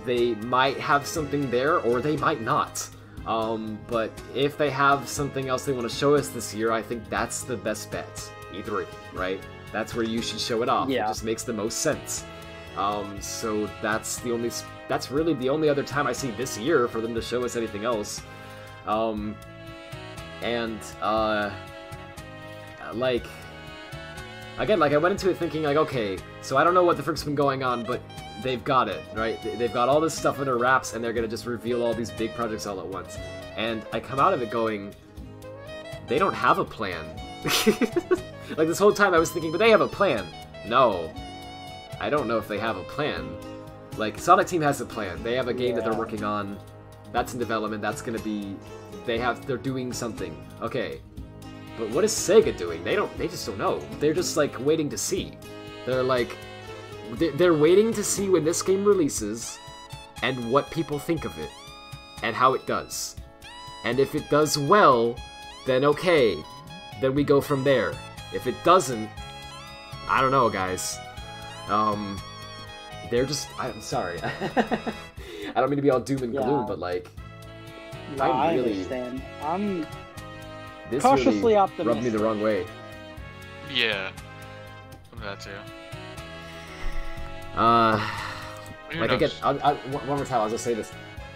they might have something there, or they might not. But if they have something else they want to show us this year, I think that's the best bet. E3, right? That's where you should show it off. Yeah. It just makes the most sense. So that's really the only other time I see this year for them to show us anything else. Like, again, like I went into it thinking like, okay, so I don't know what the frick's been going on, but they've got it, right? They've got all this stuff under wraps, and they're gonna just reveal all these big projects all at once. And I come out of it going, they don't have a plan. Like this whole time I was thinking, but they have a plan. No, I don't know if they have a plan. Like Sonic Team has a plan. They have a game that they're working on. That's in development. That's gonna be. They're doing something. Okay, but what is Sega doing? They just don't know. They're just like waiting to see. They're like, they're waiting to see when this game releases, and what people think of it, and how it does. And if it does well, then okay. Then we go from there. If it doesn't, I don't know, guys. They're just... I'm sorry. I don't mean to be all doom and gloom, but like... No, I understand. I'm this cautiously really optimistic. Rubbed me the wrong way. Yeah. That too. Like again, one more time, I'll just say this.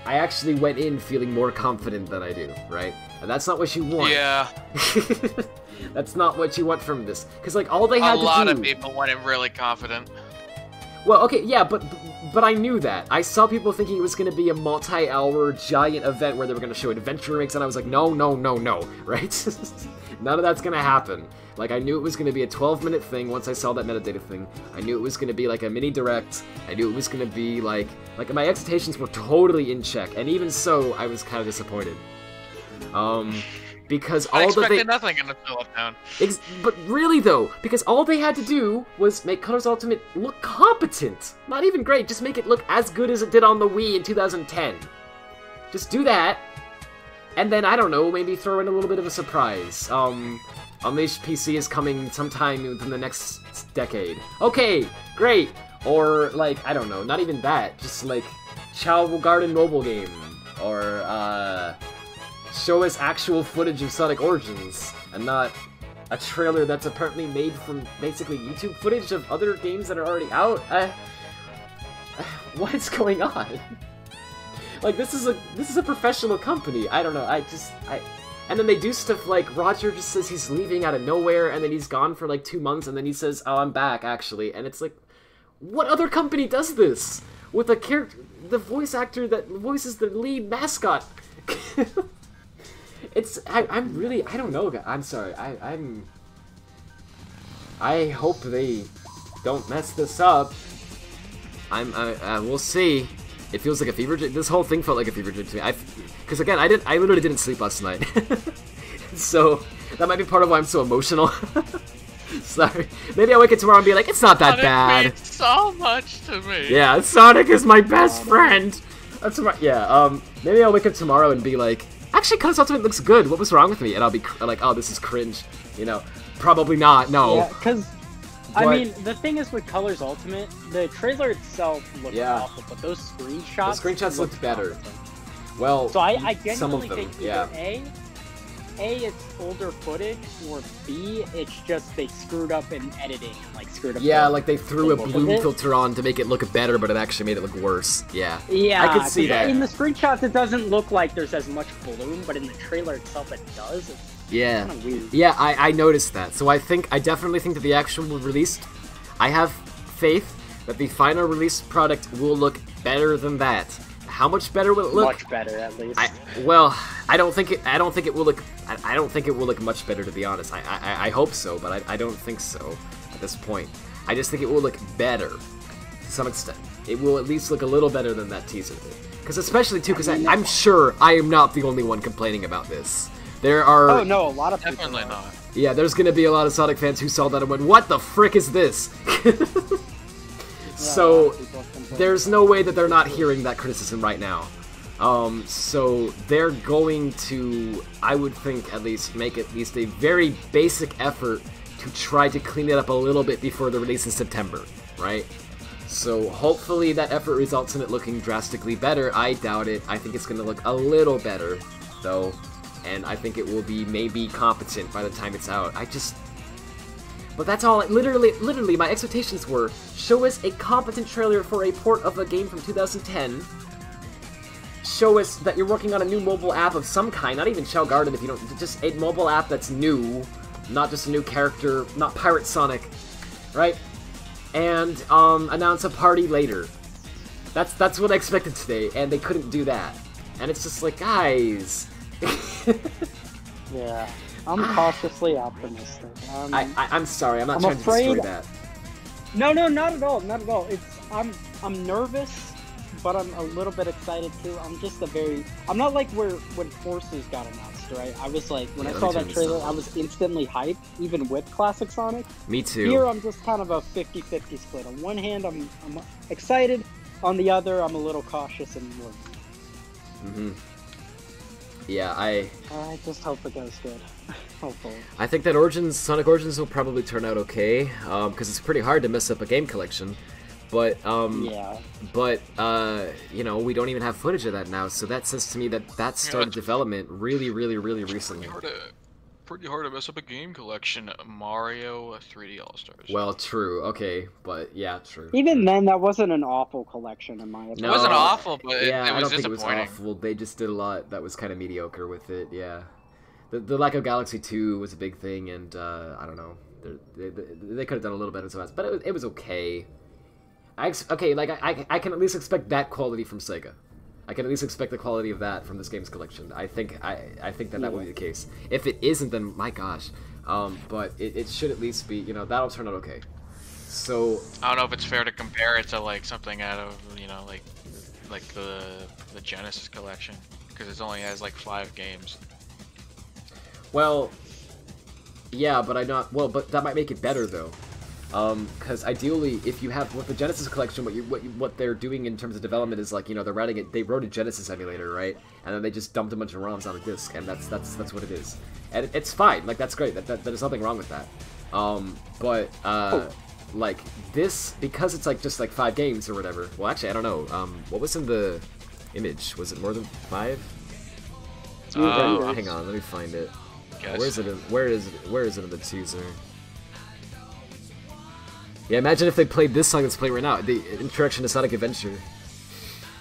I actually went in feeling more confident than I do, right? And that's not what you want. Yeah. That's not what you want from this. Because, like, all they had to do... A lot of people went in really confident. Well, okay, yeah, but I knew that. I saw people thinking it was going to be a multi-hour giant event where they were going to show adventure rigs, and I was like, no, right? None of that's going to happen. Like, I knew it was going to be a 12-minute thing once I saw that metadata thing. I knew it was going to be, like, a mini-direct. I knew it was going to be, like, my expectations were totally in check, and even so, I was kind of disappointed. Because I all that expected nothing in the Philiptown. But really though, because all they had to do was make Colors Ultimate look competent. Not even great, just make it look as good as it did on the Wii in 2010. Just do that, and then, I don't know, maybe throw in a little bit of a surprise. Unleashed PC is coming sometime within the next decade. Okay, great! Or, like, I don't know, not even that, just like, Chao Garden mobile game. Or, show us actual footage of Sonic Origins, and not a trailer that's apparently made from basically YouTube footage of other games that are already out. What is going on? Like, this is a professional company. I don't know. And then they do stuff like Roger just says he's leaving out of nowhere, and then he's gone for like 2 months, and then he says, "Oh, I'm back actually," and it's like, what other company does this with a character, the voice actor that voices the lead mascot? I'm really, I don't know, I'm sorry, I hope they don't mess this up. We'll see. It feels like a fever dream. This whole thing felt like a fever dream to me. Because again, I literally didn't sleep last night. So, that might be part of why I'm so emotional. Sorry. Maybe I'll wake up tomorrow and be like, it's not that bad. Sonic means so much to me. Yeah, Sonic is my best friend. That's right. Yeah, maybe I'll wake up tomorrow and be like, actually, Colors Ultimate looks good. What was wrong with me? And I'll be like, oh, this is cringe. You know, probably not. No. Yeah, because, I mean, the thing is with Colors Ultimate, the trailer itself looked awful, but those screenshots. The screenshots looked better. Well, so I genuinely some of them, think either A, it's older footage, or B, it's just they screwed up in editing and like screwed up. Yeah, like they threw a bloom filter on to make it look better, but it actually made it look worse. Yeah. Yeah, I could see that. In the screenshots, it doesn't look like there's as much bloom, but in the trailer itself, it does. It's yeah. kind of weird. Yeah, I noticed that. So I definitely think that the actual release, I have faith that the final release product will look better than that. How much better will it look? Much better, at least. I don't think it will look. I don't think it will look much better, to be honest. I hope so, but I don't think so at this point. I just think it will look better to some extent. It will at least look a little better than that teaser did. Because especially too, because I'm sure I am not the only one complaining about this. There are. Oh no, a lot of people. Definitely not. Yeah, there's gonna be a lot of Sonic fans who saw that and went, "What the frick is this?" So there's no way that they're not hearing that criticism right now. So they're going to, I would think, at least make at least a very basic effort to try to clean it up a little bit before the release in September, right? So hopefully that effort results in it looking drastically better. I doubt it. I think it's going to look a little better, though, and I think it will be maybe competent by the time it's out. But that's all. Literally, my expectations were: show us a competent trailer for a port of a game from 2010. Show us that you're working on a new mobile app of some kind. Not even Chao Garden, if you don't. Just a mobile app that's new, not just a new character, not Pirate Sonic, right? And announce a party later. That's what I expected today, and they couldn't do that. And it's just like, guys. Yeah. I'm cautiously optimistic. I'm sorry, I'm not trying to destroy that. No, not at all, not at all. I'm nervous, but I'm a little bit excited too. I'm not like when Forces got announced, right? I was like, when I saw that trailer, I was instantly hyped, even with Classic Sonic. Me too. Here, I'm just kind of a 50-50 split. On one hand, I'm excited. On the other, I'm a little cautious and nervous. Mm-hmm. Yeah, I just hope it goes good. Hopefully. I think that Sonic Origins will probably turn out okay, because it's pretty hard to mess up a game collection. But yeah. But you know, we don't even have footage of that now, so that says to me that started development really recently. Pretty hard to mess up a game collection. Mario 3D All-Stars. Well, true. Okay, but yeah, true. Even then, that wasn't an awful collection in my opinion. No, it wasn't awful, but it was I don't think it disappointing. was awful. They just did a lot that was kind of mediocre with it. Yeah, the lack of Galaxy 2 was a big thing, and I don't know. They could have done a little better to us, but it was okay. I can at least expect that quality from Sega. I can at least expect the quality of that from this game's collection. I think that will be the case. If it isn't, then my gosh. But it should at least be, you know, that'll turn out okay. So I don't know if it's fair to compare it to like something out of, you know, like the Genesis collection, because it only has like 5 games. Well, yeah, but but that might make it better though. Because ideally, if you have with the Genesis collection, what they're doing in terms of development is like, you know, they wrote a Genesis emulator, right? And then they just dumped a bunch of ROMs on a disc, and that's what it is. And it's fine, like that's great. There's nothing wrong with that. Like this, because it's like just like 5 games or whatever. Well, actually, I don't know. What was in the image? Was it more than 5? Hang on, let me find it. Where is it in the teaser? Yeah, imagine if they played this song that's playing right now, the introduction to Sonic Adventure.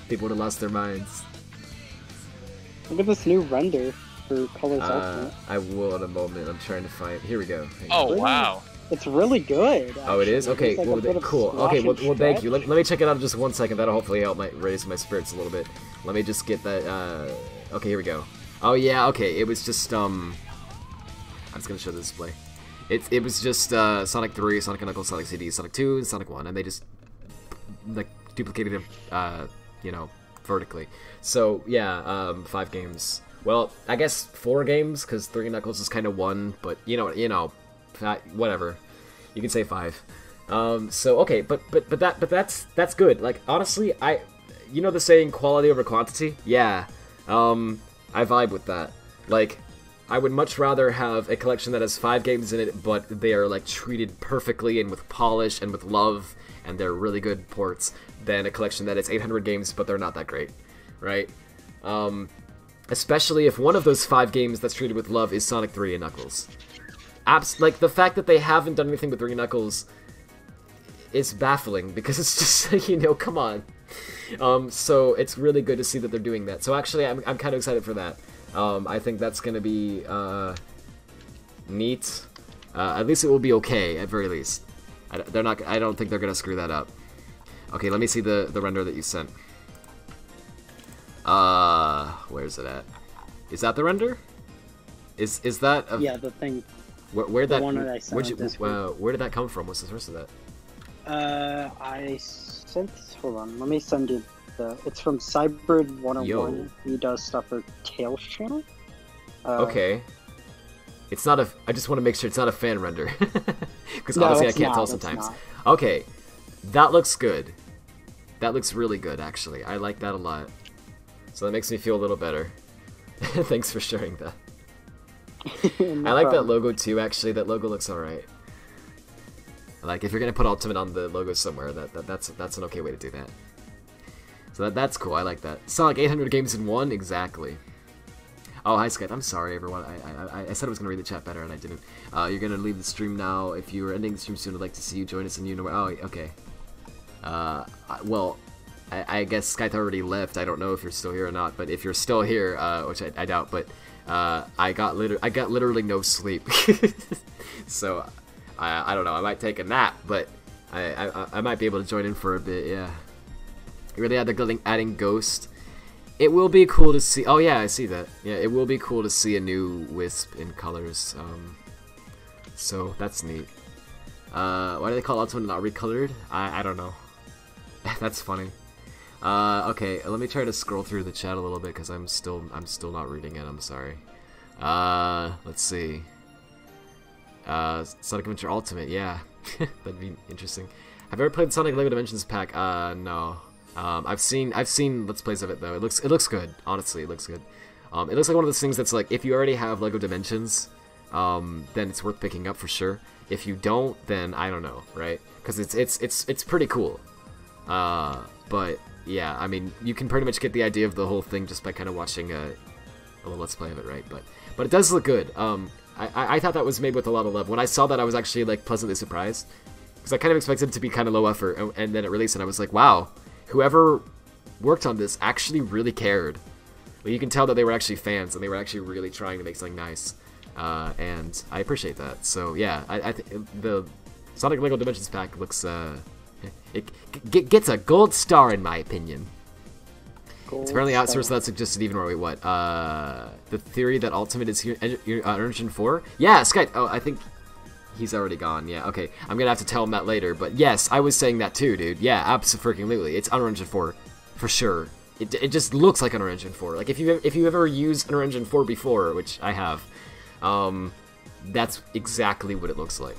People would have lost their minds. Look at this new render for Colors Ultimate. I will in a moment. I'm trying to find. Here we go. Oh wow! It's really good. Actually. Oh, it is. Okay, like well, cool. Okay, well, thank you. Let me check it out in just 1 second. That'll hopefully help raise my spirits a little bit. Let me just get that. Okay, here we go. Oh yeah. Okay, it was just I'm just gonna show the display. It was just Sonic 3, Sonic & Knuckles, Sonic CD, Sonic 2, and Sonic 1, and they just like duplicated it, you know, vertically. So yeah, 5 games. Well, I guess 4 games because 3 Knuckles is kind of 1, but you know, whatever. You can say 5. So okay, but that's good. Like honestly, you know the saying quality over quantity? Yeah. I vibe with that. Like, I would much rather have a collection that has 5 games in it, but they are like treated perfectly and with polish and with love, and they're really good ports, than a collection that has 800 games, but they're not that great, right? Especially if one of those 5 games that's treated with love is Sonic 3 and Knuckles. Like, the fact that they haven't done anything with 3 Knuckles is baffling, because it's just, you know, come on. So it's really good to see that they're doing that. So actually, I'm kind of excited for that. I think that's gonna be neat. At least it will be okay, at very least. I don't think they're gonna screw that up. Okay, let me see the render that you sent. Where's it at? Is that the render? Is that? Yeah, the thing. Where that? One that I sent where did that come from? What's the source of that? I sent. Hold on, let me send you. It's from Cybrid 101. Yo. He does stuff for Tails channel. Okay. It's not a. I just want to make sure it's not a fan render, because honestly I can't tell sometimes. Okay, that looks good. That looks really good, actually. I like that a lot. So that makes me feel a little better. Thanks for sharing that. No I like problem. that logo too. Actually, that logo looks alright. Like if you're gonna put Ultimate on the logo somewhere, that's an okay way to do that. So that's cool. I like that. Sonic 800 games in 1, exactly. Oh, hi Skype. I'm sorry, everyone. I said I was gonna read the chat better and I didn't. You're gonna leave the stream now. If you are ending the stream soon, I'd like to see you join us and you know. Oh, okay. Well, I guess Skype already left. I don't know if you're still here or not. But if you're still here, which I doubt, but I got literally no sleep. So I don't know. I might take a nap, but I might be able to join in for a bit. Yeah. Really adding Ghost. It will be cool to see. Oh yeah, I see that. Yeah, it will be cool to see a new Wisp in colors. So that's neat. Why do they call Ultimate not recolored? I don't know. That's funny. Okay, let me try to scroll through the chat a little bit because I'm still not reading it. I'm sorry. Let's see. Sonic Adventure Ultimate, yeah. That'd be interesting. Have you ever played Sonic Lego Dimensions pack? No. I've seen Let's Plays of it though. It looks good. Honestly, it looks good. It looks like one of those things that's like, if you already have Lego Dimensions, then it's worth picking up for sure. If you don't, then I don't know, right? Because it's pretty cool. But yeah, I mean, you can pretty much get the idea of the whole thing just by kind of watching a little Let's Play of it, right? But it does look good. I thought that was made with a lot of love. When I saw that, I was actually like pleasantly surprised, because I kind of expected it to be kind of low effort, and then it released, and I was like, wow, whoever worked on this actually really cared. Like, you can tell that they were actually fans, and they were actually really trying to make something nice, and I appreciate that. So yeah, I think the Sonic Lego Dimensions pack looks it gets a gold star in my opinion. It's apparently outsourced, that suggested even more. Wait, what? The theory that Ultimate is here, Unreal Engine 4? Yeah, Skype. Oh, I think he's already gone. Yeah, okay. I'm gonna have to tell him that later. But yes, I was saying that too, dude. Yeah, absolutely. It's Unreal Engine 4 for sure. It just looks like Unreal Engine 4. Like if you ever used Unreal Engine 4 before, which I have, That's exactly what it looks like.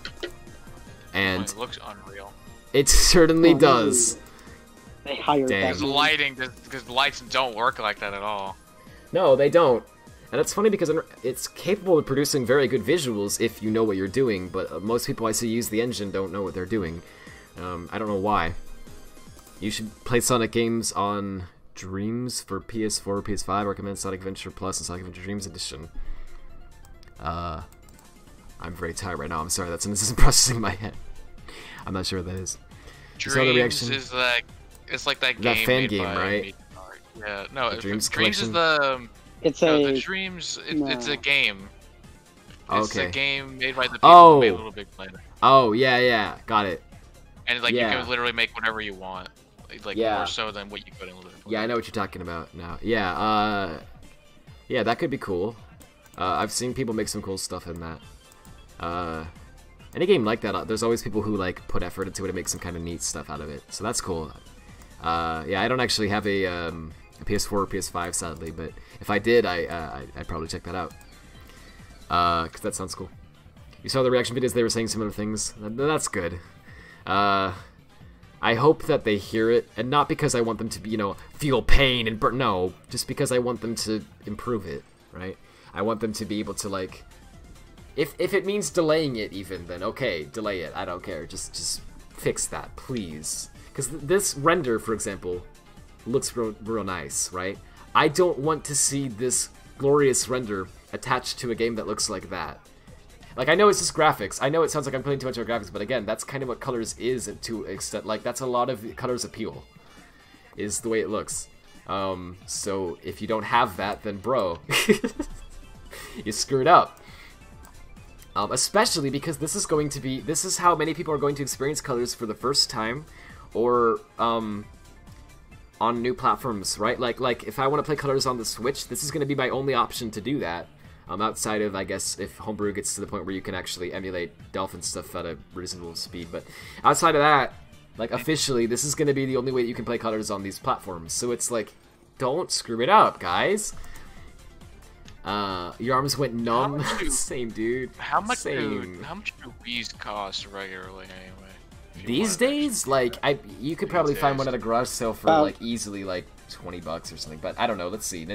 And it looks unreal. It certainly does. They hired that. Because because lights don't work like that at all. No, they don't. And it's funny because it's capable of producing very good visuals if you know what you're doing, but most people I see use the engine don't know what they're doing. I don't know why. You should play Sonic games on Dreams for PS4 or PS5. I recommend Sonic Adventure Plus and Sonic Adventure Dreams Edition. I'm very tired right now. I'm sorry, this isn't processing in my head. I'm not sure what that is. Dreams is like that game. That fan game, right? Yeah, no. Dreams is the. It's the Dreams. It's a game. It's okay. a game made by the people who made Little Big Planet. Oh yeah, got it. And like you can literally make whatever you want, like more so than what you could in Little Big Planet. Yeah, I know what you're talking about now. Yeah, yeah, that could be cool. I've seen people make some cool stuff in that. Any game like that, there's always people who like put effort into it and make some kind of neat stuff out of it. So that's cool. Yeah, I don't actually have a PS4 or PS5 sadly, but if I did, I'd probably check that out. Cause that sounds cool. You saw the reaction videos; they were saying similar things. That's good. I hope that they hear it, and not because I want them to be, feel pain and burn. No, just because I want them to improve it. Right? I want them to be able to like. If it means delaying it even, then okay, delay it. I don't care. Just fix that, please. Because this render, for example, looks real nice, right? I don't want to see this glorious render attached to a game that looks like that. Like, I know it's just graphics. I know it sounds like I'm putting too much on graphics, but again, that's kind of what colors is to an extent. Like, that's a lot of colors appeal, is the way it looks. So if you don't have that, then bro, you screwed up. Especially because this is how many people are going to experience colors for the first time, or on new platforms, right? Like if I want to play colors on the Switch, this is going to be my only option to do that. Outside of, I guess, if Homebrew gets to the point where you can actually emulate Dolphin stuff at a reasonable speed, but outside of that, like officially, this is going to be the only way that you can play colors on these platforms. So it's like, don't screw it up, guys. Your arms went numb. Same, dude. How much do Wii's cost regularly anyway? These days, like you could probably find one at a garage sale for like easily like $20 or something. But I don't know. Let's see.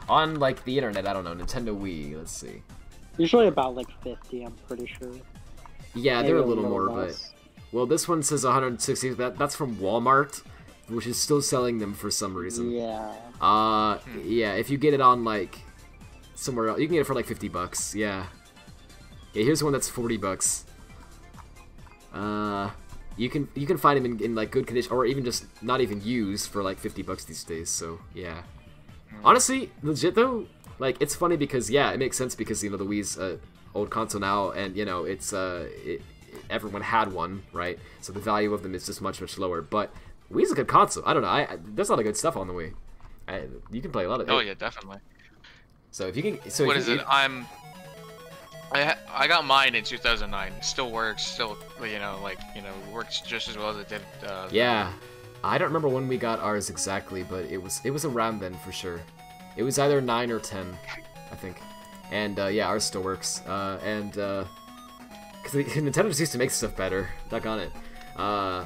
On like the internet, I don't know. Nintendo Wii. Let's see. Usually about like 50. I'm pretty sure. Yeah, they're a little more, but well, this one says 160. That's from Walmart, which is still selling them for some reason. Yeah. Yeah. If you get it on like somewhere else, you can get it for like $50. Yeah. Yeah. Here's one that's $40. You can find them in like good condition, or even just not even used for like $50 these days. So yeah. Honestly, legit though, like it's funny because yeah, it makes sense because the Wii's old console now, and it's everyone had one, right? So the value of them is just much lower. But Wii's a good console. I don't know. There's a lot of good stuff on the Wii. You can play a lot of it. Oh yeah, definitely. So if you can, so what is it? I got mine in 2009. It still works. Still, works just as well as it did. Yeah, I don't remember when we got ours exactly, but it was around then for sure. It was either 9 or 10, I think. And yeah, ours still works. And because Nintendo just used to make stuff better. Doggone it.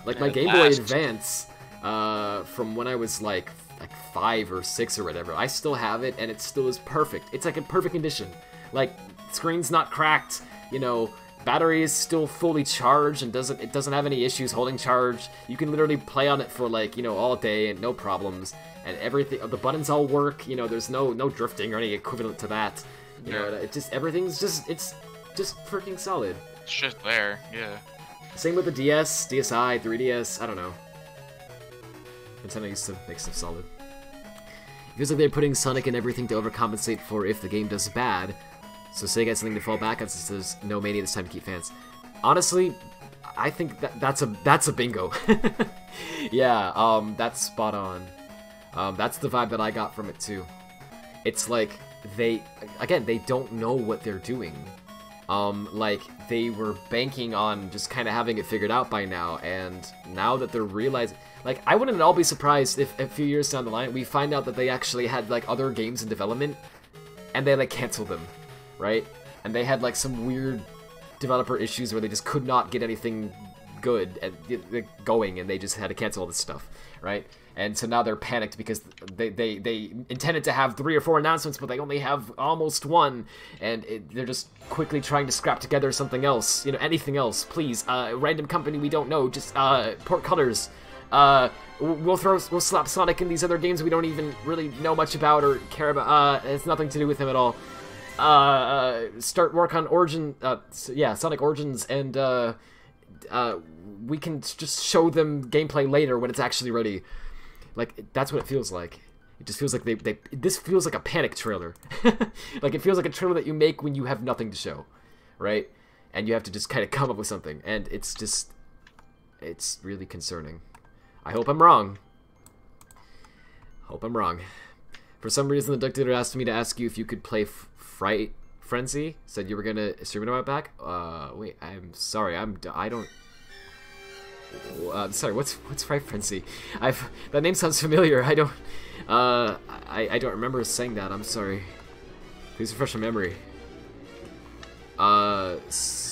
Like my Game Boy Advance, from when I was like 5 or 6 or whatever, I still have it, and it still is perfect. It's like in perfect condition. Like, screen's not cracked, battery is still fully charged and it doesn't have any issues holding charge. You can literally play on it for like, all day and no problems, and everything, the buttons all work, there's no drifting or any equivalent to that. It just, everything's just, it's just freaking solid. It's just there, yeah. Same with the DS, DSi, 3DS, I don't know. Nintendo used to make stuff solid. It feels like they're putting Sonic in everything to overcompensate for if the game does bad, so Sega has something to fall back on since there's no Mania this time to keep fans. Honestly, I think that's a bingo. Yeah, that's spot on. That's the vibe that I got from it too. It's like they don't know what they're doing. Like they were banking on just kind of having it figured out by now, and now that they're realizing, like, I wouldn't at all be surprised if a few years down the line we find out that they actually had like other games in development and they like canceled them, right? and they had like some weird developer issues where they just could not get anything good going, and they just had to cancel all this stuff, right? And so now they're panicked because they intended to have 3 or 4 announcements, but they only have almost 1, and they're just quickly trying to scrap together something else, you know, anything else, please. Random company we don't know, just port colors. We'll slap Sonic in these other games we don't even really know much about or care about. It's nothing to do with him at all. Start work on Sonic Origins, and we can just show them gameplay later when it's actually ready. Like, that's what it feels like. It just feels like this feels like a panic trailer. Like, it feels like a trailer that you make when you have nothing to show, right? And you have to just kind of come up with something, and it's really concerning. I hope I'm wrong. Hope I'm wrong. For some reason, the Dictator asked me to ask you if you could play Fright Frenzy. Said you were gonna stream it about back. Wait, I'm sorry. I don't. Sorry. What's Fright Frenzy? That name sounds familiar. I don't. I don't remember saying that. I'm sorry. Please refresh my memory. Because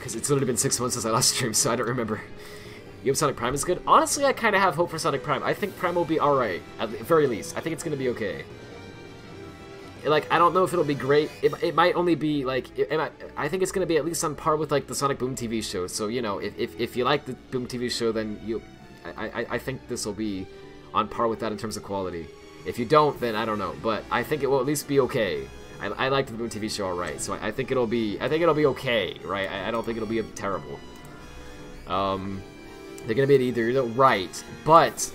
it's literally been 6 months since I last streamed, so I don't remember. You hope Sonic Prime is good? Honestly, I kind of have hope for Sonic Prime. I think Prime will be alright, at the very least. I think it's going to be okay. Like, I don't know if it'll be great. It might only be, like... I think it's going to be at least on par with, like, the Sonic Boom TV show. So, you know, if you like the Boom TV show, then I think this will be on par with that in terms of quality. If you don't, then I don't know. But I think it will at least be okay. I liked the Boom TV show alright, so I think it'll be okay, right? I don't think it'll be terrible. They're gonna be either right, but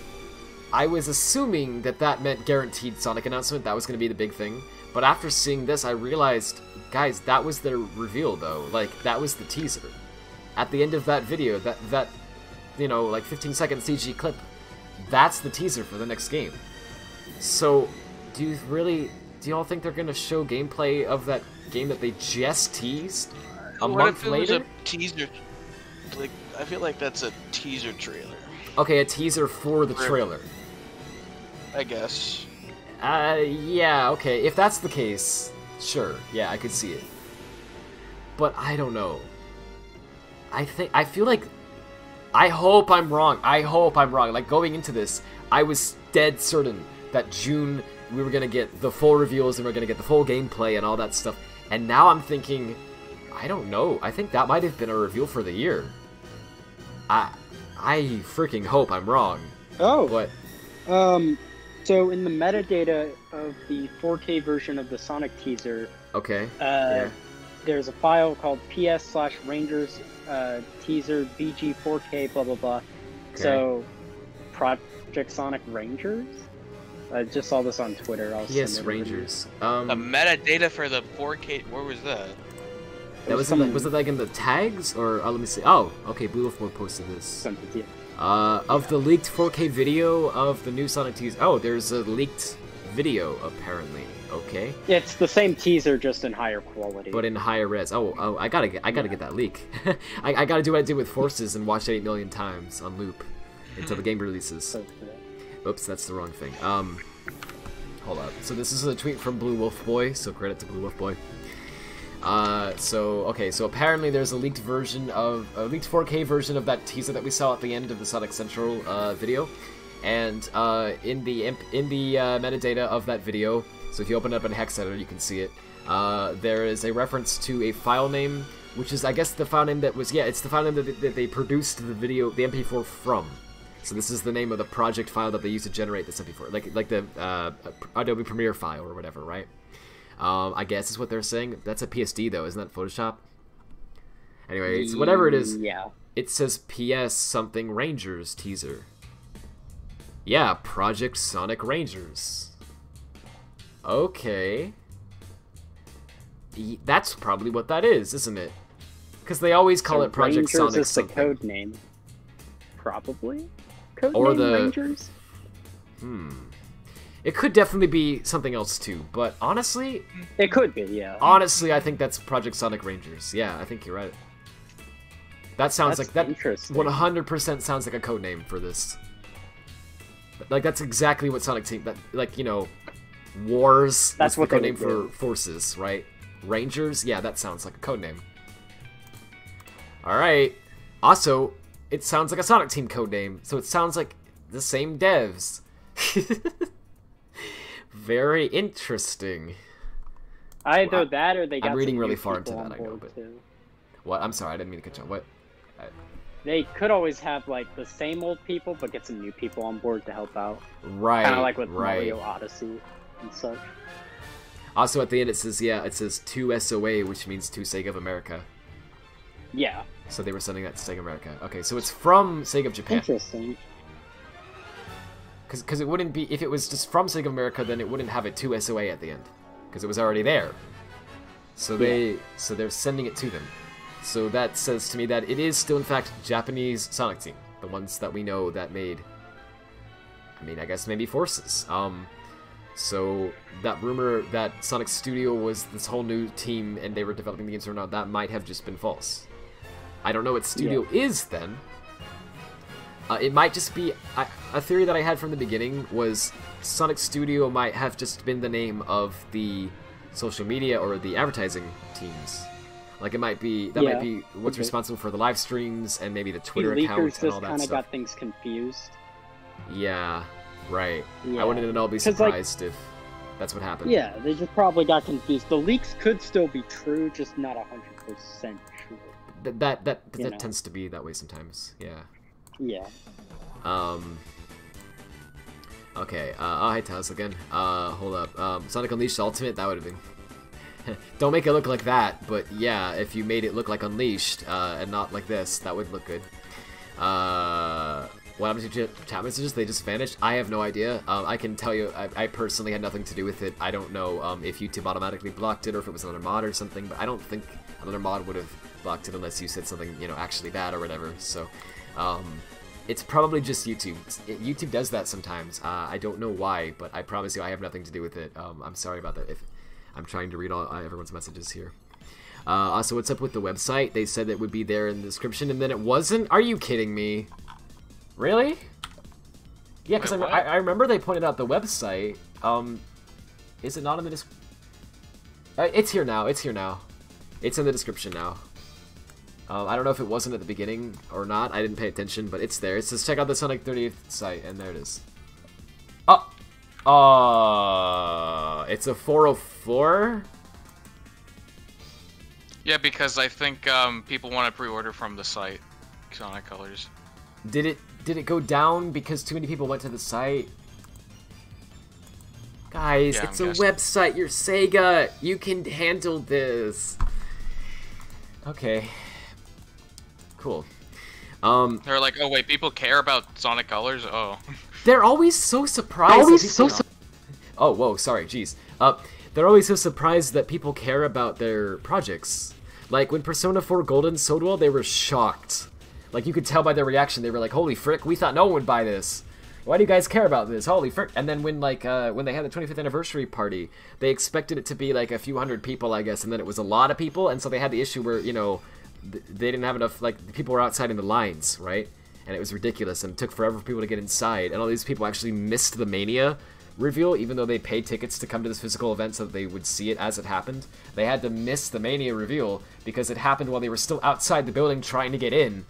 I was assuming that meant guaranteed Sonic announcement. That was gonna be the big thing. But after seeing this, I realized, guys, that was their reveal, though. Like, that was the teaser. At the end of that video, that you know, like 15-second CG clip, that's the teaser for the next game. So, do y'all think they're gonna show gameplay of that game that they just teased a month later? What if it was a teaser? Like, I feel like that's a teaser trailer. Okay, a teaser for the trailer. I guess. Yeah, okay. If that's the case, sure. Yeah, I could see it. But I don't know. I feel like... I hope I'm wrong. Like, going into this, I was dead certain that June we were gonna get the full reveals and we're gonna get the full gameplay and all that stuff. And now I'm thinking... I don't know. I think that might have been a reveal for the year. I freaking hope I'm wrong. Oh. But so in the metadata of the 4K version of the Sonic teaser, okay. There's a file called ps/Rangers teaser BG 4K blah blah blah. Okay. So Project Sonic Rangers. I just saw this on Twitter. PS Rangers. The metadata for the 4K. Where was that? That was it like in the tags, or let me see. Oh, okay. Blue Wolf Boy posted this. Of the leaked 4K video of the new Sonic teaser. Oh, there's a leaked video apparently. Okay. It's the same teaser, just in higher quality. But in higher res. Oh, I gotta get that leak. I gotta do what I did with Forces and watch it 8 million times on loop until the game releases. Oops, that's the wrong thing. Hold up. So this is a tweet from Blue Wolf Boy. So credit to Blue Wolf Boy. So apparently there's a leaked 4K version of that teaser that we saw at the end of the Sonic Central video, and in the metadata of that video, so if you open it up in hex editor, you can see it. There is a reference to a file name, which is, I guess, the file name that was, it's the file name that they produced the video, the MP4 from. So this is the name of the project file that they used to generate this MP4, like the Adobe Premiere file or whatever, right? I guess is what they're saying. That's a PSD though, isn't that Photoshop? Anyway, it's whatever it is. Yeah. It says PS something Rangers teaser. Yeah, Project Sonic Rangers. Okay. That's probably what that is, isn't it? Because they always call it Project Rangers Sonic is something. the code name. Probably. Code or name the Rangers? It could definitely be something else too, but honestly... It could be, yeah. Honestly, I think that's Project Sonic Rangers. Yeah, I think you're right. That sounds like... That 100% sounds like a code name for this. Like, that's exactly what Sonic Team... Like, you know, Wars... That's what the code name for Forces, right? Rangers? Yeah, that sounds like a codename. Alright. Also, it sounds like a Sonic Team codename, so it sounds like the same devs. Very interesting. Either that or they got I'm reading some really new far into people that, on I know, board, but... too. What? I'm sorry, I didn't mean to cut you off. What? They could always have, like, the same old people, but get some new people on board to help out. Right, Kind of like with right. Mario Odyssey and such. Also, at the end, it says, yeah, it says to SOA, which means to Sega of America. Yeah. So they were sending that to Sega America. Okay, so it's from Sega of Japan. Interesting. Because it wouldn't be... If it was just from Sega of America, then it wouldn't have a to SOA at the end. Because it was already there. So so they're sending it to them. So that says to me that it is still, in fact, Japanese Sonic Team. The ones that we know that made... I mean, I guess maybe Forces. So that rumor that Sonic Studio was this whole new team and they were developing the games or not, that might have just been false. I don't know what studio is then. It might just be... a theory that I had from the beginning was Sonic Studio might have just been the name of the social media or the advertising teams. Like, it might be... That might be what's responsible for the live streams and maybe the Twitter account and all that stuff. Leakers just kind of got things confused. Yeah, right. Yeah. I wouldn't at all be surprised if that's what happened. Yeah, they just probably got confused. The leaks could still be true, just not 100% true. That tends to be that way sometimes, yeah. Yeah. Okay, oh, hey Taz again. Hold up. Sonic Unleashed Ultimate, that would have been... Don't make it look like that, but yeah, if you made it look like Unleashed, and not like this, that would look good. What happened to chat messages? They just vanished? I have no idea. I can tell you, I personally had nothing to do with it. I don't know if YouTube automatically blocked it or if it was another mod or something, but I don't think another mod would have blocked it unless you said something, you know, actually bad or whatever, so... It's probably just YouTube. YouTube does that sometimes. I don't know why, but I promise you I have nothing to do with it. I'm sorry about that. If I'm trying to read all everyone's messages here. Also, what's up with the website? They said it would be there in the description, and then it wasn't? Are you kidding me? Really? Yeah, because I remember they pointed out the website. Is it not in the description? It's here now. It's here now. It's in the description now. I don't know if it wasn't at the beginning or not. I didn't pay attention, but it's there. It says check out the Sonic 30th site, and there it is. Oh! It's a 404? Yeah, because I think people want to pre-order from the site, Sonic Colors. Did it go down because too many people went to the site? Guys, Yeah, it's a website. You're Sega. You can handle this. Okay. Cool. They're like, oh wait, people care about Sonic Colors? Oh. They're always so surprised. Oh, whoa, sorry, jeez. They're always so surprised that people care about their projects. Like, when Persona 4 Golden sold well, they were shocked. Like, you could tell by their reaction, they were like, holy frick, we thought no one would buy this. Why do you guys care about this? Holy frick. And then when, like, when they had the 25th anniversary party, they expected it to be, like, a few hundred people, I guess, and then it was a lot of people, and so they had the issue where, you know, they didn't have enough, like, people were outside in the lines, right? And it was ridiculous, and it took forever for people to get inside, and all these people actually missed the Mania reveal, even though they paid tickets to come to this physical event so that they would see it as it happened. They had to miss the Mania reveal because it happened while they were still outside the building trying to get in.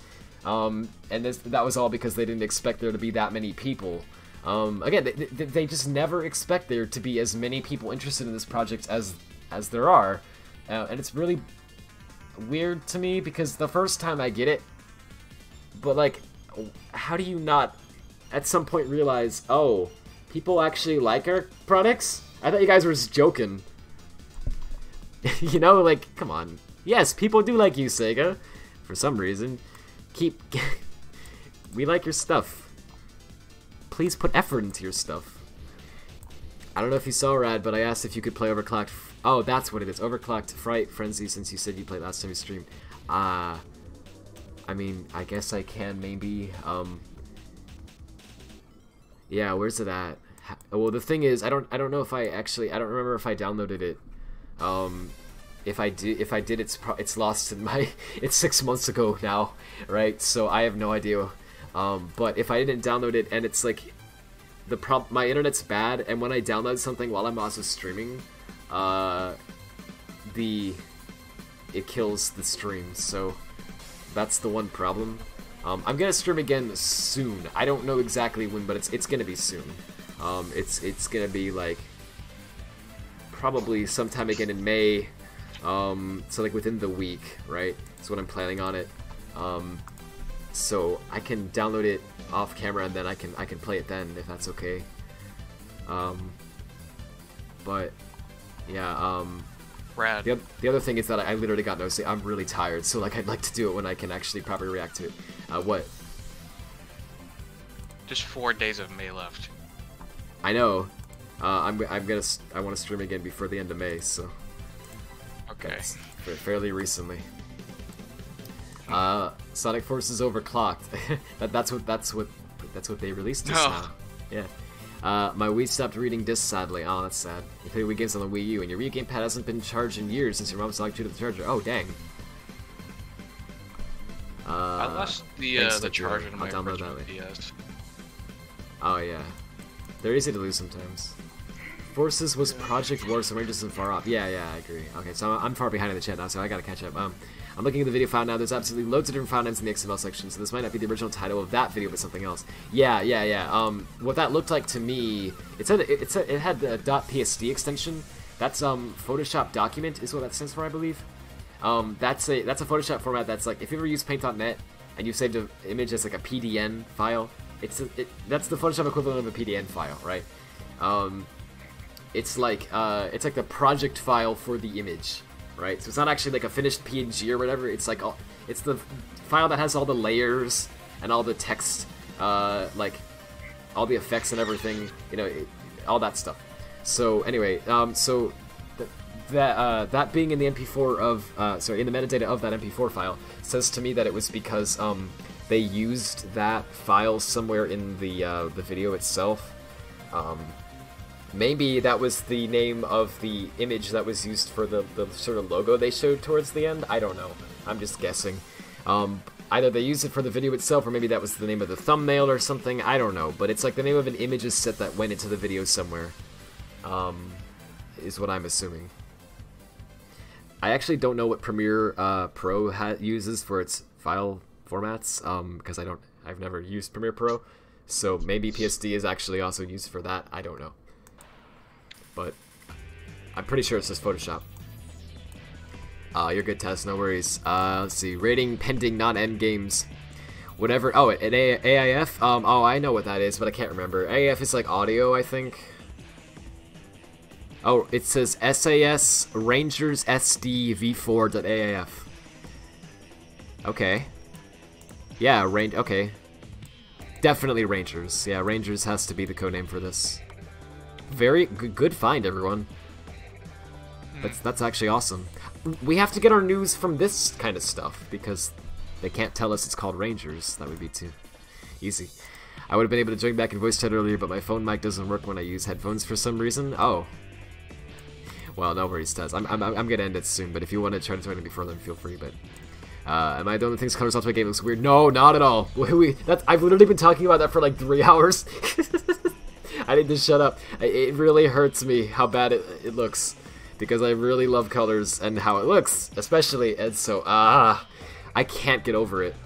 And that was all because they didn't expect there to be that many people. Again, they just never expect there to be as many people interested in this project as there are. And it's really weird to me because the first time I get it, but like, how do you not at some point realize, oh, people actually like our products? I thought you guys were just joking. You know, like, come on. Yes, people do like you, Sega. For some reason. We like your stuff. Please put effort into your stuff. I don't know if you saw, Rad, but I asked if you could play Overclocked... Oh, that's what it is. Overclocked Fright Frenzy, since you said you played last time you streamed. I mean, I guess I can, maybe. Yeah, where's it at? Well, the thing is, I don't know if I don't remember if I downloaded it. If I did, it's lost in my... It's 6 months ago now, right? So I have no idea. But if I didn't download it, and it's like... my internet's bad, and when I download something while I'm also streaming, it kills the stream, so that's the one problem. I'm gonna stream again soon. I don't know exactly when, but it's gonna be soon. It's gonna be like probably sometime again in May. So like within the week, right? That's what I'm planning on it. So I can download it off camera and then I can play it then if that's okay. But yeah, Rad. The other thing is that I literally got no sleep. I'm really tired, so like I'd like to do it when I can actually properly react to it. What? Just 4 days of May left. I know. I want to stream again before the end of May, so. Okay. That's fairly recently. Sonic Force is overclocked. that's what they released just now. Yeah. My Wii stopped reading discs, sadly. Oh, that's sad. You play Wii games on the Wii U, and your Wii gamepad hasn't been charged in years since your mom locked you to the charger. Oh, dang. I lost the charger in my original DS. Oh, yeah. They're easy to lose sometimes. Forces was Project War, so Rangers isn't far off. Yeah, I agree. Okay, so I'm far behind in the chat now, so I gotta catch up. I'm looking at the video file now. There's absolutely loads of different file names in the XML section, so this might not be the original title of that video, but something else. Yeah. What that looked like to me, it had the .psd extension. That's Photoshop document is what that stands for, I believe. That's a Photoshop format that's like, if you ever use Paint.net and you saved an image as like a PDN file, that's the Photoshop equivalent of a PDN file, right? It's like the project file for the image. Right, so it's not actually like a finished PNG or whatever. It's like it's the file that has all the layers and all the text, like all the effects and everything. You know, all that stuff. So anyway, so that being in the MP4 of in the metadata of that MP4 file says to me that it was because they used that file somewhere in the video itself. Maybe that was the name of the image that was used for the sort of logo they showed towards the end. I don't know. I'm just guessing. Either they used it for the video itself, or maybe that was the name of the thumbnail or something. I don't know. But it's like the name of an images set that went into the video somewhere. Is what I'm assuming. I actually don't know what Premiere Pro uses for its file formats, because I've never used Premiere Pro. So maybe PSD is actually also used for that. I don't know. But I'm pretty sure it's just Photoshop. You're good, Tess, no worries. Let's see, rating pending non-end games. Whatever, oh, an AIF? Oh, I know what that is, but I can't remember. AIF is like audio, I think. Oh, it says SAS Rangers SD v4.aif. Okay. Yeah, okay. Definitely Rangers. Yeah, Rangers has to be the codename for this. Very good find, everyone. That's actually awesome. We have to get our news from this kind of stuff, because they can't tell us it's called Rangers. That would be too easy. I would have been able to join back in voice chat earlier, but my phone mic doesn't work when I use headphones for some reason. Oh. Well, no worries, Tez. I'm gonna end it soon, but if you want to try to join it before then, feel free, but... am I the only thing colors off my game looks weird? No, not at all. I've literally been talking about that for like 3 hours. I need to shut up. It really hurts me how bad it looks, because I really love colors and how it looks, especially, and so, I can't get over it.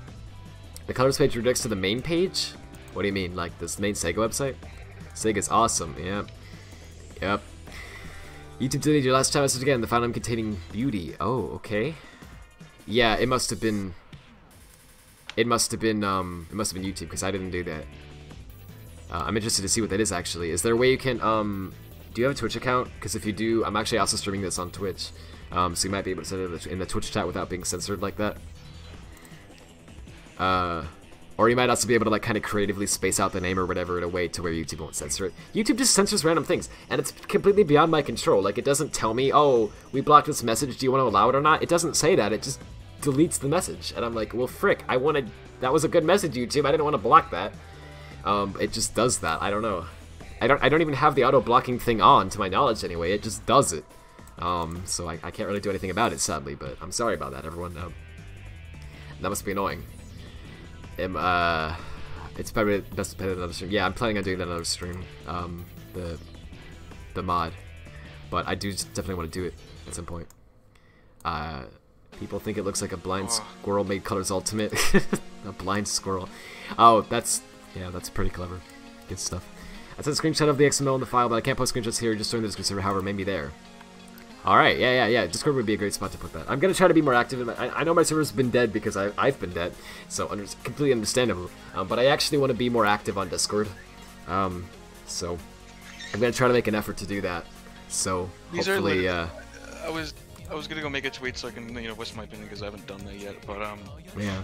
The colors page redirects to the main page? What do you mean, like this main Sega website? Sega's awesome, yeah. Yep. YouTube deleted your last chat message again, the file name containing beauty. Oh, okay. Yeah, it must have been YouTube, because I didn't do that. I'm interested to see what that is, actually. Is there a way you can, do you have a Twitch account? Because if you do, I'm actually also streaming this on Twitch. So you might be able to set it in the Twitch chat without being censored like that. Or you might also be able to, like, kind of creatively space out the name or whatever in a way to where YouTube won't censor it. YouTube just censors random things, and it's completely beyond my control. Like, it doesn't tell me, oh, we blocked this message, do you want to allow it or not? It doesn't say that, it just deletes the message. And I'm like, well, frick, that was a good message, YouTube, I didn't want to block that. It just does that. I don't know. I don't even have the auto blocking thing on, to my knowledge anyway. It just does it. So I can't really do anything about it, sadly. But I'm sorry about that, everyone. That must be annoying. It's probably best to play another stream. Yeah, I'm planning on doing that another stream. The mod, but I do definitely want to do it at some point. People think it looks like a blind squirrel made Colors Ultimate. A blind squirrel. Oh, that's pretty clever. Good stuff. I sent a screenshot of the XML in the file, but I can't post screenshots here. Just join the Discord server, however, maybe there. Alright, yeah. Discord would be a great spot to put that. I'm going to try to be more active. I know my server's been dead because I've been dead, so completely understandable. But I actually want to be more active on Discord. So I'm going to try to make an effort to do that. So hopefully... I was going to go make a tweet so I can, voice my opinion because I haven't done that yet, but yeah.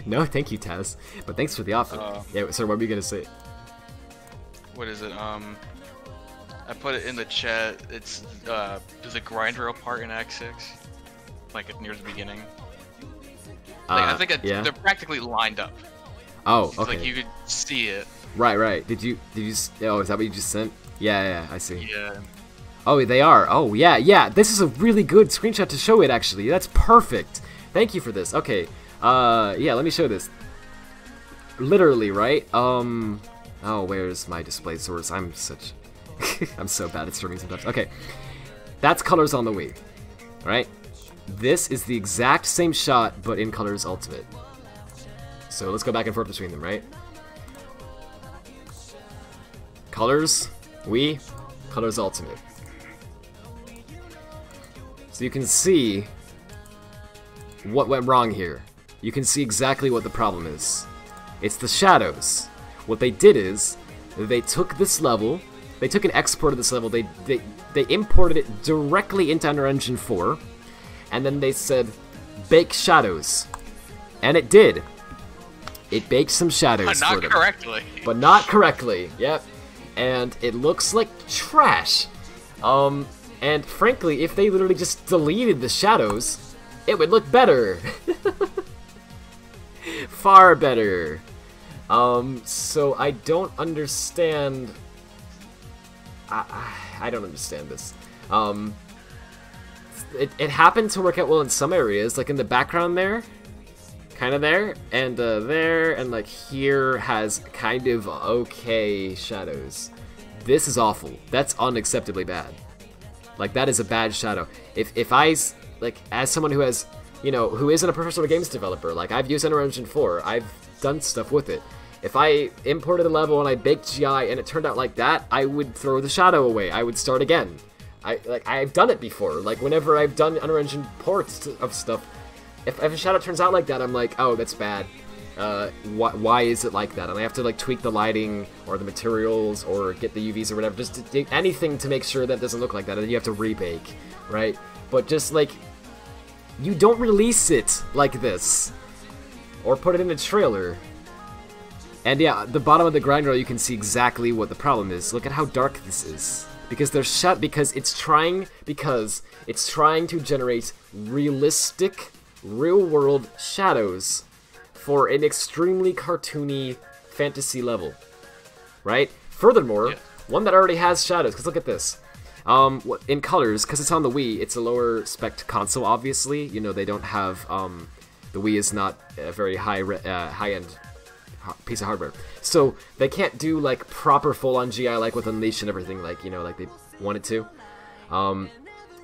No, thank you, Taz. But thanks for the offer. Yeah, so what were you going to say? What is it? I put it in the chat. It's there's a grind rail part in Act 6, like near the beginning. I think they're practically lined up. Oh, it's okay. Like you could see it. Right. Did you? Oh, is that what you just sent? Yeah. I see. Yeah. Oh, they are. Oh, yeah. This is a really good screenshot to show it. Actually, that's perfect. Thank you for this. Okay. Yeah. Let me show this. Literally, right? Oh, where's my display source? I'm so bad at streaming sometimes. Okay, that's Colors on the Wii, right? This is the exact same shot, but in Colors Ultimate. So let's go back and forth between them, right? Colors, Wii, Colors Ultimate. So you can see what went wrong here. You can see exactly what the problem is. It's the shadows. What they did is, they took this level, they took an export of this level, they imported it directly into Unreal Engine 4, and then they said, bake shadows. And it did. It baked some shadows for them. Not correctly. But not correctly, yep. And it looks like trash. And frankly, if they literally just deleted the shadows, it would look better. Far better. So I don't understand. I don't understand this. It happened to work out well in some areas, like in the background there, kind of there, and like here has kind of okay shadows. This is awful. That's unacceptably bad. Like that is a bad shadow. If I like as someone who has who isn't a professional games developer, like I've used Unreal Engine 4, I've done stuff with it. If I imported a level and I baked GI and it turned out like that, I would throw the shadow away. I would start again. I've done it before. Like whenever I've done Unreal Engine ports of stuff, if a shadow turns out like that, I'm like, oh, that's bad. Why is it like that? And I have to like tweak the lighting or the materials or get the UVs or whatever, just to do anything to make sure that doesn't look like that. And then you have to rebake, right? But just like, you don't release it like this or put it in a trailer. And yeah, the bottom of the grind rail, you can see exactly what the problem is. Look at how dark this is. Because they're shut because it's trying to generate realistic, real-world shadows for an extremely cartoony fantasy level. Right? Furthermore, one that already has shadows, because look at this. In Colors, because it's on the Wii, it's a lower spec console, obviously. They don't have, the Wii is not a very high-end piece of hardware. So they can't do like proper full-on GI like with Unleash and everything like they wanted to.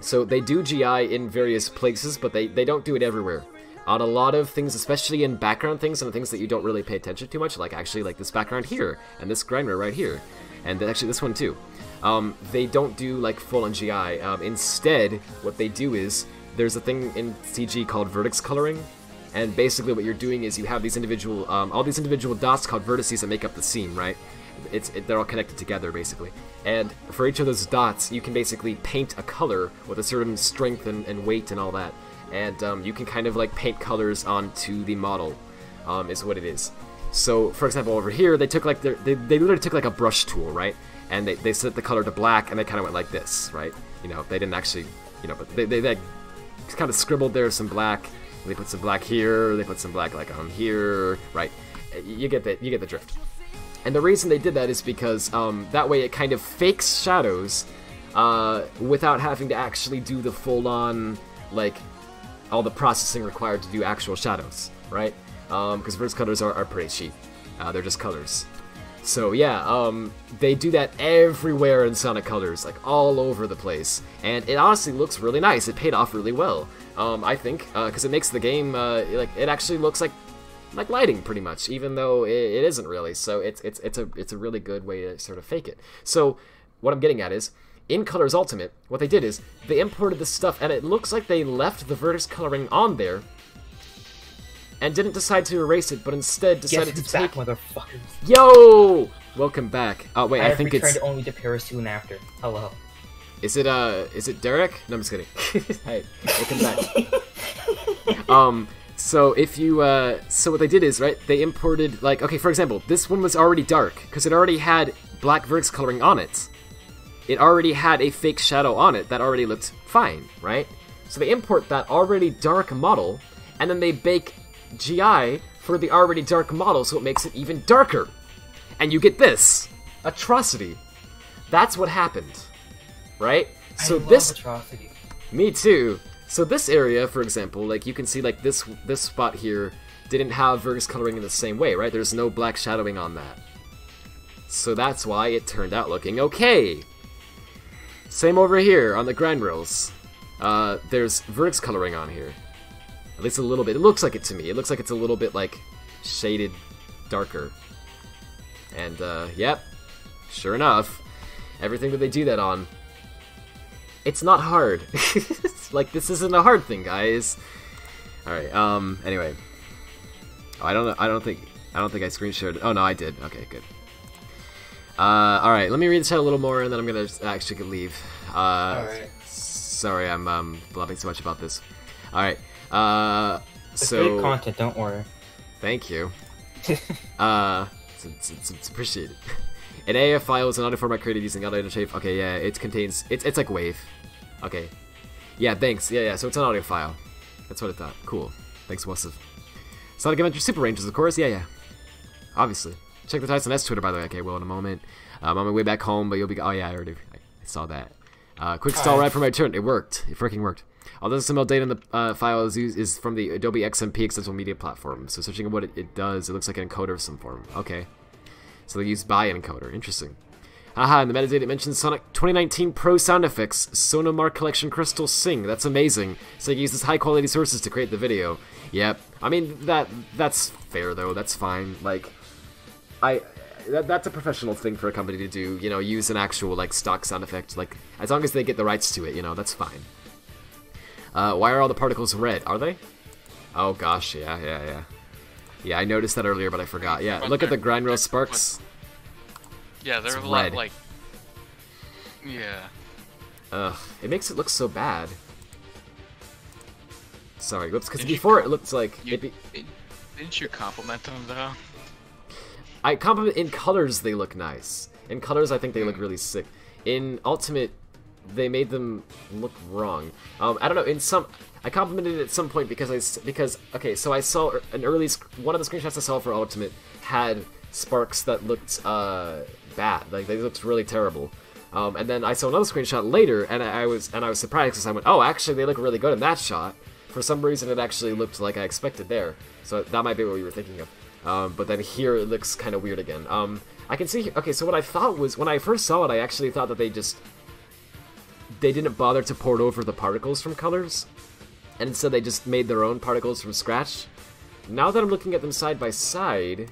So they do GI in various places, but they don't do it everywhere. On a lot of things, especially in background things and things that you don't really pay attention to much, like actually like this background here and this grind rail right here, and actually this one too. They don't do like full-on GI. Instead, what they do is there's a thing in CG called vertex coloring. And basically what you're doing is you have these individual, all these individual dots called vertices that make up the scene, right? They're all connected together, basically. And for each of those dots, you can basically paint a color with a certain strength and weight and all that. And you can kind of like paint colors onto the model, is what it is. So, for example, over here, they took like they literally took like a brush tool, right? And they set the color to black, and they kind of went like this, right? They didn't actually, but they kind of scribbled there some black. They put some black here, they put some black like on here, right? You get the drift. And the reason they did that is because that way it kind of fakes shadows without having to actually do the full-on, like, all the processing required to do actual shadows, right? Because vertex colors are pretty cheap. They're just colors. So yeah, they do that everywhere in Sonic Colors, like all over the place, and it honestly looks really nice. It paid off really well, I think, because it makes the game like it actually looks like lighting pretty much, even though it isn't really. So it's a really good way to sort of fake it. So what I'm getting at is, in Colors Ultimate, what they did is they imported this stuff, and it looks like they left the vertex coloring on there and didn't decide to erase it, but instead decided to take... motherfuckers. Yo! Welcome back. Oh, wait, I think it's... I returned only to Paris soon after. Hello. Is it Derek? No, I'm just kidding. Hey, welcome back. So if you, so what they did is, right, they imported, like, okay, for example, this one was already dark, because it already had black vertex coloring on it. It already had a fake shadow on it that already looked fine, right? So they import that already dark model, and then they bake GI for the already dark model, so it makes it even darker. And you get this atrocity. That's what happened, right? So I love this atrocity. Me too. So this area, for example, like you can see, like this spot here didn't have vertex coloring in the same way, right? There's no black shadowing on that. So that's why it turned out looking okay. Same over here on the grind rails. There's vertex coloring on here. At least a little bit. It looks like it to me. It looks like it's a little bit, like, shaded darker. And, yep. Sure enough, everything that they do that on, it's not hard. Like, this isn't a hard thing, guys. Alright, anyway. Oh, I don't think I screen-shared. Oh, no, I did. Okay, good. Alright, let me read the chat a little more, and then I'm gonna actually leave. Alright. Sorry, I'm blabbing so much about this. Alright. It's good content, don't worry. Thank you. It's appreciated. An AF file is an audio format created using audio shape. Okay, yeah, it contains it's like WAV. Okay. Yeah, thanks. Yeah, so it's an audio file. That's what I thought. Cool. Thanks, Wasif. Sonic Adventure Super Rangers, of course. Yeah. Obviously. Check the Tyson S Twitter, by the way. Okay, well, in a moment. I'm on my way back home, but you'll be. Oh yeah, I saw that. Quick stall right for my turn. It worked. It freaking worked. All the XML data in the file is from the Adobe XMP Extensible Media Platform. So searching what it does, it looks like an encoder of some form. Okay. So they use by an encoder. Interesting. Haha, and the metadata it mentions Sonic 2019 Pro sound effects, Sonomar Collection Crystal Sing. That's amazing. So it uses high quality sources to create the video. Yep. I mean, that's fair though. That's fine. Like, that's a professional thing for a company to do, you know, use an actual, like, stock sound effect, like, as long as they get the rights to it, you know, that's fine. Why are all the particles red? Are they? Oh, gosh, yeah. Yeah, I noticed that earlier, but I forgot. Yeah, look at the grind rail sparks. Yeah, they're a lot, like... Yeah. Ugh, it makes it look so bad. Sorry, whoops, because before it looked like... Didn't you compliment them, though? I compliment in colors they look nice. In colors I think they look really sick. In Ultimate they made them look wrong. I don't know, I complimented it at some point because okay, so I saw one of the screenshots I saw for Ultimate had sparks that looked bad. Like they looked really terrible. And then I saw another screenshot later and I was surprised because I went, "Oh, actually they look really good in that shot." For some reason it actually looked like I expected there. So that might be what you were thinking of. But then here it looks kind of weird again. I can see, okay, so what I thought was, when I first saw it, I actually thought that they didn't bother to port over the particles from colors, and instead they just made their own particles from scratch. Now that I'm looking at them side by side,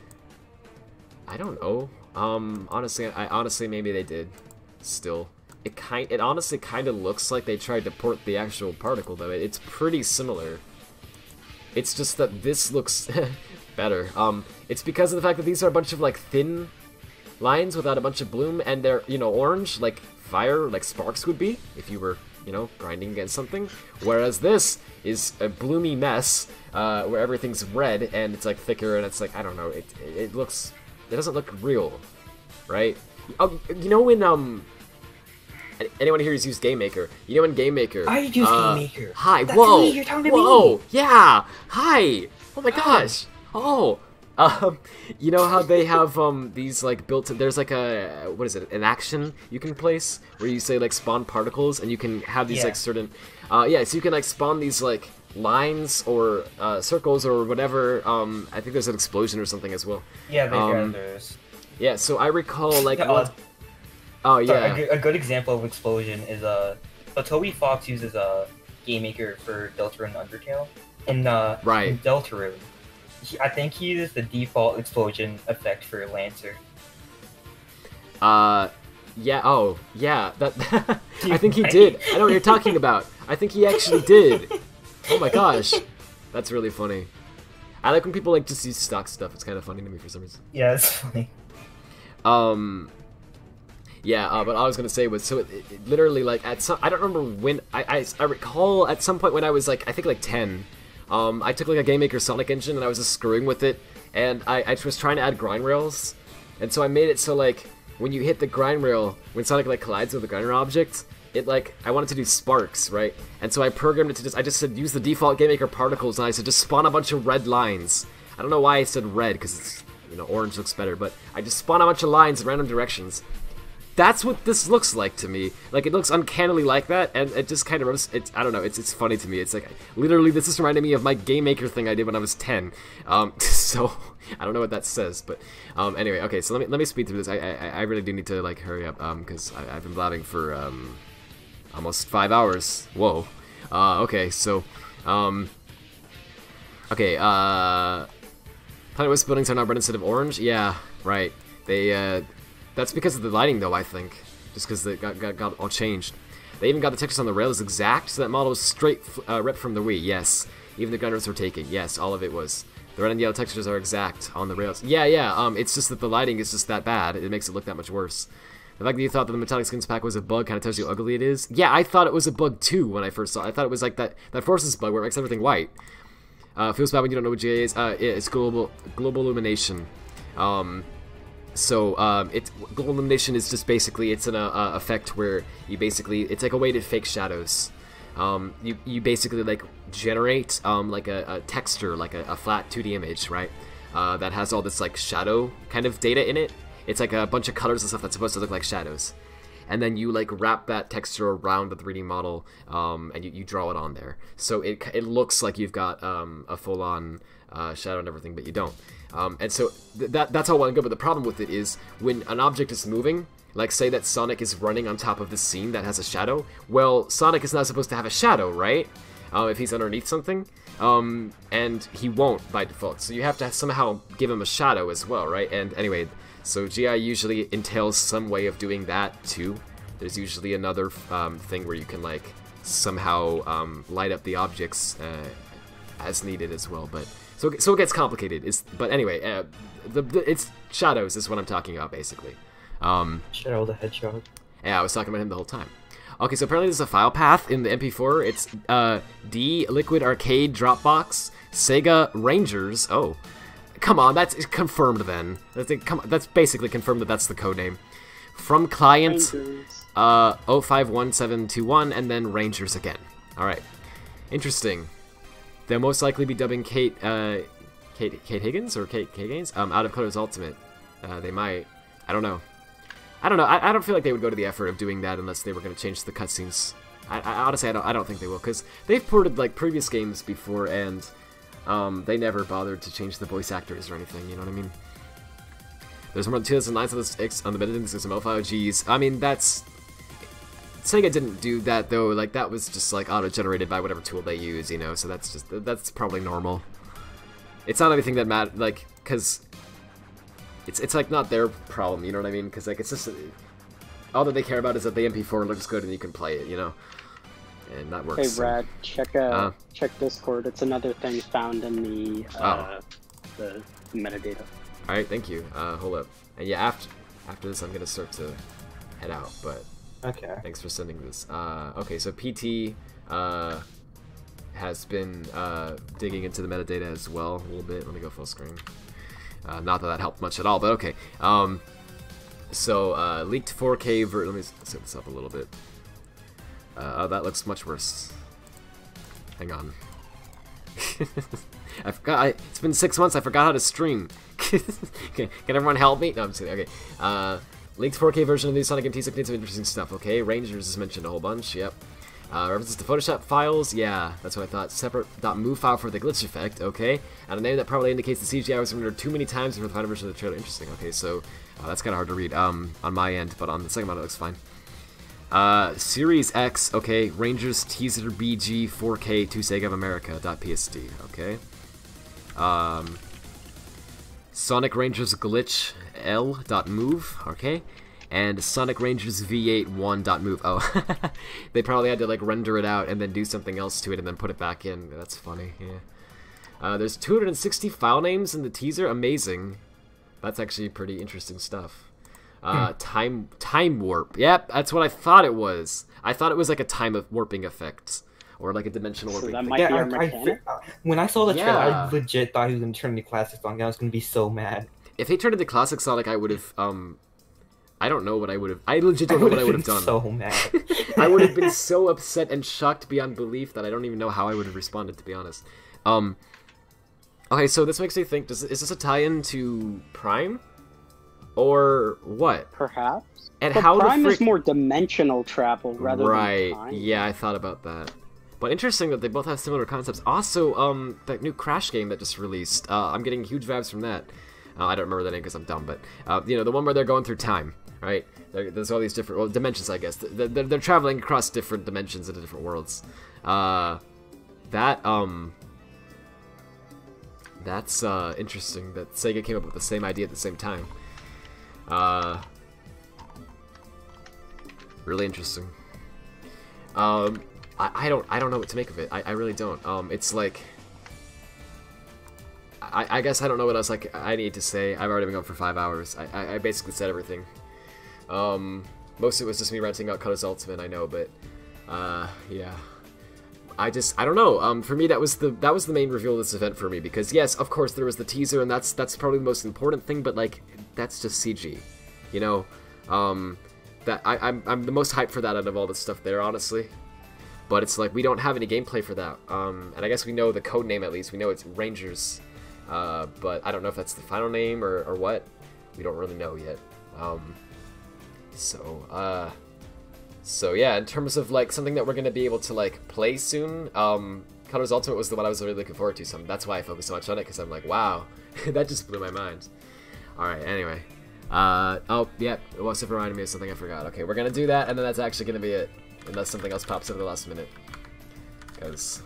I don't know. Honestly, maybe they did. Still, it honestly kind of looks like they tried to port the actual particle, though. It's pretty similar. It's just that this looks better. It's because of the fact that these are a bunch of, like, thin lines without a bunch of bloom, and they're, you know, orange, like fire, like sparks would be, if you were, you know, grinding against something. Whereas this is a bloomy mess, where everything's red, and it's, like, thicker, and it's, like, I don't know, it doesn't look real, right? Oh, you know when, anyone here who's used Game Maker, you know in Game Maker... I use Game Maker! Hi, That's whoa! Me, you're talking to whoa! Me. Yeah! Hi! Oh my gosh! Oh! You know how they have, these, like, built-in... There's, like, what is it? An action you can place, where you say, like, spawn particles, and you can have these, like, certain... yeah, so you can, like, spawn these, like, lines, or, circles, or whatever. I think there's an explosion or something as well. Yeah, there's. Yeah, so I recall, like, Yeah, what... Oh, yeah. Sorry, a good example of explosion is, so Toby Fox uses a Game Maker for Deltarune and Undertale. In Deltarune, I think he uses the default explosion effect for Lancer. Yeah, oh, yeah, that... I think he did. I know what you're talking about. I think he actually did. Oh my gosh. That's really funny. I like when people, like, just use stock stuff. It's kind of funny to me for some reason. Yeah, it's funny. Yeah, but all I was gonna say was, so it literally, like, at some, I don't remember when, I recall at some point when I was, like, I think, like, 10, I took, like, a Game Maker Sonic engine, and I was just screwing with it, and I was trying to add grind rails, and so I made it so, like, when you hit the grind rail, when Sonic, like, collides with the grind rail object, it, like, I wanted to do sparks, right? And so I programmed it to just, I just said, use the default Game Maker particles, and I said, just spawn a bunch of red lines. I don't know why I said red, because it's, you know, orange looks better, but I just spawn a bunch of lines in random directions. That's what this looks like to me. Like, it looks uncannily like that, and it just kind of, it's, I don't know, it's funny to me. It's like, literally, this is reminding me of my Game Maker thing I did when I was 10. So, I don't know what that says, but, anyway, okay, so let me speed through this. I really do need to, like, hurry up, because I've been blabbing for, almost 5 hours. Whoa. Okay, so, okay, Planet Wisp buildings are now red instead of orange? Yeah, right. They, that's because of the lighting, though, I think. Just because they got all changed. They even got the textures on the rails exact, so that model was straight ripped from the Wii, yes. Even the gun rails were taken, yes, all of it was. The red and yellow textures are exact on the rails. Yeah, it's just that the lighting is just that bad. It makes it look that much worse. The fact that you thought that the metallic skins pack was a bug kind of tells you how ugly it is. Yeah, I thought it was a bug, too, when I first saw it. I thought it was like that Forces bug where it makes everything white. Feels bad when you don't know what GA is. It's global illumination. Global illumination is just basically, it's an effect where you basically, it's like a way to fake shadows. You basically, like, generate, like a texture, like a flat 2D image, right? That has all this, like, shadow kind of data in it. It's like a bunch of colors and stuff that's supposed to look like shadows. And then you, like, wrap that texture around the 3D model, and you draw it on there. So it looks like you've got a full-on shadow and everything, but you don't. And so that's all well and good, but the problem with it is when an object is moving, like say that Sonic is running on top of this scene that has a shadow, well, Sonic is not supposed to have a shadow, right? If he's underneath something, and he won't by default. So you have to somehow give him a shadow as well, right? And anyway, so GI usually entails some way of doing that too. There's usually another thing where you can, like, somehow light up the objects as needed as well, but so it gets complicated. But anyway, it's shadows is what I'm talking about basically. Shadow the Hedgehog. Yeah, I was talking about him the whole time. Okay, so apparently there's a file path in the MP4. It's D Liquid Arcade Dropbox Sega Rangers. Oh, come on, that's confirmed then. That's basically confirmed that that's the code name. From client 051721 and then Rangers again. All right, interesting. They'll most likely be dubbing Kate Higgins or Kate Gaines out of Colors Ultimate. They might. I don't know. I don't feel like they would go to the effort of doing that unless they were going to change the cutscenes. Honestly, I don't think they will, because they've ported, like, previous games before, and they never bothered to change the voice actors or anything. You know what I mean? There's more than 2009 on the metadata. There's some file. Geez, I mean that's. Sega didn't do that though. Like that was just like auto-generated by whatever tool they use, you know. So that's probably normal. It's not anything that matters, like, because it's like not their problem, you know what I mean? Because like it's just all that they care about is that the MP4 looks good and you can play it, you know. And that works. Hey Brad, check Discord. It's another thing found in the metadata. All right, thank you. Hold up. And yeah, after this, I'm gonna start to head out, but. Okay. Thanks for sending this. Okay, so PT has been digging into the metadata as well a little bit. Let me go full screen. Not that helped much at all, but okay. So leaked 4K let me set this up a little bit. Oh, that looks much worse. Hang on. I forgot. It's been 6 months. I forgot how to stream. Okay, can everyone help me? No, I'm just kidding. Okay. Leaked 4K version of the new Sonic MT contains some interesting stuff, okay? Rangers is mentioned a whole bunch, yep. References to Photoshop files, yeah, that's what I thought. Separate .move file for the glitch effect, okay. And a name that probably indicates the CGI was rendered too many times for the final version of the trailer. Interesting, okay, so that's kind of hard to read on my end, but on the second one it looks fine. Series X, okay, Rangers Teaser BG 4K to Sega of America .psd, okay. Sonic Rangers Glitch L.move, okay. And Sonic Rangers V8 1.move. Oh, they probably had to like render it out and then do something else to it and then put it back in. That's funny, yeah. There's 260 file names in the teaser. Amazing. That's actually pretty interesting stuff. Time warp. Yep, that's what I thought it was. I thought it was like a time warping effect. Or like a dimensional warping that might be our mechanic? When I saw the trailer, I legit thought he was going to turn into Classic Sonic. I was going to be so mad. If he turned into Classic Sonic, I would have, I don't know what I would have. I legit don't know what I would have done. So mad. I would have been so upset and shocked beyond belief that I don't even know how I would have responded, to be honest. Okay, so this makes me think: is this a tie-in to Prime, or what? Perhaps. And but how Prime is more dimensional travel rather than time. Yeah, I thought about that. But interesting that they both have similar concepts. Also, that new Crash game that just released. I'm getting huge vibes from that. I don't remember the name because I'm dumb, but you know, the one where they're going through time. Right? There's all these different dimensions, I guess. They're traveling across different dimensions into different worlds. That's interesting that Sega came up with the same idea at the same time. Really interesting. I don't know what to make of it. I really don't. It's like I guess I don't know what else I need to say. I've already been going for 5 hours. I basically said everything. Most of it was just me ranting out Colors Ultimate, I know, but yeah. I don't know. For me, that was the main reveal of this event for me, because yes, of course there was the teaser, and that's probably the most important thing, but like that's just CG, you know. That I'm the most hyped for that out of all the stuff there, honestly. But it's like we don't have any gameplay for that. And I guess we know the code name at least. We know it's Rangers, but I don't know if that's the final name or what. We don't really know yet. So yeah, in terms of like something that we're gonna be able to like play soon, Colors Ultimate was the one I was really looking forward to. So that's why I focused so much on it, because I'm like, wow, that just blew my mind. All right, anyway. Oh yeah, it was reminding me of something I forgot. Okay, we're gonna do that, and then that's actually gonna be it, unless something else pops up at the last minute. Because,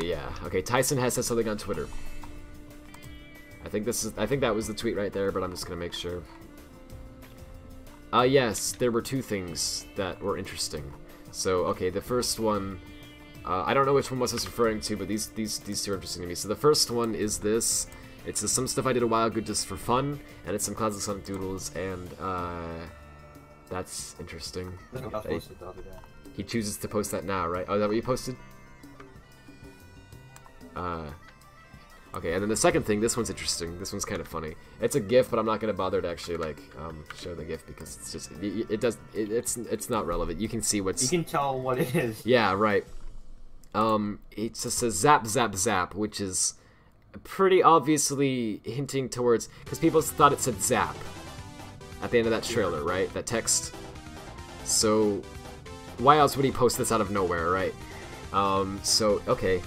yeah. Okay, Tyson has said something on Twitter. I think that was the tweet right there, but I'm just gonna make sure. Yes, there were two things that were interesting. So, okay, the first one, I don't know which one was this referring to, but these two are interesting to me. So the first one is this. It's some stuff I did a while ago just for fun, and it's some Classic Sonic doodles, and that's interesting. He chooses to post that now, right? Oh, is that what you posted? Okay, and then the second thing, this one's interesting. This one's kind of funny. It's a GIF, but I'm not gonna bother to actually like show the GIF because it's just it's not relevant. You can see what's. You can tell what it is. Yeah, right. It just says zap zap zap, which is pretty obviously hinting towards, because people thought it said zap at the end of that trailer, right? That text. So why else would he post this out of nowhere, right? So okay.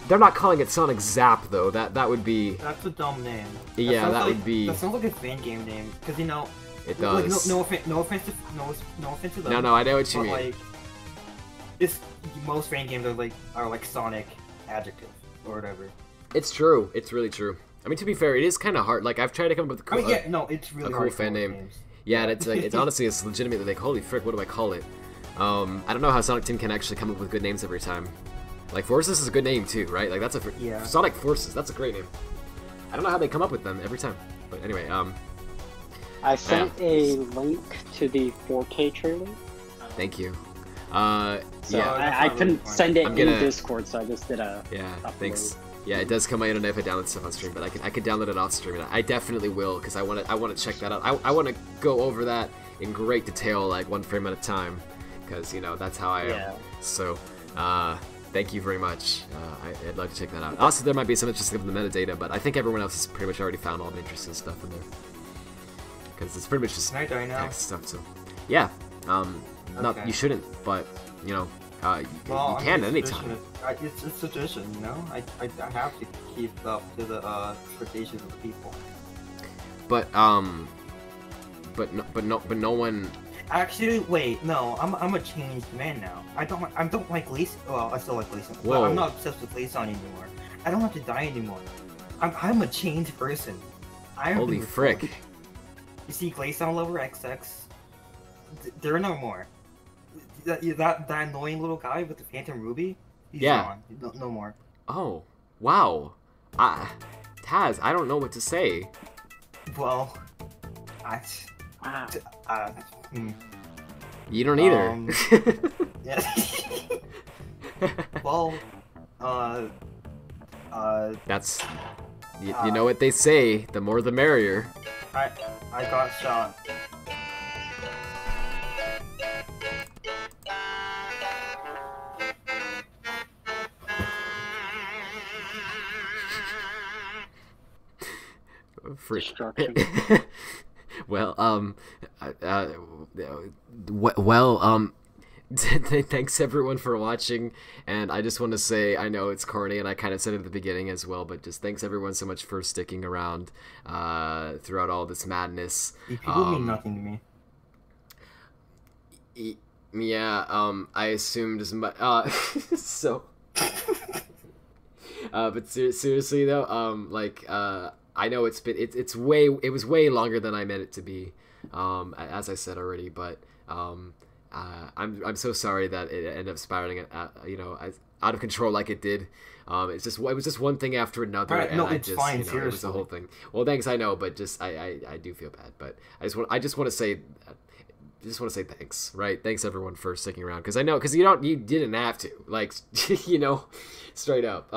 They're not calling it Sonic Zap though. That would be. That's a dumb name. Yeah, that would be. That sounds like a fan game name, because you know. It does. Like, no offense to them. No, I know what you mean. Like, most fan games are like Sonic adjective or whatever. It's true. It's really true. I mean, to be fair, it is kind of hard. Like I've tried to come up with a cool, it's really a cool fan name. Games. Yeah, and it's like it's honestly it's legitimately like holy frick, what do I call it? I don't know how Sonic Team can actually come up with good names every time. Like Forces is a good name too, right? Like that's Sonic Forces. That's a great name. I don't know how they come up with them every time, but anyway. I sent a link to the 4K trailer. Thank you. So yeah, I couldn't send it in Discord, so I just did a. Yeah, upload. Thanks. Yeah, it does come my internet if I download stuff on stream, but I could download it off stream. And I definitely will, because I want to check that out. I want to go over that in great detail, like one frame at a time, because you know that's how I am. So. Thank you very much. I'd like to check that out. Also, there might be some interesting in the metadata, but I think everyone else has pretty much already found all the interesting stuff in there. Because it's pretty much just text stuff, so... Yeah. not you shouldn't, but you know, you can at any time. It's tradition, you know. I have to keep up to the expectations of the people. But no one. Actually, wait, no. I'm a changed man now. I don't like Layson. Well, I still like Layson, but I'm not obsessed with Layson anymore. I don't have to die anymore. I'm a changed person. Holy frick! You see, Layson level XX. There are no more. That annoying little guy with the Phantom Ruby. He's gone. No more. Oh, wow. Taz, I don't know what to say. Well, You don't either. Yeah. Well, that's you know what they say, the more the merrier. I got shot. Well, thanks everyone for watching, and I just want to say, I know it's corny, and I kind of said it at the beginning as well, but just thanks everyone so much for sticking around throughout all this madness. People mean nothing to me. Yeah, I assumed as much. So, but seriously though, I know it was way longer than I meant it to be, as I said already, but I'm so sorry that it ended up spiraling out of control like it did. It was just one thing after another, right, and no, it's fine, it was the whole thing. Well, thanks, I know, but just I do feel bad, but I just want to say thanks, right? Thanks everyone for sticking around, because I know, because you didn't have to, like, straight up.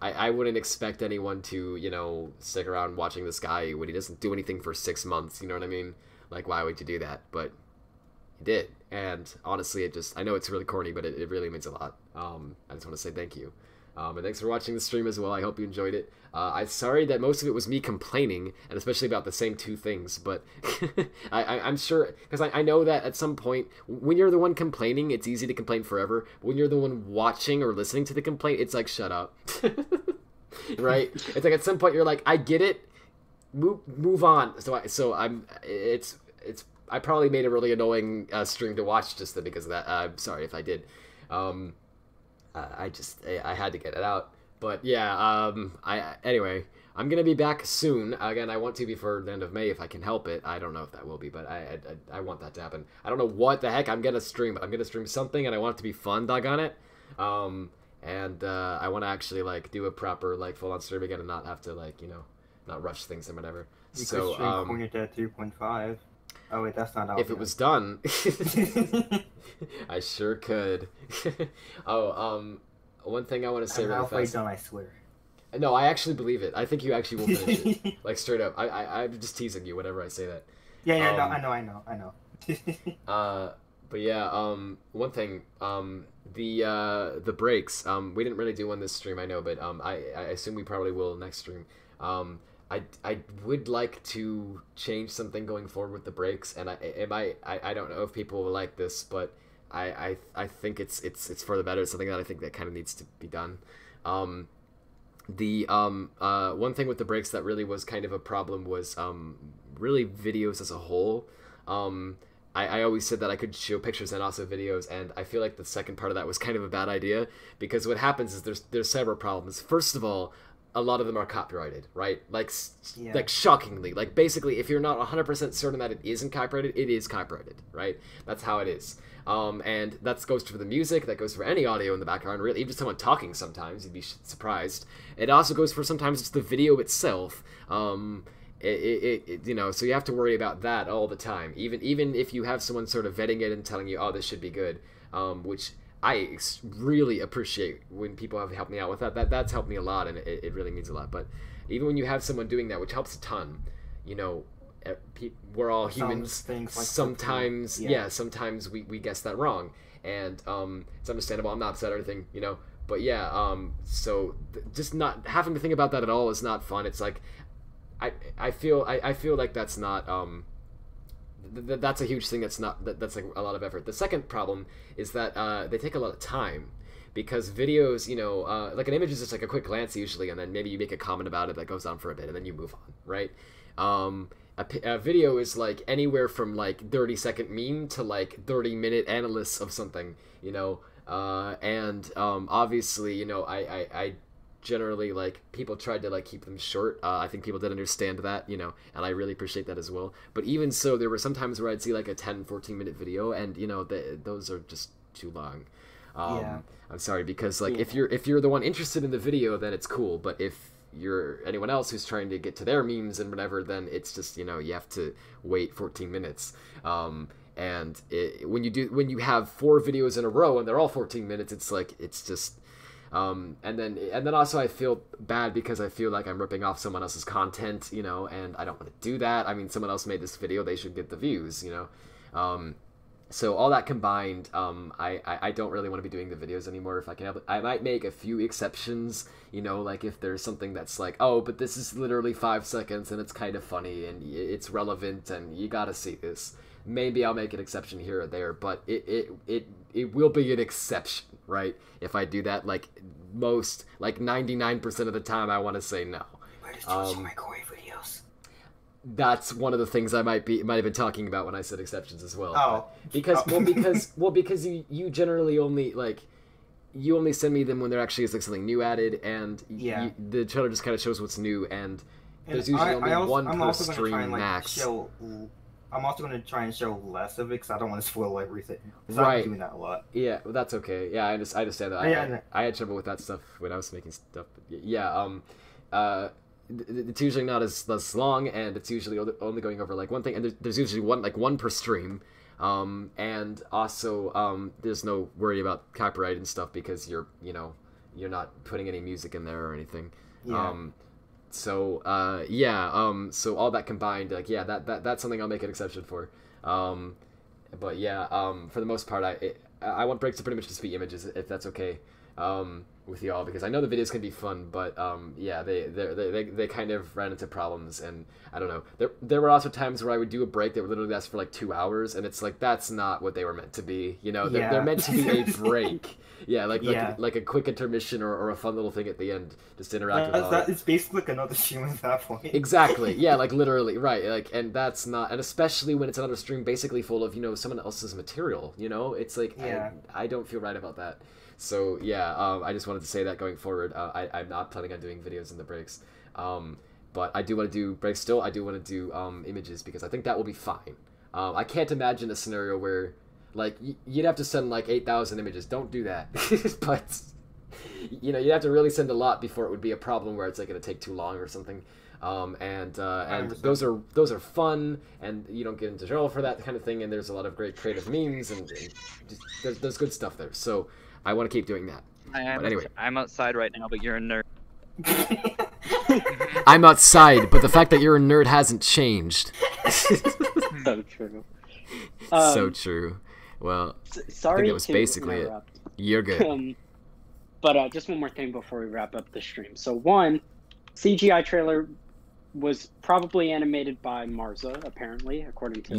I wouldn't expect anyone to, stick around watching this guy when he doesn't do anything for 6 months, you know what I mean? Like, why would you do that? But he did, and honestly, I know it's really corny, but it really means a lot. I just want to say thank you. And thanks for watching the stream as well. I hope you enjoyed it. I'm sorry that most of it was me complaining, and especially about the same two things, but I'm sure, because I know that at some point, when you're the one complaining, it's easy to complain forever. When you're the one watching or listening to the complaint, it's like, shut up. Right? It's like at some point you're like, I get it, move on. I probably made a really annoying stream to watch just because of that. I'm sorry if I did. I had to get it out. But yeah, anyway, I'm gonna be back soon. Again, I want to before the end of May if I can help it. I don't know if that will be, but I want that to happen. I don't know what the heck I'm gonna stream, but I'm gonna stream something, and I want it to be fun, doggone it. And I want to actually do a proper full-on stream again and not have to not rush things and whatever. You could stream Pointed at 3.5. Oh wait, that's not out. If it was done, I sure could. One thing I want to say I'm really halfway fast. done, I swear. No, I actually believe it. I think you actually will finish it. Straight up. I'm just teasing you whenever I say that. Yeah, no, I know. But yeah, one thing, the breaks, we didn't really do one this stream, I know, but I assume we probably will next stream. I would like to change something going forward with the breaks, and I don't know if people will like this, but I think it's for the better. It's something that I think that kind of needs to be done. The one thing with the breaks that really was kind of a problem was really videos as a whole. I always said that I could show pictures and also videos, and I feel like the second part of that was kind of a bad idea, because what happens is there's several problems. First of all, a lot of them are copyrighted, right? Like shockingly. Like, basically, if you're not 100% certain that it isn't copyrighted, it is copyrighted, right? That's how it is. And that goes for the music, that goes for any audio in the background, really, even someone talking sometimes, you'd be surprised. It also goes for sometimes just the video itself. So you have to worry about that all the time, even if you have someone sort of vetting it and telling you, oh, this should be good, which I really appreciate when people have helped me out with that. That's helped me a lot, and it really means a lot. But even when you have someone doing that, which helps a ton, we're all humans. Sometimes, sometimes we guess that wrong, and it's understandable. I'm not upset or anything, But yeah, so just not having to think about that at all is not fun. It's like I feel like that's not that's a huge thing. That's like a lot of effort. The second problem is that they take a lot of time. Because videos, you know, like an image is just like a quick glance usually, and then maybe you make a comment about it that goes on for a bit, and then you move on, right? A video is like anywhere from like 30-second meme to like 30-minute analysis of something, you know, and obviously, you know, I generally, like, people tried to like keep them short. I think people did understand that, you know, and I really appreciate that as well. But even so, there were some times where I'd see like a 10-14-minute video, and you know, those are just too long. Yeah. I'm sorry, because like if you're the one interested in the video, then it's cool. But if you're anyone else who's trying to get to their memes and whatever, then it's just, you know, you have to wait 14 minutes. And when you have 4 videos in a row and they're all 14 minutes, it's like it's just. And then also I feel bad because I feel like I'm ripping off someone else's content, you know, and I don't want to do that. I mean, someone else made this video; they should get the views, you know. So all that combined, I don't really want to be doing the videos anymore if I can help it. I might make a few exceptions, you know, like if there's something that's like, oh, but this is literally 5 seconds and it's kind of funny and it's relevant and you gotta see this. Maybe I'll make an exception here or there, but it will be an exception, right? If I do that, like 99% of the time, I want to say no. Where does microwave videos? That's one of the things I might have been talking about when I said exceptions as well. Oh, because you generally only you only send me them when there actually is like something new added, and the trailer just kind of shows what's new, and there's usually only one per stream max. I'm also going to try and show less of it because I don't want to spoil everything. So Right. I'm doing that a lot. Yeah, well, that's okay. Yeah, I understand that. I had trouble with that stuff when I was making stuff. But yeah, it's usually not as long, and it's usually only going over like one thing, and there's usually one per stream. And also, there's no worry about copyright and stuff because you're not putting any music in there or anything. Yeah. So all that combined, like, yeah, that's something I'll make an exception for. But yeah, for the most part, I want breaks to pretty much just be images, if that's okay, with y'all, because I know the videos can be fun, but yeah, they kind of ran into problems, and I don't know. There were also times where I would do a break that would literally last for like 2 hours, and it's like that's not what they were meant to be. You know, they're meant to be a break. Yeah, like a quick intermission or a fun little thing at the end, just to interact with all. It's basically like another stream at that point. Exactly. Yeah, like literally, right? Like, and that's not, and especially when it's another stream basically full of someone else's material. You know, it's like I don't feel right about that. So yeah, I just wanted to say that going forward, I'm not planning on doing videos in the breaks, but I do want to do breaks still. I do want to do images because I think that will be fine. I can't imagine a scenario where like you'd have to send like 8,000 images. Don't do that. But you'd have to really send a lot before it would be a problem where it's like going to take too long or something. And those are fun, and you don't get into trouble for that kind of thing. And there's a lot of great creative memes, and just, there's good stuff there. So I want to keep doing that. But anyway, I'm outside right now, but you're a nerd. I'm outside, but the fact that you're a nerd hasn't changed. So true. So true. Well, sorry, I think that was basically it. You're good. But just one more thing before we wrap up the stream. So one, CGI trailer was probably animated by Marza, apparently, according to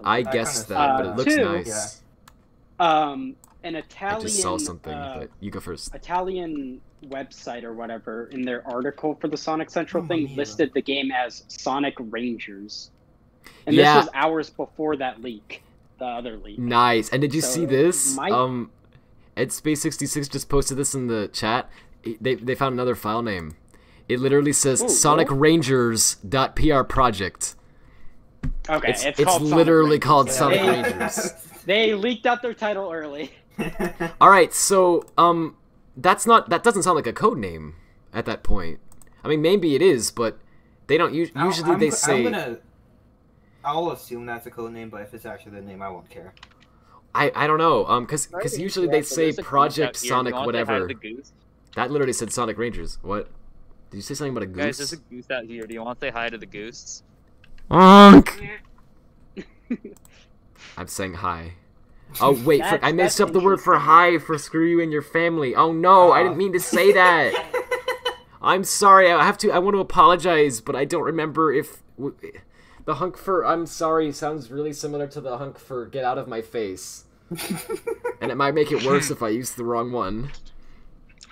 I guessed that, but it looks nice. An Italian. I just saw something, but you go first. Italian website or whatever in their article for the Sonic Central thing listed the game as Sonic Rangers, and this was hours before that leak, the other leak. Nice. And did you see this? Ed Space 66 just posted this in the chat. They found another file name. It literally says SonicRangers.pr project. Okay, it's literally called Sonic Rangers. They leaked out their title early. All right, so that doesn't sound like a code name at that point. I mean, maybe it is, but they don't usually they say. I'll assume that's a code name, but if it's actually the name, I won't care. I don't know, because usually they say Project Sonic whatever. That literally said Sonic Rangers. What? Did you say something about a goose? Guys, there's a goose out here. Do you want to say hi to the goose? Honk! I'm saying hi. Oh wait, I messed up the word for hi for screw you and your family. Oh no, I didn't mean to say that. I'm sorry. I want to apologize, but I don't remember if The hunk for I'm sorry sounds really similar to the hunk for get out of my face. And it might make it worse if I use the wrong one.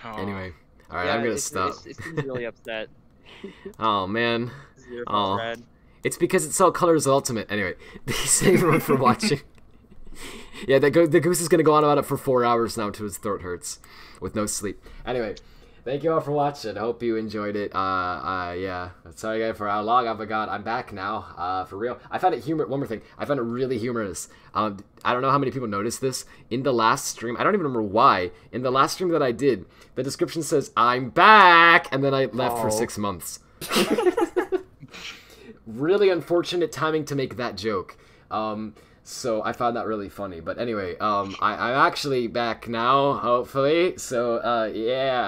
Oh. Anyway, all right, I'm gonna stop. It's really upset. Oh man. Oh. It's because it's Cell Colors Ultimate. Anyway, thanks everyone for watching. Yeah, the goose is gonna go on about it for 4 hours now till his throat hurts, with no sleep. Anyway, thank you all for watching. I hope you enjoyed it. Yeah. Sorry guys for how long I forgot. I'm back now. For real. I found it one more thing. I found it really humorous. I don't know how many people noticed this. In the last stream, I don't even remember why. In the last stream that I did, the description says, "I'm back," and then I left for 6 months. Really unfortunate timing to make that joke. So I found that really funny. But anyway, I'm actually back now, hopefully. So, yeah.